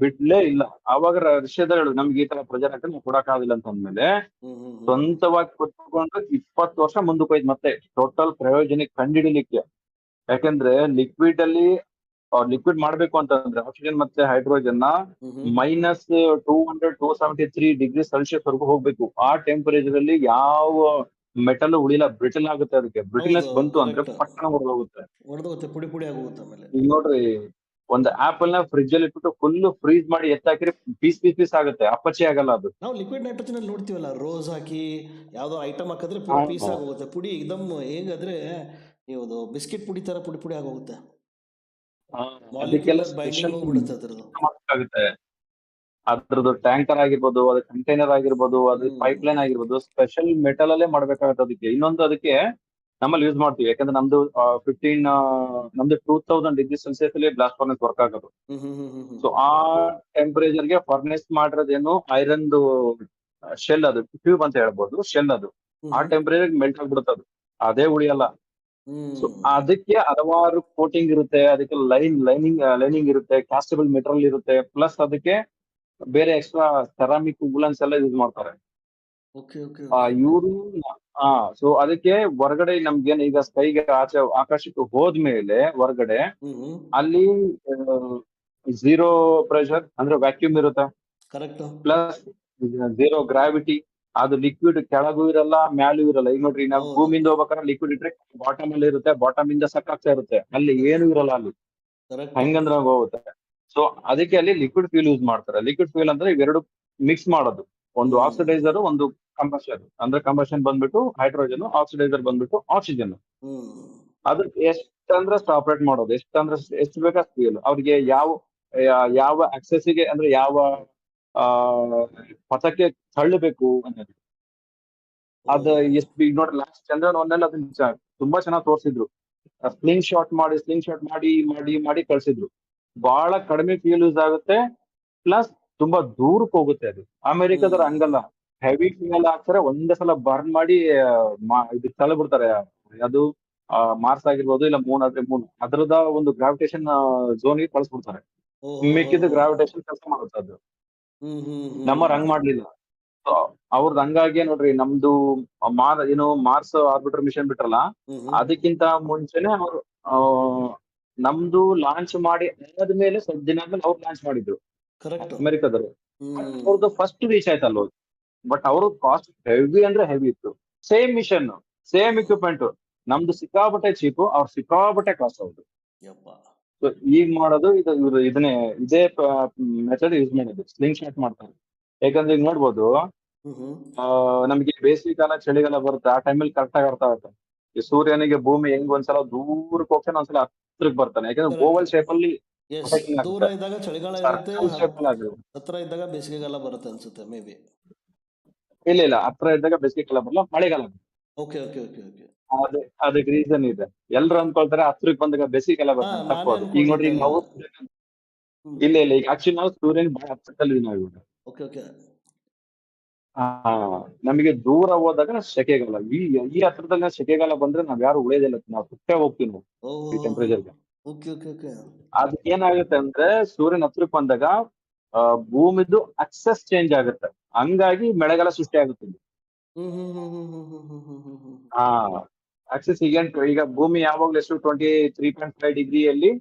ಬಿಡ್ಲೇ ಇಲ್ಲ. ಅವಾಗ ರಷ್ಯಾದಲ್ಲಿ ಹೇಳುದು, ನಮ್ಗೆ ಈ ತರ ಪ್ರೆಜರ್ ಹಾಕಿ ನಾವು ಕೊಡಕ್ ಆಗಿಲ್ಲ ಅಂತ ಅಂದ್ಮೇಲೆ ಸ್ವಂತವಾಗಿ ಕೊಟ್ಕೊಂಡು 20 ವರ್ಷ ಮುಂದಕ್ಕೆ ಹೋಯ್ತು ಮತ್ತೆ ಟೋಟಲ್ ಕ್ರಯೋಜನಿಕ್ ಕಂಡಿಡಿಲಿಕ್ಕೆ. ಯಾಕಂದ್ರೆ ಲಿಕ್ವಿಡ್ ಮಾಡ್ಬೇಕು ಅಂತಂದ್ರೆ ಆಕ್ಸಿಜನ್ ಮತ್ತೆ ಹೈಡ್ರೋಜನ್ -200-273 ಡಿಗ್ರಿ ಸೆಲ್ಸಿಯಸ್ ವರೆಗೂ ಹೋಗ್ಬೇಕು. ಆ ಟೆಂಪರೇಚರ್ ಅಲ್ಲಿ ಯಾವ ಮೆಟಲ್ ಉಳಿಲ್ಲ, ಬ್ರಿಟಲ್ ಆಗುತ್ತೆ. ಅದಕ್ಕೆ ಬ್ರಿಟಲ್ನೆಸ್ ಬಂತು ಅಂದ್ರೆ ಪಟ್ಟಣ ಹೊಡೆದೋಗುತ್ತೆ, ಪುಡಿ ಪುಡಿ ಆಗೋಗುತ್ತೆ. ಆಮೇಲೆ ಈಗ ನೋಡ್ರಿ, ಒಂದು ಆಪಲ್ ನ ಫ್ರಿಜ್ ಅಲ್ಲಿ ಇಟ್ಬಿಟ್ಟು ಫುಲ್ ಫ್ರೀಸ್ ಮಾಡಿ ಎತ್ತಾಕಿದ್ರೆ ಪೀಸ್ ಆಗುತ್ತೆ, ಅಪ್ಪಚ್ಚಿ ಆಗಲ್ಲ ಅದು. ನಾವು ಲಿಕ್ವಿಡ್ ನೈಟ್ರೋಜನ್ ಅಲ್ಲಿ ನೋಡ್ತೀವಲ್ಲ, ರೋಸ್ ಹಾಕಿ ಯಾವ್ದೋ ಐಟಮ್ ಹಾಕಿದ್ರೆ ಪೂರ ಪೀಸ್ ಆಗೋಗುತ್ತೆ. ಪುಡಿ ಇದಮ್ ಹೇಗಾದ್ರೆ ನೀವು ಬಿಸ್ಕಿಟ್ ಪುಡಿ ತರ ಪುಡಿ ಪುಡಿ ಆಗೋಗುತ್ತೆ. ಅದ್ರದ್ದು ಟ್ಯಾಂಕರ್ ಆಗಿರ್ಬೋದು, ಅದು ಕಂಟೈನರ್ ಆಗಿರ್ಬೋದು, ಅದು ಪೈಪ್ ಲೈನ್ ಆಗಿರ್ಬೋದು, ಸ್ಪೆಷಲ್ ಮೆಟಲ್ ಅಲ್ಲೇ ಮಾಡ್ಬೇಕಾಗತ್ತೆ. ಅದಕ್ಕೆ ಇನ್ನೊಂದು ಅದಕ್ಕೆ ನಮ್ಮಲ್ಲಿ ಯೂಸ್ ಮಾಡ್ತೀವಿ, ಯಾಕಂದ್ರೆ ನಮ್ದು 2000 ಡಿಗ್ರಿ ಸೆಲ್ಸಿಯಸ್ ಅಲ್ಲಿ ಬ್ಲಾಸ್ಟ್ ಫರ್ನೆಸ್ ವರ್ಕ್ ಆಗೋದು. ಸೊ ಆ ಟೆಂಪರೇಚರ್ ಗೆ ಫರ್ನೆಸ್ ಮಾಡಿರೋದೇನು ಐರನ್ ಶೆಲ್, ಅದು ಟ್ಯೂಬ್ ಅಂತ ಹೇಳ್ಬೋದು, ಶೆಲ್ ಅದು. ಆ ಟೆಂಪರೇಚರ್ ಮೆಲ್ಟ್ ಆಗ್ಬಿಡುತ್ತೆ, ಅದು ಅದೇ ಉಳಿಯಲ್ಲ. ಸೊ ಅದಕ್ಕೆ ಹಲವಾರು ಕೋಟಿಂಗ್ ಇರುತ್ತೆ, ಅದಕ್ಕೆ ಲೈನಿಂಗ್ ಇರುತ್ತೆ, ಕ್ಯಾಸ್ಟಬಲ್ ಮೆಟೀರಿಯಲ್ ಇರುತ್ತೆ, ಪ್ಲಸ್ ಅದಕ್ಕೆ ಬೇರೆ ಎಕ್ಸ್ಟ್ರಾ ಸೆರಾಮಿಕ್ ವುಲನ್ಸ್ ಎಲ್ಲ ಯೂಸ್ ಮಾಡ್ತಾರೆ ಇವರು. ಸೊ ಅದಕ್ಕೆ ಹೊರಗಡೆ ನಮ್ಗೇನು ಈಗ ಸ್ಕೈಗೆ ಆಕಾಶಕ್ಕೆ ಹೋದ್ಮೇಲೆ ಹೊರಗಡೆ ಅಲ್ಲಿ 0 ಪ್ರೆಷರ್ ಅಂದ್ರೆ ವ್ಯಾಕ್ಯೂಮ್ ಇರುತ್ತೆ, ಪ್ಲಸ್ 0 ಗ್ರಾವಿಟಿ. ಅದು ಲಿಕ್ವಿಡ್ ಕೆಳಗೂ ಇರಲ್ಲ, ಮ್ಯಾಲೂ ಇರಲ್ಲ. ಈಗ ನೋಡ್ರಿ, ನಾವು ಭೂಮಿಯಿಂದ ಹೋಗ್ಬೇಕಾದ್ರೆ ಲಿಕ್ವಿಡ್ ಇಟ್ರೆ ಬಾಟಮ್ ಅಲ್ಲಿ ಇರುತ್ತೆ, ಬಾಟಮ್ ಇಂದ ಸಕ್ಕಾಗ್ತಾ ಇರುತ್ತೆ, ಅಲ್ಲಿ ಏನು ಇರಲ್ಲ, ಅಲ್ಲಿ ಹಂಗಂದ್ರೆ ಹೋಗುತ್ತೆ. ಸೊ ಅದಕ್ಕೆ ಅಲ್ಲಿ ಲಿಕ್ವಿಡ್ ಫ್ಯೂಲ್ ಯೂಸ್ ಮಾಡ್ತಾರೆ. ಲಿಕ್ವಿಡ್ ಫ್ಯೂಲ್ ಅಂದ್ರೆ ಇವೆರಡು ಮಿಕ್ಸ್ ಮಾಡೋದು, ಒಂದು ಆಕ್ಸಿಡೈಸರ್, ಒಂದು ಕಂಬಷನ್. ಅಂದ್ರೆ ಕಂಬಷನ್ ಬಂದ್ಬಿಟ್ಟು ಹೈಡ್ರೋಜನ್, ಆಕ್ಸಿಡೈಸರ್ ಬಂದ್ಬಿಟ್ಟು ಆಕ್ಸಿಜನ್. ಅದು ಎಷ್ಟಂದ್ರೆ ಆಪರೇಟ್ ಮಾಡೋದು, ಎಷ್ಟು ಬೇಕಾ ಫ್ಯೂಲ್ ಅವ್ರಿಗೆ ಯಾವ ಆಕ್ಸೆಸ್ಗೆ ಅಂದ್ರೆ ಯಾವ ಪಥಕ್ಕೆ ತಳ್ಳಬೇಕು ಅನ್ನೋದು. ಅದು ಎಷ್ಟು ಈಗ ನೋಡ್ರಿ, ಲಾಸ್ಟ್ ಚಂದ್ರಯಾನ್ 1 ಅದನ್ನ ತುಂಬಾ ಚೆನ್ನಾಗಿ ತೋರಿಸಿದ್ರು. ಸ್ಲಿಂಗ್ ಶಾಟ್ ಮಾಡಿ ಕಳ್ಸಿದ್ರು. ಬಹಳ ಕಡಿಮೆ ಫ್ಯೂಲ್ ಯೂಸ್ ಆಗುತ್ತೆ, ಪ್ಲಸ್ ತುಂಬಾ ದೂರಕ್ಕೆ ಹೋಗುತ್ತೆ. ಅದು ಅಮೆರಿಕದವ್ರು ಹಂಗಲ್ಲ, ಹೆವಿ ಫ್ಯೂಲ್ ಹಾಕ್ತಾರೆ, ಒಂದೇ ಸಲ ಬರ್ನ್ ಮಾಡಿ ಇದಕ್ಕೆ ತಳ್ಳಿಬಿಡ್ತಾರೆ. ಅದು ಮಾರ್ಸ್ ಆಗಿರ್ಬೋದು, ಇಲ್ಲ ಮೂನ್ ಆದ್ರೆ ಮೂನ್, ಅದ್ರದ ಒಂದು ಗ್ರಾವಿಟೇಷನ್ ಝೋನ್ ಗೆ ಕಳಿಸ್ಬಿಡ್ತಾರೆ. ಮಿಕ್ಕಿದ ಗ್ರಾವಿಟೇಷನ್ ಕೆಲಸ ಮಾಡುತ್ತೆ ಅದು. ನಮ್ಮವ್ರು ಹಂಗ್ ಮಾಡ್ಲಿಲ್ಲ. ಅವ್ರದ್ದು ಹಂಗಾಗಿ ನೋಡ್ರಿ, ನಮ್ದು ಮಾರ್ಸ್ ಆರ್ಬಿಟರ್ ಮಿಷನ್ ಬಿಟ್ರಲ್ಲ, ಅದಕ್ಕಿಂತ ಮುಂಚೆನೆ ಅವರು ನಮ್ದು ಲಾಂಚ್ ಮಾಡಿ ಆದ್ಮೇಲೆ ಸ್ವಲ್ಪ ದಿನ ಆದ್ಮೇಲೆ ಅವ್ರು ಲಾಂಚ್ ಮಾಡಿದ್ರು ಅಮೆರಿಕದವರು. ಅವ್ರದ್ದು ಫಸ್ಟ್ ರೀಚ್ ಆಯ್ತಲ್ಲ, ಬಟ್ ಅವರು ಕಾಸ್ಟ್ ಹೆವಿ ಅಂದ್ರೆ ಹೆವಿ ಇತ್ತು. ಸೇಮ್ ಮಿಷನ್, ಸೇಮ್ ಇಕ್ವಿಪ್ಮೆಂಟ್, ನಮ್ದು ಸಿಕ್ಕಾಬಟ್ಟೆ ಚೀಪು, ಅವ್ರ ಸಿಕ್ಕಾಬಟ್ಟೆ ಕಾಸ್ಟ್ ಅವ್ರದ್ದು. ಸೊ ಈಗ ಮಾಡೋದು ಇದೇ ಮೆಥಡ್ ಯೂಸ್ ಮಾಡೋದು, ಸ್ಲಿಂಗ್ ಶಾಟ್ ಮಾಡ್ತಾರೆ. ಯಾಕಂದ್ರೆ ಈಗ ನೋಡ್ಬೋದು, ನಮ್ಗೆ ಬೇಸಿಗೆ ಕಾಲ ಚಳಿಗಾಲ ಬರುತ್ತೆ, ಆ ಟೈಮಲ್ಲಿ ಕರೆಕ್ಟ್ ಆಗಿ ಅರ್ಥ ಆಗುತ್ತೆ. ಈ ಸೂರ್ಯನಿಗೆ ಭೂಮಿ ಹೆಂಗ್ ಒಂದ್ಸಲ ದೂರಕ್ಕೆ ಹೋಗ್ತಾನೆ, ಒಂದ್ಸಲ ಹತ್ರಕ್ಕೆ ಬರ್ತಾನೆ. ಯಾಕಂದ್ರೆ ಓವಲ್ ಶೇಪ್ ಅಲ್ಲಿ ದೂರ ಇದ್ದಾಗ ಚಳಿಗಾಲ ಇರುತ್ತೆ, ಹತ್ರ ಇದ್ದಾಗ ಬೇಸಿಗೆಗಾಲ ಬರುತ್ತೆ ಅನ್ಸುತ್ತೆ, ಮೇ ಬಿ. ಇಲ್ಲ ಹತ್ರ ಇದ್ದಾಗ ಬೇಸಿಗೆ ಕಾಲ ಬರಲ್ಲ, ಮಳೆಗಾಲ. ಓಕೆ. ಅದಕ್ಕೆ ರೀಸನ್ ಇದೆ. ಎಲ್ರು ಅನ್ಕೊಳ್ತಾರೆ ಹತ್ರಕ್ಕೆ ಬಂದಾಗ ಬೆಸಿಗೆಲ್ಲ ಬರ್ತಾರೆ, ತಪ್ಪು ಅದು. ಈಗ ನೋಡ್ರಿ, ಈಗ ನಾವು ಇಲ್ಲ ಈಗ ಆಕ್ಚುಲಿ ನಾವು ಸೂರ್ಯನ ಬಹಳ ಹತ್ರದಲ್ಲಿ ನಾವು ಇವಾಗ. Okay okay. ನಮಗೆ ದೂರ ಹೋದಾಗ ಸೆಕೆಗಾಲ, ಈ ಹತ್ರದಲ್ಲಿ ಸೆಕೆಗಾಲ ಬಂದ್ರೆ ನಾವ್ ಯಾರು ಉಳಿಯೋದಿಲ್ಲ, ನಾವು ಸುಟ್ಟೆ ಹೋಗ್ತೀವಿ ನಾವು ಈ ಟೆಂಪರೇಚರ್ಗೆ. Okay okay okay. ಅದಕ್ಕೆ ಏನಾಗುತ್ತೆ ಅಂದ್ರೆ ಸೂರ್ಯನ ಹತ್ರಕ್ಕೆ ಬಂದಾಗ ಭೂಮಿದು ಅಕ್ಸೆಸ್ ಚೇಂಜ್ ಆಗುತ್ತೆ, ಹಂಗಾಗಿ ಮಳೆಗಾಲ ಸೃಷ್ಟಿ ಆಗುತ್ತೆ. ಆಕ್ಸೆಸ್ ಈಗ ಭೂಮಿ ಯಾವಾಗ್ಲೂ ಎಷ್ಟು 23.5 ಡಿಗ್ರಿಯಲ್ಲಿ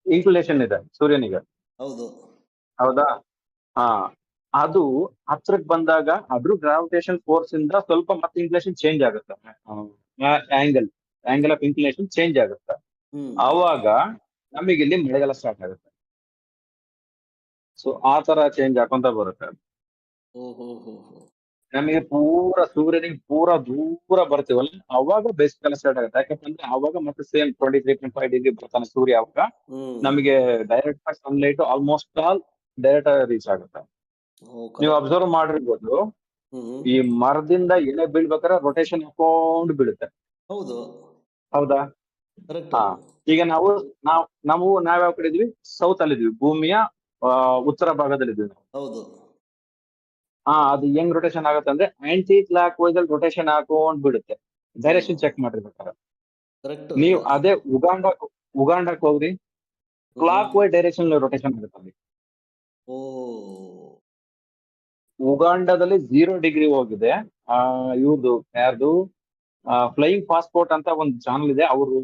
ಇನ್ಕ್ಲಿನೇಷನ್ ಇದೆ ಸೂರ್ಯನಿಗೆ. ಹೌದು. ಹೌದಾ? ಅದು ಹತ್ರಕ್ಕೆ ಬಂದಾಗ ಅದ್ರ ಗ್ರಾವಿಟೇಷನ್ ಫೋರ್ಸ್ ಇಂದ ಸ್ವಲ್ಪ ಮತ್ತೆ ಇನ್ಕ್ಲಿನೇಷನ್ ಚೇಂಜ್ ಆಗುತ್ತೆ, ಆಂಗಲ್ ಆಫ್ ಇನ್ಕ್ಲಿನೇಷನ್ ಚೇಂಜ್ ಆಗುತ್ತೆ. ಆವಾಗ ನಮಗೆ ಇಲ್ಲಿ ಮಳೆಗಾಲ ಸ್ಟಾರ್ಟ್ ಆಗುತ್ತೆ. ಸೊ ಆ ತರ ಚೇಂಜ್ ಹಾಕೊಂತ ಬರುತ್ತೆ. ನಮಗೆ ಸೂರ್ಯನಿಗೆ ಪೂರಾ ದೂರ ಬರ್ತೀವಲ್ಲ, ಅವಾಗ ಬೇಸಿಗೆಲ್ಲ ಸ್ಟಾರ್ಟ್ ಆಗುತ್ತೆ. ಯಾಕಂದ್ರೆ ಅವಾಗ ಮತ್ತೆ ಸೇಮ್ 23.5 ಡಿಗ್ರಿ ಬರ್ತಾನೆ ಸೂರ್ಯ. ಅವಾಗ ನಮಗೆ direct sunlight almost all direct reach ಆಗುತ್ತೆ. ನೀವು ಅಬ್ಸರ್ವ್ ಮಾಡಿರ್ಬೋದು, ಈ ಮರದಿಂದ ಎಲೆ ಬೀಳ್ಬೇಕಾದ್ರೆ ರೊಟೇಷನ್ ಹಾಕೊಂಡು ಬೀಳುತ್ತೆ. ಹೌದು. ಹೌದಾ? ಈಗ ನಾವು ಯಾವ ಕಡೆ ಇದ್ವಿ? ಸೌತ್ ಅಲ್ಲಿ ಇದ್ವಿ, ಭೂಮಿಯ ಉತ್ತರ ಭಾಗದಲ್ಲಿ ಇದ್ವಿ ನಾವು. ಹೌದು. ಅದು ಹೆಂಗ್ ರೊಟೇಷನ್ ಆಗುತ್ತೆ ಅಂದ್ರೆ ಆಂಟಿ ಕ್ಲಾಕ್ ವೈಸ್ ಅಲ್ಲಿ ರೊಟೇಷನ್ ಹಾಕೊಂಡ್ ಬಿಡುತ್ತೆ. ಡೈರೆಕ್ಷನ್ ಚೆಕ್ ಮಾಡಿರ್ಬೇಕಾರೆ ನೀವು ಅದೇ ಉಗಾಂಡಕ್ ಹೋಗ್ರಿ, ಕ್ಲಾಕ್ ವೈಸ್ ಡೈರೆಕ್ಷನ್ ರೊಟೇಷನ್ ಆಗುತ್ತೆ. ಉಗಾಂಡದಲ್ಲಿ 0 ಡಿಗ್ರಿ ಹೋಗಿದೆ. ಇವ್ರದ್ದು ಯಾರ್ದು ಫ್ಲೈಯಿಂಗ್ ಪಾಸ್ಪೋರ್ಟ್ ಅಂತ ಒಂದು ಚಾನಲ್ ಇದೆ, ಅವ್ರು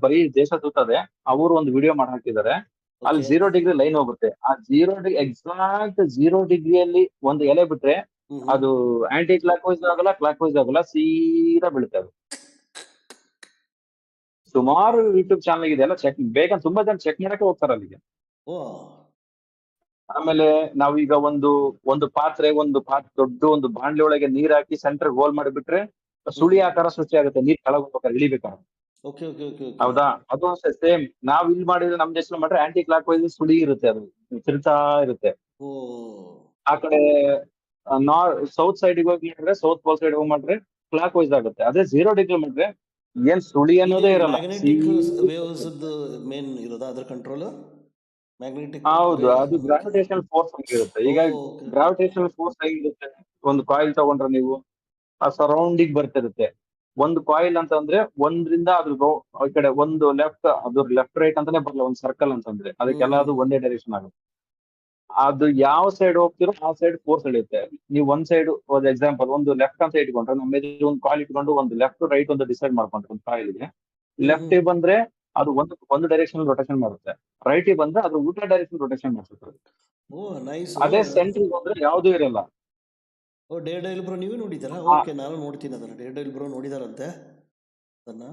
ಬರೀ ದೇಶ ಸುತ್ತದೆ. ಅವರು ಒಂದು ವಿಡಿಯೋ ಮಾಡಿ ಹಾಕಿದ್ದಾರೆ. ಅಲ್ಲಿ 0 ಡಿಗ್ರಿ ಲೈನ್ ಹೋಗುತ್ತೆ. ಆ 0 ಡಿಗ್ರಿ ಎಕ್ಸಾಕ್ಟ್ 0 ಡಿಗ್ರಿಯಲ್ಲಿ ಒಂದು ಎಲೆ ಬಿಟ್ರೆ ಅದು ಆಂಟಿ ಕ್ಲಾಕ್ ವೈಸ್ ಆಗಲ್ಲ, ಕ್ಲಾಕ್ ವೈಸ್ ಆಗಲ್ಲ, ಸೀದಾ ಬೀಳುತ್ತೆ ಅದು. ಸುಮಾರು ಯೂಟ್ಯೂಬ್ ಚಾನಲ್ ಇದೆ, ಎಲ್ಲ ಚೆಕ್ ಬೇಕಂತ ತುಂಬಾ ಜನ ಚೆಕ್ ಮಾಡಕ್ಕೆ ಹೋಗ್ತಾರೆ ಅಲ್ಲಿಗೆ. ಆಮೇಲೆ ನಾವೀಗ ಒಂದು ಪಾತ್ರೆ ದೊಡ್ಡ ಒಂದು ಬಾಂಡ್ಲಿ ಒಳಗೆ ನೀರ್ ಹಾಕಿ ಸೆಂಟರ್ ಹೋಲ್ ಮಾಡಿಬಿಟ್ರೆ ಸುಳಿ ಆಕಾರ ಸೃಷ್ಟಿ ಆಗುತ್ತೆ, ನೀರ್ ಕೆಳಗೆ ಹೋಗ್ಬೇಕಾದ್ರೆ ಇಳಿಬೇಕಾದ್ರೆ. ಹೌದಾ? ಅದು ಸೇಮ್ ನಾವ್ ಇಲ್ಲಿ ಮಾಡಿದ್ರೆ ನಮ್ ದೇಶದಲ್ಲಿ ಮಾಡ್ರೆ ಆಂಟಿ ಕ್ಲಾಕ್ ವೈಸ್ ಸುಳಿ ಇರುತ್ತೆ, ಅದು ತಿರ್ತಾ ಇರುತ್ತೆ. ಆ ಕಡೆ ಸೌತ್ ಸೈಡ್ ಹೋಗಿ ಮಾಡಿದ್ರೆ, ಸೌತ್ ಪೋಲ್ ಸೈಡ್ ಹೋಗಿ ಮಾಡ್ರೆ ಕ್ಲಾಕ್ ವೈಸ್ ಆಗುತ್ತೆ. ಅದೇ 0 ಡಿಗ್ರಿ ಮಾಡಿದ್ರೆ ಏನ್ ಸುಳಿ ಅನ್ನೋದೇ ಇರಲ್ಲ. ಮೇನ್ ಇರೋದು ಅದ್ರ ಕಂಟ್ರೋಲ್ ಮ್ಯಾಗ್ನೆಟಿಕ್. ಹೌದು, ಅದು ಗ್ರಾವಿಟೇಷನಲ್ ಫೋರ್ಸ್ ಆಗಿರುತ್ತೆ. ಈಗ ಗ್ರಾವಿಟೇಷನಲ್ ಫೋರ್ಸ್ ಆಗಿರುತ್ತೆ. ಒಂದು ಕಾಯಿಲ್ ತಗೊಂಡ್ರೆ ನೀವು ಆ ಸರೌಂಡಿಂಗ್ ಬರ್ತಿರುತ್ತೆ. ಒಂದು ಕಾಯಿಲ್ ಅಂತಂದ್ರೆ ಒಂದ್ರಿಂದ ಅದ್ರ ಈ ಕಡೆ ಒಂದು ಅದ್ರ ಲೆಫ್ಟ್ ರೈಟ್ ಅಂತಾನೆ ಬರಲ್ಲ, ಒಂದು ಸರ್ಕಲ್ ಅಂತಂದ್ರೆ ಅದಕ್ಕೆಲ್ಲ ಅದು ಒಂದೇ ಡೈರೆಕ್ಷನ್ ಆಗುತ್ತೆ. ಅದು ಯಾವ ಸೈಡ್ ಹೋಗ್ತಿರೋ ಆ ಸೈಡ್ ಫೋರ್ಸ್ ಎಳೆಯುತ್ತೆ. ನೀವು ಒಂದ್ ಸೈಡ್ ಒಂದು ಎಕ್ಸಾಂಪಲ್ ಒಂದು ಲೆಫ್ಟ್ ಅಂತ ಇಟ್ಕೊಂಡ್ರೆ, ನಮ್ಮ ಒಂದು ಕಾಯಿಲ್ ಇಟ್ಕೊಂಡು ಒಂದು ಲೆಫ್ಟ್ ರೈಟ್ ಒಂದು ಡಿಸೈಡ್ ಮಾಡ್ಕೊಂಡ್ರೆ, ಒಂದು ಕಾಯಿಲ್ಗೆ ಲೆಫ್ಟ್ ಬಂದ್ರೆ ಅದು ಒಂದು ಡೈರೆಕ್ಷನ್ ರೊಟೇಷನ್ ಮಾಡುತ್ತೆ, ರೈಟ್ ಬಂದ್ರೆ ಅದು ಉಲ್ಟಾ ಡೈರೆಕ್ಷನ್ ರೊಟೇಷನ್ ಮಾಡುತ್ತೆ. ಅದೇ ಸೆಂಟ್ರಿಗೆ ಬಂದ್ರೆ ಯಾವ್ದು ಇರಲ್ಲ. ಡೇರ್ಡೆವಿಲ್ ಬ್ರೋ ನೀವೇ ನೋಡಿದಾರಾ? ಓಕೆ, ನಾನು ನೋಡ್ತೀನಿ ಅದನ್ನ. ಡೇರ್ಡೆವಿಲ್ ಬ್ರೋ ನೋಡಿದಾರಂತೆ ಅದನ್ನ.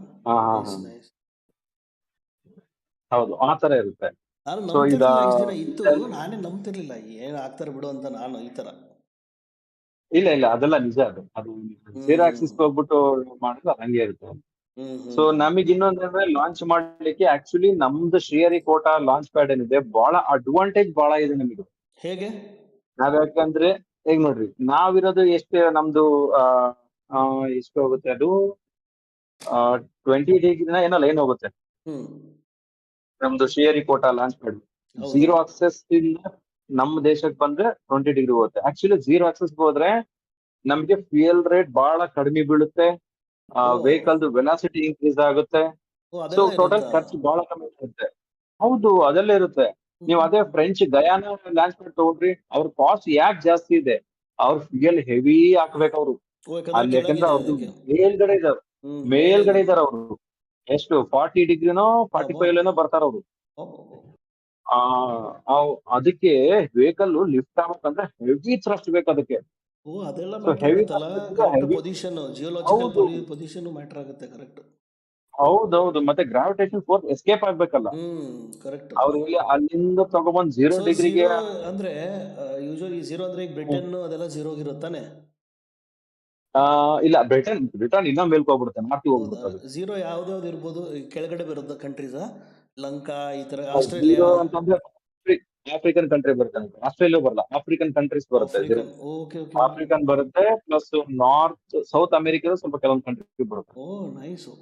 ಹೌದು, ಆ ತರ ಇರುತ್ತೆ. ನಾನು ನಂಬ್ತಿರ್ಲಿಲ್ಲ, ಇಷ್ಟು ದಿನ ಇತ್ತು, ನಾನೇ ನಂಬ್ತಿರ್ಲಿಲ್ಲ ಏನ್ ಆಗ್ತಾರೆ ಬಿಡು ಅಂತ. ನಾನು ಈ ತರ ಇಲ್ಲ ಅದೆಲ್ಲ ನಿಜ. ಅದು 0 ಆಕ್ಸಿಸ್ ಹೋಗ್ಬಿಟ್ಟು ಮಾಡಿದ್ರೆ ಹಂಗೆ ಇರುತ್ತೆ. ಸೊ ನಮಗೆ ಇನ್ನೊಂದ್ರೆ ಲಾಂಚ್ ಮಾಡ್ಲಿಕ್ಕೆ ಆಕ್ಚುಲಿ ನಮ್ದು ಶ್ರೀಹರಿಕೋಟ ಲಾಂಚ್ ಪ್ಯಾಡ್ ಏನಿದೆ, ಬಹಳ ಅಡ್ವಾಂಟೇಜ್ ಬಹಳ ಇದೆ ನಮಗೆ. ಹೇಗೆ? ಯಾಕಂದ್ರೆ ಈಗ ನೋಡ್ರಿ, ನಾವಿರೋದು ಎಷ್ಟು ನಮ್ದು ಎಷ್ಟು ಹೋಗುತ್ತೆ, ಅದು 20 ಡಿಗ್ರಿನ ಏನೋ ಲೈನ್ ಹೋಗುತ್ತೆ ನಮ್ದು ಶ್ರೀಹರಿಕೋಟ ಲಾಂಚ್ ಪ್ಯಾಡ್. 0 ಆಕ್ಸೆಸ್ ಇಂದ ನಮ್ಮ ದೇಶಕ್ಕೆ ಬಂದ್ರೆ 20 ಡಿಗ್ರಿ ಹೋಗುತ್ತೆ. ಆಕ್ಚುಲಿ 0 ಆಕ್ಸೆಸ್ ಹೋದ್ರೆ ನಮ್ಗೆ ಫ್ಯೂಯಲ್ ರೇಟ್ ಬಹಳ ಕಡಿಮೆ ಬೀಳುತ್ತೆ, ವೆಹಿಕಲ್ ವೆಲಾಸಿಟಿ ಇನ್ಕ್ರೀಸ್ ಆಗುತ್ತೆ. ಸೊ ಟೋಟಲ್ ಖರ್ಚು ಬಹಳ ಕಮ್ಮಿ ಇರುತ್ತೆ. ಹೌದು, ಅದೆಲ್ಲ ಇರುತ್ತೆ. ನೀವು ಅದೇ ಫ್ರೆಂಚ್ ಗಯಾನ ಲಾಂಚ್ ಪ್ಯಾಡ್ ತಗೊಂಡ್ರಿ, ಅವ್ರ ಕಾಸ್ಟ್ ಯಾಕೆ ಜಾಸ್ತಿ ಇದೆ? ಅವ್ರ ಫ್ಯೂಯಲ್ ಹೆವಿ ಹಾಕ್ಬೇಕು ಅವರು ಅಲ್ಲಿ, ಯಾಕಂದ್ರೆ ಅವ್ರದ್ದು ಮೇಲ್ಗಡೆ ಇದಾರೆ ಅವರು. ಎಷ್ಟು 40 ಡಿಗ್ರಿನೋ 45 ಬರ್ತಾರ ಅವರು. ಅದಕ್ಕೆ ವೆಹಿಕಲ್ ಲಿಫ್ಟ್ ಆಗ್ಬೇಕಂದ್ರೆ ಹೆವಿ ಥ್ರಸ್ಟ್ ಬೇಕು ಅದಕ್ಕೆ. ಪೊಸಿಷನ್ ಮ್ಯಾಟರ್ ಆಗುತ್ತೆ. ಕರೆಕ್ಟ್. ಹೌದೌದು, ಮತ್ತೆ ಗ್ರಾವಿಟೇಷನ್ ಫೋರ್ಸ್ ಎಸ್ಕೇಪ್ ಆಗ್ಬೇಕಲ್ಲ. ಕರೆಕ್ಟ್. ಅವ್ರಿಗೆ ಅಲ್ಲಿಂದ ತಗೊಂಡ್ಬಂದ್ 0 ಡಿಗ್ರಿಗೆ ಅಂದ್ರೆ ಯೂಶುವಲಿ 0 ಅಂದ್ರೆ ಈಗ ಬ್ರಿಟನ್ ಅದೆಲ್ಲ 0 ಇರುತ್ತಾನೆ. ಇಲ್ಲ, ಬ್ರಿಟನ್ ಇನ್ನೂ ಮೇಲ್ಕ್ ಹೋಗ್ಬಿಡುತ್ತೆ, ನಾರ್ತ್ ಹೋಗ್ಬಿಡುತ್ತೆ. 0 ಯಾವ್ದಾವ್ದು ಇರ್ಬೋದು, ಕೆಳಗಡೆ ಬರೋದು ಕಂಟ್ರೀಸ್, ಲಂಕಾ ಈ ತರ, ಆಸ್ಟ್ರೇಲಿಯಾ ಅಂತಂದ್ರೆ ಆಫ್ರಿಕನ್ ಕಂಟ್ರಿ ಬರುತ್ತೆ, ಆಸ್ಟ್ರೇಲಿಯಾ ಬರಲ್ಲ, ಆಫ್ರಿಕನ್ ಕಂಟ್ರೀಸ್ ಬರುತ್ತೆ. African, okay okay. ಆಫ್ರಿಕನ್ ಬರುತ್ತೆ, ಪ್ಲಸ್ ನಾರ್ತ್ ಸೌತ್ ಅಮೆರಿಕದ ಸ್ವಲ್ಪ ಕೆಲವೊಂದು ಕಂಟ್ರಿ ಬರುತ್ತೆ. ಓ ನೈಸು.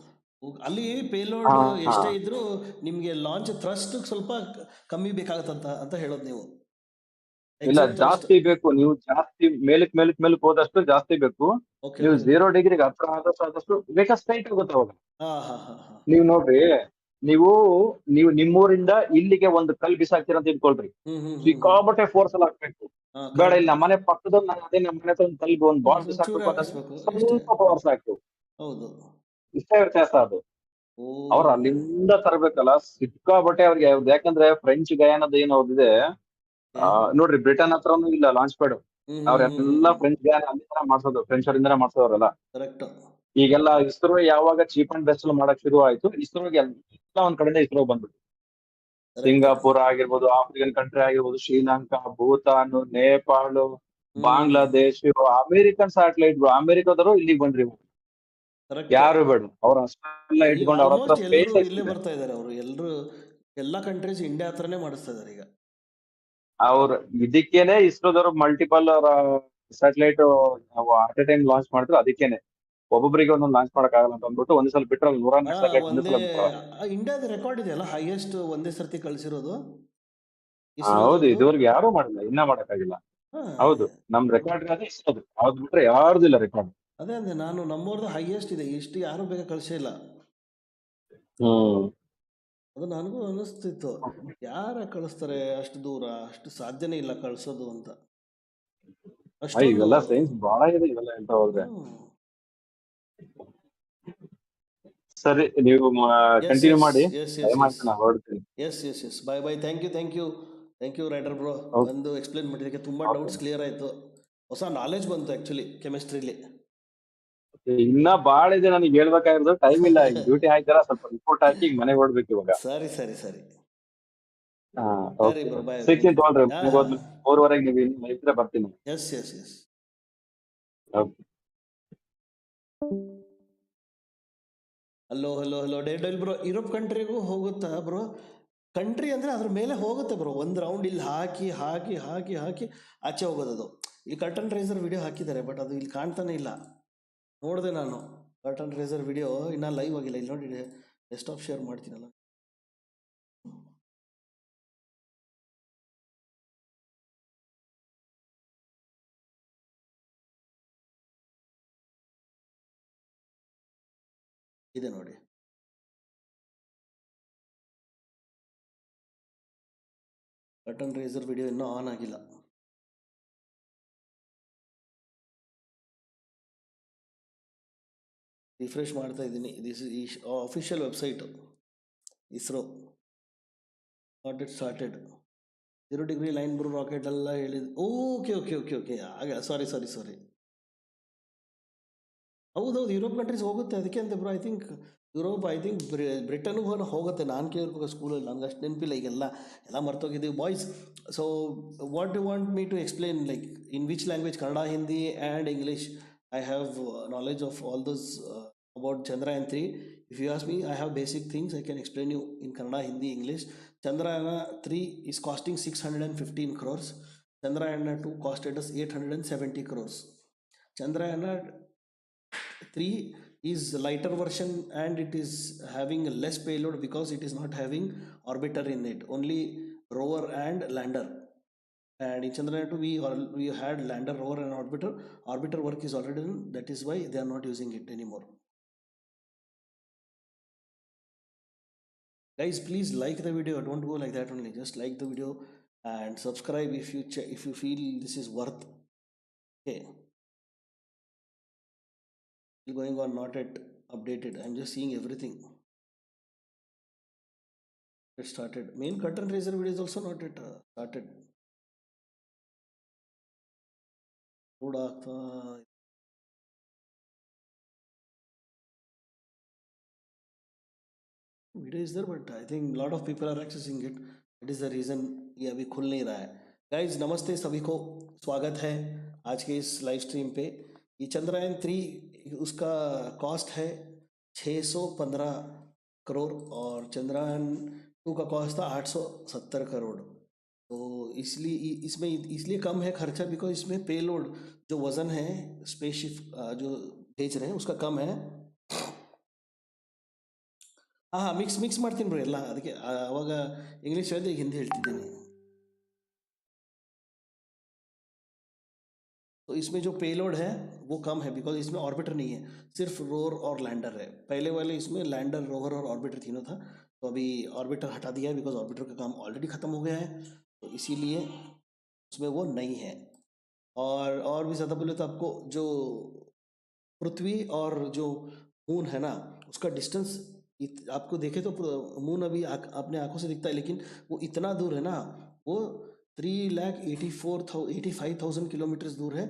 ಅಲ್ಲಿ ಪೇಲೋಡ್ ಎಷ್ಟೇ ಇದ್ರೂ ನಿಮ್ಗೆ ಲಾಂಚ್ ಥ್ರಸ್ಟ್ ಸ್ವಲ್ಪ ಕಮ್ಮಿ ಬೇಕಾಗತ್ತಂತ ಅಂತ ಹೇಳೋದು ನೀವು? ಇಲ್ಲ, ಜಾಸ್ತಿ ಬೇಕು. ನೀವು ಜಾಸ್ತಿ ಮೇಲಕ್ ಹೋದಷ್ಟು ಜಾಸ್ತಿ ಬೇಕು. ನೀವು 0 ಡಿಗ್ರಿಗೆ ಹತ್ರ ಆದಷ್ಟು ಬೇಕಾ ಸ್ಟ್ರೈಟ್ ಹೋಗುತ್ತೆ ಅವಾಗ. ನೀವು ನೋಡ್ರಿ, ನೀವು ನಿಮ್ಮೂರಿಂದ ಇಲ್ಲಿಗೆ ಒಂದು ಕಲ್ ಬಿಸಾಕ್ತೀರ ಅಂತ ಇಟ್ಕೊಳ್ರಿ, ಸಿಕ್ಕಾಬಟ್ಟೆ ಫೋರ್ಸ್ ಅಲ್ಲಿ ಹಾಕ್ಬೇಕು. ಬೇಡ, ಇಲ್ಲಿ ನಮ್ಮನೆ ಪಕ್ಕದ ನಮ್ಮ ಮನೆ ಒಂದು ಕಲ್ಗೆ ಒಂದು ಬಾಲ್ ಬಿಸಾಕ್ಬೇಕು, ಸ್ವಲ್ಪ ಫೋರ್ಸ್ ಹಾಕ್ಬೇಕು. ಹೌದು, ಇಷ್ಟೇ ವ್ಯತ್ಯಾಸ ಅದು. ಅವ್ರು ಅಲ್ಲಿಂದ ತರಬೇಕಲ್ಲ, ಸಿಕ್ಕಾಬಟ್ಟೆ ಅವ್ರಿಗೆ. ಯಾಕಂದ್ರೆ ಫ್ರೆಂಚ್ ಗಯಾನದ ಏನು ಅವ್ರದಿದೆ ನೋಡ್ರಿ, ಬ್ರಿಟನ್ ಹತ್ರನು ಇಲ್ಲ ಲಾಂಚ್ ಪ್ಯಾಡ್. ಅವ್ರೆಲ್ಲ ಫ್ರೆಂಚ್ ಗಯಾನ ಅಲ್ಲಿಂದ ಮಾಡ್ಸೋದು, ಫ್ರೆಂಚ್ ಅವರಿಂದನೇ ಮಾಡ್ಸೋರಲ್ಲ. ಈಗೆಲ್ಲ ಇಸ್ರೋ ಯಾವಾಗ ಚೀಪ್ ಅಂಡ್ ಬೆಸ್ಟ್ ಮಾಡಕ್ ಶುರು ಆಯ್ತು, ಇಸ್ರೋಗೆ ಎಲ್ಲ ಒಂದ್ ಕಡೆಯಿಂದ ಇಸ್ರೋ ಬಂದ್ಬಿಟ್ಟು, ಸಿಂಗಾಪುರ ಆಗಿರ್ಬೋದು, ಆಫ್ರಿಕನ್ ಕಂಟ್ರಿ ಆಗಿರ್ಬೋದು, ಶ್ರೀಲಂಕಾ, ಭೂತಾನ್, ನೇಪಾಳ, ಬಾಂಗ್ಲಾದೇಶ್, ಅಮೆರಿಕನ್ ಸ್ಯಾಟಲೈಟ್, ಅಮೆರಿಕದವರು ಇಲ್ಲಿಗೆ ಬಂದ್ರಿ. ಯಾರು ಬೇಡ, ಅವ್ರ ಅಷ್ಟೆಲ್ಲ ಇಟ್ಕೊಂಡು ಅವ್ರ ಹತ್ರ ಸ್ಪೇಸ್ ಇಲ್ಲೇ ಬರ್ತಾ ಇದಾರೆ ಅವರು. ಎಲ್ಲಾ ಕಂಟ್ರೀಸ್ ಇಂಡಿಯಾ ಹತ್ರನೇ ಮಾಡಿಸ್ತಾ ಇದಾರೆ ಈಗ. ಅವ್ರು ಇದಕ್ಕೇನೆ ಇಸ್ರೋದವರು multiple satellite at a time launch ಮಾಡಿದ್ರು. ಅದಕ್ಕೇನೆ ಒಬ್ಬೊಬ್ಬರಿಗೆ ಒಂದೊಂದು ಲಾಂಚ್ ಮಾಡಕ್ ಆಗಲ್ಲ ಅಂತ ಅಂದ್ಬಿಟ್ಟು ಒಂದೇ ಸಲ ಬಿಟ್ರೆ 104 ಸ್ಯಾಟಲೈಟ್. ಇಂಡಿಯಾದ ರೆಕಾರ್ಡ್ ಇದೆಯಲ್ಲ, ಹೈಯೆಸ್ಟ್ ಒಂದೇ ಸರ್ತಿ ಕಳಿಸಿರೋದು. ಹೌದು, ಇದುವರೆಗೆ ಯಾರು ಮಾಡಿಲ್ಲ, ಇನ್ನ ಮಾಡಕ್ಕಾಗಿಲ್ಲ. ಹೌದು, ನಮ್ ರೆಕಾರ್ಡ್ ಅದೇ ಇಸ್ರೋದು, ಅವ್ದು ಬಿಟ್ರೆ ಯಾರ್ದಿಲ್ಲ ರೆಕಾರ್ಡ್. ಅದೇ ಅಂದೆ ನಾನು, ನಮ್ಮವ್ರದ್ದು ಹೈಯೆಸ್ಟ್ ಇದೆ. ಇಷ್ಟು ಯಾರು ಬೇಗ ಕಳಿಸೇ ಇಲ್ಲ. ಅದು ನನಗೂ ಅನಿಸ್ತಿತ್ತು, ಯಾರ ಕಳಿಸ್ತಾರೆ ಅಷ್ಟು ದೂರ, ಅಷ್ಟು ಸಾಧ್ಯನೇ ಇಲ್ಲ ಕಳ್ಸೋದು ಅಂತ. ಇವೆಲ್ಲ ಸೈನ್ಸ್ ಬಹಳ ಇದೆ, ಇವೆಲ್ಲ ಅಂತ ಹೋದ್ರೆ. ಸರಿ, ನೀವು ಕಂಟಿನ್ಯೂ ಮಾಡಿ. ಹೊರಡ್ತೀನಿ. Yes bye bye. Thank you rider bro. ಒಂದು ಎಕ್ಸ್ಪ್ಲೇನ್ ಮಾಡಿದ್ದಕ್ಕೆ ತುಂಬಾ ಡೌಟ್ಸ್ ಕ್ಲಿಯರ್ ಆಯ್ತು. ಹೊಸ ನಾಲೆಜ್ ಬಂತು ಆಕ್ಚುಲಿ ಕೆಮಿಸ್ಟ್ರಿಲಿ. ಇನ್ನ ಬಾಳ ಇದೆ ನನಗೆ ಹೇಳ್ಬೇಕಾಗಿರೋದು, ಟೈಮ್ ಇಲ್ಲ. ಈಗ ಡ್ಯೂಟಿ ಹಾಕ್ತಾರ, ಸ್ವಲ್ಪ ರಿಪೋರ್ಟ್ ಹಾಕಿ ಈಗ ಮನೆಗೆ ಹೊಡ್ಬೇಕು ಇವಾಗ. ಸರಿ ಸಿಕ್ತೀನಿ ತಗೊಳ್ರಿ. 3:15 ನೀವು ಇದ್ರೆ ಬರ್ತೀನಿ. Yes hello Dale bro. Europe ಕಂಟ್ರಿಗೂ ಹೋಗುತ್ತಾ ಬ್ರೋ? ಕಂಟ್ರಿ ಅಂದ್ರೆ ಅದ್ರ ಮೇಲೆ ಹೋಗುತ್ತೆ ಬ್ರೋ. ಒಂದು ರೌಂಡ್ ಇಲ್ಲಿ ಹಾಕಿ ಆಚೆ ಹೋಗೋದು. ಈ ಕರ್ಟನ್ ರೈಸರ್ ವಿಡಿಯೋ ಹಾಕಿದ್ದಾರೆ, ಬಟ್ ಅದು ಇಲ್ಲಿ ಕಾಣ್ತಾನೆ ಇಲ್ಲ. ನೋಡಿದೆ ನಾನು ಕರ್ಟನ್ ರೈಸರ್ ವಿಡಿಯೋ, ಇನ್ನ ಲೈವ್ ಆಗಿಲ್ಲ. ಇಲ್ಲಿ ನೋಡಿ, ಡೆಸ್ಕ್ಟಾಪ್ ಶೇರ್ ಮಾಡ್ತೀನಲ್ಲ. ಇದೆ ನೋಡಿ. ಕರ್ಟನ್ ರೈಸರ್ ವಿಡಿಯೋ ಇನ್ನೂ ಆನ್ ಆಗಿಲ್ಲ. ರಿಫ್ರೆಶ್ ಮಾಡ್ತಾ ಇದ್ದೀನಿ. This is official website, ISRO. Not it started. 0 degree line bro rocket ಎಲ್ಲ ಹೇಳಿದ್. ಓಕೆ ಹಾಗೆ. ಸಾರಿ. ಹೌದು, ಯುರೋಪ್ ಕಂಟ್ರೀಸ್ ಹೋಗುತ್ತೆ. ಅದಕ್ಕೆ ಅಂತ ಬ್ರೋ. ಐ ಥಿಂಕ್ ಬ್ರಿಟನ್ಗೂ ಹೋಗುತ್ತೆ. ನಾನು ಕೇಳಿರ್ಬೇಕು ಸ್ಕೂಲಲ್ಲಿ, ನನಗೆ ಅಷ್ಟು ನೆನಪಿಲ್ಲ. ಈಗೆಲ್ಲ ಮರ್ತೋಗಿದ್ದೀವಿ boys. So what you want me to explain, like in which language? Kannada, Hindi and English. I have knowledge of all those about Chandrayaan 3. If you ask me, I have basic things I can explain you in Kannada, Hindi, English. Chandrayaan 3 is costing 615 crores. Chandrayaan 2 costed us 870 crores. Chandrayaan 3 is lighter version and it is having less payload because it is not having orbiter in it, only rover and lander. And in Chandrayaan 2 we had lander, rover and orbiter work is already done. That is why they are not using it anymore. Guys, please like the video. Don't go like that only. Just like the video and subscribe if you feel this is worth. Okay, still going on, not yet updated. I'm just seeing everything. It started. Main curtain raiser video is also not yet started. Video is there, but I think a lot of people are accessing it. That is the reason ये अभी खुल नहीं रहा है. Guys, नमस्ते सभी को, स्वागत है आज के इस लाइव स्ट्रीम पे. ये चंद्रयान 3 उसका कॉस्ट है 615 करोड़ और चंद्रयान 2 का कॉस्ट था 870 करोड़. तो इसलिए इसमें इसलिए कम है खर्चा, बिकॉज इसमें पेलोड जो वजन है स्पेसशिप जो भेज रहे हैं उसका कम है. ಹಾಂ ಮಿಕ್ಸ್ ಮಾಡ್ತೀನಿ ಬ್ರೋ ಎಲ್ಲ, ಅದಕ್ಕೆ ಅವಾಗ ಇಂಗ್ಲೀಷ್ ಹೇಳಿದೆ ಈಗ ಹಿಂದಿ ಹೇಳ್ತಿದ್ದೀನಿ. तो इसमें जो पेलोड है वो कम है, बिकॉज इसमें ऑर्बिटर नहीं है, सिर्फ रोवर और लैंडर है. पहले वाले इसमें लैंडर, रोवर और ऑर्बिटर तीनों था, तो अभी ऑर्बिटर हटा दिया है बिकॉज ऑर्बिटर का काम ऑलरेडी खत्म हो गया है, तो इसीलिए उसमें वो नहीं है. और भी ज़्यादा बोले तो आपको जो पृथ्वी और जो मून है ना उसका डिस्टेंस आपको देखे तो मून अभी अपने आंखों से दिखता है, लेकिन वो इतना दूर है ना, वो 3,84,085,000 किलोमीटर दूर है.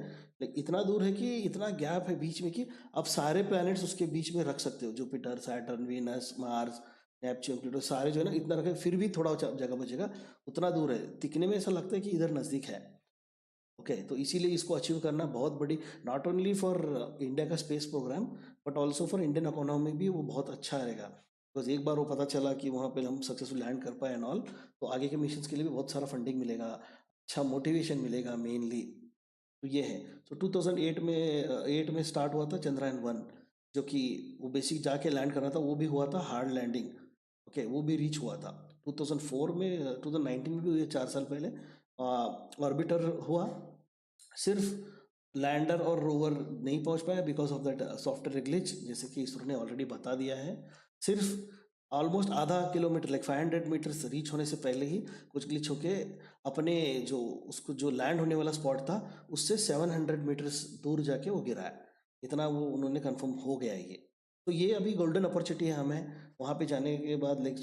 इतना दूर है कि इतना गैप है बीच में कि आप सारे प्लैनेट्स उसके बीच में रख सकते हो, Jupiter, Saturn, Venus, Mars, Neptune, Pluto, सारे जो है ना इतना रखे, फिर भी थोड़ा जगह बचेगा. उतना दूर है, दिखने में ऐसा लगता है कि इधर नज़दीक है. ओके तो इसीलिए इसको अचीव करना बहुत बड़ी, नॉट ओनली फॉर इंडिया का space programme but also for Indian economy भी वो बहुत अच्छा रहेगा. बिकॉज एक बार वो पता चला कि वहाँ पे हम सक्सेसफुल लैंड कर पाए एंड ऑल, तो आगे के मिशन के लिए भी बहुत सारा फंडिंग मिलेगा, अच्छा मोटिवेशन मिलेगा मेनली. तो ये है. तो 2008 में 8 में स्टार्ट हुआ था चंद्रयान 1, जो कि वो बेसिक जाके लैंड करना था, वो भी हुआ था हार्ड लैंडिंग. ओके वो भी रीच हुआ था 2004 में, 2019 में भी हुए 4 साल पहले. ऑर्बिटर हुआ, सिर्फ लैंडर और रोवर नहीं पहुंच पाया because of that software glitch, जैसे कि इसरो ने ऑलरेडी बता दिया है. सिर्फ ऑलमोस्ट आधा किलोमीटर लाइक 500 मीटर्स रीच होने से पहले ही कुछ ग्लिच होके अपने जो उसको जो लैंड होने वाला स्पॉट था उससे 700 मीटर्स दूर जाके वो गिरा है. इतना वो उन्होंने कंफर्म हो गया है ये. तो ये अभी गोल्डन अपॉर्चुनिटी है हमें वहाँ पे जाने के बाद. लाइक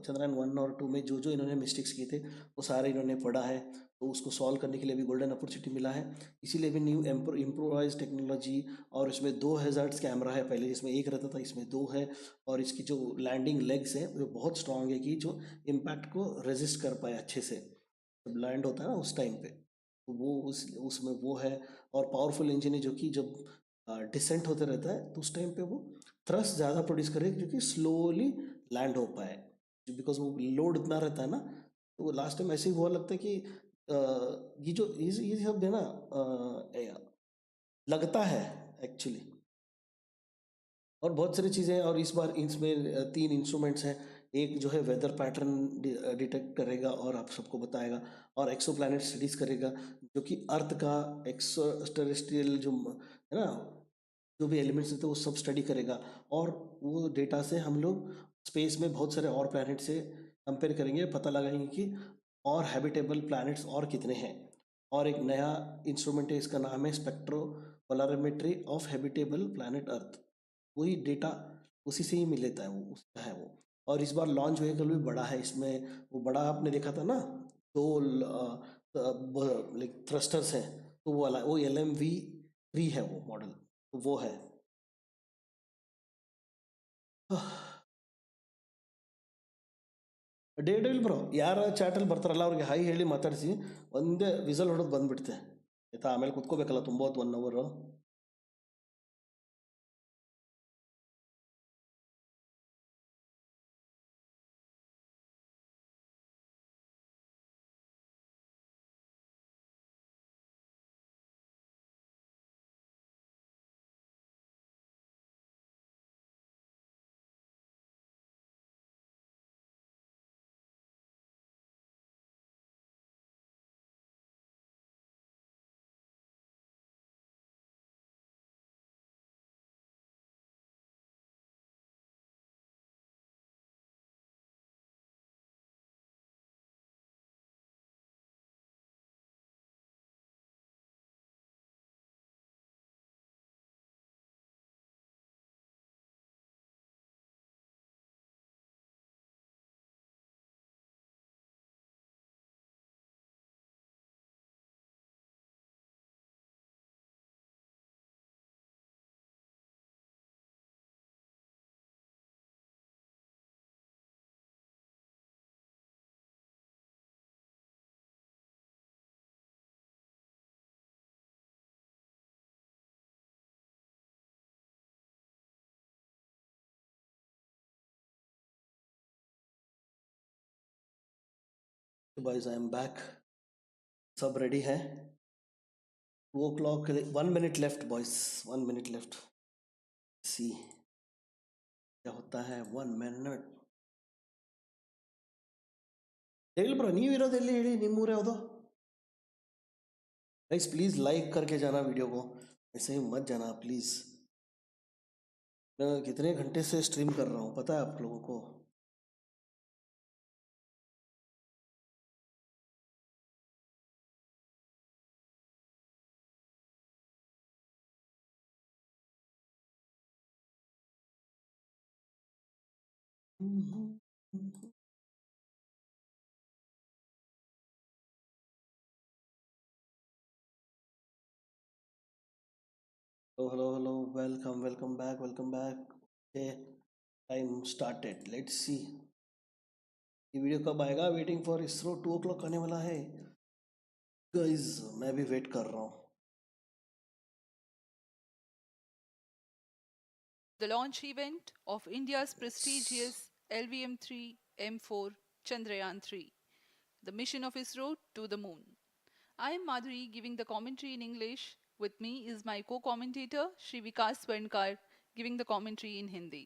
चंद्रयान 1 और 2 में जो जो इन्होंने मिस्टेक्स किए थे वो सारे इन्होंने पढ़ा है, तो उसको सॉल्व करने के लिए भी गोल्डन अपॉर्चुनिटी मिला है. इसीलिए भी न्यू इम्प्रोवाइज टेक्नोलॉजी, और इसमें 2 हैजार्ड्स कैमरा है, पहले इसमें एक रहता था, इसमें 2 है. और इसकी जो लैंडिंग लेग्स है वो बहुत स्ट्रांग है कि जो इम्पैक्ट को रेजिस्ट कर पाए अच्छे से जब लैंड होता है ना उस टाइम पे. तो वो उसमें वो है. और पावरफुल इंजन है जो कि जब डिसेंट होते रहता है तो उस टाइम पे वो थ्रस्ट ज़्यादा प्रोड्यूस करे जो कि स्लोली लैंड हो पाए, बिकॉज वो लोड इतना रहता है ना. तो लास्ट टाइम ऐसे ही हुआ, लगता है कि ये जो ये शब्द है ना लगता है एक्चुअली. और बहुत सारी चीज़ें हैं. और इस बार इसमें 3 इंस्ट्रूमेंट्स हैं. एक जो है वेदर पैटर्न डिटेक्ट करेगा और आप सबको बताएगा, और एक्सो प्लैनेट स्टडीज करेगा जो कि अर्थ का एक्सो टेरेस्ट्रियल जो है ना जो भी एलिमेंट्स रहते हैं वो सब स्टडी करेगा. और वो डेटा से हम लोग स्पेस में बहुत सारे और प्लैनेट से कंपेयर करेंगे, पता लगाएंगे कि और हैबिटेबल प्लैनेट्स और कितने हैं. और एक नया इंस्ट्रूमेंट है, इसका नाम है स्पेक्ट्रो-पोलारिमेट्री ऑफ हैबिटेबल प्लैनेट अर्थ. वही डेटा उसी से ही मिल लेता है, वो उसका है वो. और इस बार लॉन्च व्हीकल भी बड़ा है इसमें. वो बड़ा आपने देखा था ना, 2 लाइक थ्रस्टर्स हैं, तो वो वाला वो LMV3 है वो मॉडल, तो वो है. ಡೇಟ್ ಇಲ್ಲ ಬ್ರೋ, ಯಾರ ಚಾಟಲ್ಲಿ ಬರ್ತಾರಲ್ಲ ಅವ್ರಿಗೆ ಹಾಯ್ ಹೇಳಿ ಮಾತಾಡಿಸಿ, ಒಂದೇ ವಿಸಲ್ ಹೊಡೆದು ಬಂದ್ಬಿಡ್ತೆ ಆಯ್ತಾ. ಆಮೇಲೆ ಕುತ್ಕೋಬೇಕಲ್ಲ ತುಂಬ ಹೊತ್ತು 1 hour. Guys, I am back. सब रेडी है 2 o'clock 1 minute left boys 1 minute left see क्या होता है 1 minute ಹೇಳಿ ಬ್ರೋ ನೀವಿರೋದು ಎಲ್ಲಿ ಹೇಳಿ ನಿಮ್ಮೂರು ಯಾವುದು गाइस प्लीज लाइक करके जाना वीडियो को ऐसे ही मत जाना प्लीज मैं कितने घंटे से स्ट्रीम कर रहा हूँ पता है आप लोगों को hello welcome back okay time started let's see ये वीडियो कब आएगा वेटिंग फॉर इसरो 2 o'clock आने वाला है गाइस मैं भी वेट कर रहा हूँ The launch event of India's prestigious LVM-3 M4 Chandrayaan 3, the mission of ISRO to the moon. I am Madhuri giving the commentary in English. With me is my co-commentator Shri Sriharikota giving the commentary in Hindi.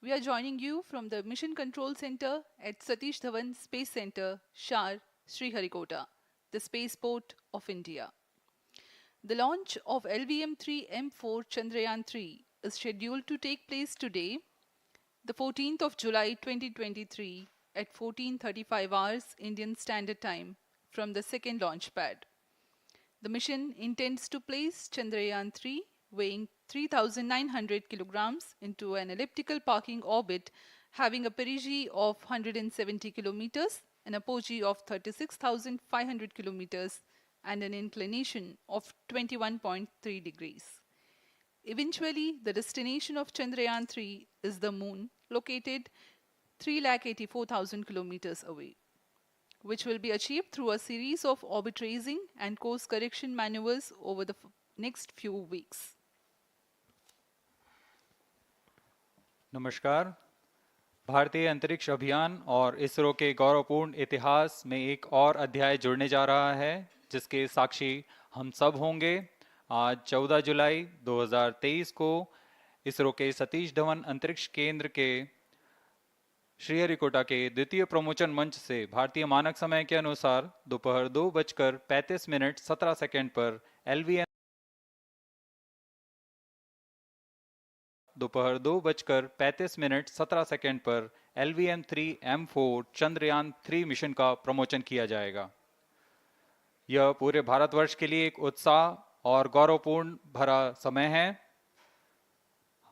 We are joining you from the Mission Control Center at Satish Dhawan Space Center, SHAR, Sriharikota, the spaceport of India. The launch of LVM-3 M4 Chandrayaan 3 is scheduled to take place today, the 14th of July 2023 at 14:35 hours Indian Standard Time from the second launch pad. The mission intends to place Chandrayaan 3 weighing 3,900 kilograms into an elliptical parking orbit having a perigee of 170 kilometers, an apogee of 36,500 kilometers and an inclination of 21.3 degrees. Eventually, the destination of Chandrayaan 3 is the moon, located 384,000 kilometers away, which will be achieved through a series of orbit raising and course correction maneuvers over the next few weeks. नमस्कार भारतीय अंतरिक्ष अभियान और इसरो के गौरवपूर्ण इतिहास में एक और अध्याय जुड़ने जा रहा है जिसके साक्षी हम सब होंगे। आज 14 जुलाई 2023 को इसरो के सतीश धवन अंतरिक्ष केंद्र के श्रीहरिकोटा के द्वितीय प्रमोचन मंच से भारतीय मानक समय के अनुसार दोपहर 2:35 पर LVM दोपहर 2:35 पर LVM-3 M4 चंद्रयान 3 मिशन का प्रमोचन किया जाएगा। यह पूरे भारतवर्ष के लिए एक उत्साह और गौरवपूर्ण भरा समय है।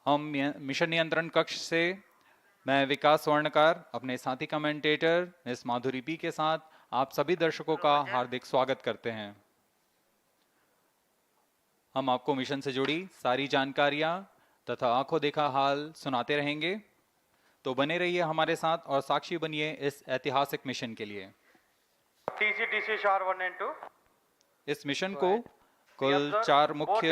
हम मिशन नियंत्रण कक्ष से मैं विकास स्वर्णकार अपने साथी कमेंटेटर मिस माधुरी पी के साथ आप सभी दर्शकों का हार्दिक स्वागत करते हैं। हम आपको मिशन से जुड़ी सारी जानकारियां तथा आंखों देखा हाल सुनाते रहेंगे, तो बने रहिए हमारे साथ और साक्षी बनिए इस ऐतिहासिक मिशन के लिए। SHAR 1 and 2 इस मिशन को कुल 4 मुख्य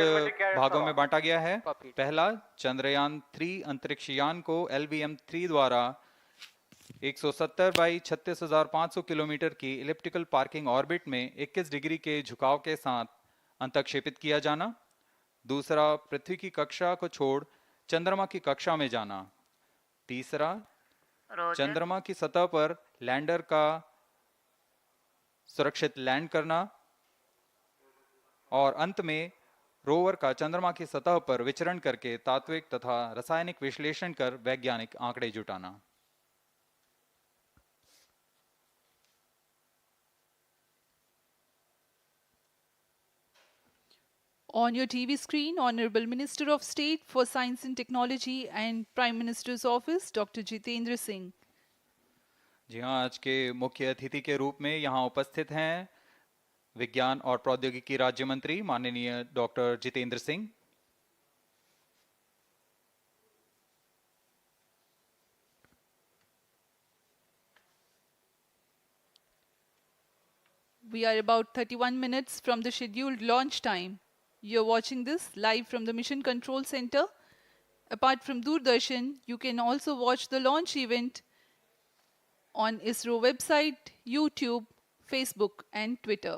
भागों में बांटा गया है। पहला, चंद्रयान 3 अंतरिक्ष यान को LVM-3 द्वारा 170 बाई 36,500 किलोमीटर की इलिप्टिकल पार्किंग ऑर्बिट में 21 डिग्री के झुकाव के साथ अंतक्षेपित किया जाना। दूसरा, पृथ्वी की कक्षा को छोड़ चंद्रमा की कक्षा में जाना। तीसरा, चंद्रमा की सतह पर लैंडर का सुरक्षित लैंड करना। और अंत में रोवर का चंद्रमा की सतह पर विचरण करके तात्विक तथा रासायनिक विश्लेषण कर वैज्ञानिक आंकड़े जुटाना। On your TV screen, Honorable Minister of State for Science and Technology and Prime Minister's Office, Dr. Jitendra Singh. जी हाँ, आज के मुख्य अतिथि के रूप में यहाँ उपस्थित हैं विज्ञान और प्रौद्योगिकी राज्य मंत्री माननीय doctor Jitendra Singh. We are about 31 minutes from the scheduled launch time. You're watching this live from the Mission Control Center. Apart from Doordarshan, you can also watch the launch event on ISRO website, YouTube, Facebook and Twitter.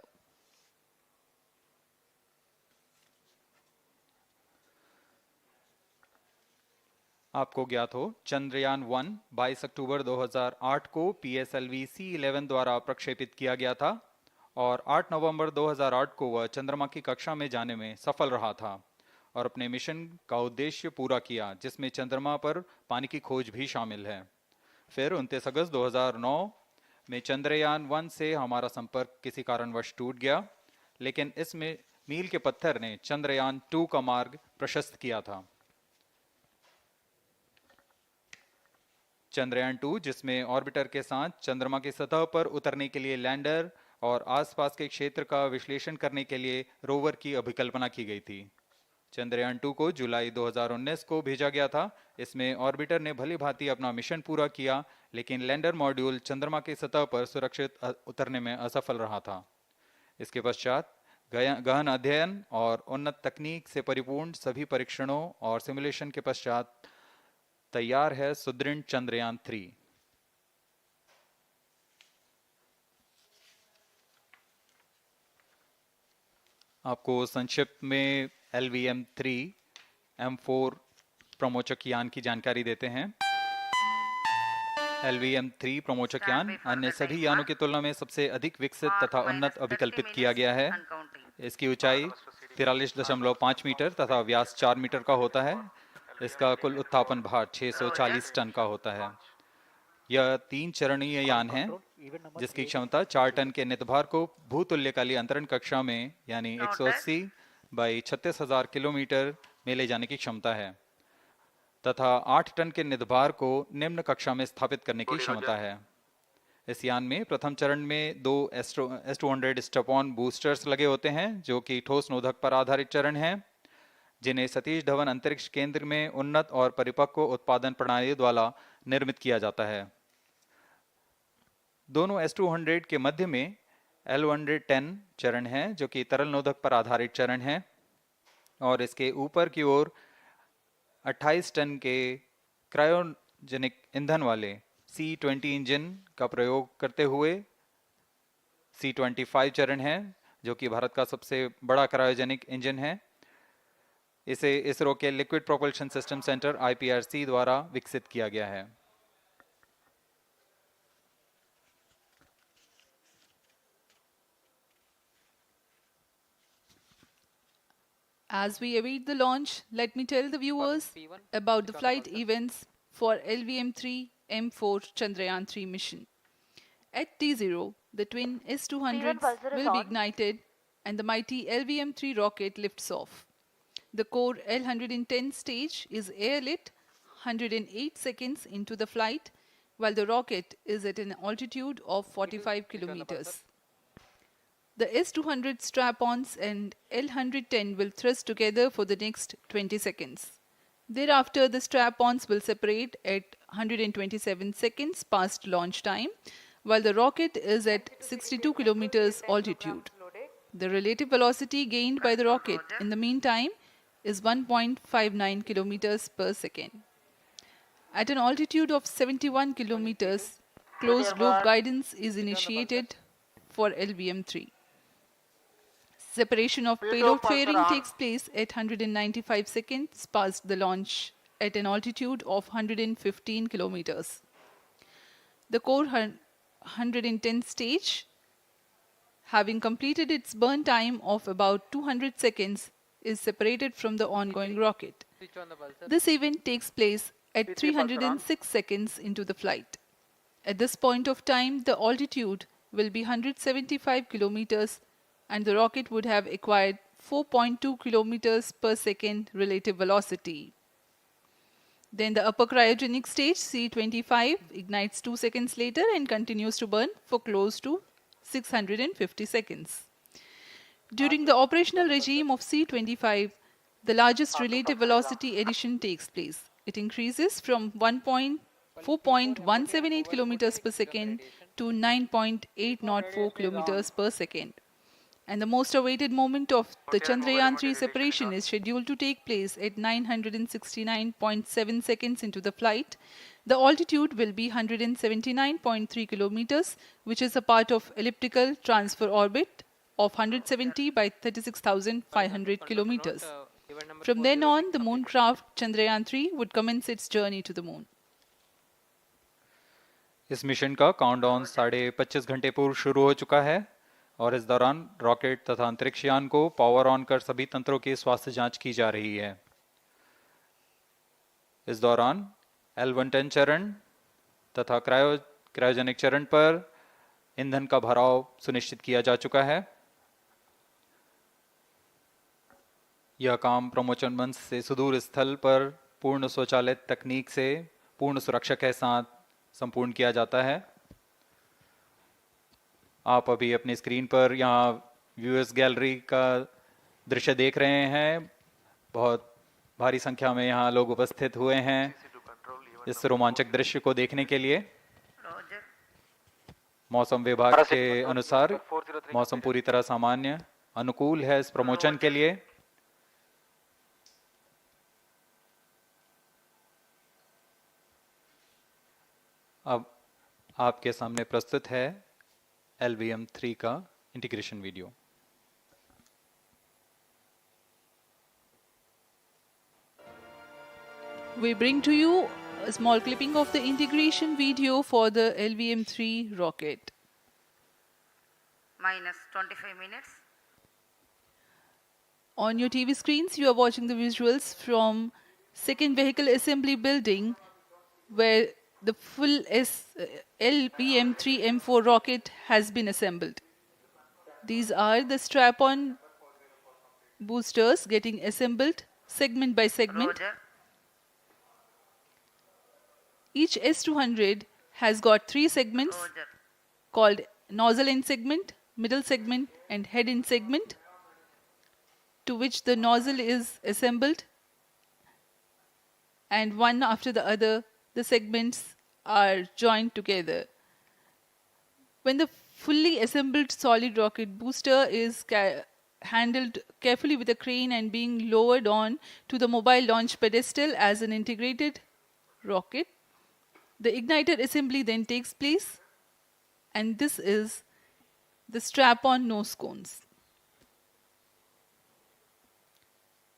आपको ज्ञात हो, चंद्रयान 1 22 अक्टूबर 2008 को PSLV C11 द्वारा प्रक्षेपित किया गया था और 8 नवंबर 2008 को वह चंद्रमा की कक्षा में जाने में सफल रहा था और अपने मिशन का उद्देश्य पूरा किया, जिसमें चंद्रमा पर पानी की खोज भी शामिल है। फिर 29 अगस्त 2009 में चंद्रयान 1 से हमारा संपर्क किसी कारणवश टूट गया, लेकिन इसमें मील के पत्थर ने चंद्रयान 2 का मार्ग प्रशस्त किया था। चंद्रयान 2, जिसमें ऑर्बिटर के साथ चंद्रमा की सतह पर उतरने के लिए लैंडर और आसपास के क्षेत्र का विश्लेषण करने के लिए रोवर की अभिकल्पना की गई थी। चंद्रयान 2 को जुलाई 2019 को भेजा गया था। इसमें ऑर्बिटर ने भली भांति अपना मिशन पूरा किया, लेकिन लैंडर मॉड्यूल चंद्रमा की सतह पर सुरक्षित उतरने में असफल रहा था। इसके पश्चात गहन अध्ययन और उन्नत तकनीक से परिपूर्ण सभी परीक्षणों और सिमुलेशन के पश्चात तैयार है सुदृढ़ चंद्रयान 3। आपको संक्षिप्त में LVM-3 M4 प्रमोचक यान की जानकारी देते हैं। LVM-3 प्रमोचक यान अन्य सभी यानों की तुलना में सबसे अधिक विकसित तथा उन्नत अभिकल्पित किया गया है। इसकी ऊंचाई 43.5 मीटर तथा व्यास 4 मीटर का होता है। इसका कुल उत्थापन भार 640 टन का होता है। यह 3 चरणीय यान है, जिसकी क्षमता 4 टन के नितभार को भूतुल्यकालीय अंतरण कक्षा में यानी 180 बाई 36,000 किलोमीटर में ले जाने की क्षमता है तथा 8 टन के नितभार को निम्न कक्षा में स्थापित करने की क्षमता है। इस यान में प्रथम चरण में 2 S200 स्टेप-ऑन बूस्टर्स लगे होते हैं, जो कि ठोस नोदक पर आधारित चरण हैं, जिन्हें सतीश धवन अंतरिक्ष केंद्र में उन्नत और परिपक्व उत्पादन प्रणाली द्वारा निर्मित किया जाता है। दोनों S200 के मध्य में L110 चरण है, जो कि तरल नोदक पर आधारित चरण है, और इसके ऊपर की ओर 28 टन के क्रायोजेनिक ईंधन वाले C20 इंजन का प्रयोग करते हुए C25 चरण है, जो कि भारत का सबसे बड़ा क्रायोजेनिक इंजन है। इसे इसरो के liquid propulsion system centre IPRC द्वारा विकसित किया गया है। As we await the launch, let me tell the viewers about the flight events for LVM-3 M4 Chandrayaan 3 mission. At T0, the twin S200s will be ignited and the mighty LVM-3 rocket lifts off. The core L110 stage is airlit 108 seconds into the flight, while the rocket is at an altitude of 45 kilometers. The S200 strap-ons and L110 will thrust together for the next 20 seconds. Thereafter, the strap-ons will separate at 127 seconds past launch time, while the rocket is at 62 kilometers altitude. The relative velocity gained by the rocket in the meantime is 1.59 kilometers per second. At an altitude of 71 kilometers, closed loop guidance is initiated for LVM-3. Separation of payload fairing takes place at 195 seconds past the launch at an altitude of 115 kilometers. The core 110 stage, having completed its burn time of about 200 seconds, is separated from the ongoing rocket. This event takes place at 306 seconds into the flight. At this point of time, the altitude will be 175 kilometers and the rocket would have acquired 4.2 kilometers per second relative velocity. Then the upper cryogenic stage C25 ignites 2 seconds later and continues to burn for close to 650 seconds. During the operational regime of C25, the largest relative velocity addition takes place. It increases from 4.178 kilometers per second to 9.804 kilometers per second. And the most awaited moment of the Chandrayaan 3 separation is scheduled to take place at 969.7 seconds into the flight. The altitude will be 179.3 kilometers, which is a part of elliptical transfer orbit of 170 by 36,500 kilometers. From then on, the moon craft Chandrayaan 3 would commence its journey to the moon. इस mission का countdown 25.5 घंटे पूर्व शुरू हो चुका है और इस दौरान रॉकेट तथा अंतरिक्ष यान को पावर ऑन कर सभी तंत्रों की स्वास्थ्य जांच की जा रही है। इस दौरान L110 चरण तथा क्रायोजेनिक चरण पर ईंधन का भराव सुनिश्चित किया जा चुका है। यह काम प्रमोशन मंच से सुदूर स्थल पर पूर्ण स्वचालित तकनीक से पूर्ण सुरक्षा के साथ संपूर्ण किया जाता है। आप अभी अपनी स्क्रीन पर यहाँ व्यूअर्स गैलरी का दृश्य देख रहे हैं। बहुत भारी संख्या में यहाँ लोग उपस्थित हुए हैं इस रोमांचक दृश्य को देखने के लिए। मौसम विभाग के अनुसार मौसम पूरी तरह सामान्य अनुकूल है इस प्रमोशन के लिए। अब आपके सामने प्रस्तुत है LVM-3 का integration video. We bring to you a small clipping of the integration video for the LVM-3 rocket. Minus 25 minutes. On your TV screens, you are watching the visuals from second vehicle assembly building where the full LVM-3 M4 rocket has been assembled. These are the strap-on boosters getting assembled segment by segment. Roger. Each S200 has got 3 segments Roger. called nozzle end segment, middle segment and head end segment, to which the nozzle is assembled, and one after the other the segments are joined together. When the fully assembled solid rocket booster is handled carefully with a crane and being lowered on to the mobile launch pedestal as an integrated rocket, the igniter assembly then takes place, and this is the strap-on nose cones.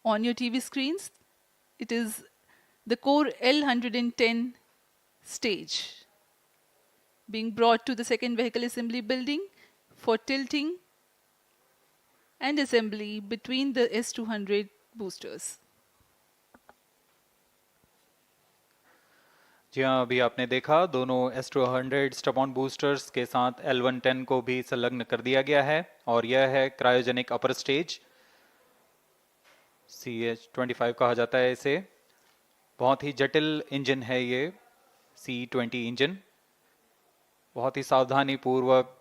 On your TV screens, it is the core L110 stage being brought to the second vehicle assembly building for tilting and assembly between the S200 boosters. जी हाँ, अभी आपने देखा दोनों S200 स्टप-ऑन boosters के साथ L110 को भी संलग्न कर दिया गया है और यह है क्रायोजेनिक अपर स्टेज, CH-25 कहा जाता है इसे। बहुत ही जटिल इंजन है ये C-20 इंजन। बहुत ही सावधानी पूर्वक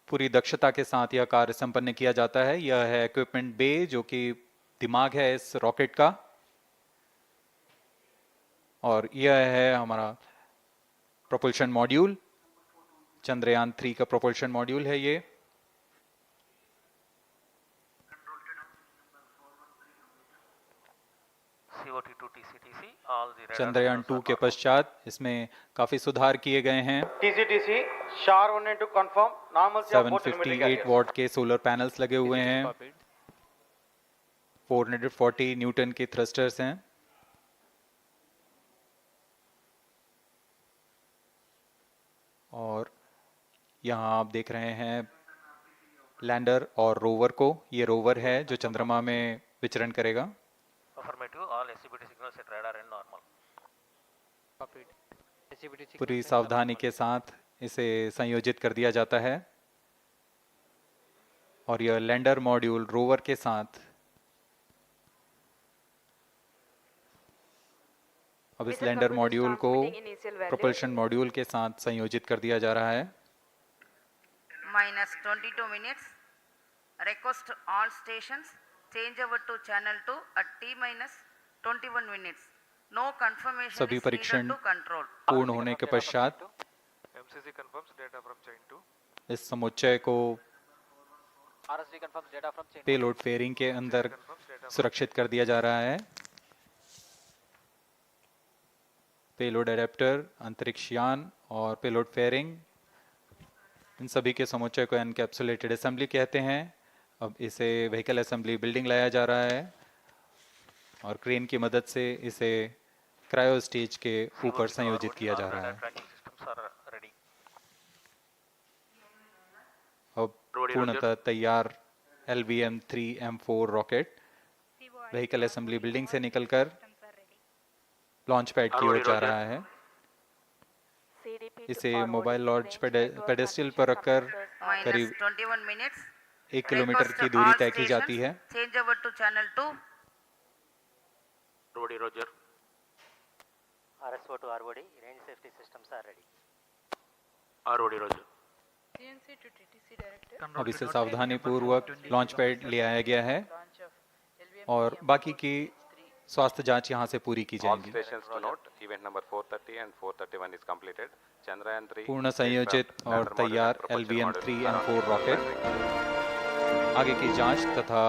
पूरी दक्षता के साथ यह कार्य संपन्न किया जाता है। यह है इक्विपमेंट बे जो कि दिमाग है इस रॉकेट का, और यह है हमारा प्रोपल्शन मॉड्यूल, चंद्रयान 3 का प्रोपल्शन मॉड्यूल है ये। चंद्रयान 2 के पश्चात इसमें काफी सुधार किए गए हैं। TCTC SHAR wanted to confirm normalcy of 758 what के सोलर पैनल्स लगे हुए हैं, 440 न्यूटन के थ्रस्टर्स हैं। और यहाँ आप देख रहे हैं लैंडर और रोवर को। ये रोवर है जो चंद्रमा में विचरण करेगा। पूरी सावधानी के साथ इसे संयोजित कर दिया जाता है और यह लैंडर मॉड्यूल रोवर के साथ अब इस लैंडर मॉड्यूल को प्रोपल्शन मॉड्यूल के साथ संयोजित कर दिया जा रहा है। Minus 22 minutes. Request all stations change over to channel 2 at T-21 minutes. No confirmation सभी is परीक्षण needed to control. पूर्ण होने के पश्चात MCC confirms data from chain 2. इस समुच्चय को RSD confirms data from chain 2. Payload fairing के अंदर सुरक्षित कर दिया जा रहा है। पेलोड एडेप्टर, अंतरिक्ष यान और पेलोड फेयरिंग, इन सभी के समुच्चय को एनकैप्सुलेटेड असेंबली कहते हैं। अब इसे व्हीकल असेंबली बिल्डिंग लाया जा रहा है और क्रेन की मदद से इसे क्रायो स्टेज के ऊपर संयोजित किया जा रहा है। अब पूर्णतः तैयार LVM-3M4 rocket vehicle assembly building से निकलकर लॉन्च पैड की ओर जा रहा है। इसे मोबाइल लॉन्च पेडेस्टल पर रखकर करीब 1 किलोमीटर की दूरी तय की जाती है। Change over to channel 2. Roger, Roger. RSO to ROD, range safety systems are ready. ROD, Roger. CNC to TTC director. अब इसे सावधानी पूर्वक लॉन्च पैड ले आया गया है और बाकी की स्वास्थ्य जांच यहां से पूरी की जाएगी। Stations to note, event number 430 and 431 is completed. Chandrayaan 3 पूर्ण संयोजित और तैयार LVM-3M4 रॉकेट आगे की जांच तथा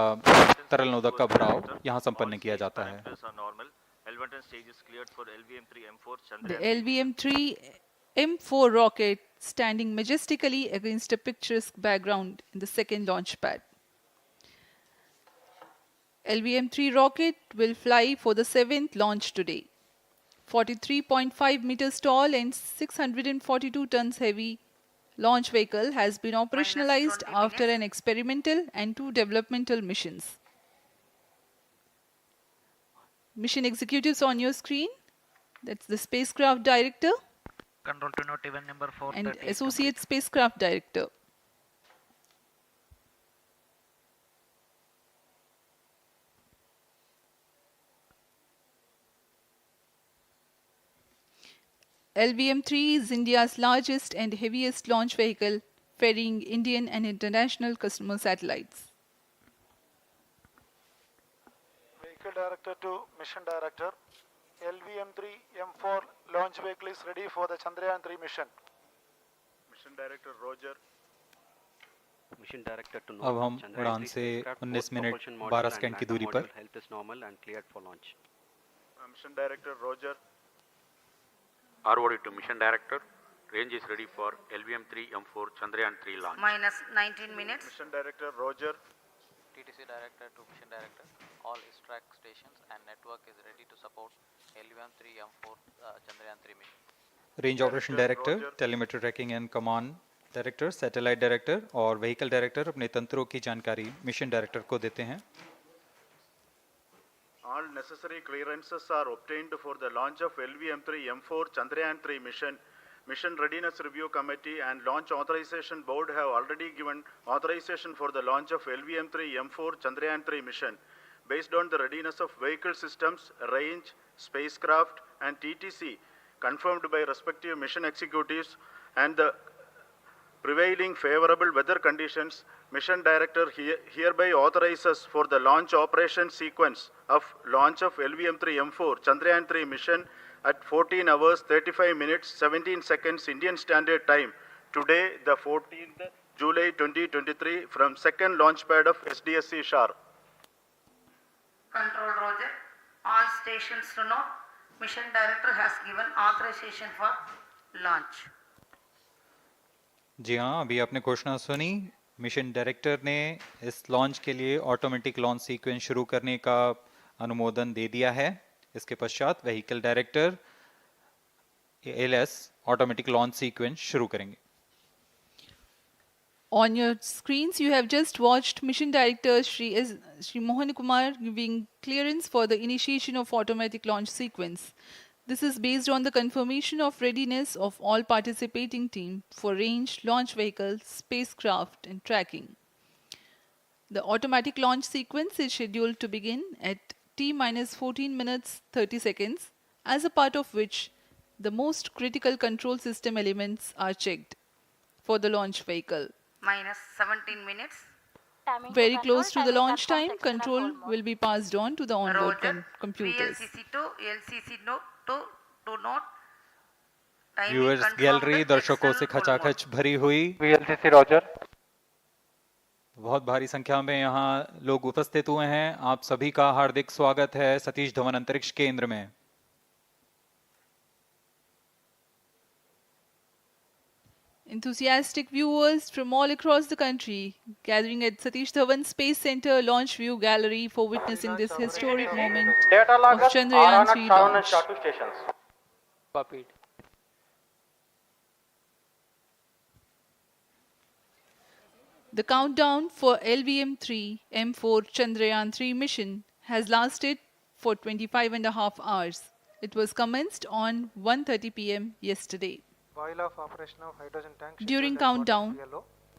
तरल नोदक का भराव यहां संपन्न किया जाता है। The LVM-3M4 rocket standing majestically against a picturesque background in the second launch pad. LVM-3 rocket will fly for the 7th launch today. 43.5 meters tall and 642 tons heavy launch vehicle has been operationalized after an experimental and 2 developmental missions. Mission executives on your screen. That's the spacecraft director Control to note event number 430 and associate spacecraft director. LVM-3 is India's largest and heaviest launch vehicle, ferrying Indian and international customer satellites. Vehicle Director to Mission Director. LVM-3M4 launch vehicle is ready for the Chandrayaan 3 mission. Mission Director Roger. Mission Director to अब हम उड़ान से 19 minute 12 second की दूरी पर। Health is normal and cleared for launch. Mission Director Roger. ROD to Mission Director. Range is ready for LVM-3M4 Chandrayaan 3 launch. Minus 19 minutes. Mission Director Roger. TTC Director to Mission Director. All track stations and network is ready to support LVM-3M4 Chandrayaan 3 mission. Range operation director, telemetry tracking and command director, satellite director और vehicle director अपने तंत्रों की जानकारी mission director को देते हैं। All necessary clearances are obtained for the launch of LVM-3M4 Chandrayaan 3 mission. Mission Readiness Review Committee and Launch Authorization Board have already given authorization for the launch of LVM-3M4 Chandrayaan 3 mission. Based on the readiness of vehicle systems, range, spacecraft and TTC confirmed by respective mission executives and the prevailing favorable weather conditions, Mission Director hereby authorizes for the launch operation sequence of launch of LVM-3M4 Chandrayaan 3 mission at 14 hours 35 minutes 17 seconds Indian Standard Time today, the 14th July 2023 from second launch pad of SDSC SHAR. Control Roger. All stations to know. Mission Director has given authorization for launch. जी हाँ, अभी आपने घोषणा सुनी। Mission director ने इस launch के लिए automatic launch sequence शुरू करने का अनुमोदन दे दिया है। इसके पश्चात vehicle director ALS automatic launch sequence शुरू करेंगे। On your screens, you have just watched Mission Director Shri Mohan Kumar giving clearance for the initiation of automatic launch sequence. This is based on the confirmation of readiness of all participating team for range, launch vehicles, spacecraft and tracking. The automatic launch sequence is scheduled to begin at T-14 minutes 30 seconds, as a part of which the most critical control system elements are checked for the launch vehicle. Minus 17 minutes. Very close to the launch time, control will be passed on to the onboard computers. VLCC to LCC to note. Viewers gallery दर्शकों से खचाखच भरी हुई। VLCC Roger. बहुत भारी संख्या में यहाँ लोग उपस्थित हुए हैं। आप सभी का हार्दिक स्वागत है सतीश धवन अंतरिक्ष केंद्र में। Enthusiastic viewers from all across the country gathering at Satish Dhawan Space Center Launch View Gallery for witnessing this historic moment Data of loggers are Chandrayaan on at 3 7 and launch. SHAR 2 stations. Copied. The countdown for LVM-3 M4 Chandrayaan 3 mission has lasted for 25.5 hours. It was commenced on 1:30 p.m. yesterday. While of operation of hydrogen tank. During countdown,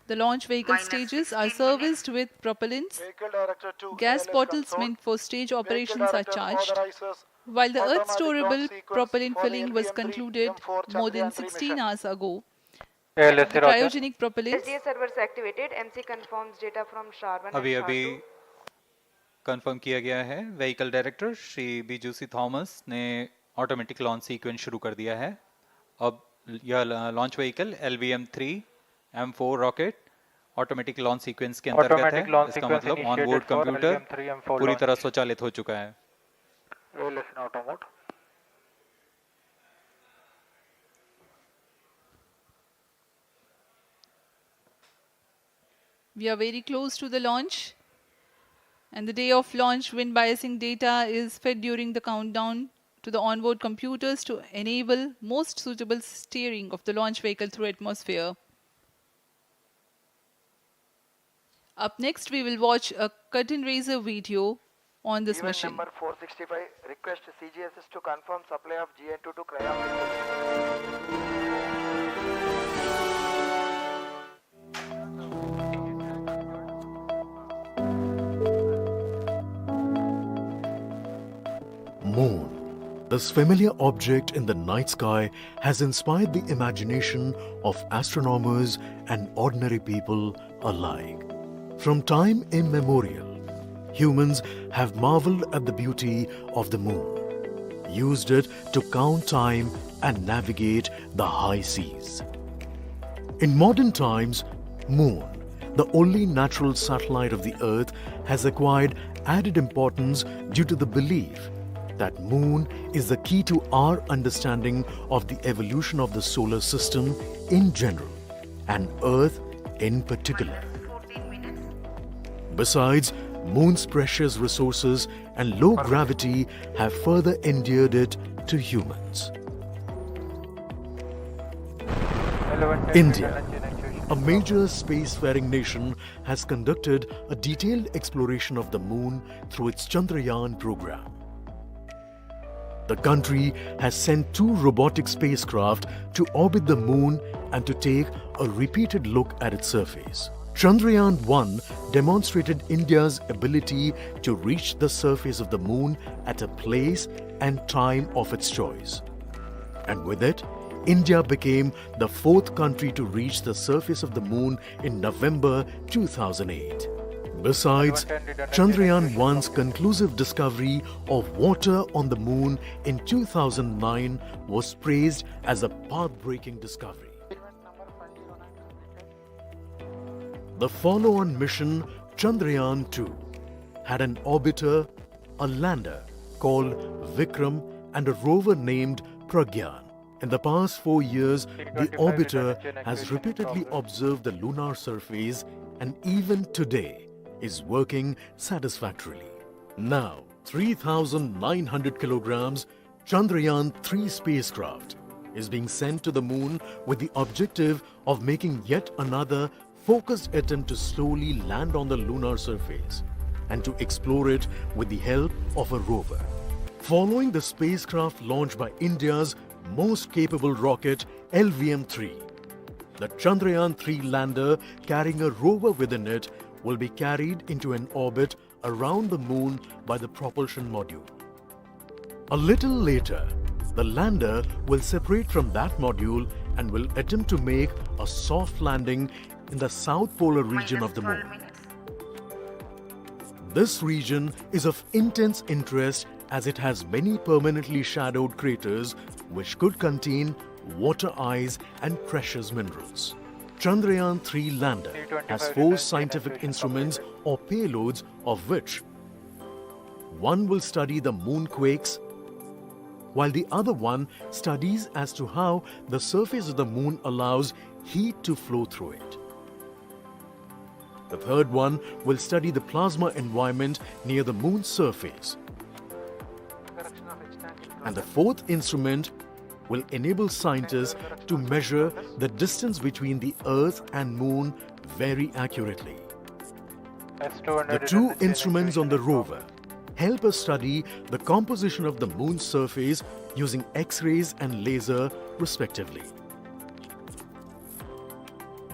the launch vehicle stages are serviced with propellants. Gas bottles meant for stage operations are charged. While the Earth storable propellant filling was concluded more than 16 hours ago, the cryogenic propellant SDSC servers activated. MC confirms data from SHAR 1 अभी and SHAR अभी 2. Confirm किया गया है vehicle director Shri बीजूसी Thomas ने automatic launch sequence शुरू कर दिया है। अब यह launch vehicle LVM-3 M4 rocket automatic launch sequence के अंतर्गत है। इसका मतलब ऑन बोर्ड कंप्यूटर पूरी तरह स्वचालित हो चुका है। we are very close to the launch, and the day of launch wind biasing data is fed during the countdown to the onboard computers to enable most suitable steering of the launch vehicle through atmosphere. Up next, we will watch a curtain raiser video on this Event mission. number 465, request CGSS to confirm supply of GN2 to cryogenic. Moon. This familiar object in the night sky has inspired the imagination of astronomers and ordinary people alike. From time immemorial, humans have marveled at the beauty of the moon, used it to count time and navigate the high seas. In modern times, Moon, the only natural satellite of the Earth, has acquired added importance due to the belief that Moon is the key to our understanding of the evolution of the solar system in general and Earth in particular. Besides, Moon's precious resources and low gravity have further endeared it to humans. India, a major spacefaring nation, has conducted a detailed exploration of the Moon through its Chandrayaan program. The country has sent 2 robotic spacecraft to orbit the Moon and to take a repeated look at its surface. Chandrayaan 1 demonstrated India's ability to reach the surface of the Moon at a place and time of its choice. And with it, India became the 4th country to reach the surface of the Moon in November 2008. Besides, Chandrayaan 1's conclusive discovery of water on the Moon in 2009 was praised as a path-breaking discovery. The follow-on mission, Chandrayaan 2, had an orbiter, a lander called Vikram, and a rover named Pragyan. In the past 4 years, the orbiter has repeatedly observed the lunar surface and even today is working satisfactorily. Now, 3,900 kilograms Chandrayaan 3 spacecraft is being sent to the Moon with the objective of making yet another focused attempt to slowly land on the lunar surface and to explore it with the help of a rover. Following the spacecraft launched by India's most capable rocket LVM-3, the Chandrayaan 3 lander carrying a rover within it will be carried into an orbit around the Moon by the propulsion module. A little later, the lander will separate from that module and will attempt to make a soft landing in the south polar region of the Moon. This region is of intense interest as it has many permanently shadowed craters which could contain water ice and precious minerals. Chandrayaan 3 lander has 4 scientific instruments or payloads, of which one will study the moonquakes, while the other one studies as to how the surface of the Moon allows heat to flow through it. The third one will study the plasma environment near the moon's surface. And the fourth instrument will enable scientists to measure the distance between the Earth and Moon very accurately. The two instruments on the rover help us study the composition of the Moon's surface using X-rays and laser respectively.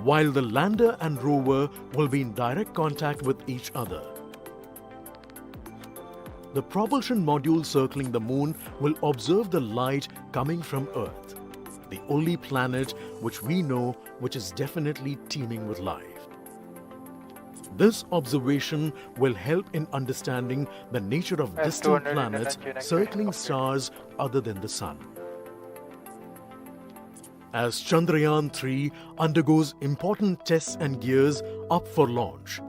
While the lander and rover will be in direct contact with each other. The propulsion module circling the Moon will observe the light coming from Earth, the only planet which we know which is definitely teeming with life. This observation will help in understanding the nature of distant planets circling stars other than the Sun. As Chandrayaan-3 undergoes important tests and gears up for launch,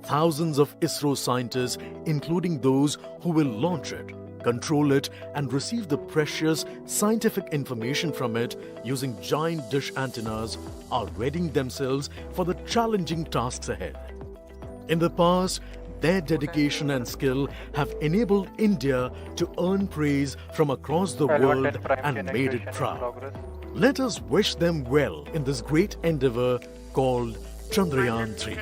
thousands of ISRO scientists, including those who will launch it, control it, and receive the precious scientific information from it using giant dish antennas, are readying themselves for the challenging tasks ahead. In the past, their dedication and skill have enabled India to earn praise from across the world and made it proud. Let us wish them well in this great endeavor called Chandrayaan-3.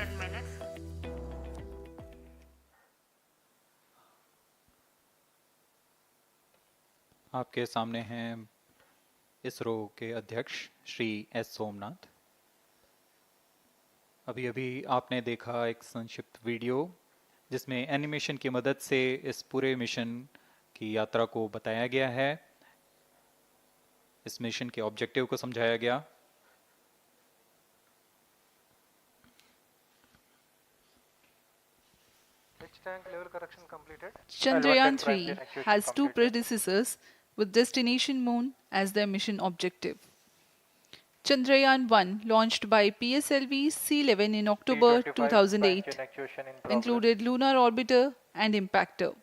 आपके सामने हैं इसरो के अध्यक्ष Shri S Somnath. अभी अभी आपने देखा एक संक्षिप्त वीडियो जिसमें एनिमेशन की मदद से इस पूरे मिशन की यात्रा को बताया गया है, इस मिशन के ऑब्जेक्टिव को समझाया गया। Chandrayaan-3 has two predecessors with destination Moon as their mission objective. Chandrayaan-1, launched by PSLV C11 in October 2008, included lunar orbiter and impactor.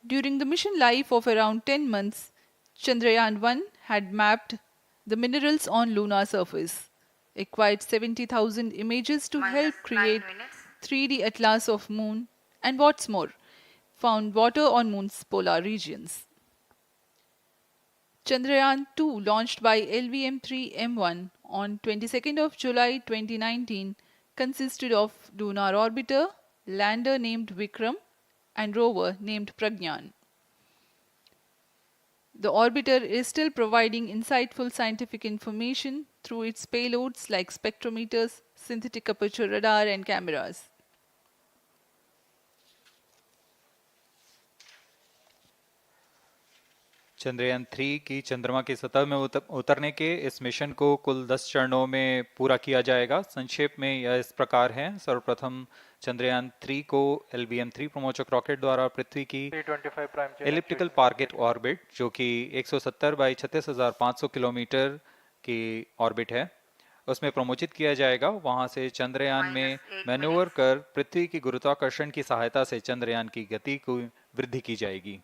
During the mission life of around 10 months, Chandrayaan-1 had mapped the minerals on lunar surface, acquired 70,000 images to help create 3D atlas of Moon, and what's more, found water on Moon's polar regions. Chandrayaan-2, launched by LVM-3M1 on 22nd of July 2019, consisted of lunar orbiter, lander named Vikram, and rover named Pragyan. The orbiter is still providing insightful scientific information through its payloads like spectrometers, synthetic aperture radar, and cameras. Chandrayaan 3 की चंद्रमा की सतह में उतरने के इस mission को कुल 10 चरणों में पूरा किया जाएगा। संक्षेप में यह इस प्रकार है। सर्वप्रथम चंद्रयान 3 को LVM-3 प्रमोचक रॉकेट द्वारा पृथ्वी की एलिप्टिकल टारगेट ऑर्बिट, जो कि 170 बाई 36,500 किलोमीटर की ऑर्बिट है, उसमें प्रमोचित किया जाएगा। वहां से चंद्रयान में मैन्यूवर कर पृथ्वी की गुरुत्वाकर्षण की सहायता से चंद्रयान की गति को वृद्धि की जाएगी।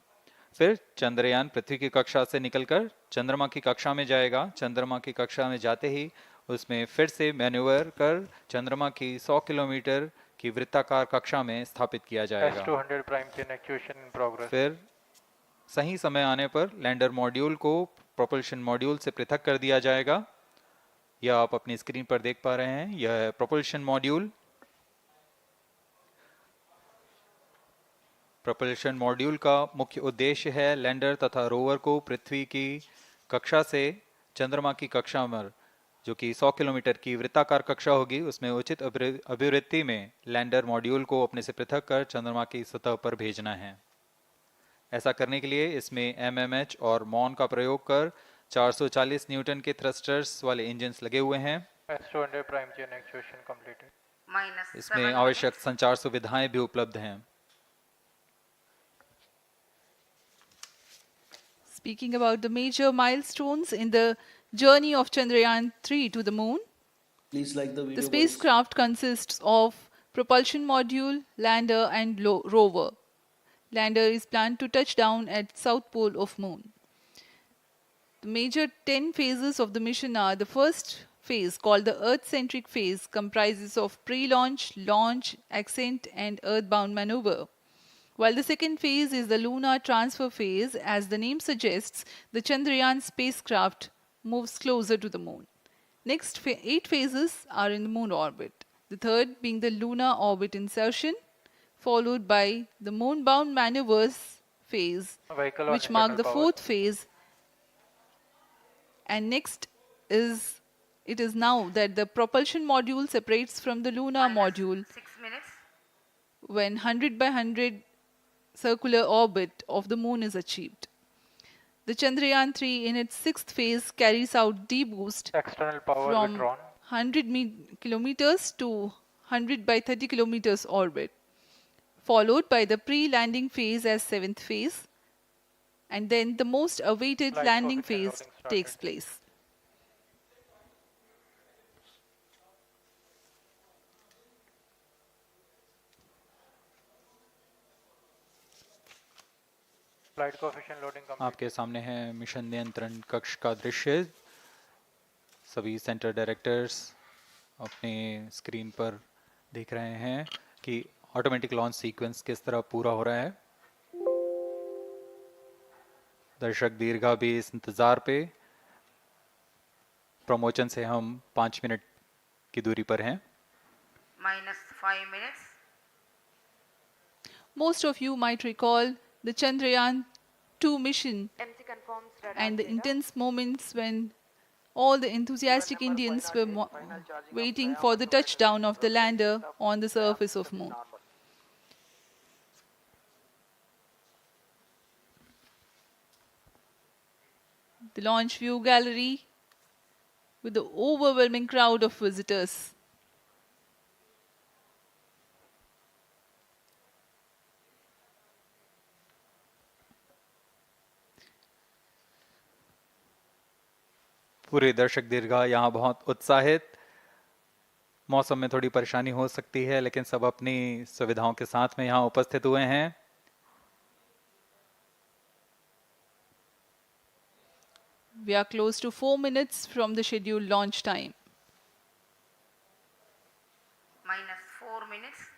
फिर चंद्रयान पृथ्वी की कक्षा से निकलकर चंद्रमा की कक्षा में जाएगा। चंद्रमा की कक्षा में जाते ही उसमें फिर से मैन्यूवर कर चंद्रमा की 100 किलोमीटर की वृत्ताकार कक्षा में स्थापित किया जाएगा। फिर सही समय आने पर लैंडर मॉड्यूल को प्रोपल्शन मॉड्यूल से पृथक कर दिया जाएगा। यह आप अपनी स्क्रीन पर देख पा रहे हैं, यह है प्रोपल्शन मॉड्यूल। प्रोपल्शन मॉड्यूल का मुख्य उद्देश्य है लैंडर तथा रोवर को पृथ्वी की कक्षा से चंद्रमा की कक्षा में, जो कि 100 किलोमीटर की वृत्ताकार कक्षा होगी, उसमें उचित अभिवृत्ति में लैंडर मॉड्यूल को अपने से पृथक कर चंद्रमा की सतह पर भेजना है। ऐसा करने के लिए इसमें MMH और मॉन का प्रयोग कर 440 न्यूटन के थ्रस्टर्स वाले इंजन्स लगे हुए हैं। इसमें आवश्यक संचार सुविधाएं भी उपलब्ध हैं। Speaking about the major milestones in the journey of Chandrayaan-3 to the Moon, the spacecraft consists of propulsion module, lander, and rover. Lander is planned to touch down at South Pole of Moon. The major 10 phases of the mission are: the first phase called the Earth-centric phase comprises of pre-launch, launch, ascent and earthbound maneuver. While the second phase is the lunar transfer phase, as the name suggests, the Chandrayaan spacecraft moves closer to the moon. Next 8 phases are in the moon orbit. The third being the lunar orbit insertion, followed by the moon-bound maneuvers phase, Vehicle on which mark internal the power. fourth phase. And next is, it is now that the propulsion module separates from the lunar module 6 minutes. when 100 by 100 circular orbit of the moon is achieved. The Chandrayaan 3 in its 6th phase carries out D-boost External power from withdrawn. 100 kilometers to 100 by 30 kilometers orbit, followed by the pre-landing phase as 7th phase, and then the most awaited Flight landing coefficient phase loading started. takes place. Flight coefficient loading complete. आपके सामने है mission नियंत्रण कक्ष का दृश्य। सभी centre directors अपने screen पर देख रहे हैं कि ऑटोमेटिक लॉन्च सीक्वेंस किस तरह पूरा हो रहा है। दर्शक दीर्घा भी इस इंतज़ार पे। प्रमोशन से हम 5 मिनट की दूरी पर हैं। -5 minutes. Most of you might recall the Chandrayaan 2 mission MC confirms radar and the data. intense moments when all the enthusiastic Indians were waiting for the touchdown of the lander on the surface of moon. The launch view gallery with the overwhelming crowd of visitors. पूरे दर्शक दीर्घा यहाँ बहुत उत्साहित। मौसम में थोड़ी परेशानी हो सकती है, लेकिन सब अपनी सुविधाओं के साथ में यहाँ उपस्थित हुए हैं। We are close to 4 minutes from the scheduled launch time. -4 minutes.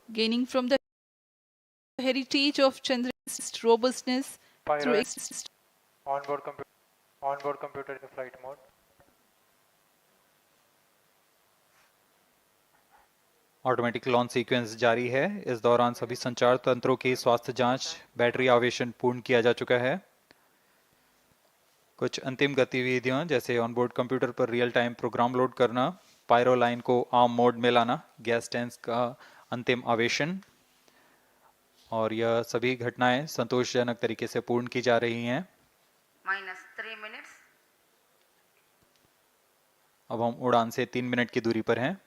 Gaining from the heritage of Chandrayaan's robustness through onboard computer in flight mode. Automatic launch sequence जारी है। इस दौरान सभी संचार तंत्रों की स्वास्थ्य जांच, बैटरी आवेशन पूर्ण किया जा चुका है। कुछ अंतिम गतिविधियां जैसे ऑनबोर्ड कंप्यूटर पर रियल टाइम प्रोग्राम लोड करना, पायरो लाइन को आर्म मोड में लाना, गैस टैंक का अंतिम आवेशन, और यह सभी घटनाएं संतोषजनक तरीके से पूर्ण की जा रही हैं। -3 minutes. अब हम उड़ान से 3 मिनट की दूरी पर हैं।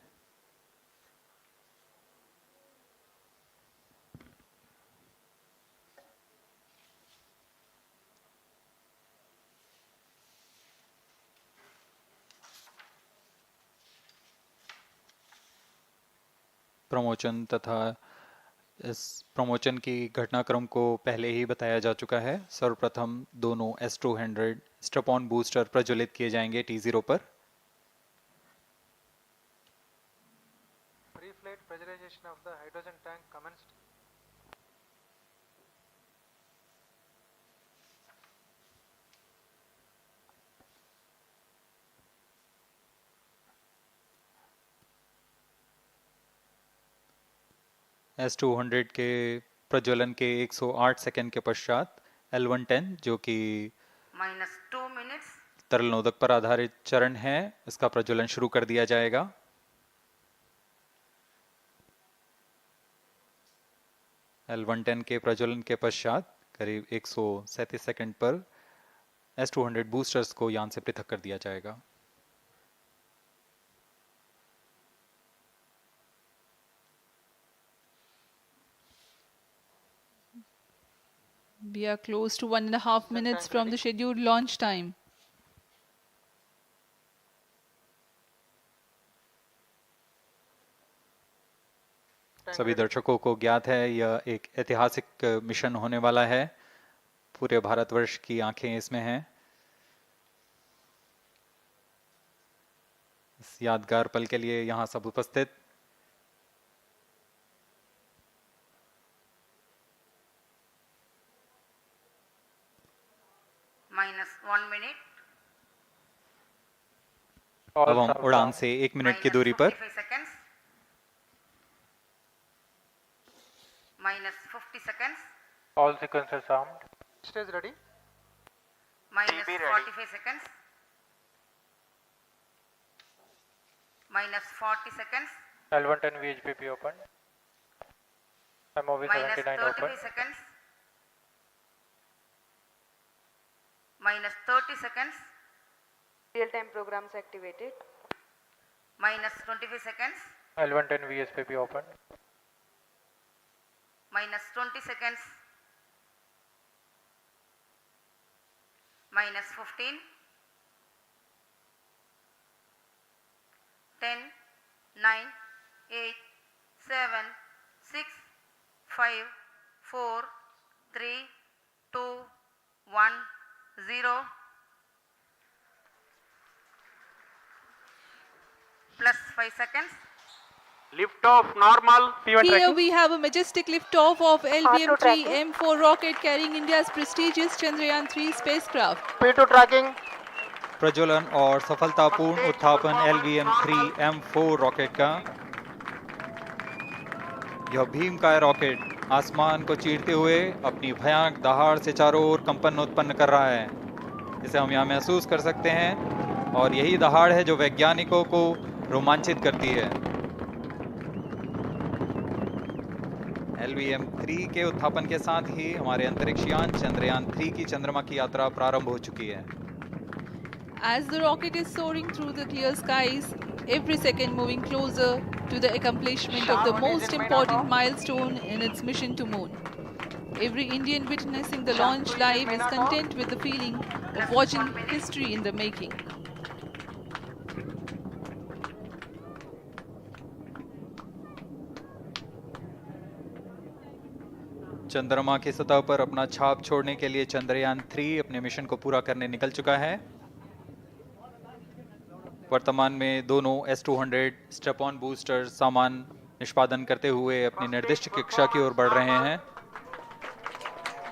प्रमोशन तथा इस प्रमोशन की घटनाक्रम को पहले ही बताया जा चुका है। सर्वप्रथम दोनों S200 स्ट्रप-ऑन बूस्टर प्रज्वलित किए जाएंगे T0 पर। Pre-flight pressurization of the hydrogen tank commenced. S200 के प्रज्वलन के 108 सेकंड के पश्चात L110 जो कि -2 minutes. तरल नोदक पर आधारित चरण है, इसका प्रज्वलन शुरू कर दिया जाएगा। L110 के प्रज्वलन के पश्चात करीब 137 सेकंड पर S200 बूस्टर्स को यान से पृथक कर दिया जाएगा। We are close to 1.5 minutes from the scheduled launch time. सभी दर्शकों को ज्ञात है यह एक ऐतिहासिक मिशन होने वाला है। पूरे भारतवर्ष की आंखें इसमें हैं। इस यादगार पल के लिए यहाँ सब उपस्थित। -1 minute. अब हम उड़ान से 1 मिनट की दूरी पर -45 seconds. -50 seconds. All sequences armed. Stage ready. -45 seconds. -40 seconds. L110 VHPP open. MOV 79 open. -35 seconds. -30 seconds. Real-time programs activated. -25 seconds. L110 VSPP open. -20 seconds. -15. 10, 9, 8, 7, 6, 5, 4, 3, 2, 1, 0. Plus 5 seconds. Liftoff normal. Here we have a majestic liftoff of LVM-3 M4 rocket carrying India's prestigious Chandrayaan 3 spacecraft. P2 tracking. प्रज्वलन और सफलतापूर्ण उत्थापन LVM-3 M4 rocket का। यह भीमकाय rocket आसमान को चीरते हुए अपनी भयानक दहाड़ से चारों ओर कंपन उत्पन्न कर रहा है। इसे हम यहाँ महसूस कर सकते हैं और यही दहाड़ है जो वैज्ञानिकों को रोमांचित करती है। LVM-3 के उत्थापन के साथ ही हमारे अंतरिक्ष यान चंद्रयान 3 की चंद्रमा की यात्रा प्रारंभ हो चुकी है। As the rocket is soaring through the clear skies, every second moving closer to the accomplishment of the most important milestone in its mission to moon. Every Indian witnessing the launch live is content with the feeling of watching history in the making. चंद्रमा की सतह पर अपना छाप छोड़ने के लिए चंद्रयान 3 अपने मिशन को पूरा करने निकल चुका है। वर्तमान में दोनों S200 स्टेप ऑन बूस्टर सामान निष्पादन करते हुए अपनी निर्दिष्ट कक्षा की ओर बढ़ रहे हैं।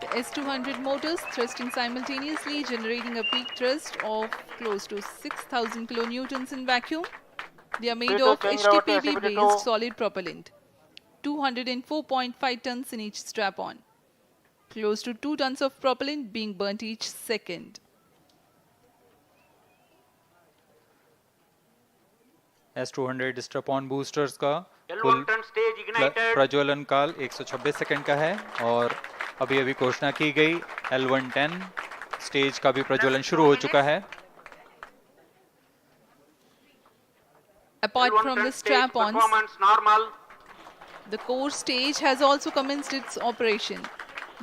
The S200 motors thrusting simultaneously, generating a peak thrust of close to 6,000 kilonewtons in vacuum. They are made of HTPB-based solid propellant. 204.5 tons in each strap-on. Close to 2 tons of propellant being burnt each second. S200 strap-on boosters का कुल प्रज्वलन काल 126 second का है और अभी अभी घोषणा की गई L110 स्टेज का भी प्रज्वलन शुरू हो चुका है। Apart from the strap-ons, the core stage has also commenced its operation.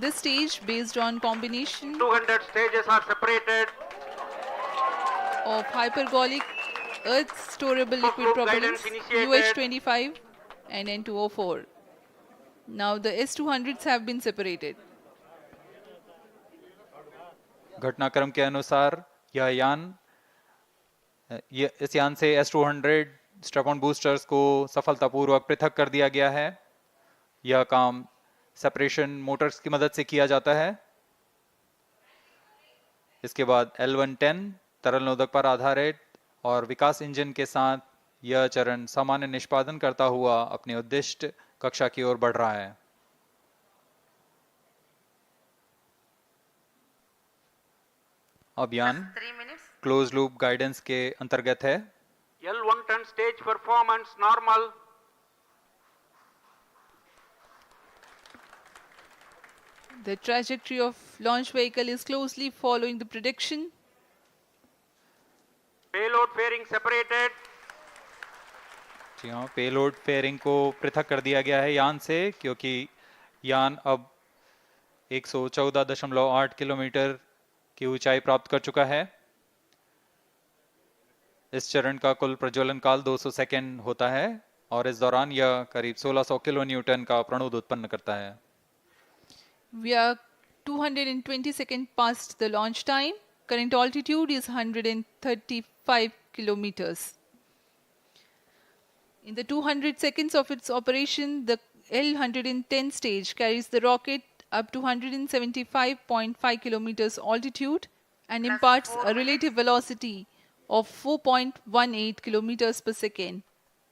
This stage, based on combination 200 stages are separated of hypergolic Earth storable liquid propellants UH-25 and N2O4. Now the S200s have been separated. घटनाक्रम के अनुसार इस यान से S200 strap-on boosters को सफलतापूर्वक पृथक कर दिया गया है। यह काम सेपरेशन मोटर्स की मदद से किया जाता है। इसके बाद L110 तरल नोदक पर आधारित और विकास इंजन के साथ यह चरण सामान्य निष्पादन करता हुआ अपने उद्दिष्ट कक्षा की ओर बढ़ रहा है। अब यान क्लोज लूप गाइडेंस के अंतर्गत है। L110 stage performance normal. The trajectory of launch vehicle is closely following the prediction. Payload fairing separated. जी हाँ, पेलोड फेयरिंग को पृथक कर दिया गया है यान से, क्योंकि यान अब 114.8 किलोमीटर की ऊंचाई प्राप्त कर चुका है। इस चरण का कुल प्रज्वलन काल 200 सेकेंड होता है। और इस दौरान यह करीब 1600 किलो न्यूटन का प्रणोद उत्पन्न करता है. We are 220 seconds past the launch time. Current altitude is 135 kilometers. In the 200 seconds of its operation, the L-110 stage carries the rocket up to 175.5 kilometers altitude and imparts a relative velocity of 4.18 kilometers per second.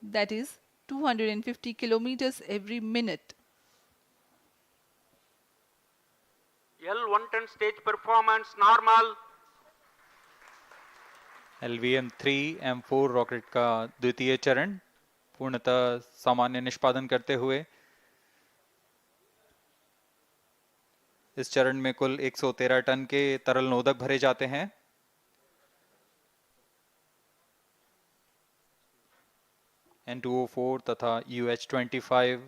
That is 250 kilometers every minute. L110 stage performance normal. LVM-3M4 rocket का द्वितीय चरण पूर्णतः सामान्य निष्पादन करते हुए इस चरण में कुल 113 टन के तरल नोदक भरे जाते हैं. N2O4 तथा UH-25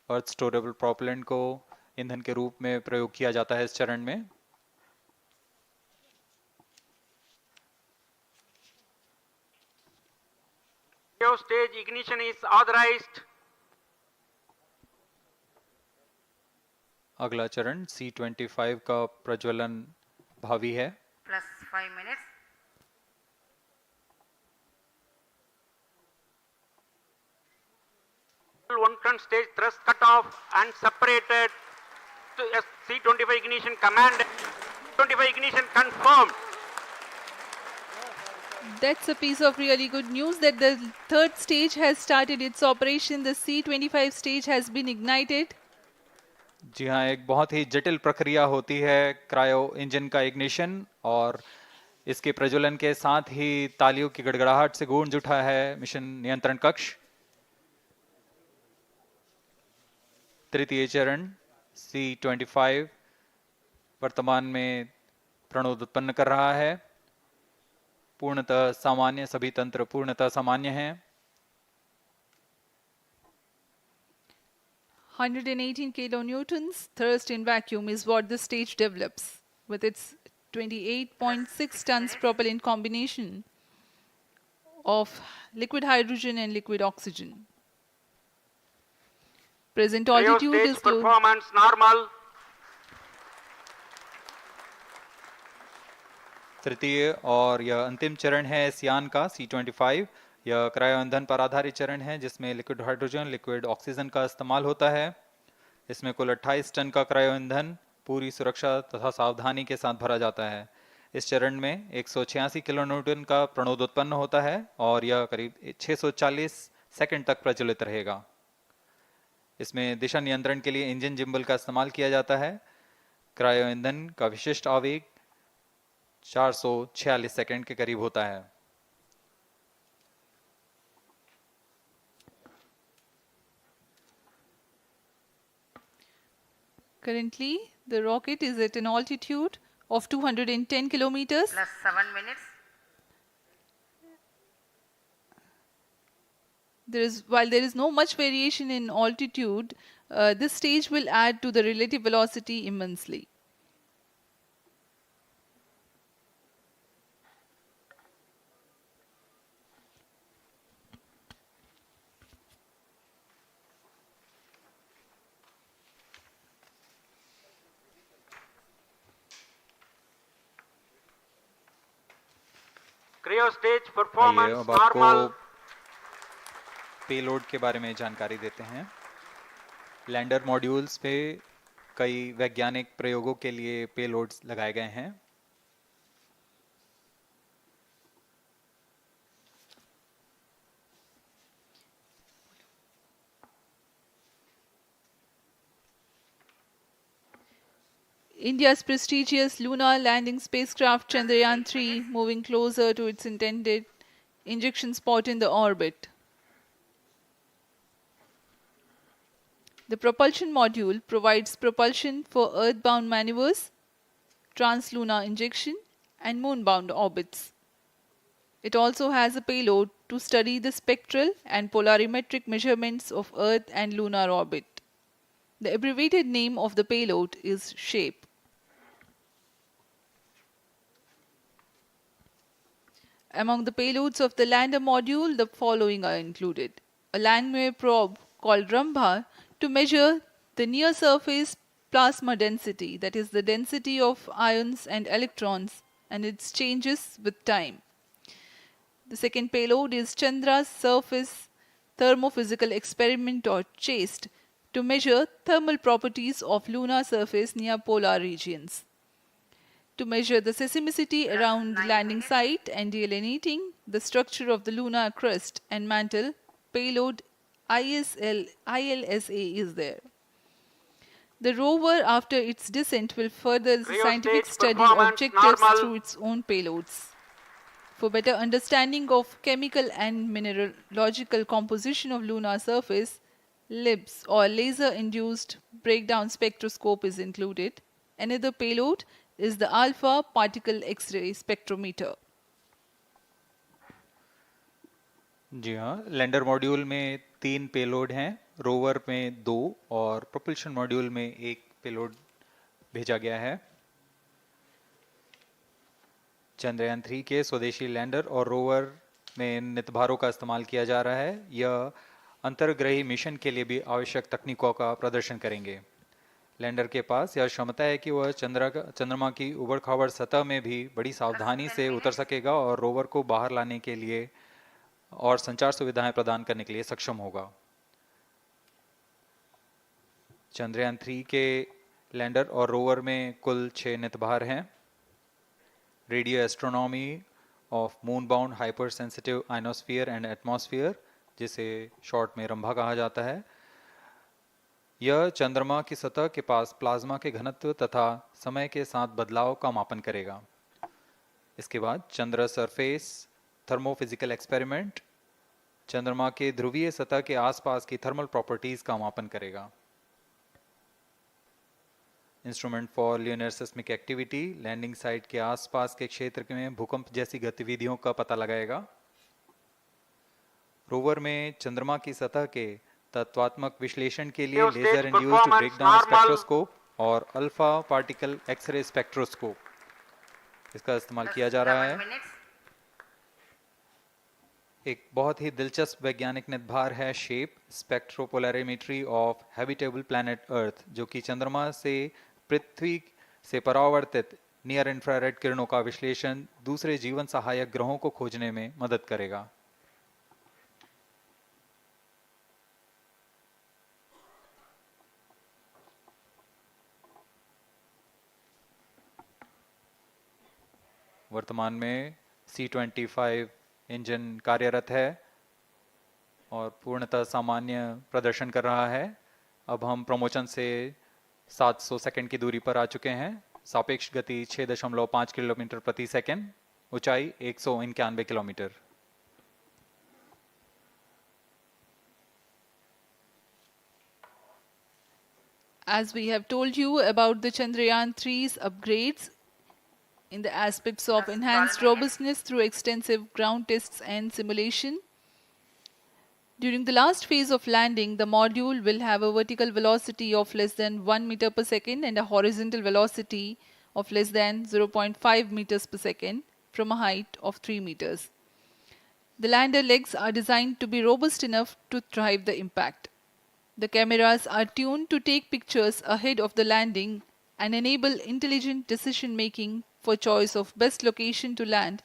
अर्थ स्टोरेबल प्रोपेलेंट को ईंधन के रूप में प्रयोग किया जाता है इस चरण में. Stage ignition is authorized. अगला चरण C-25 का प्रज्वलन भावी है. Plus 5 minutes. L110 stage thrust cut off and separated to C-25 ignition command. 25 ignition confirmed. That's a piece of really good news that the third stage has started its operation. The C-25 stage has been ignited. जी हाँ, एक बहुत ही जटिल प्रक्रिया होती है cryo engine का ignition और इसके प्रज्वलन के साथ ही तालियों की गड़गड़ाहट से गूंज उठा है मिशन नियंत्रण कक्ष. तृतीय चरण C-25 वर्तमान में प्रणोद उत्पन्न कर रहा है. पूर्णतः सामान्य, सभी तंत्र पूर्णतः सामान्य हैं. 118 kilonewtons thrust in vacuum is what the stage develops with its 28.6 tons propellant combination of liquid hydrogen and liquid oxygen. Present altitude is performance normal. तृतीय और यह अंतिम चरण है इस यान का C-25. यह क्रायो ईंधन पर आधारित चरण है जिसमें लिक्विड हाइड्रोजन, लिक्विड ऑक्सीजन का इस्तेमाल होता है. इसमें कुल 28 टन का क्रायो ईंधन पूरी सुरक्षा तथा सावधानी के साथ भरा जाता है. इस चरण में 186 किलो न्यूटन का प्रणोद उत्पन्न होता है और यह करीब 640 सेकंड तक प्रज्वलित रहेगा. इसमें दिशा नियंत्रण के लिए इंजन जिम्बल का इस्तेमाल किया जाता है. क्रायो ईंधन का विशिष्ट आवेग 446 सेकंड के करीब होता है. Currently, the rocket is at an altitude of 210 kilometers. Plus 7 minutes. While there is no much variation in altitude, this stage will add to the relative velocity immensely. Cryo stage आइए performance अब आपको normal. Payload के बारे में जानकारी देते हैं. Lander modules पे कई वैज्ञानिक प्रयोगों के लिए पेलोड्स लगाए गए हैं. India's prestigious lunar landing spacecraft Chandrayaan 3 moving closer to its intended injection spot in the orbit. The propulsion module provides propulsion for earthbound maneuvers, translunar injection, and moonbound orbits. It also has a payload to study the spectral and polarimetric measurements of Earth and lunar orbit. The abbreviated name of the payload is SHAPE. Among the payloads of the lander module, the following are included: a landwehr probe called Rambha to measure the near surface plasma density, that is the density of ions and electrons, and its changes with time. The second payload is Chandra's surface thermophysical experiment, or CHASTE, to measure thermal properties of lunar surface near polar regions. To measure the seismicity around landing site and delineating the structure of the lunar crust and mantle, payload ILSA is there. The rover, after its descent, will further the scientific study objectives through its own payloads. For better understanding of chemical and mineralogical composition of lunar surface, LIBS, or laser-induced breakdown spectroscope, is included. Another payload is the alpha particle X-ray spectrometer. जी हाँ, lander module में 3 payload हैं, rover में 2 और propulsion module में 1 payload भेजा गया है। चंद्रयान 3 के स्वदेशी लैंडर और रोवर में नितभारों का इस्तेमाल किया जा रहा है। यह अंतर्ग्रही मिशन के लिए भी आवश्यक तकनीकों का प्रदर्शन करेंगे। लैंडर के पास यह क्षमता है कि वह चंद्रमा की उबड़-खाबड़ सतह में भी बड़ी सावधानी से उतर सकेगा और रोवर को बाहर लाने के लिए और संचार सुविधाएं प्रदान करने के लिए सक्षम होगा। चंद्रयान 3 के लैंडर और रोवर में कुल 6 नितभार हैं। Radio astronomy of moon bound hyper sensitive ionosphere and atmosphere, जिसे शॉर्ट में रंभा कहा जाता है, यह चंद्रमा की सतह के पास प्लाज्मा के घनत्व तथा समय के साथ बदलाव का मापन करेगा। इसके बाद चंद्र सरफेस थर्मोफिजिकल एक्सपेरिमेंट चंद्रमा के ध्रुवीय सतह के आसपास की थर्मल प्रॉपर्टीज का मापन करेगा। Instrument for lunar seismic activity landing site के आसपास के क्षेत्र में भूकंप जैसी गतिविधियों का पता लगाएगा। रोवर में चंद्रमा की सतह के तत्वात्मक विश्लेषण के लिए लेजर इंड्यूस्ड ब्रेकडाउन स्पेक्ट्रोस्कोप और अल्फा पार्टिकल एक्सरे स्पेक्ट्रोस्कोप इसका इस्तेमाल किया जा रहा है। एक बहुत ही दिलचस्प वैज्ञानिक निर्धार है SHAPE spectropolarimetry of habitable planet Earth, जो कि चंद्रमा से पृथ्वी से परावर्तित नियर इंफ्रारेड किरणों का विश्लेषण दूसरे जीवन सहायक ग्रहों को खोजने में मदद करेगा। वर्तमान में C-25 इंजन कार्यरत है और पूर्णतः सामान्य प्रदर्शन कर रहा है। अब हम प्रमोशन से 700 सेकंड की दूरी पर आ चुके हैं। सापेक्ष गति 6.5 किलोमीटर प्रति सेकंड, ऊंचाई 191 kilometre. As we have told you about the Chandrayaan 3's upgrades in the aspects of enhanced robustness through extensive ground tests and simulation. During the last phase of landing, the module will have a vertical velocity of less than 1 meter per second and a horizontal velocity of less than 0.5 meters per second from a height of 3 meters. The lander legs are designed to be robust enough to drive the impact. The cameras are tuned to take pictures ahead of the landing and enable intelligent decision making for choice of best location to land,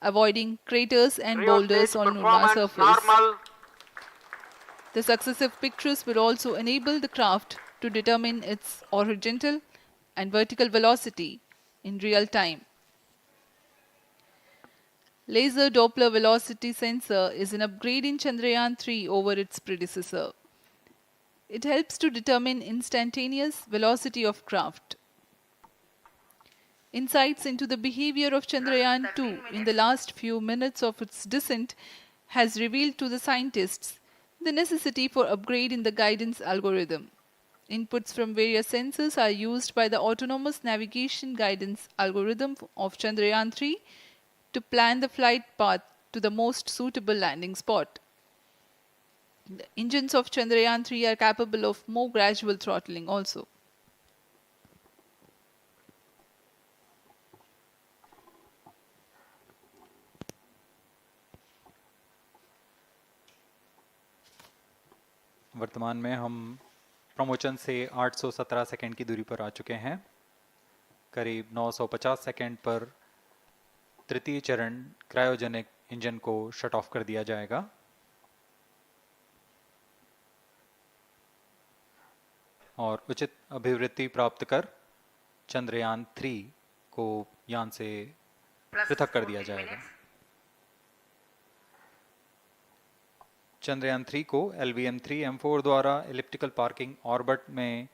avoiding craters and boulders on lunar surface. The successive pictures will also enable the craft to determine its horizontal and vertical velocity in real time. Laser Doppler velocity sensor is an upgrade in Chandrayaan 3 over its predecessor. It helps to determine instantaneous velocity of craft. Insights into the behavior of Chandrayaan 2 in the last few minutes of its descent has revealed to the scientists the necessity for upgrade in the guidance algorithm. Inputs from various sensors are used by the autonomous navigation guidance algorithm of Chandrayaan 3 to plan the flight path to the most suitable landing spot. The engines of Chandrayaan 3 are capable of more gradual throttling also. वर्तमान में हम promotion से 817 second की दूरी पर आ चुके हैं। करीब 950 सेकंड पर तृतीय चरण क्रायोजेनिक इंजन को शट ऑफ कर दिया जाएगा। और उचित अभिवृद्धि प्राप्त कर चंद्रयान 3 को यान से पृथक कर दिया जाएगा। चंद्रयान 3 को LVM-3M4 द्वारा एलिप्टिकल पार्किंग ऑर्बिट में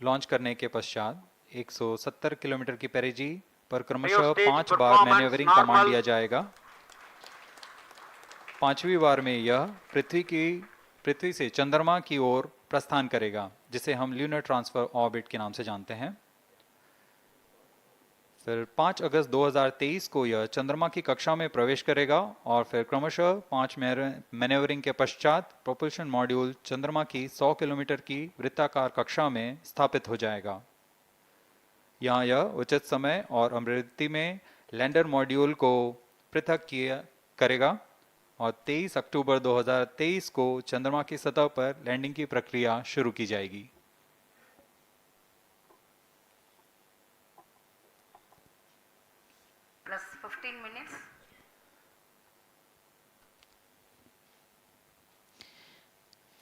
लॉन्च करने के पश्चात 170 किलोमीटर की पेरिजी पर क्रमशः 5 बार मैन्यूवरिंग कमांड दिया जाएगा। 5वीं बार में यह पृथ्वी से चंद्रमा की ओर प्रस्थान करेगा, जिसे हम ल्यूनर ट्रांसफर ऑर्बिट के नाम से जानते हैं। फिर 5 अगस्त 2023 को यह चंद्रमा की कक्षा में प्रवेश करेगा और फिर क्रमशः 5 मैन्यूवरिंग के पश्चात प्रोपल्शन मॉड्यूल चंद्रमा की 100 किलोमीटर की वृत्ताकार कक्षा में स्थापित हो जाएगा। यहाँ यह उचित समय और अभिवृद्धि में लैंडर मॉड्यूल को पृथक करेगा और 23 अक्टूबर 2023 को चंद्रमा की सतह पर लैंडिंग की प्रक्रिया शुरू की जाएगी। Plus 15 minutes.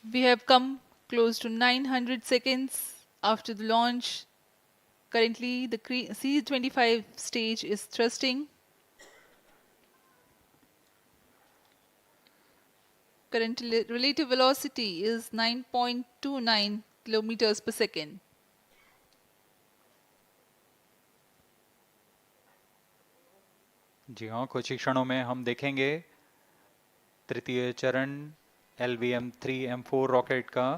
We have come close to 900 seconds after the launch. Currently, the C-25 stage is thrusting. Current relative velocity is 9.29 kilometers per second. जी हाँ, कुछ ही क्षणों में हम देखेंगे तृतीय चरण LVM-3M4 रॉकेट का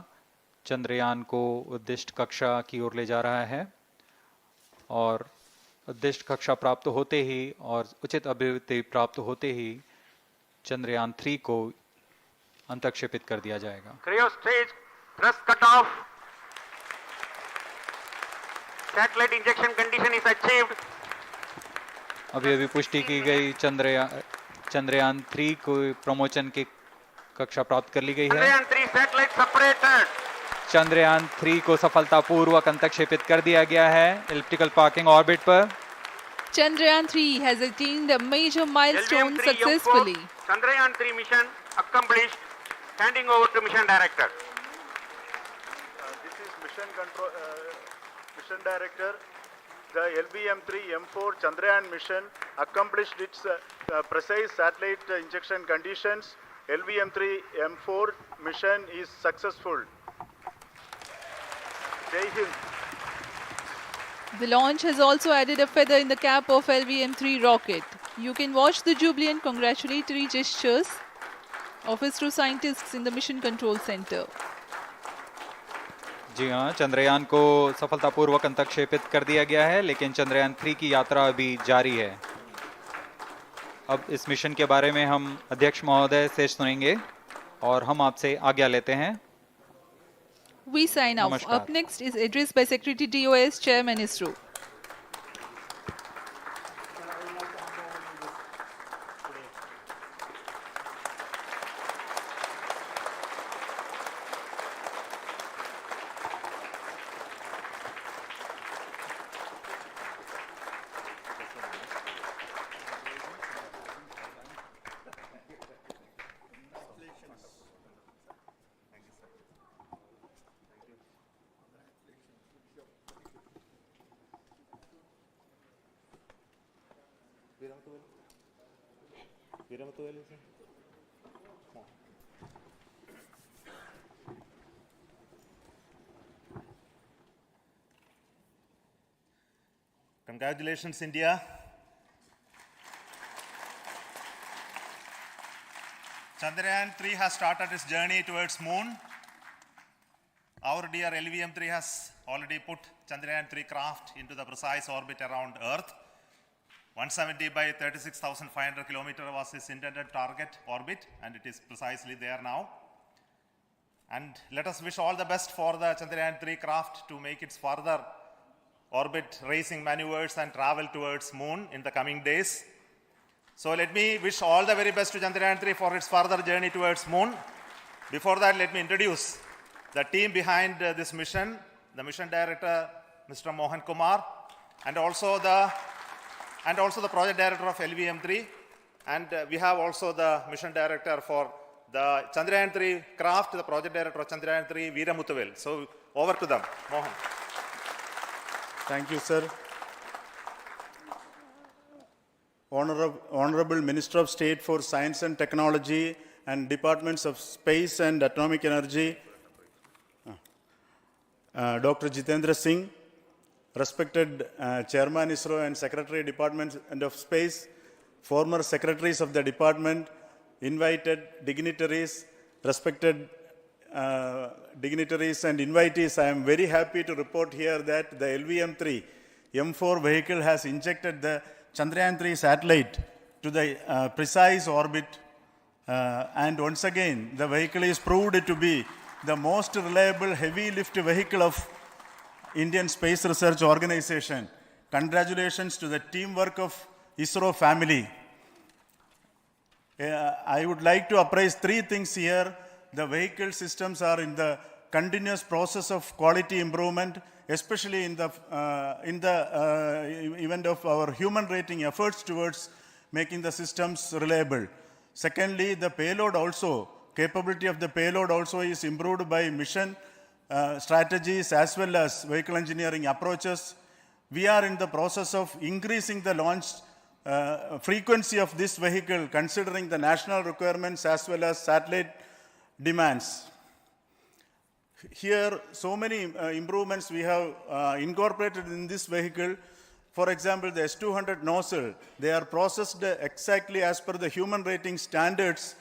चंद्रयान को उद्दिष्ट कक्षा की ओर ले जा रहा है और उद्दिष्ट कक्षा प्राप्त होते ही और उचित अभिवृद्धि प्राप्त होते ही चंद्रयान 3 को अंतक्षेपित कर दिया जाएगा। Cryo stage thrust cutoff. Satellite injection condition is achieved. अभी पुष्टि की गई चंद्रयान 3 को प्रमोशन की कक्षा प्राप्त कर ली गई है। Chandrayaan 3 satellite separated. चंद्रयान 3 को सफलतापूर्वक अंतक्षेपित कर दिया गया है एलिप्टिकल पार्किंग ऑर्बिट पर। Chandrayaan 3 has attained a major milestone successfully. Chandrayaan 3 mission accomplished. Handing over to mission director. This is mission director. The LVM-3M4 Chandrayaan mission accomplished its precise satellite injection conditions. LVM-3M4 mission is successful. Jai Hind. The launch has also added a feather in the cap of LVM-3 rocket. You can watch the jubilant congratulatory gestures of ISRO scientists in the Mission Control Center. जी हाँ, चंद्रयान को सफलतापूर्वक अंतक्षेपित कर दिया गया है, लेकिन चंद्रयान 3 की यात्रा अभी जारी है। अब इस मिशन के बारे में हम अध्यक्ष महोदय से सुनेंगे और हम आपसे आज्ञा लेते हैं। We sign off. Up next is address by Secretary DOS, Chairman ISRO. Congratulations, India. Chandrayaan 3 has started its journey towards moon. Our dear LVM-3 has already put Chandrayaan 3 craft into the precise orbit around Earth. 170 by 36,500 kilometers was its intended target orbit, and it is precisely there now. And let us wish all the best for the Chandrayaan 3 craft to make its further orbit racing maneuvers and travel towards moon in the coming days. So let me wish all the very best to Chandrayaan 3 for its further journey towards moon. Before that, let me introduce the team behind this mission, the mission director, Mr. Mohan Kumar, and also the project director of LVM3, and we have also the mission director for the Chandrayaan 3 craft, the project director of Chandrayaan 3, Veera Muthuvel. So over to them, Mohan. Thank you, sir. Honorable Minister of State for Science and Technology and Departments of Space and Atomic Energy, Dr. Jitendra Singh, respected Chairman ISRO and Secretary Department of Space, former secretaries of the department, invited dignitaries, respected dignitaries and invitees, I am very happy to report here that the LVM3 M4 vehicle has injected the Chandrayaan 3 satellite to the precise orbit, and once again the vehicle is proved to be the most reliable heavy lift vehicle of Indian Space Research Organization. Congratulations to the teamwork of ISRO family. I would like to appraise three things here. The vehicle systems are in the continuous process of quality improvement, especially in the event of our human rating efforts towards making the systems reliable. Secondly, the payload also, capability of the payload also is improved by mission strategies as well as vehicle engineering approaches. We are in the process of increasing the launch frequency of this vehicle considering the national requirements as well as satellite demands. Here, so many improvements we have incorporated in this vehicle. For example, the S200 nozzle, they are processed exactly as per the human rating standards,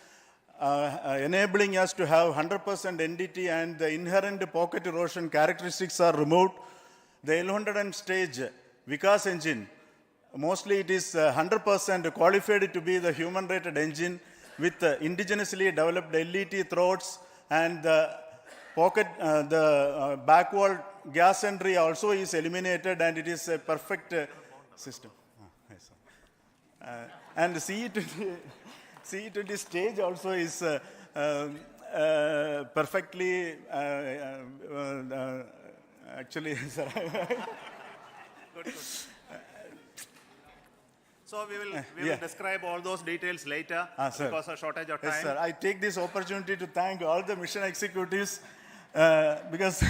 enabling us to have 100% NDT, and the inherent pocket erosion characteristics are removed. The L100 stage Vikas engine, mostly it is 100% qualified to be the human rated engine with indigenously developed LET throats, and the pocket, back wall gas entry also is eliminated, and it is a perfect system. And the CE20 stage also is perfectly, actually, sir. Good. So we will describe all those details later because of shortage of time. Yes, sir. I take this opportunity to thank all the mission executives because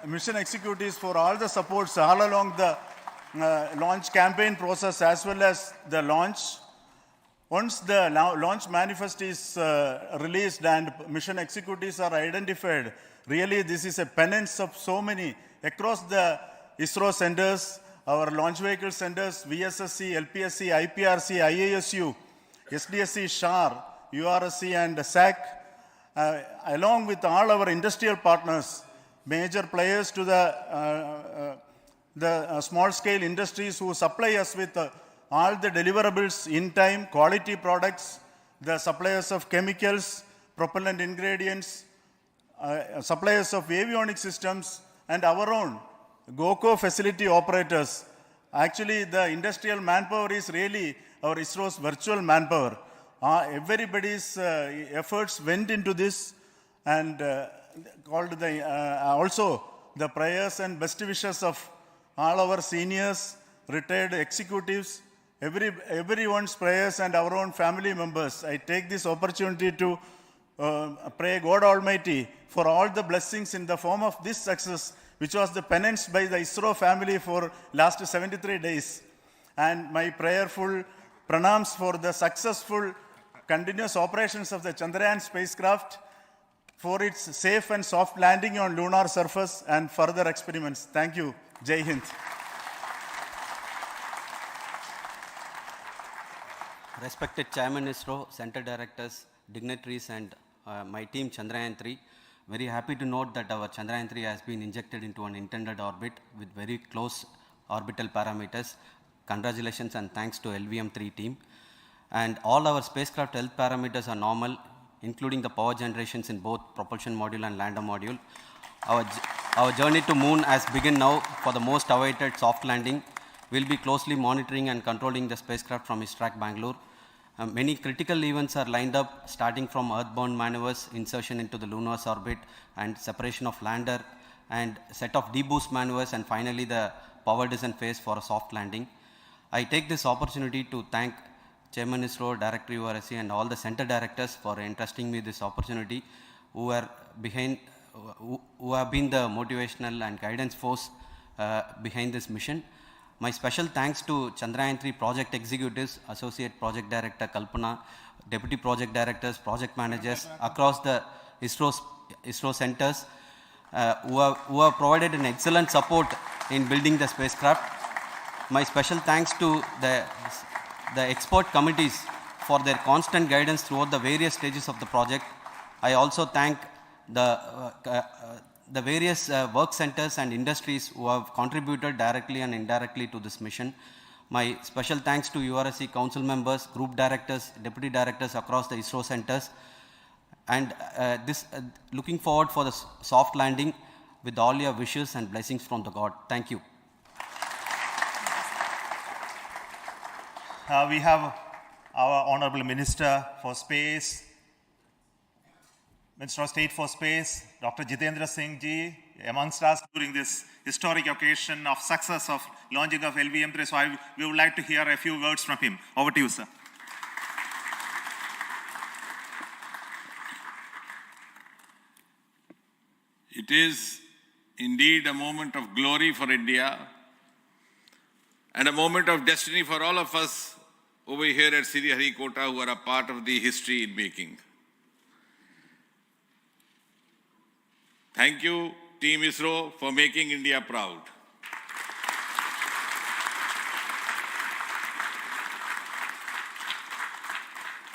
mission executives for all the supports all along the launch campaign process as well as the launch. Once the launch manifest is released and mission executives are identified, really this is a penance of so many across the ISRO centers, our launch vehicle centers, VSSC, LPSC, IPRC, IASU, SDSC SHAR, URSC and SAC, along with all our industrial partners, major players to the small-scale industries who supply us with all the deliverables in time, quality products, the suppliers of chemicals, propellant ingredients, suppliers of avionics systems, and our own GOCO facility operators. Actually, the industrial manpower is really our ISRO's virtual manpower. Everybody's efforts went into this, and also the prayers and best wishes of all our seniors, retired executives, everyone's prayers and our own family members. I take this opportunity to pray God Almighty for all the blessings in the form of this success, which was the penance by the ISRO family for last 73 days. And my prayerful pranams for the successful continuous operations of the Chandrayaan spacecraft, for its safe and soft landing on lunar surface and further experiments. Thank you. Jai Hind. Respected Chairman ISRO, Center Directors, dignitaries and my team Chandrayaan 3, very happy to note that our Chandrayaan 3 has been injected into an intended orbit with very close orbital parameters. Congratulations and thanks to LVM3 team. And all our spacecraft health parameters are normal, including the power generations in both propulsion module and lander module. Our journey to moon has begun now for the most awaited soft landing. We'll be closely monitoring and controlling the spacecraft from its track Bangalore. Many critical events are lined up, starting from earthbound maneuvers, insertion into the lunar orbit, and separation of lander, and set of deboost maneuvers, and finally the power descent phase for a soft landing. I take this opportunity to thank Chairman ISRO, Director URSC, and all the center directors for entrusting me this opportunity, who have been the motivational and guidance force behind this mission. My special thanks to Chandrayaan-3 project executives, Associate Project Director Kalpana, Deputy Project Directors, Project Managers across the ISRO centers who have provided an excellent support in building the spacecraft. My special thanks to the expert committees for their constant guidance throughout the various stages of the project. I also thank the various work centers and industries who have contributed directly and indirectly to this mission. My special thanks to URSC council members, group directors, deputy directors across the ISRO centers, and looking forward for the soft landing with all your wishes and blessings from the God. Thank you. We have our Honorable Minister for Space, Minister of State for Space, Dr. Jitendra Singh ji, amongst us during this historic occasion of success of launching of LVM-3. So we would like to hear a few words from him. Over to you, sir. It is indeed a moment of glory for India and a moment of destiny for all of us over here at Sriharikota who are a part of the history in making. Thank you, Team ISRO, for making India proud.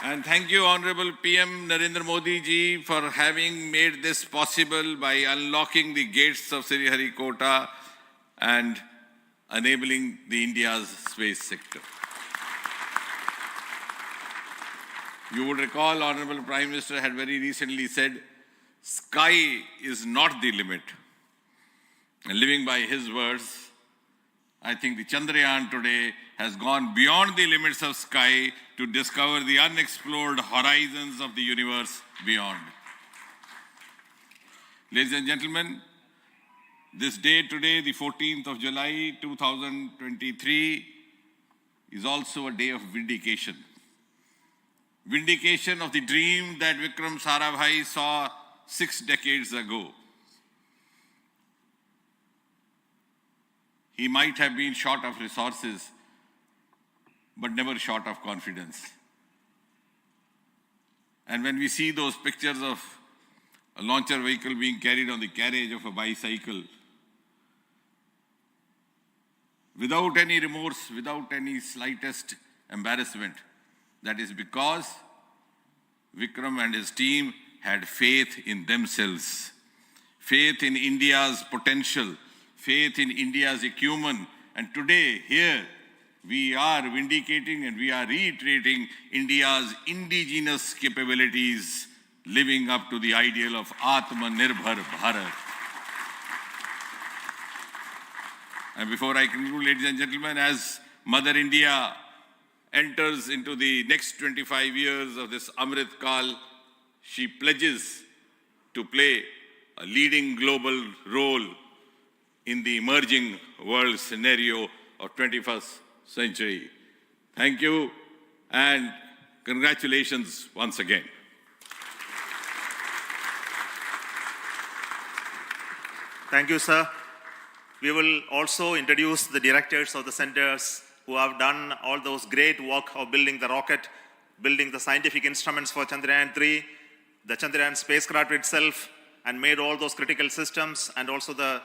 And thank you, Honorable PM Narendra Modi ji, for having made this possible by unlocking the gates of Sriharikota and enabling the India's space sector. You would recall, Honorable Prime Minister had very recently said, sky is not the limit. And living by his words, I think the Chandrayaan today has gone beyond the limits of sky to discover the unexplored horizons of the universe beyond. Ladies and gentlemen, this day today, the 14th of July 2023, is also a day of vindication. Vindication of the dream that Vikram Sarabhai saw 6 decades ago. He might have been short of resources, but never short of confidence. And when we see those pictures of a launcher vehicle being carried on the carriage of a bicycle, without any remorse, without any slightest embarrassment, that is because Vikram and his team had faith in themselves, faith in India's potential, faith in India's acumen. And today, here, we are vindicating and we are reiterating India's indigenous capabilities, living up to the ideal of Atmanirbhar Bharat. And before I conclude, ladies and gentlemen, as Mother India enters into the next 25 years of this Amrit Kal, she pledges to play a leading global role in the emerging world scenario of 21st century. Thank you and congratulations once again. Thank you, sir. We will also introduce the directors of the centers who have done all those great work of building the rocket, building the scientific instruments for Chandrayaan-3, the Chandrayaan spacecraft itself, and made all those critical systems, and also the